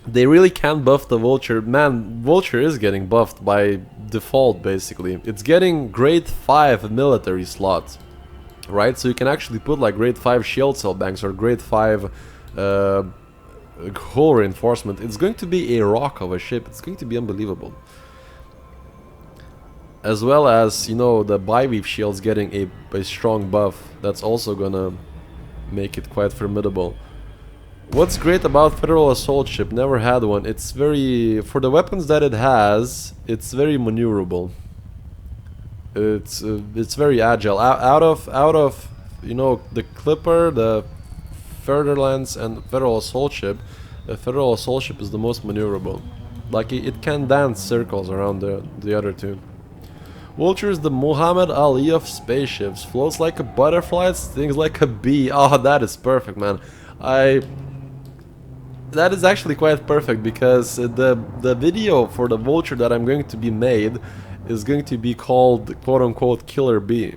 Speaker 1: They really can't buff the Vulture. Man, Vulture is getting buffed by default, basically. It's getting grade 5 military slots, right? So you can actually put like grade 5 shield cell banks or grade 5 hull reinforcement. It's going to be a rock of a ship. It's going to be unbelievable. As well as, the Biweave shields getting a strong buff. That's also gonna make it quite formidable. What's great about Federal Assault Ship? Never had one. It's very, for the weapons that it has, it's very maneuverable. It's very agile. Out of the Clipper, the Fer-de-Lance, and Federal Assault Ship, the Federal Assault Ship is the most maneuverable. Like, it can dance circles around the other two. Vulture is the Muhammad Ali of spaceships. Floats like a butterfly, stings like a bee. Oh, that is perfect, man. That is actually quite perfect because the video for the Vulture that I'm going to be made is going to be called quote-unquote Killer Bee,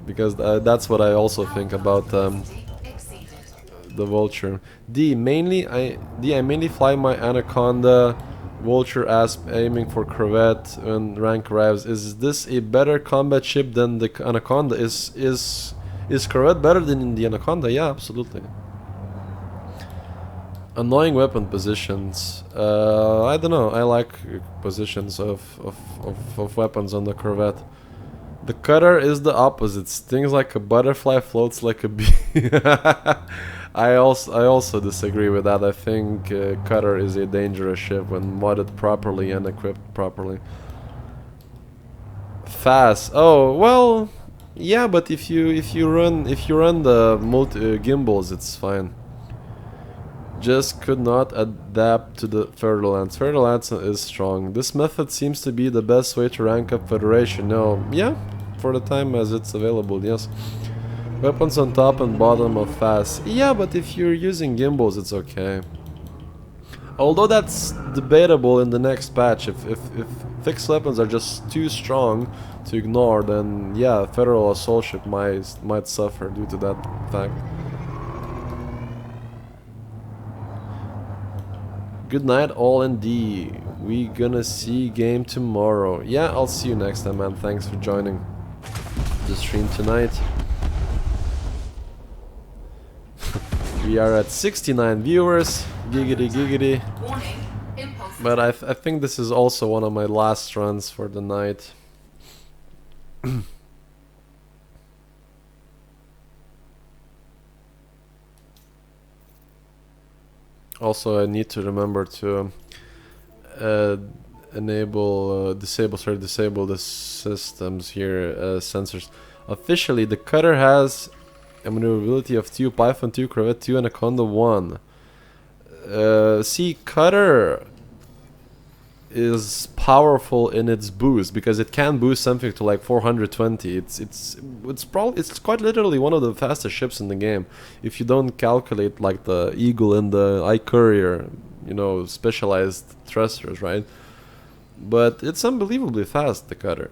Speaker 1: because that's what I also think about the Vulture. I mainly fly my Anaconda Vulture asp aiming for Corvette when rank arrives. Is this a better combat ship than the Anaconda? Is Corvette better than the Anaconda? Yeah, absolutely. Annoying weapon positions. I don't know. I like positions of weapons on the Corvette. The Cutter is the opposite. Stings like a butterfly, floats like a bee. I also disagree with that. I think Cutter is a dangerous ship when modded properly and equipped properly. Fast. Oh well, yeah, but if you run the gimbals, it's fine. Just could not adapt to the Fer-de-Lance. Fer-de-Lance is strong. This method seems to be the best way to rank up Federation. No, yeah, for the time as it's available, yes. Weapons on top and bottom of fast. Yeah, but if you're using gimbals, it's okay. Although that's debatable in the next patch. If fixed weapons are just too strong to ignore, then yeah, Federal Assault Ship might suffer due to that fact. Good night, all ND. We gonna see game tomorrow. Yeah, I'll see you next time, man. Thanks for joining the stream tonight. We are at 69 viewers. Giggity giggity. But I think this is also one of my last runs for the night. Also, I need to remember to disable the systems here, sensors. Officially, the Cutter has a maneuverability of 2, Python 2, Corvette 2, Anaconda 1. See, Cutter is powerful in its boost because it can boost something to like 420. It's quite literally one of the fastest ships in the game if you don't calculate like the Eagle and the I Courier, you know, specialized thrusters, right? But it's unbelievably fast, the Cutter.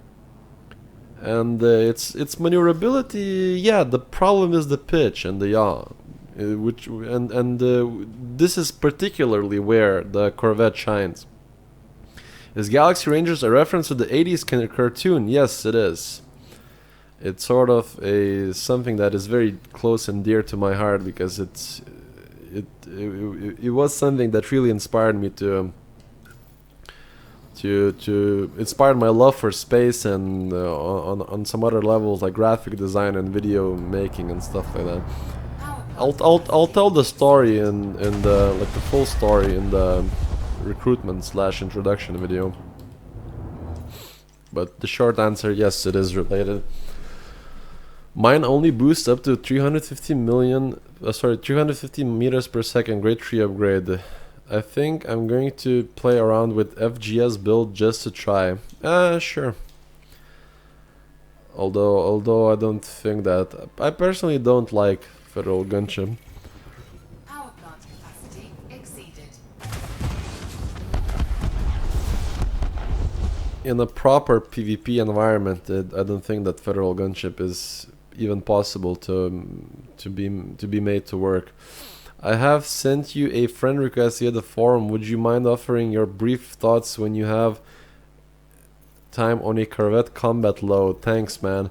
Speaker 1: And its maneuverability, yeah, the problem is the pitch and the yaw, this is particularly where the Corvette shines. Is Galaxy Rangers a reference to the 80s cartoon? Yes, it is. It's sort of something that is very close and dear to my heart because it was something that really inspired me to inspire my love for space and on some other levels like graphic design and video making and stuff like that. I'll tell the story in the like the full story in the recruitment / introduction video. But the short answer, yes, it is related. Mine only boosts up to 350 meters per second. Grade 3 upgrade. I think I'm going to play around with FGS build just to try. Sure. Although I don't think that. I personally don't like Federal Gunship.
Speaker 2: Power plant capacity exceeded.
Speaker 1: In a proper PvP environment, I don't think that Federal Gunship is even possible to be made to work. I have sent you a friend request via the forum. Would you mind offering your brief thoughts when you have time on a Corvette combat load? Thanks, man.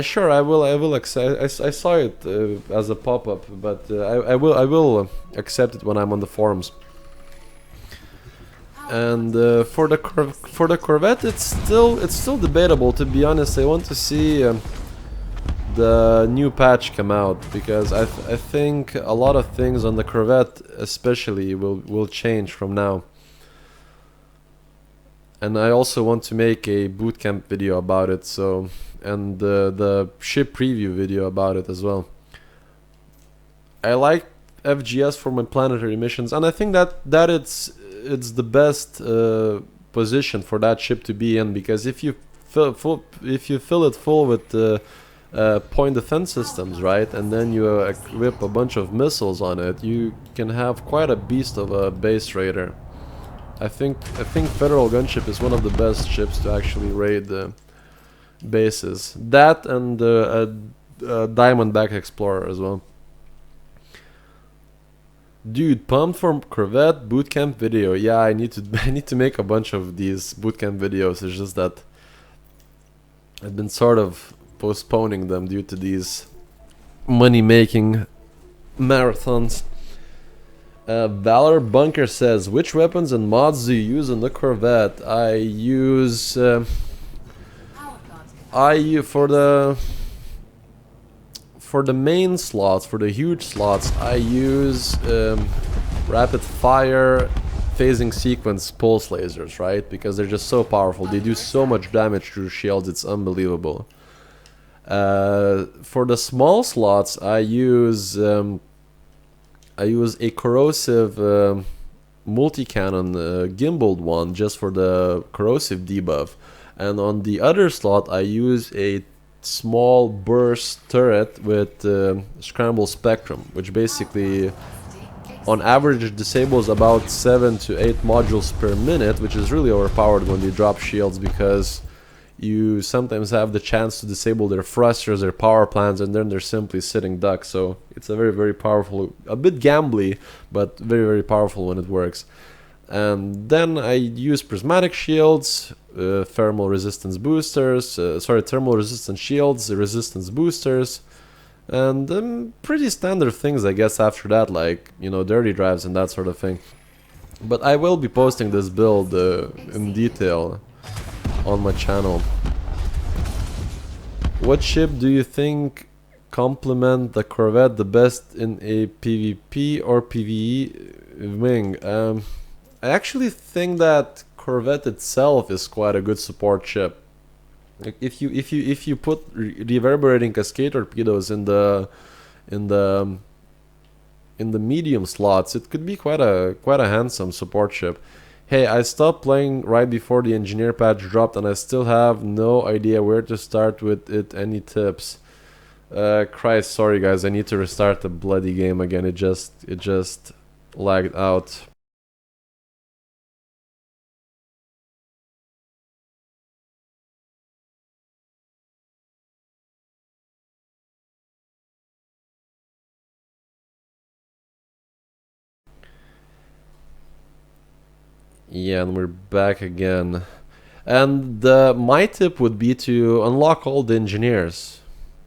Speaker 1: Sure, I will accept. I saw it as a pop-up, but I will accept it when I'm on the forums. And for the Corvette, it's still debatable. To be honest, I want to see the new patch come out because I think a lot of things on the Corvette, especially, will change from now. And I also want to make a bootcamp video about it, so and the ship preview video about it as well. I like FGS for my planetary missions, and I think that it's the best position for that ship to be in, because if you fill it full with point defense systems, right, and then you equip a bunch of missiles on it, you can have quite a beast of a base raider. I think Federal Gunship is one of the best ships to actually raid bases. That and a Diamondback Explorer as well. Dude, pumped for Corvette bootcamp video. Yeah, I need to make a bunch of these bootcamp videos. It's just that I've been sort of postponing them due to these money-making marathons. Valor Bunker says, which weapons and mods do you use on the Corvette? I use for the main slots, for the huge slots, I use rapid fire phasing sequence pulse lasers, right? Because they're just so powerful. They do so much damage through shields, it's unbelievable. For the small slots, I use a corrosive multi-cannon gimbaled one just for the corrosive debuff. And on the other slot, I use a small burst turret with scramble spectrum, which basically on average disables about 7 to 8 modules per minute, which is really overpowered when they drop shields, because you sometimes have the chance to disable their thrusters, their power plants, and then they're simply sitting ducks. So it's a very, very powerful, a bit gambly, but very, very powerful when it works. And then I use prismatic shields, thermal resistance boosters, thermal resistance shields, resistance boosters, and pretty standard things, I guess, after that, like, you know, dirty drives and that sort of thing. But I will be posting this build in detail on my channel. What ship do you think complement the Corvette the best in a PvP or PvE wing? I actually think that Corvette itself is quite a good support ship. Like if you put reverberating cascade torpedoes in the medium slots, it could be quite a handsome support ship. Hey, I stopped playing right before the engineer patch dropped, and I still have no idea where to start with it. Any tips? Christ, sorry guys, I need to restart the bloody game again. It just lagged out. Yeah, and we're back again. And my tip would be to unlock all the engineers.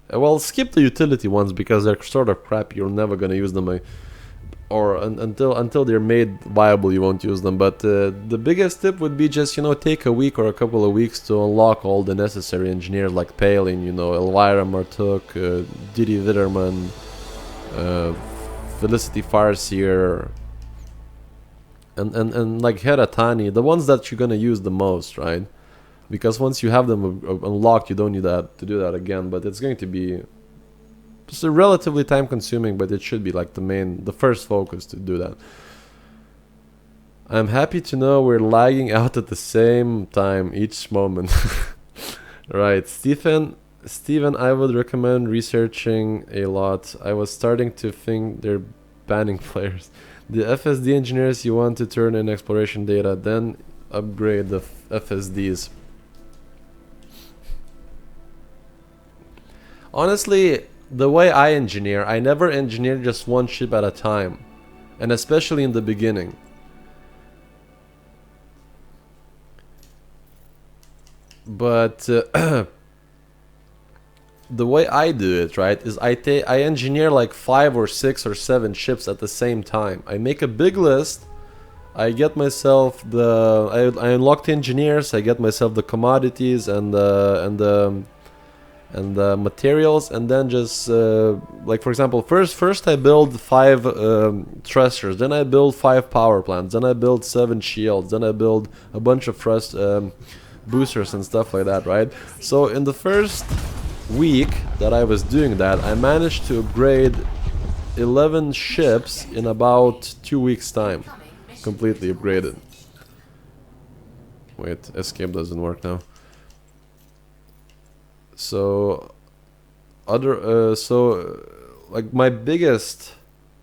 Speaker 1: Well, skip the utility ones because they're sort of crap. You're never gonna use them, or until they're made viable, you won't use them. But the biggest tip would be just, you know, take a week or a couple of weeks to unlock all the necessary engineers, like Palin, you know, Elvira Martuk, Didi Witterman, Felicity Farseer, and like Heratani, the ones that you're gonna use the most, right? Because once you have them unlocked, you don't need to do that again. But it's going to be just relatively time consuming, but it should be like the first focus to do that. I'm happy to know we're lagging out at the same time each moment. Right, Stephen, I would recommend researching a lot. I was starting to think they're banning players. The FSD engineers, you want to turn in exploration data, then upgrade the FSDs. Honestly, the way I engineer, I never engineer just one ship at a time, and especially in the beginning. But the way I do it, right, is I engineer like 5 or 6 or 7 ships at the same time. I make a big list. I get myself I unlock the engineers. I get myself the commodities and the materials, and then just like, for example, first I build 5 thrusters, then I build 5 power plants, then I build 7 shields, then I build a bunch of boosters and stuff like that, right? So in the first week that I was doing that, I managed to upgrade 11 ships in about 2 weeks time. Completely upgraded. Wait, escape doesn't work now. So like my biggest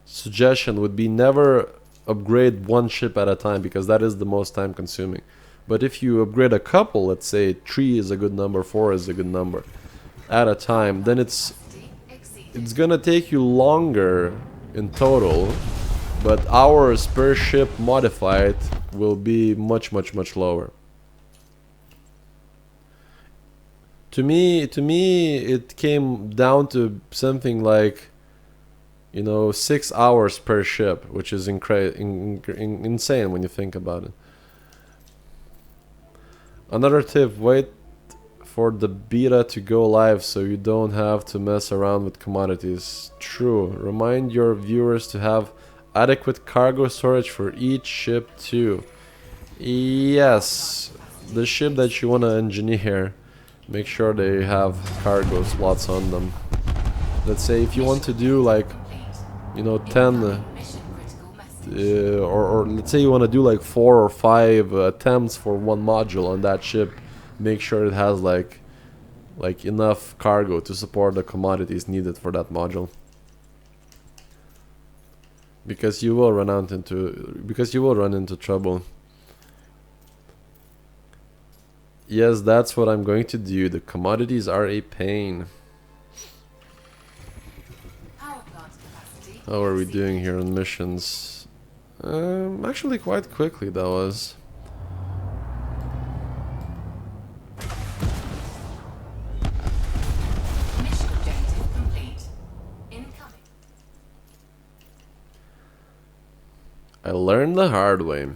Speaker 1: suggestion would be never upgrade one ship at a time, because that is the most time consuming. But if you upgrade a couple, let's say 3 is a good number, 4 is a good number, at a time, then it's gonna take you longer in total, but hours per ship modified will be much lower. To me, it came down to something like, 6 hours per ship, which is insane when you think about it. Another tip: wait for the beta to go live so you don't have to mess around with commodities. True. Remind your viewers to have adequate cargo storage for each ship too. Yes, the ship that you want to engineer, make sure they have cargo slots on them. Let's say if you want to do like, 10 or let's say you want to do like 4 or 5 attempts for one module on that ship, make sure it has like enough cargo to support the commodities needed for that module. Because you will run into trouble. Yes, that's what I'm going to do. The commodities are a pain. How are we doing here on missions? Actually quite quickly that was.
Speaker 2: Mission objective complete. Incoming.
Speaker 1: I learned the hard way.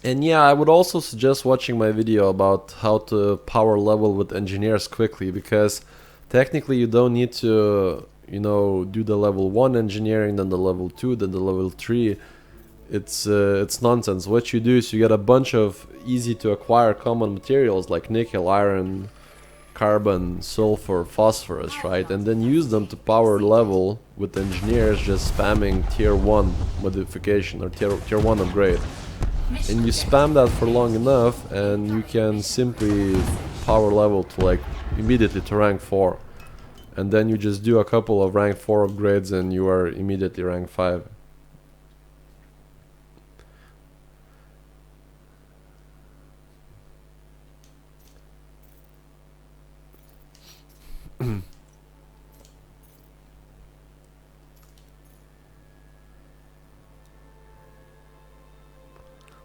Speaker 1: And yeah, I would also suggest watching my video about how to power level with engineers quickly, because technically you don't need to, do the level 1 engineering, then the level 2, then the level 3. It's nonsense. What you do is you get a bunch of easy to acquire common materials like nickel, iron, carbon, sulfur, phosphorus, right? And then use them to power level with engineers, just spamming tier 1 modification or tier 1 upgrade. And you spam that for long enough and you can simply power level to like immediately to rank 4. And then you just do a couple of rank 4 upgrades and you are immediately rank 5.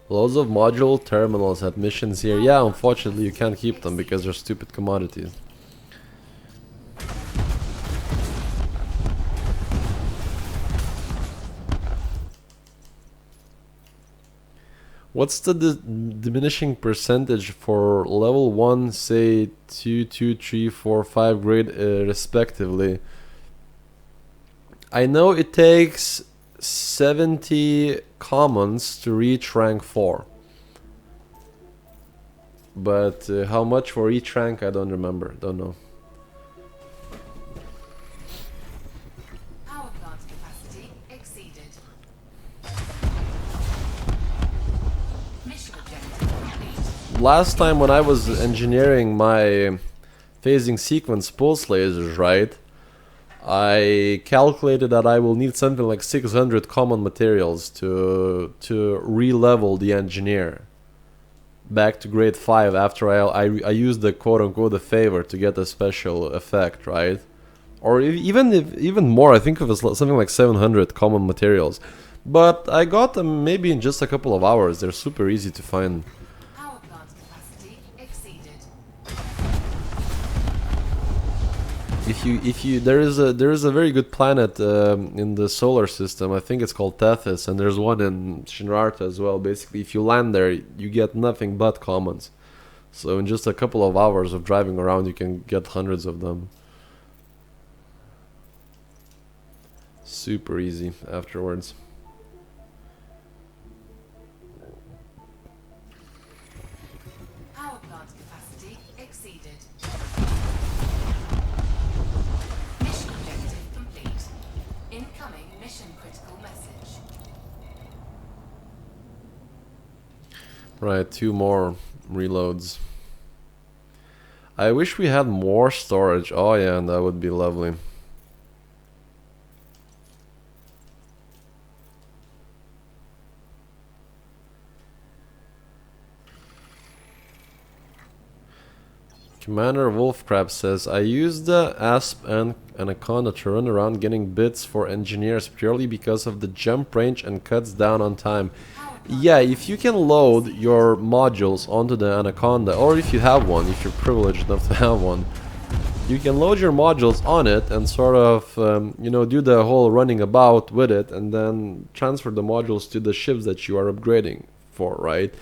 Speaker 1: Loads of module terminals at missions here. Yeah, unfortunately you can't keep them because they're stupid commodities. What's the diminishing percentage for level 1, say 2, 2, 3, 4, 5 grade respectively? I know it takes 70 commons to reach rank 4. But how much for each rank I don't remember, don't know.
Speaker 2: Power plant capacity exceeded. Mission objective complete.
Speaker 1: Last time when I was engineering my phasing sequence pulse lasers, right? I calculated that I will need something like 600 common materials to re-level the engineer back to grade 5 after I used the quote-unquote a favor to get a special effect, right? Or even more, I think it was something like 700 common materials. But I got them maybe in just a couple of hours. They're super easy to find.
Speaker 2: Power plant capacity exceeded.
Speaker 1: If you there is a very good planet in the solar system. I think it's called Tethys, and there's one in Shinrarta as well. Basically, if you land there, you get nothing but commons. So in just a couple of hours of driving around, you can get hundreds of them. Super easy afterwards.
Speaker 2: Power plant capacity exceeded. Mission objective complete. Incoming mission critical message.
Speaker 1: Right, 2 more reloads. I wish we had more storage. Oh yeah, that would be lovely. Commander Wolfcrab says, I use the Asp and Anaconda to run around getting bits for engineers purely because of the jump range and cuts down on time. Yeah, if you can load your modules onto the Anaconda, or if you have one, if you're privileged enough to have one, you can load your modules on it and sort of, you know, do the whole running about with it and then transfer the modules to the ships that you are upgrading for, right?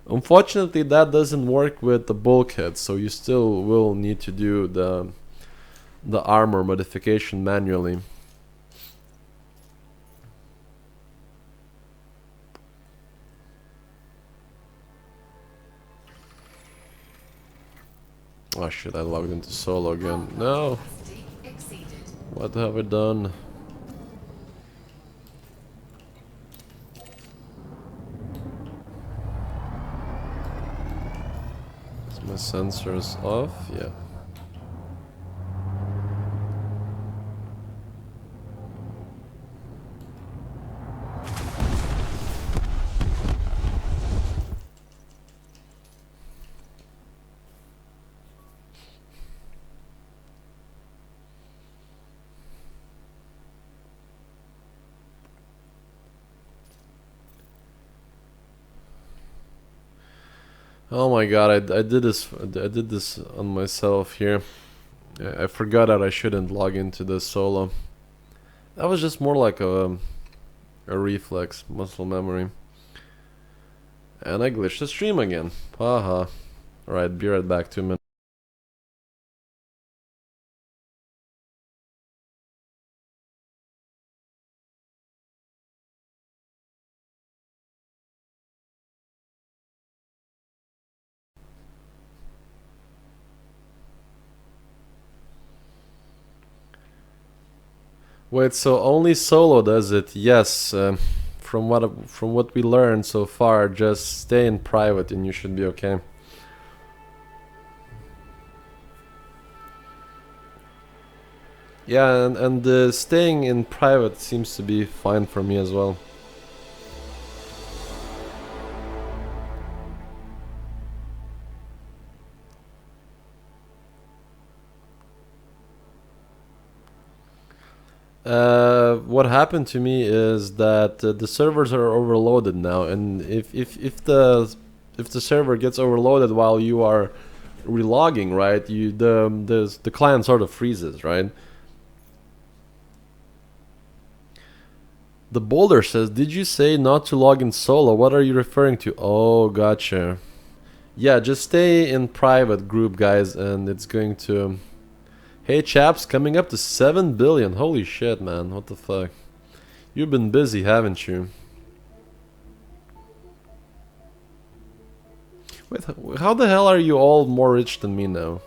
Speaker 1: Unfortunately, that doesn't work with the bulkhead, so you still will need to do the armor modification manually. Oh shit, I logged into solo again. No! What have I done? Is my sensors off? Yeah. Oh my god, I did this on myself here. I forgot that I shouldn't log into the solo. That was just more like a reflex, muscle memory. And I glitched the stream again. Haha. Alright, be right back, 2 minutes. Wait, so only solo does it? Yes. From what we learned so far, just stay in private and you should be okay. Yeah, and staying in private seems to be fine for me as well. What happened to me is that the servers are overloaded now, and if the server gets overloaded while you are relogging, right? The client sort of freezes, right? The Boulder says, "Did you say not to log in solo? What are you referring to?" Oh, gotcha. Yeah, just stay in private group, guys, and it's going to. Hey chaps, coming up to 7 billion. Holy shit, man. What the fuck? You've been busy, haven't you? Wait, how the hell are you all more rich than me now?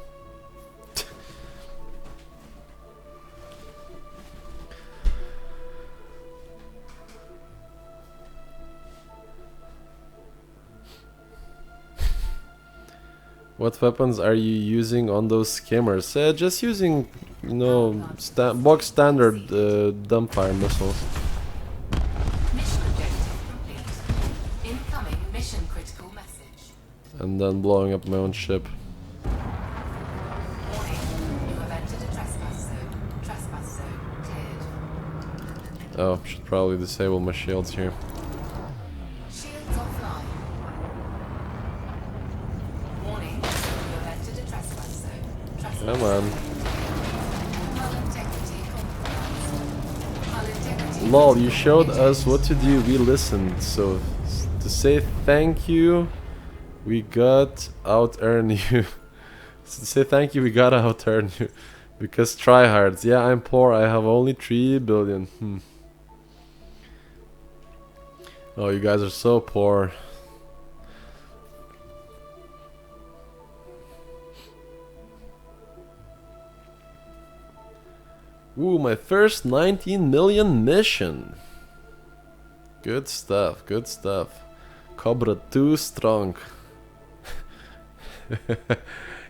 Speaker 1: What weapons are you using on those skimmers? Just using, you know, box standard dumbfire missiles.
Speaker 2: Mission objective complete. Incoming mission critical message.
Speaker 1: And then blowing up my own ship.
Speaker 2: Warning, you have entered a trespass zone. Trespass zone cleared.
Speaker 1: Oh, should probably disable my shields here.
Speaker 2: Shields offline. Warning, you have entered a trespass zone. Trespass
Speaker 1: Come on.
Speaker 2: Hull integrity compromised. Hull integrity.
Speaker 1: Lol, you showed us what to do, we listened, so to say thank you, we got out-earn you. So to say thank you, we got out-earn you. Because tryhards, yeah, I'm poor, I have only 3 billion. Oh, you guys are so poor. Ooh, my first 19 million mission. Good stuff, good stuff. Cobra 2 strong.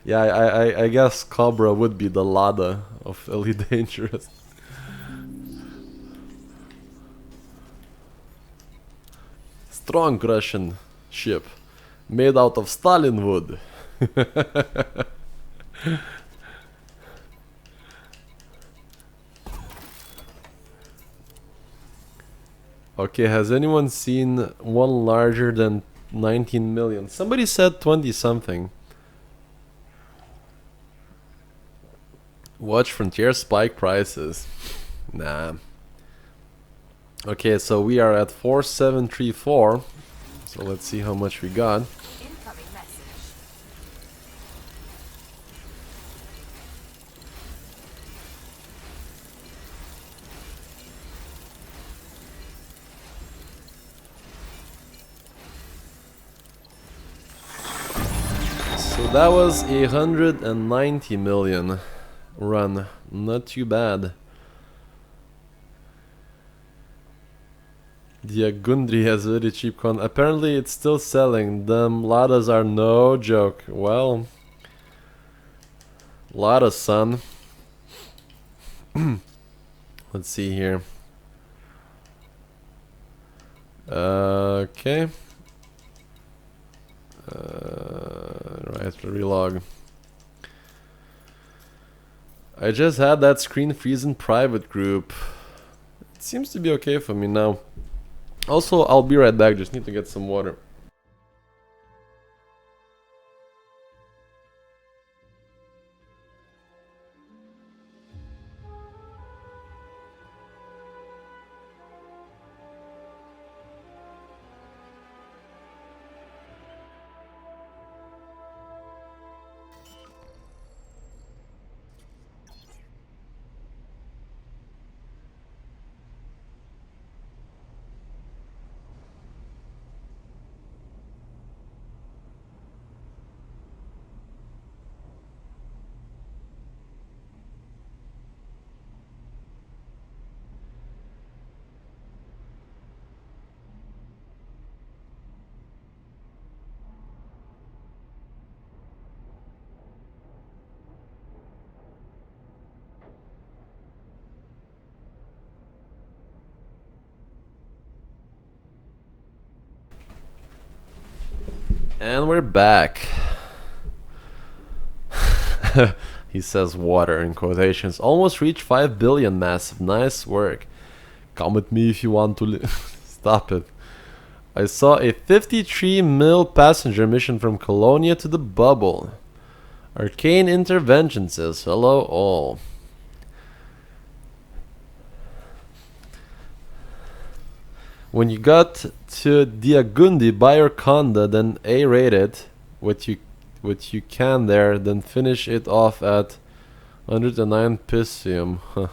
Speaker 1: Yeah, I guess Cobra would be the Lada of Elite Dangerous. Strong Russian ship made out of Stalin wood. Okay, has anyone seen one larger than 19 million? Somebody said 20 something. Watch Frontier spike prices. Nah. Okay, so we are at 4734. So let's see how much we got.
Speaker 2: Incoming message.
Speaker 1: So that was 190 million run. Not too bad. Diagundri has a very cheap con. Apparently it's still selling. Them Ladas are no joke. Well, Lada son. Let's see here. Okay. Right, relog. I just had that screen freeze in private group. It seems to be okay for me now. Also, I'll be right back, just need to get some water. And we're back. He says water in quotations. Almost reached 5 billion massive. Nice work. Come with me if you want to stop it. I saw a 53 mil passenger mission from Colonia to the bubble. Arcane Intervention says hello all. When you got to Diagundi, buy your Conda, then A-rate it what you can there, then finish it off at 109 Pisium. Huh.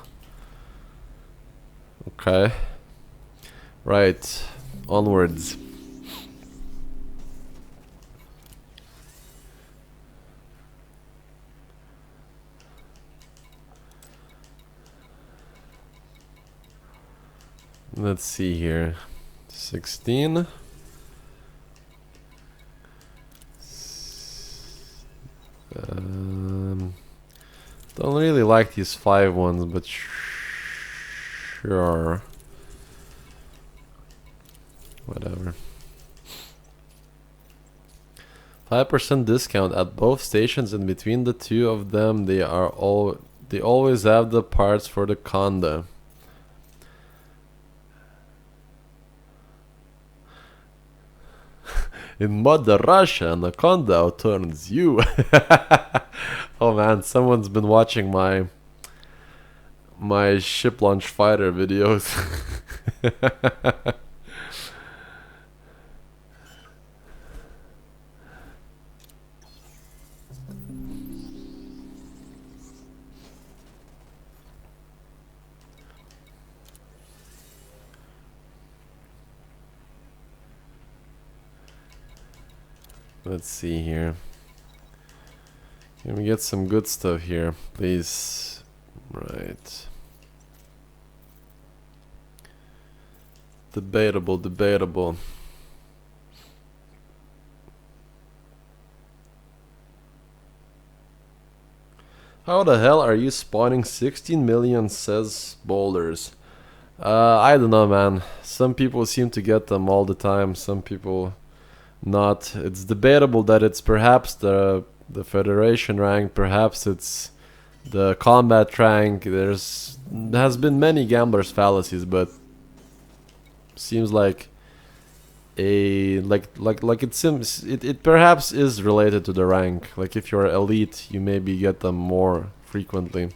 Speaker 1: Okay. Right. Onwards. Let's see here. 16. Don't really like these 5 ones, but sure. Whatever. 5% discount at both stations, and between the two of them they always have the parts for the Conda. In Mother Russia, Anaconda outturns you. Oh man, someone's been watching my ship launch fighter videos. Let's see here. Can we get some good stuff here, please? Right. Debatable, debatable. How the hell are you spawning 16 million, says boulders? I don't know, man. Some people seem to get them all the time, some people not. It's debatable that it's perhaps the Federation rank, perhaps it's the combat rank. There has been many gamblers' fallacies, but seems like it seems it perhaps is related to the rank. Like if you're elite, you maybe get them more frequently.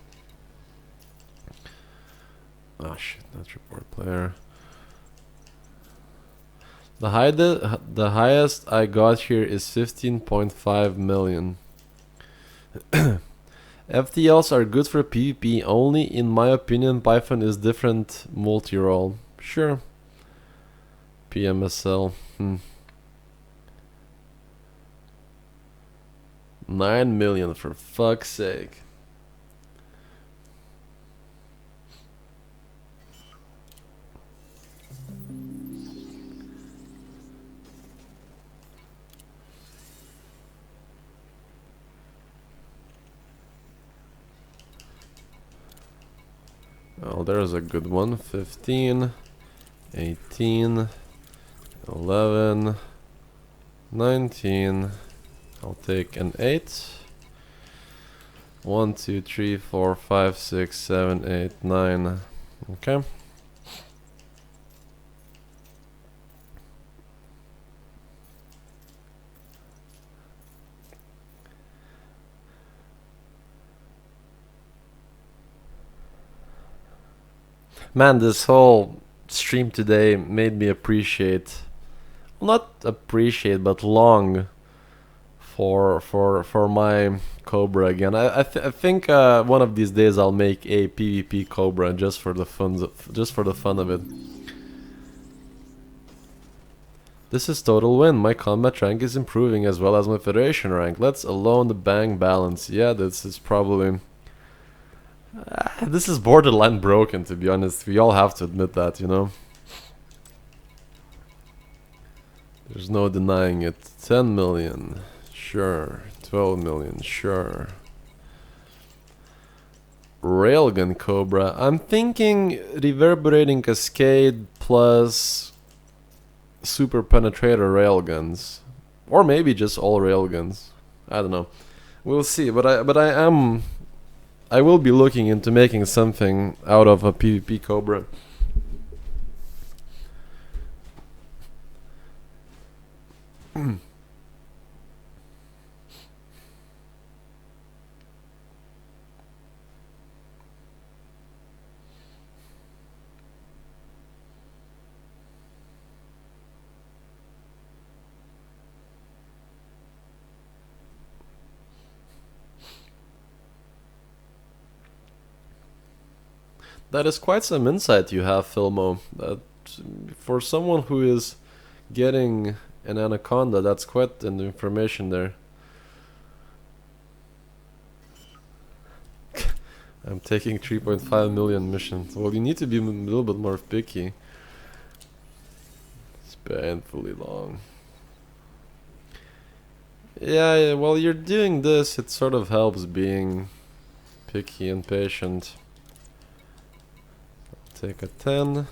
Speaker 1: Oh shit, that's report player. The highest I got here is 15.5 million. FTLs are good for PvP only. In my opinion, Python is different multi-role. Sure. PMSL. 9 million, for fuck's sake. Oh, there's a good one. 15, 18, 11, 19. I'll take an 8. 1, 2, 3, 4, 5, 6, 7, 8, 9. Okay. Man, this whole stream today made me appreciate, not appreciate, but long for my Cobra again. I think one of these days I'll make a PvP Cobra just for the fun of it. This is total win. My combat rank is improving as well as my Federation rank. Let's alone the bang balance. Yeah, this is probably. This is borderline broken, to be honest. We all have to admit that, you know. There's no denying it. 10 million, sure. 12 million, sure. Railgun Cobra. I'm thinking Reverberating Cascade plus Super Penetrator railguns, or maybe just all railguns. I don't know. We'll see. But I will be looking into making something out of a PvP Cobra. That is quite some insight you have, Filmo. That for someone who is getting an anaconda, that's quite an information there. I'm taking 3.5 million missions. Well, you need to be a little bit more picky. It's painfully long. Yeah, while you're doing this, it sort of helps being picky and patient. Take a 10.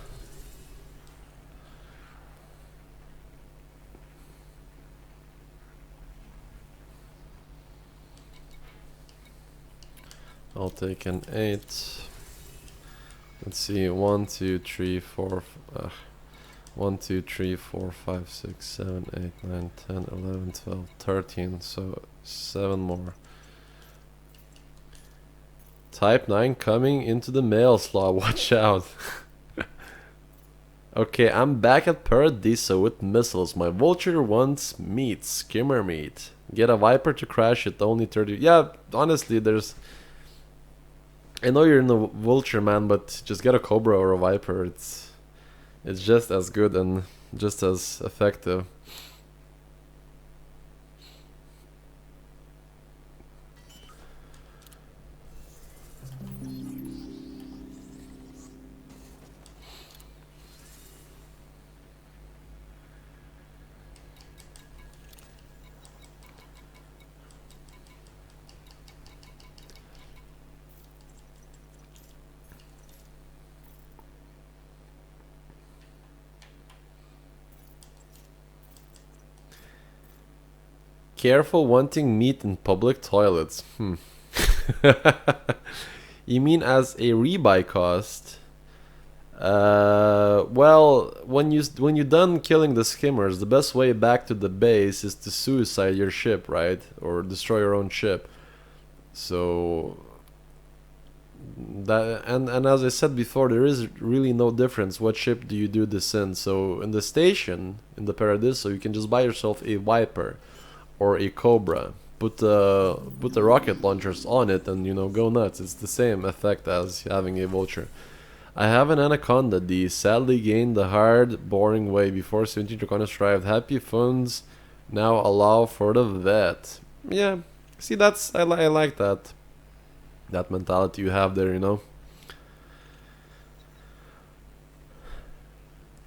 Speaker 1: I'll take an 8. Let's see, 1, 2, 3, 4. 1, 2, 3, 4, 5, 6, 7, 8, 9, 10, 11, 12, 13. So 7 more. Type 9 coming into the mail slot, watch out. Okay, I'm back at Paradiso with missiles. My vulture wants meat, skimmer meat. Get a Viper to crash it, only 30. Yeah, honestly, there's... I know you're in the vulture, man, but just get a Cobra or a Viper. It's just as good and just as effective. Careful wanting meat in public toilets. You mean as a rebuy cost? Well, when you're done killing the skimmers, the best way back to the base is to suicide your ship, right? Or destroy your own ship. So that and as I said before, there is really no difference what ship do you do this in. So in the station in the Paradiso, you can just buy yourself a Viper or a Cobra. Put the rocket launchers on it and go nuts. It's the same effect as having a Vulture. I have an Anaconda D. Sadly gained the hard, boring way before 17 Draconis arrived. Happy funds now allow for the vet. Yeah, see that's I like that mentality you have there.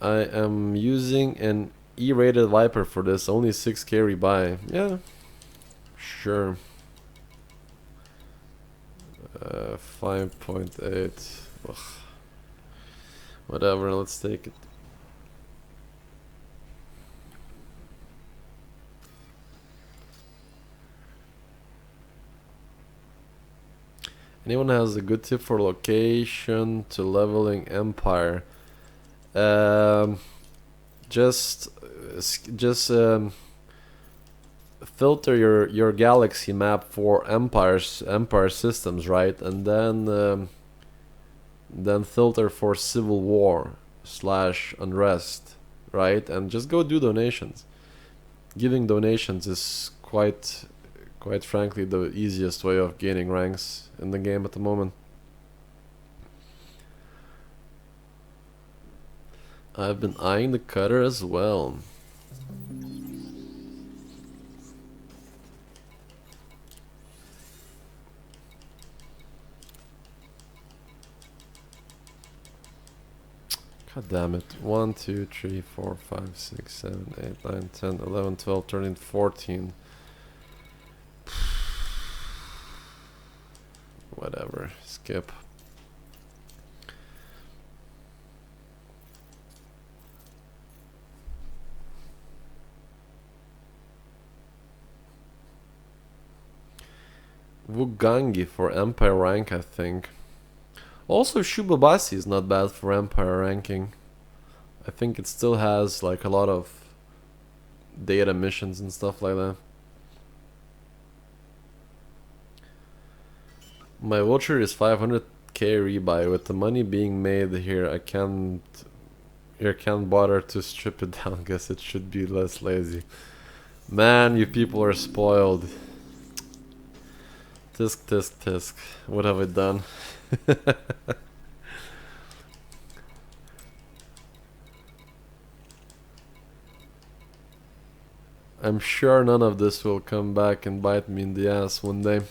Speaker 1: I am using an E-rated Viper for this. Only 6k rebuy. Yeah, sure. 5.8. Ugh. Whatever, let's take it. Anyone has a good tip for location to leveling Empire? Just filter your galaxy map for empire systems, right? And then filter for civil war / unrest, right? And just go do donations. Giving donations is quite frankly the easiest way of gaining ranks in the game at the moment. I've been eyeing the cutter as well. God damn it. 1, 2, 3, 4, 5, 6, 7, 8, 9, 10, 11, 12, 13, 14. Whatever. Skip. Wugangi for Empire rank, I think. Also, Shubabasi is not bad for Empire ranking. I think it still has like a lot of data missions and stuff like that. My Vulture is 500k rebuy. With the money being made here, I can't bother to strip it down. Guess it should be less lazy. Man, you people are spoiled. Tisk. What have I done? I'm sure none of this will come back and bite me in the ass one day.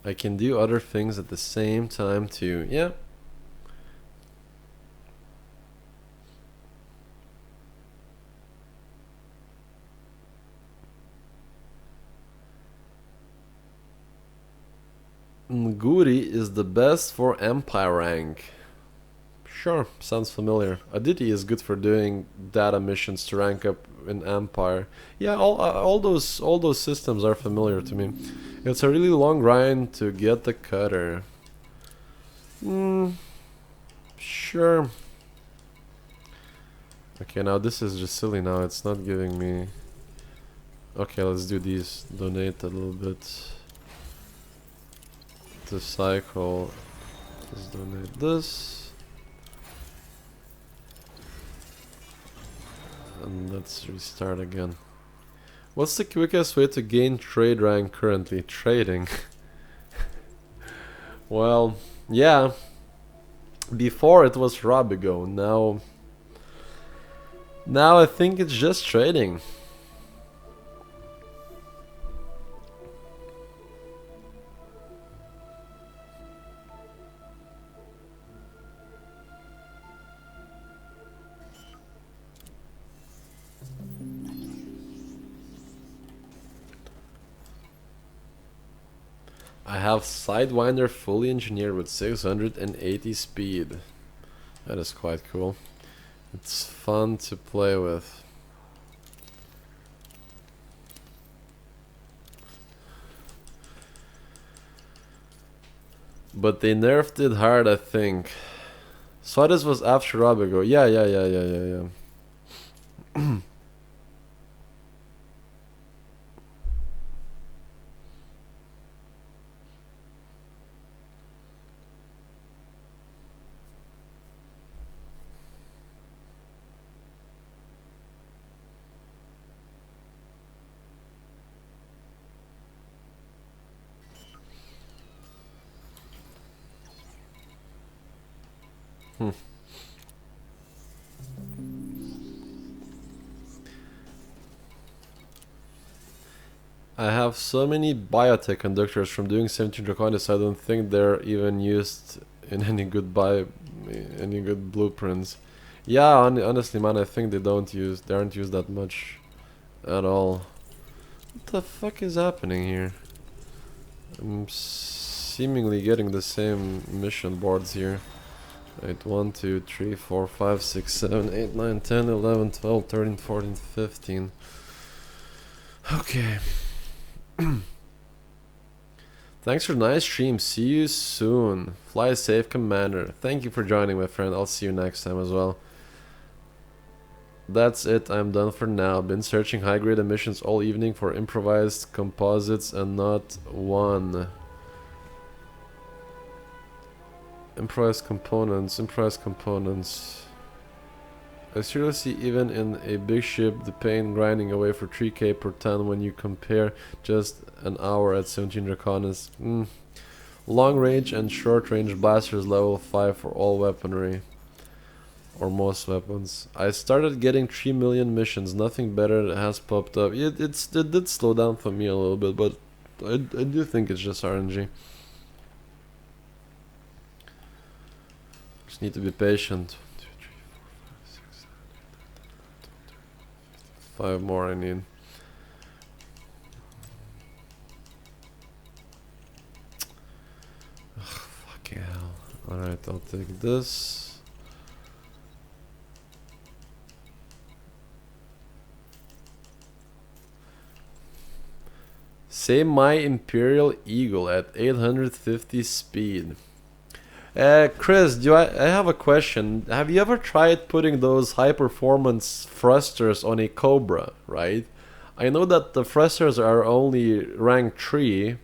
Speaker 1: I can do other things at the same time too. Yeah. Nguri is the best for Empire rank. Sure, sounds familiar. Aditi is good for doing data missions to rank up in Empire. Yeah, all those systems are familiar to me. It's a really long grind to get the cutter. Sure. Okay, now this is just silly now. It's not giving me... Okay, let's do these. Donate a little bit. To cycle. Just donate this. And let's restart again. What's the quickest way to gain trade rank currently? Trading. Well, yeah. Before it was Robigo. Now I think it's just trading. I have Sidewinder fully engineered with 680 speed. That is quite cool. It's fun to play with. But they nerfed it hard, I think. So this was after Rabigo. Yeah. I have so many biotech conductors from doing 17 Draconis. I don't think they're even used in any good blueprints. Yeah, honestly, man, I think they aren't used that much at all. What the fuck is happening here? I'm seemingly getting the same mission boards here. 8, 1, 2, 3, 4, 5, 6, 7, 8, 9, 10, 11, 12, 13, 14, 15. Okay. Thanks for the nice stream. See you soon. Fly safe, Commander. Thank you for joining, my friend. I'll see you next time as well. That's it. I'm done for now. Been searching high-grade emissions all evening for improvised composites and not one. Improvised components. I seriously, even in a big ship, the pain grinding away for 3k per ton when you compare just an hour at 17 Draconis. Long range and short range blasters level 5 for all weaponry. Or most weapons. I started getting 3 million missions, nothing better has popped up. It did slow down for me a little bit, but I do think it's just RNG. Just need to be patient. 5 more I need. Ugh, fucking hell. Alright, I'll take this. Say my Imperial Eagle at 850 speed. Chris, I have a question. Have you ever tried putting those high performance thrusters on a Cobra, right? I know that the thrusters are only rank 3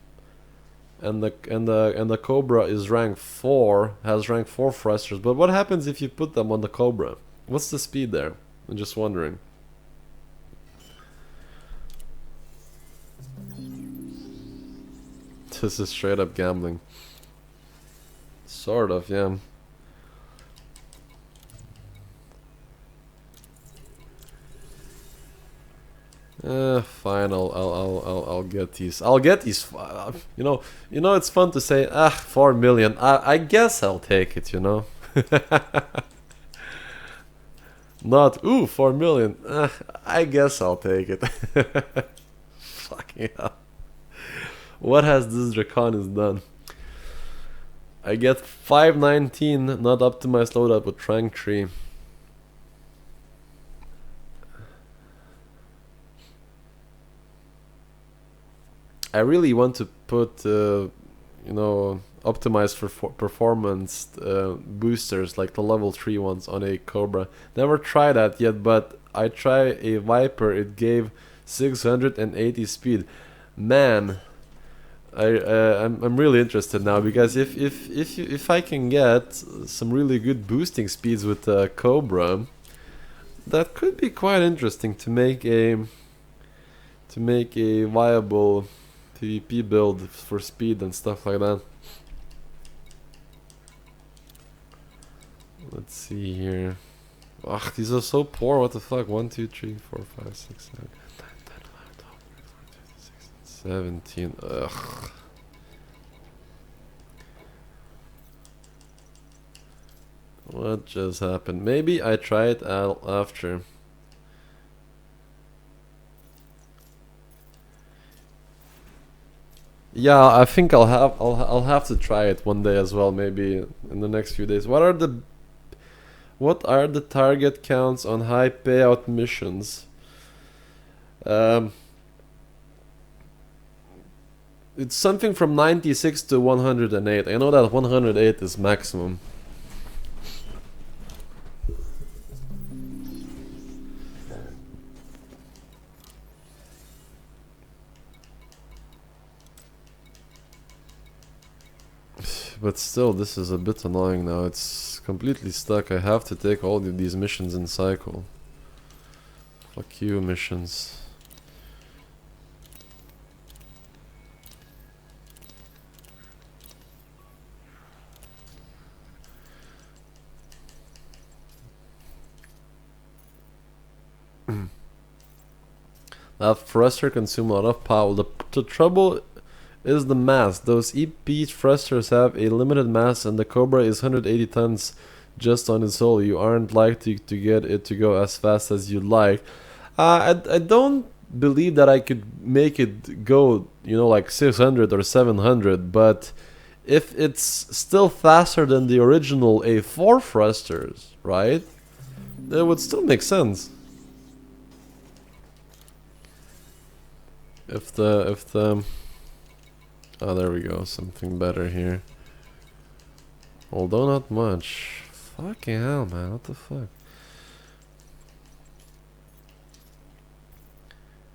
Speaker 1: and the Cobra is rank 4, has rank 4 thrusters, but what happens if you put them on the Cobra? What's the speed there? I'm just wondering. This is straight up gambling. Sort of, yeah. Fine. I'll get these. I'll get these. You know, it's fun to say. 4 million. I guess I'll take it. You know. Not 4 million. I guess I'll take it. Fucking hell. What has this Draconis done? I get 519, not optimized loadout with rank 3. I really want to put, you know, optimized for performance boosters like the level 3 ones on a Cobra. Never tried that yet, but I tried a Viper. It gave 680 speed. Man. I'm really interested now, because if I can get some really good boosting speeds with the Cobra, that could be quite interesting to make a viable PvP build for speed and stuff like that. Let's see here. Ugh, these are so poor. What the fuck? 1, 2, 3, 4, 5, 6, 7, 17. Ugh. What just happened? Maybe I try it out after. Yeah, I think I'll have to try it one day as well. Maybe in the next few days. What are the What are the target counts on high payout missions? Um, it's something from 96 to 108. I know that 108 is maximum. But still, this is a bit annoying now. It's completely stuck. I have to take all of these missions in cycle. Fuck you, missions. That thruster consume a lot of power. The trouble is the mass. Those EP thrusters have a limited mass, and the Cobra is 180 tons just on its hull. You aren't likely to get it to go as fast as you'd like. I don't believe that I could make it go, like 600 or 700, but if it's still faster than the original A4 thrusters, right? That would still make sense. If the oh, there we go, something better here. Although not much. Fucking hell, man, what the fuck?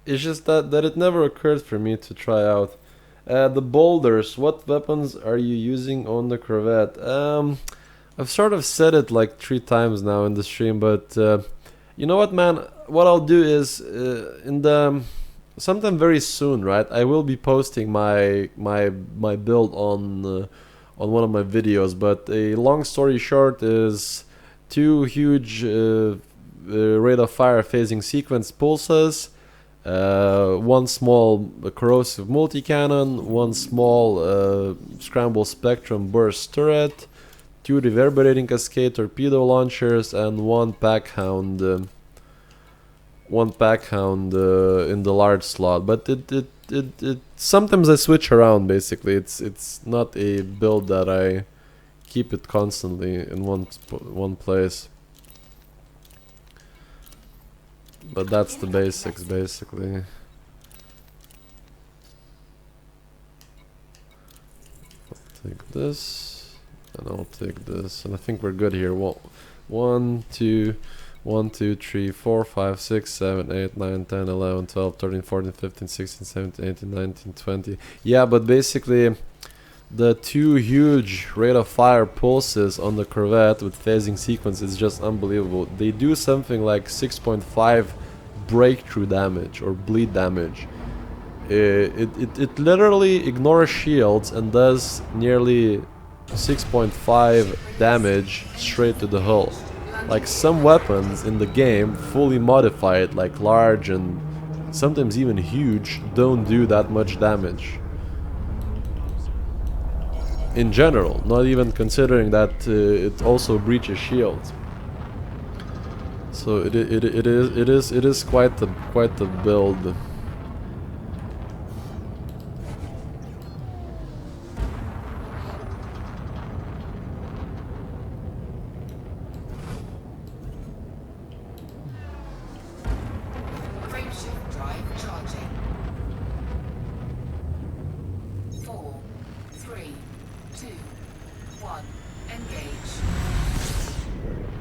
Speaker 1: It's just that it never occurred for me to try out. The boulders, what weapons are you using on the Corvette? I've sort of said it like 3 times now in the stream, but you know what, man? What I'll do is in the sometime very soon, right? I will be posting my build on one of my videos. But a long story short is 2 huge rate of fire phasing sequence pulses, 1 small corrosive multi-cannon, 1 small scramble spectrum burst turret, 2 reverberating cascade torpedo launchers, and 1 pack hound. In the large slot, but it sometimes I switch around. Basically, it's not a build that I keep it constantly in one place. But that's the basics, basically. I'll take this, and I'll take this, and I think we're good here. 1, 2, 1, 2, 3, 4, 5, 6, 7, 8, 9, 10, 11, 12, 13, 14, 15, 16, 17, 18, 19, 20. Yeah, but basically the 2 huge rate of fire pulses on the Corvette with phasing sequence is just unbelievable. They do something like 6.5 breakthrough damage or bleed damage. It literally ignores shields and does nearly 6.5 damage straight to the hull. Like, some weapons in the game, fully modified, like large and sometimes even huge, don't do that much damage. In general, not even considering that it also breaches shields. So it is quite the build.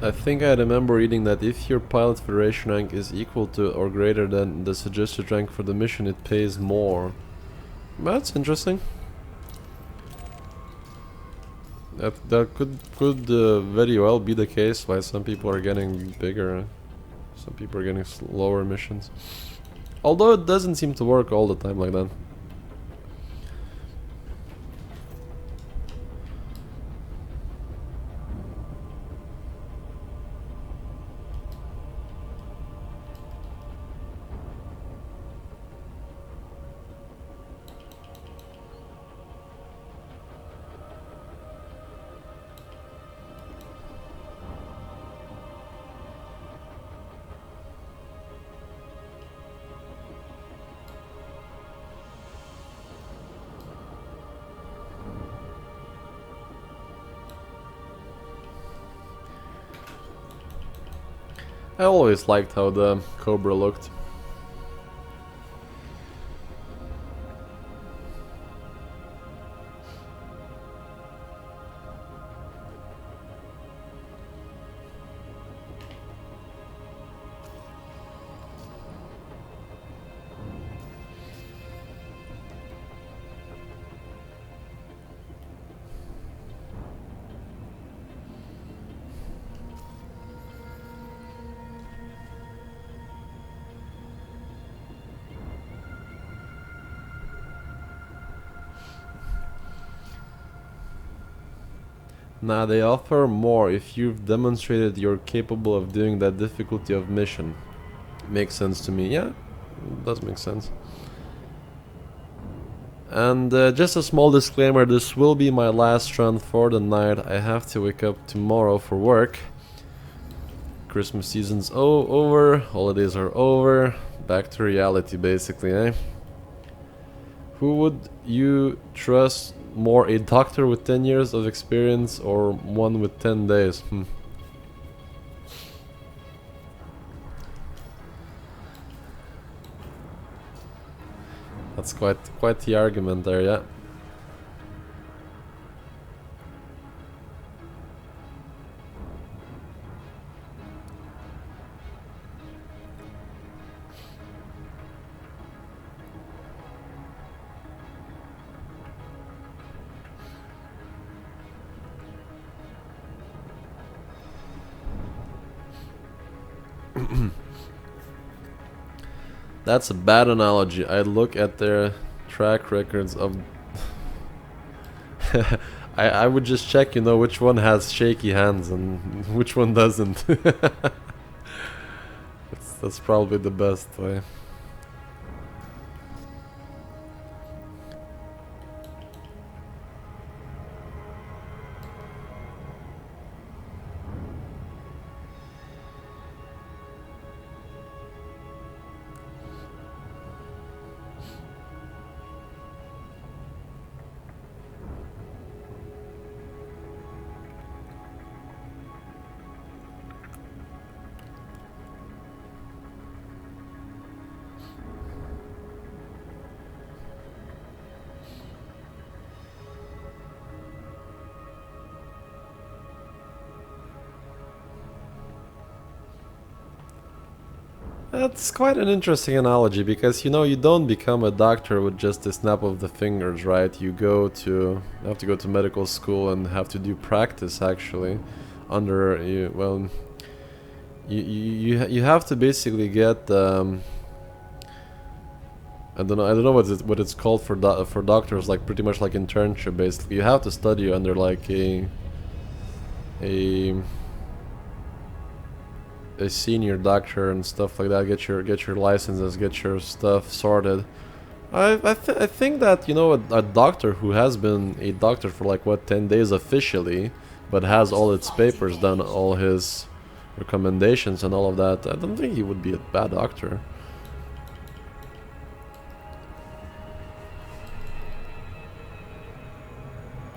Speaker 1: I think I remember reading that if your pilot federation rank is equal to or greater than the suggested rank for the mission, it pays more. That's interesting. That could very well be the case why some people are getting bigger, some people are getting lower missions. Although it doesn't seem to work all the time like that. I always liked how the Cobra looked. Now they offer more if you've demonstrated you're capable of doing that difficulty of mission. Makes sense to me. Yeah, it does make sense. And just a small disclaimer, this will be my last run for the night. I have to wake up tomorrow for work. Christmas season's over, holidays are over. Back to reality basically, eh? Who would you trust more, a doctor with 10 years of experience or one with 10 days? That's quite the argument there, yeah. That's a bad analogy. I look at their track records of I would just check, you know, which one has shaky hands and which one doesn't. That's probably the best way. That's quite an interesting analogy because, you know, you don't become a doctor with just a snap of the fingers, right? You have to go to medical school and have to do practice actually under well, you have to basically get I don't know what it's called for doctors, like pretty much like internship basically. You have to study under like a senior doctor and stuff like that. Get your licenses, get your stuff sorted. I think that, you know, a doctor who has been a doctor for like what 10 days officially, but has all its papers done, all his recommendations and all of that, I don't think he would be a bad doctor.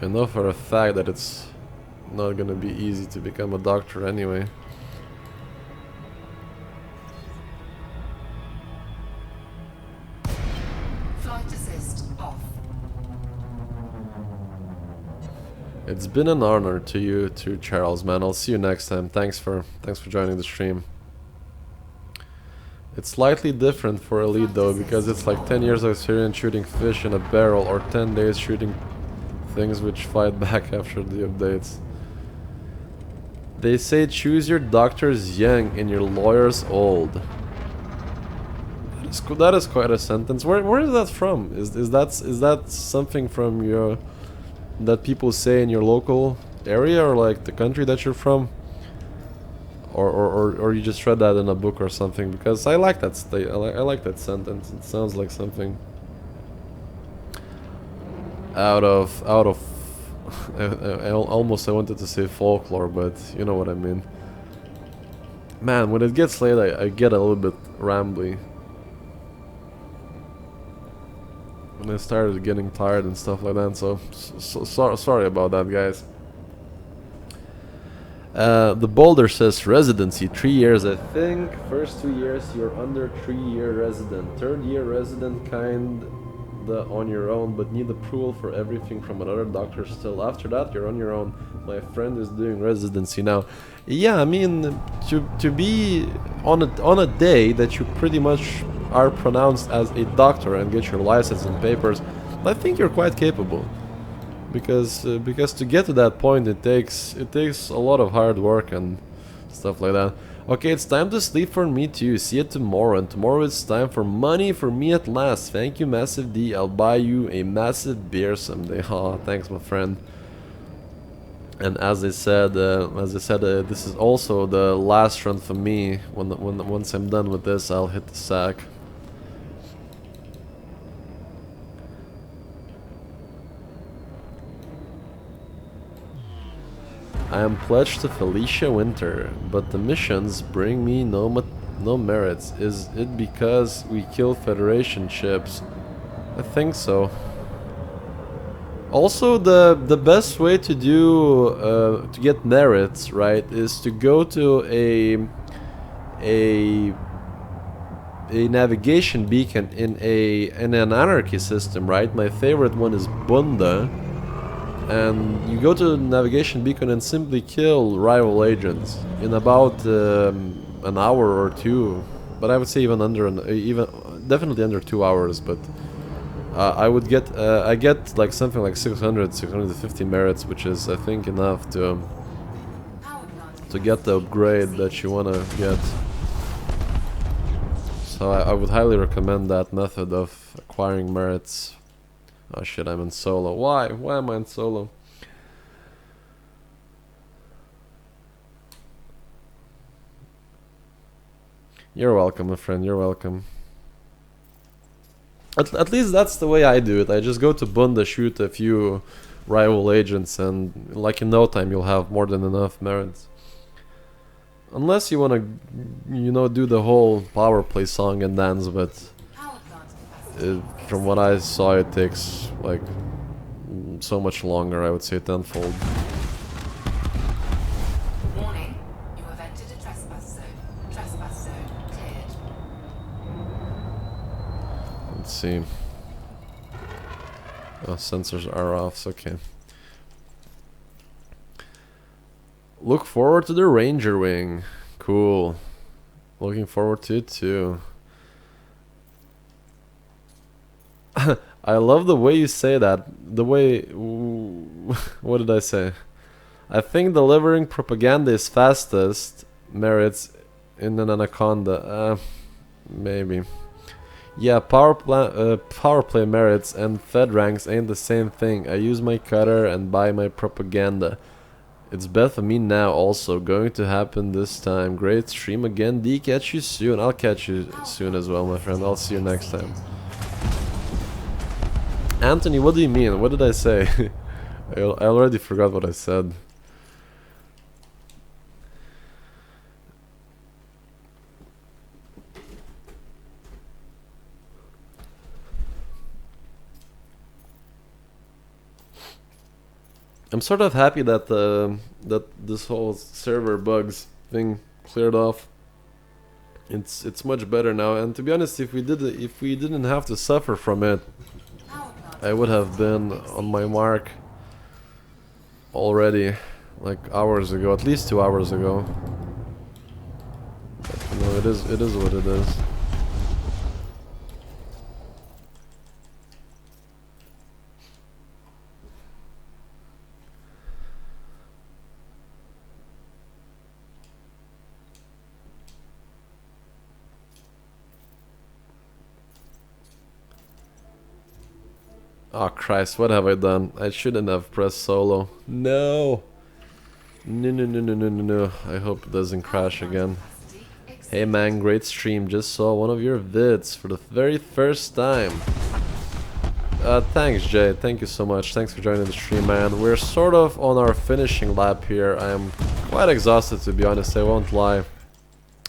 Speaker 1: I know for a fact that it's not gonna be easy to become a doctor anyway. It's been an honor to you too, Charles, man. I'll see you next time. Thanks for joining the stream. It's slightly different for Elite though, because it's like 10 years of experience shooting fish in a barrel, or 10 days shooting things which fight back after the updates. They say choose your doctors young and your lawyers old. That is quite a sentence. Where is that from? Is that something from your that people say in your local area, or like the country that you're from, or you just read that in a book or something? Because I like that I like that sentence. It sounds like something out of I almost wanted to say folklore, but you know what I mean. Man, when it gets late, I get a little bit rambly. When I started getting tired and stuff like that, so sorry about that, guys. The boulder says residency 3 years. I think first 2 years you're under 3-year resident. Third year resident kinda on your own, but need approval for everything from another doctor still. After that you're on your own. My friend is doing residency now. Yeah, I mean, to be on a day that you pretty much are pronounced as a doctor and get your license and papers, I think you're quite capable. Because to get to that point it takes a lot of hard work and stuff like that. Okay, it's time to sleep for me too. See you tomorrow, and tomorrow it's time for money for me at last. Thank you, Massive D. I'll buy you a massive beer someday. Oh, thanks, my friend. And as I said, this is also the last run for me. Once I'm done with this, I'll hit the sack. I am pledged to Felicia Winter, but the missions bring me no merits. Is it because we kill Federation ships? I think so. Also, the best way to do to get merits, right, is to go to a navigation beacon in an anarchy system, right? My favorite one is Bunda. And you go to the navigation beacon and simply kill rival agents in about an hour or two, but I would say even definitely under 2 hours. But I get like something like 650 merits, which is I think enough to get the upgrade that you wanna get. So I would highly recommend that method of acquiring merits. Oh shit, I'm in solo. Why? Why am I in solo? You're welcome, my friend, you're welcome. At least that's the way I do it. I just go to Bunda, shoot a few rival agents, and like in no time you'll have more than enough merits. Unless you wanna, you know, do the whole power play song and dance, but from what I saw, it takes like so much longer. I would say tenfold.
Speaker 2: Warning, you have entered a trespass zone. Trespass zone cleared.
Speaker 1: Let's see. Oh, sensors are off. So okay. Look forward to the Ranger Wing. Cool. Looking forward to it too. I love the way you say that. The way... What did I say? I think delivering propaganda is fastest. Merits in an anaconda. Maybe. Yeah, power play merits and Fed ranks ain't the same thing. I use my cutter and buy my propaganda. It's bad for me now also. Going to happen this time. Great stream again. D, catch you soon. I'll catch you soon as well, my friend. I'll see you next time. Anthony, what do you mean? What did I say? I already forgot what I said. I'm sort of happy that that this whole server bugs thing cleared off. It's much better now, and to be honest, if we didn't have to suffer from it, I would have been on my mark already, like hours ago, at least 2 hours ago. But, you know, it is what it is. Oh Christ, what have I done? I shouldn't have pressed solo. No! No. I hope it doesn't crash again. Hey man, great stream. Just saw one of your vids for the very first time. Thanks Jay, thank you so much. Thanks for joining the stream, man. We're sort of on our finishing lap here. I am quite exhausted, to be honest, I won't lie.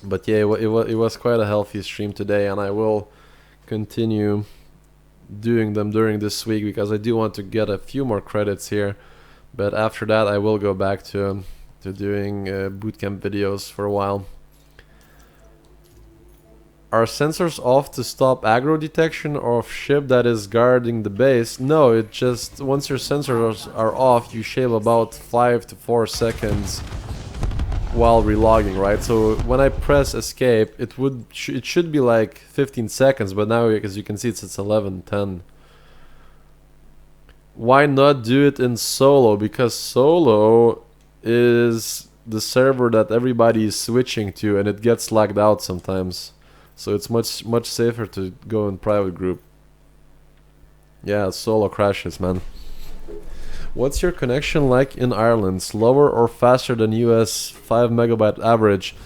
Speaker 1: But yeah, it was quite a healthy stream today, and I will continue doing them during this week because I do want to get a few more credits here, but after that I will go back to to doing bootcamp videos for a while. Are sensors off to stop aggro detection of ship that is guarding the base? No, it just, once your sensors are off, you shave about 5 to 4 seconds while relogging, right? So when I press escape, it should be like 15 seconds, but now, as you can see, it's 11:10. Why not do it in solo? Because solo is the server that everybody is switching to, and it gets lagged out sometimes. So it's much safer to go in private group. Yeah, solo crashes, man. What's your connection like in Ireland? Slower or faster than US 5 megabyte average?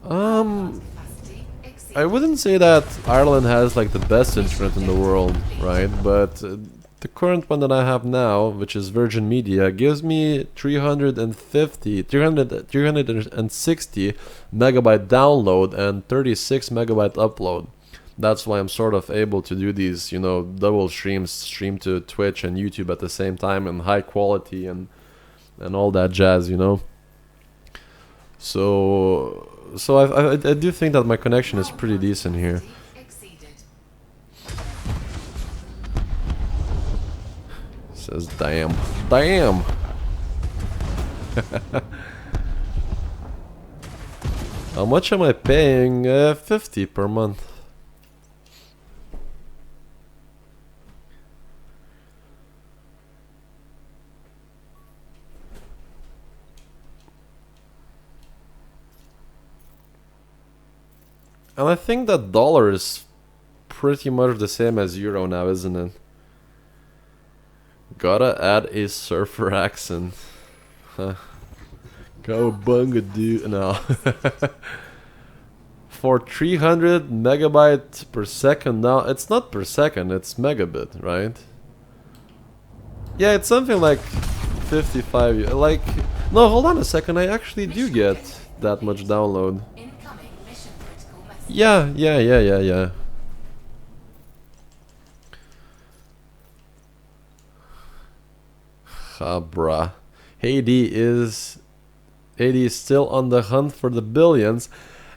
Speaker 1: I wouldn't say that Ireland has like the best internet in the world, right? But the current one that I have now, which is Virgin Media, gives me 360 megabyte download and 36 megabyte upload. That's why I'm sort of able to do these, you know, double streams, stream to Twitch and YouTube at the same time, and high quality and all that jazz, you know. So I do think that my connection is pretty decent here. Says damn. How much am I paying? 50 per month. And I think that dollar is pretty much the same as euro now, isn't it? Gotta add a surfer accent. Huh. Go bungadoo. No. For 300 megabytes per second now. It's not per second, it's megabit, right? Yeah, it's something like 55. Like, no, hold on a second. I actually do get that much download. Yeah. Ha, bruh. Haiti is still on the hunt for the billions.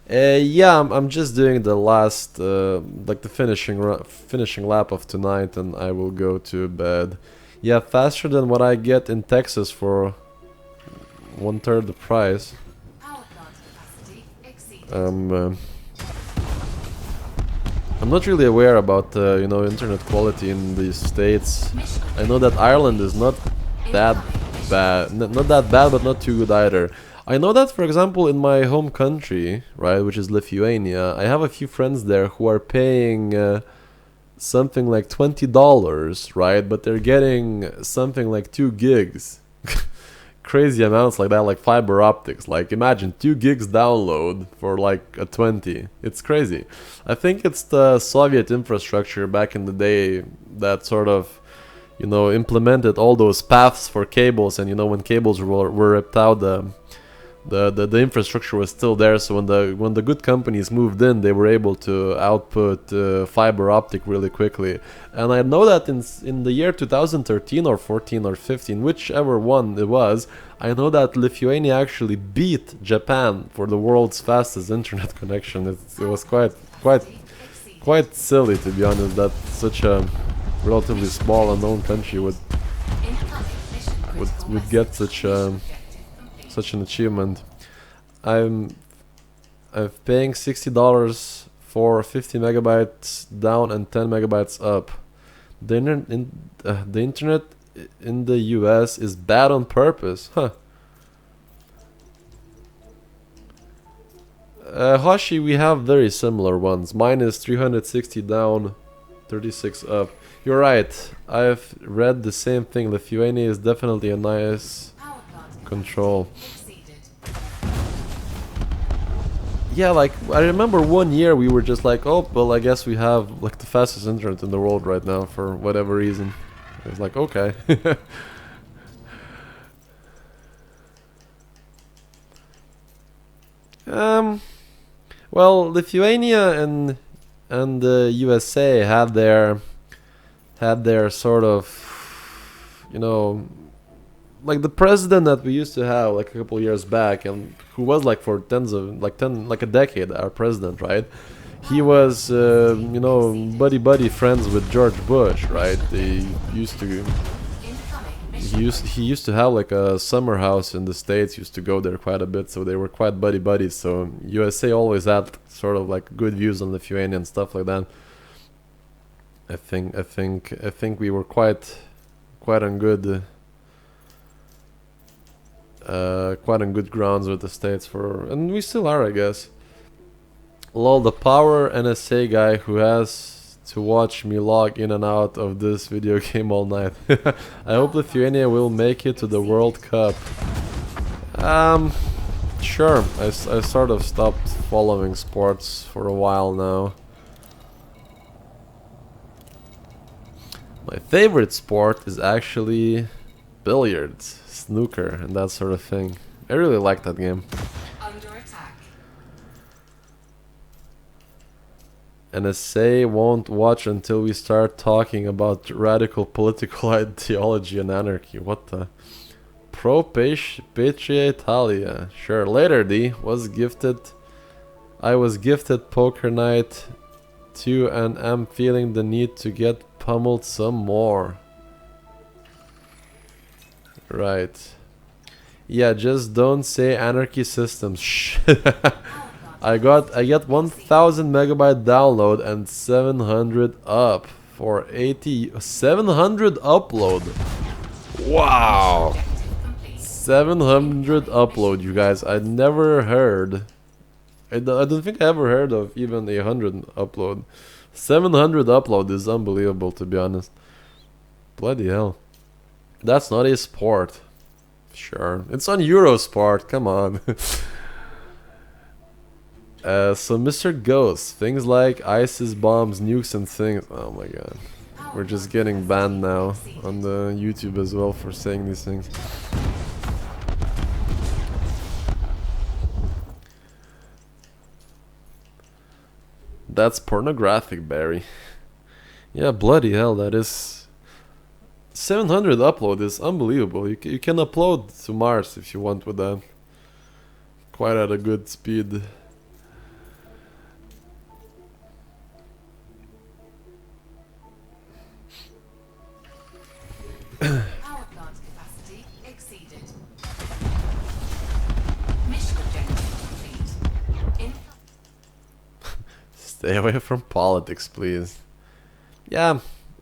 Speaker 1: Yeah, I'm just doing the last, like the finishing lap of tonight, and I will go to bed. Yeah, faster than what I get in Texas for 1/3 the price. I'm not really aware about you know, internet quality in the States. I know that Ireland is not that bad, not that bad, but not too good either. I know that, for example, in my home country, right, which is Lithuania, I have a few friends there who are paying something like $20, right, but they're getting something like 2 gigs. Crazy amounts like that, like fiber optics. Like, imagine 2 gigs download for like a 20. It's crazy. I think it's the Soviet infrastructure back in the day that sort of, you know, implemented all those paths for cables, and you know, when cables were ripped out, the infrastructure was still there. So when the good companies moved in, they were able to output fiber optic really quickly. And I know that in the year 2013 or 14 or 15, whichever one it was, I know that Lithuania actually beat Japan for the world's fastest internet connection. It was quite silly, to be honest, that such a relatively small unknown country would get such an achievement. I'm paying $60 for 50 megabytes down and 10 megabytes up. The internet in the US is bad on purpose, huh? Hoshi, we have very similar ones. Mine is 360 down, 36 up. You're right. I've read the same thing. Lithuania is definitely a nice control. Yeah, like, I remember one year we were just like, oh, well, I guess we have like the fastest internet in the world right now for whatever reason. I was like, okay. Well, Lithuania and the USA had their sort of, you know, like the president that we used to have like a couple years back, and who was like for tens of like 10 like a decade our president, right? He was you know, buddy friends with George Bush, right? They used to
Speaker 2: Incoming mission.
Speaker 1: he used to have like a summer house in the States, used to go there quite a bit, so they were quite buddies. So USA always had sort of like good views on Lithuania and stuff like that. I think we were quite on good quite on good grounds with the States for, and we still are, I guess. Lol, the power NSA guy who has to watch me log in and out of this video game all night. I hope Lithuania will make it to the World Cup. Sure. I sort of stopped following sports for a while now. My favorite sport is actually billiards, snooker, and that sort of thing. I really like that game.
Speaker 2: Under attack.
Speaker 1: NSA won't watch until we start talking about radical political ideology and anarchy. What the? Pro Patria Italia. Sure, later D was gifted. I was gifted Poker Night 2 and am feeling the need to get pummeled some more. Right. Yeah, just don't say anarchy systems. Shh. I get 1000 megabyte download and 700 up for 700 upload. Wow.
Speaker 2: Objective complete.
Speaker 1: 700 upload, you guys. I never heard. I don't think I ever heard of even 100 upload. 700 upload is unbelievable, to be honest. Bloody hell. That's not a sport. Sure. It's on Eurosport, come on. So Mr. Ghost, things like ISIS bombs, nukes and things. Oh my god. We're just getting banned now on the YouTube as well for saying these things. That's pornographic, Barry. Yeah, bloody hell, that is... 700 upload is unbelievable. You can upload to Mars if you want with that. Quite at a good speed.
Speaker 2: Power plant capacity exceeded. Mission objective complete.
Speaker 1: Stay away from politics, please. Yeah,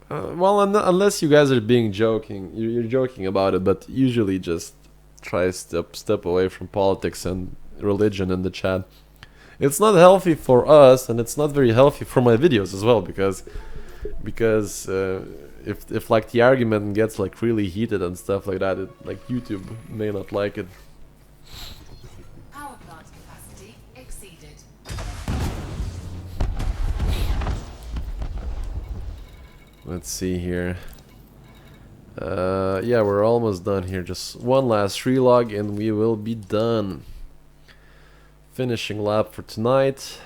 Speaker 1: well, unless you guys are being joking, you're joking about it, but usually just try step away from politics and religion in the chat. It's not healthy for us, and it's not very healthy for my videos as well, because if like the argument gets like really heated and stuff like that, like YouTube may not like it.
Speaker 2: Power plant capacity exceeded.
Speaker 1: Let's see here. Yeah, we're almost done here. Just one last relog and we will be done. Finishing lap for tonight.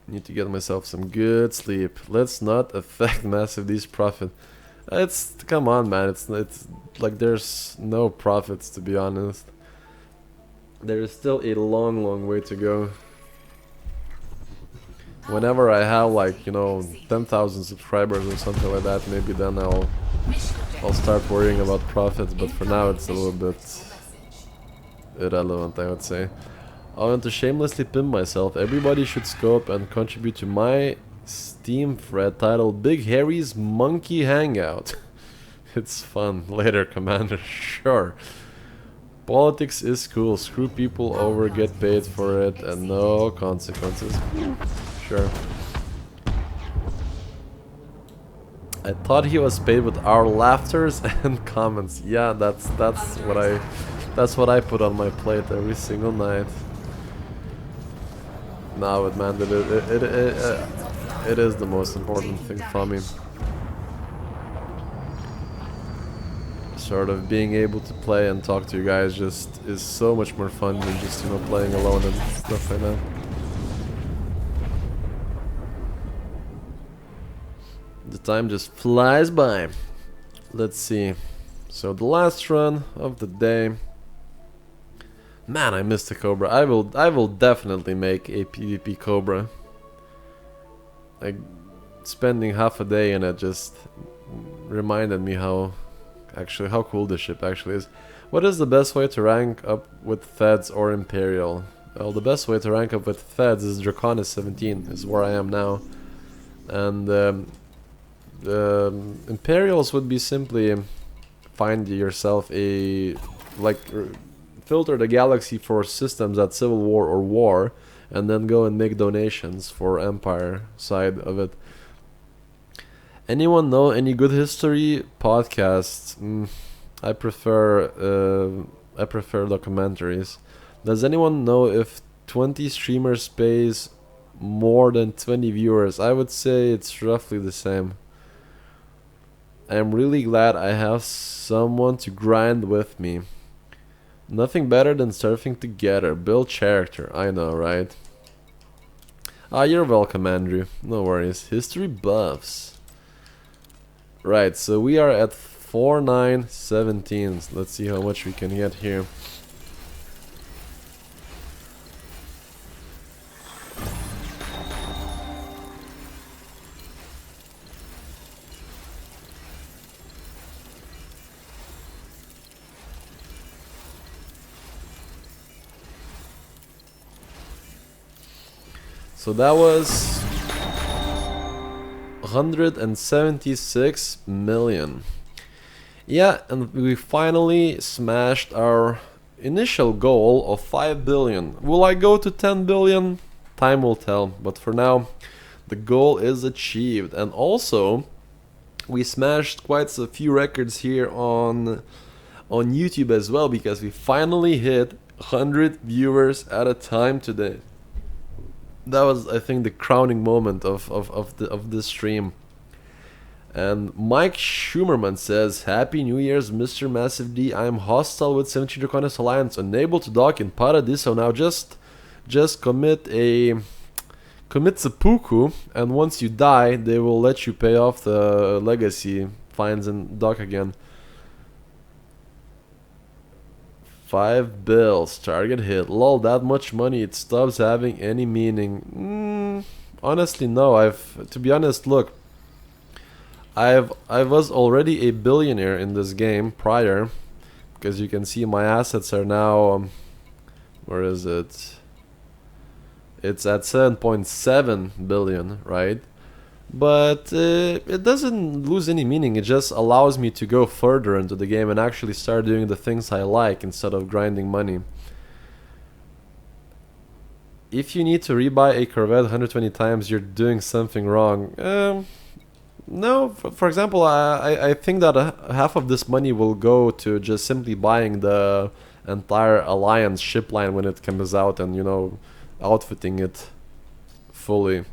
Speaker 1: Need to get myself some good sleep. Let's not affect massive these profit. It's, come on, man. It's like there's no profits, to be honest. There is still a long way to go. Whenever I have like, you know, 10,000 subscribers or something like that, maybe then I'll start worrying about profits. But for now, it's a little bit irrelevant, I would say. I want to shamelessly pimp myself. Everybody should scope and contribute to my Steam thread titled Big Harry's Monkey Hangout. It's fun. Later, Commander. Sure. Politics is cool. Screw people over, get paid for it, and no consequences. Sure. I thought he was paid with our laughters and comments. Yeah, that's what I put on my plate every single night. No, but man, it is the most important thing for me. Sort of being able to play and talk to you guys just is so much more fun than just, you know, playing alone and stuff like that. The time just flies by. Let's see. So the last run of the day. Man, I missed the Cobra. I will definitely make a PvP Cobra. Like, spending half a day in it just reminded me how cool this ship actually is. What is the best way to rank up with Feds or Imperial? Well, the best way to rank up with Feds is Draconis 17, is where I am now. And the Imperials would be simply find yourself a, like, filter the galaxy for systems at Civil War or War, and then go and make donations for Empire side of it. Anyone know any good history podcasts? I prefer documentaries. Does anyone know if 20 streamers pays more than 20 viewers? I would say it's roughly the same. I'm really glad I have someone to grind with me. Nothing better than surfing together. Build character. I know, right? Ah, you're welcome, Andrew. No worries. History buffs. Right, so we are at 4917. Let's see how much we can get here. So that was 176 million. Yeah, and we finally smashed our initial goal of 5 billion. Will I go to 10 billion? Time will tell, but for now the goal is achieved. And also we smashed quite a few records here on YouTube as well, because we finally hit 100 viewers at a time today. That was, I think, the crowning moment of this stream. And Mike Schumerman says, Happy New Year's, Mr. Massive D. I am hostile with 17 Draconis Alliance, unable to dock in Paradiso. Now just commit seppuku, and once you die, they will let you pay off the legacy fines and dock again. 5 bills, target hit. Lol, that much money, it stops having any meaning. Honestly, no. To be honest, look, I was already a billionaire in this game prior, because you can see my assets are now, where is it? It's at 7.7 billion, right? But it doesn't lose any meaning. It just allows me to go further into the game and actually start doing the things I like instead of grinding money. If you need to rebuy a Corvette 120 times, you're doing something wrong. No, for example, I think that half of this money will go to just simply buying the entire Alliance ship line when it comes out, and, you know, outfitting it fully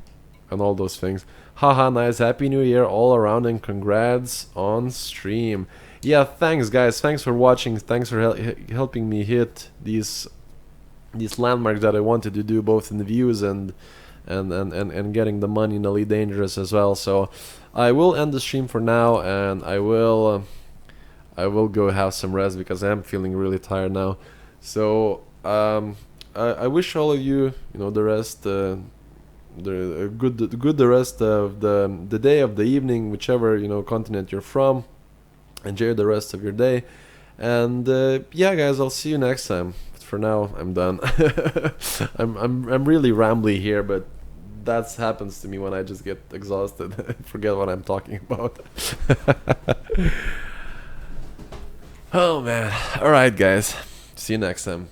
Speaker 1: and all those things. Haha, nice. Happy New Year all around, and congrats on stream. Yeah, thanks guys. Thanks for watching. Thanks for helping me hit these landmarks that I wanted to do, both in the views and getting the money in Elite Dangerous as well. So I will end the stream for now, and I will go have some rest because I am feeling really tired now. So I wish all of you, the rest, the rest of the day, of the evening, whichever continent you're from. Enjoy the rest of your day, and yeah, guys, I'll see you next time. But for now, I'm done. I'm really rambly here, but that happens to me when I just get exhausted. I forget what I'm talking about. Oh man! All right, guys, see you next time.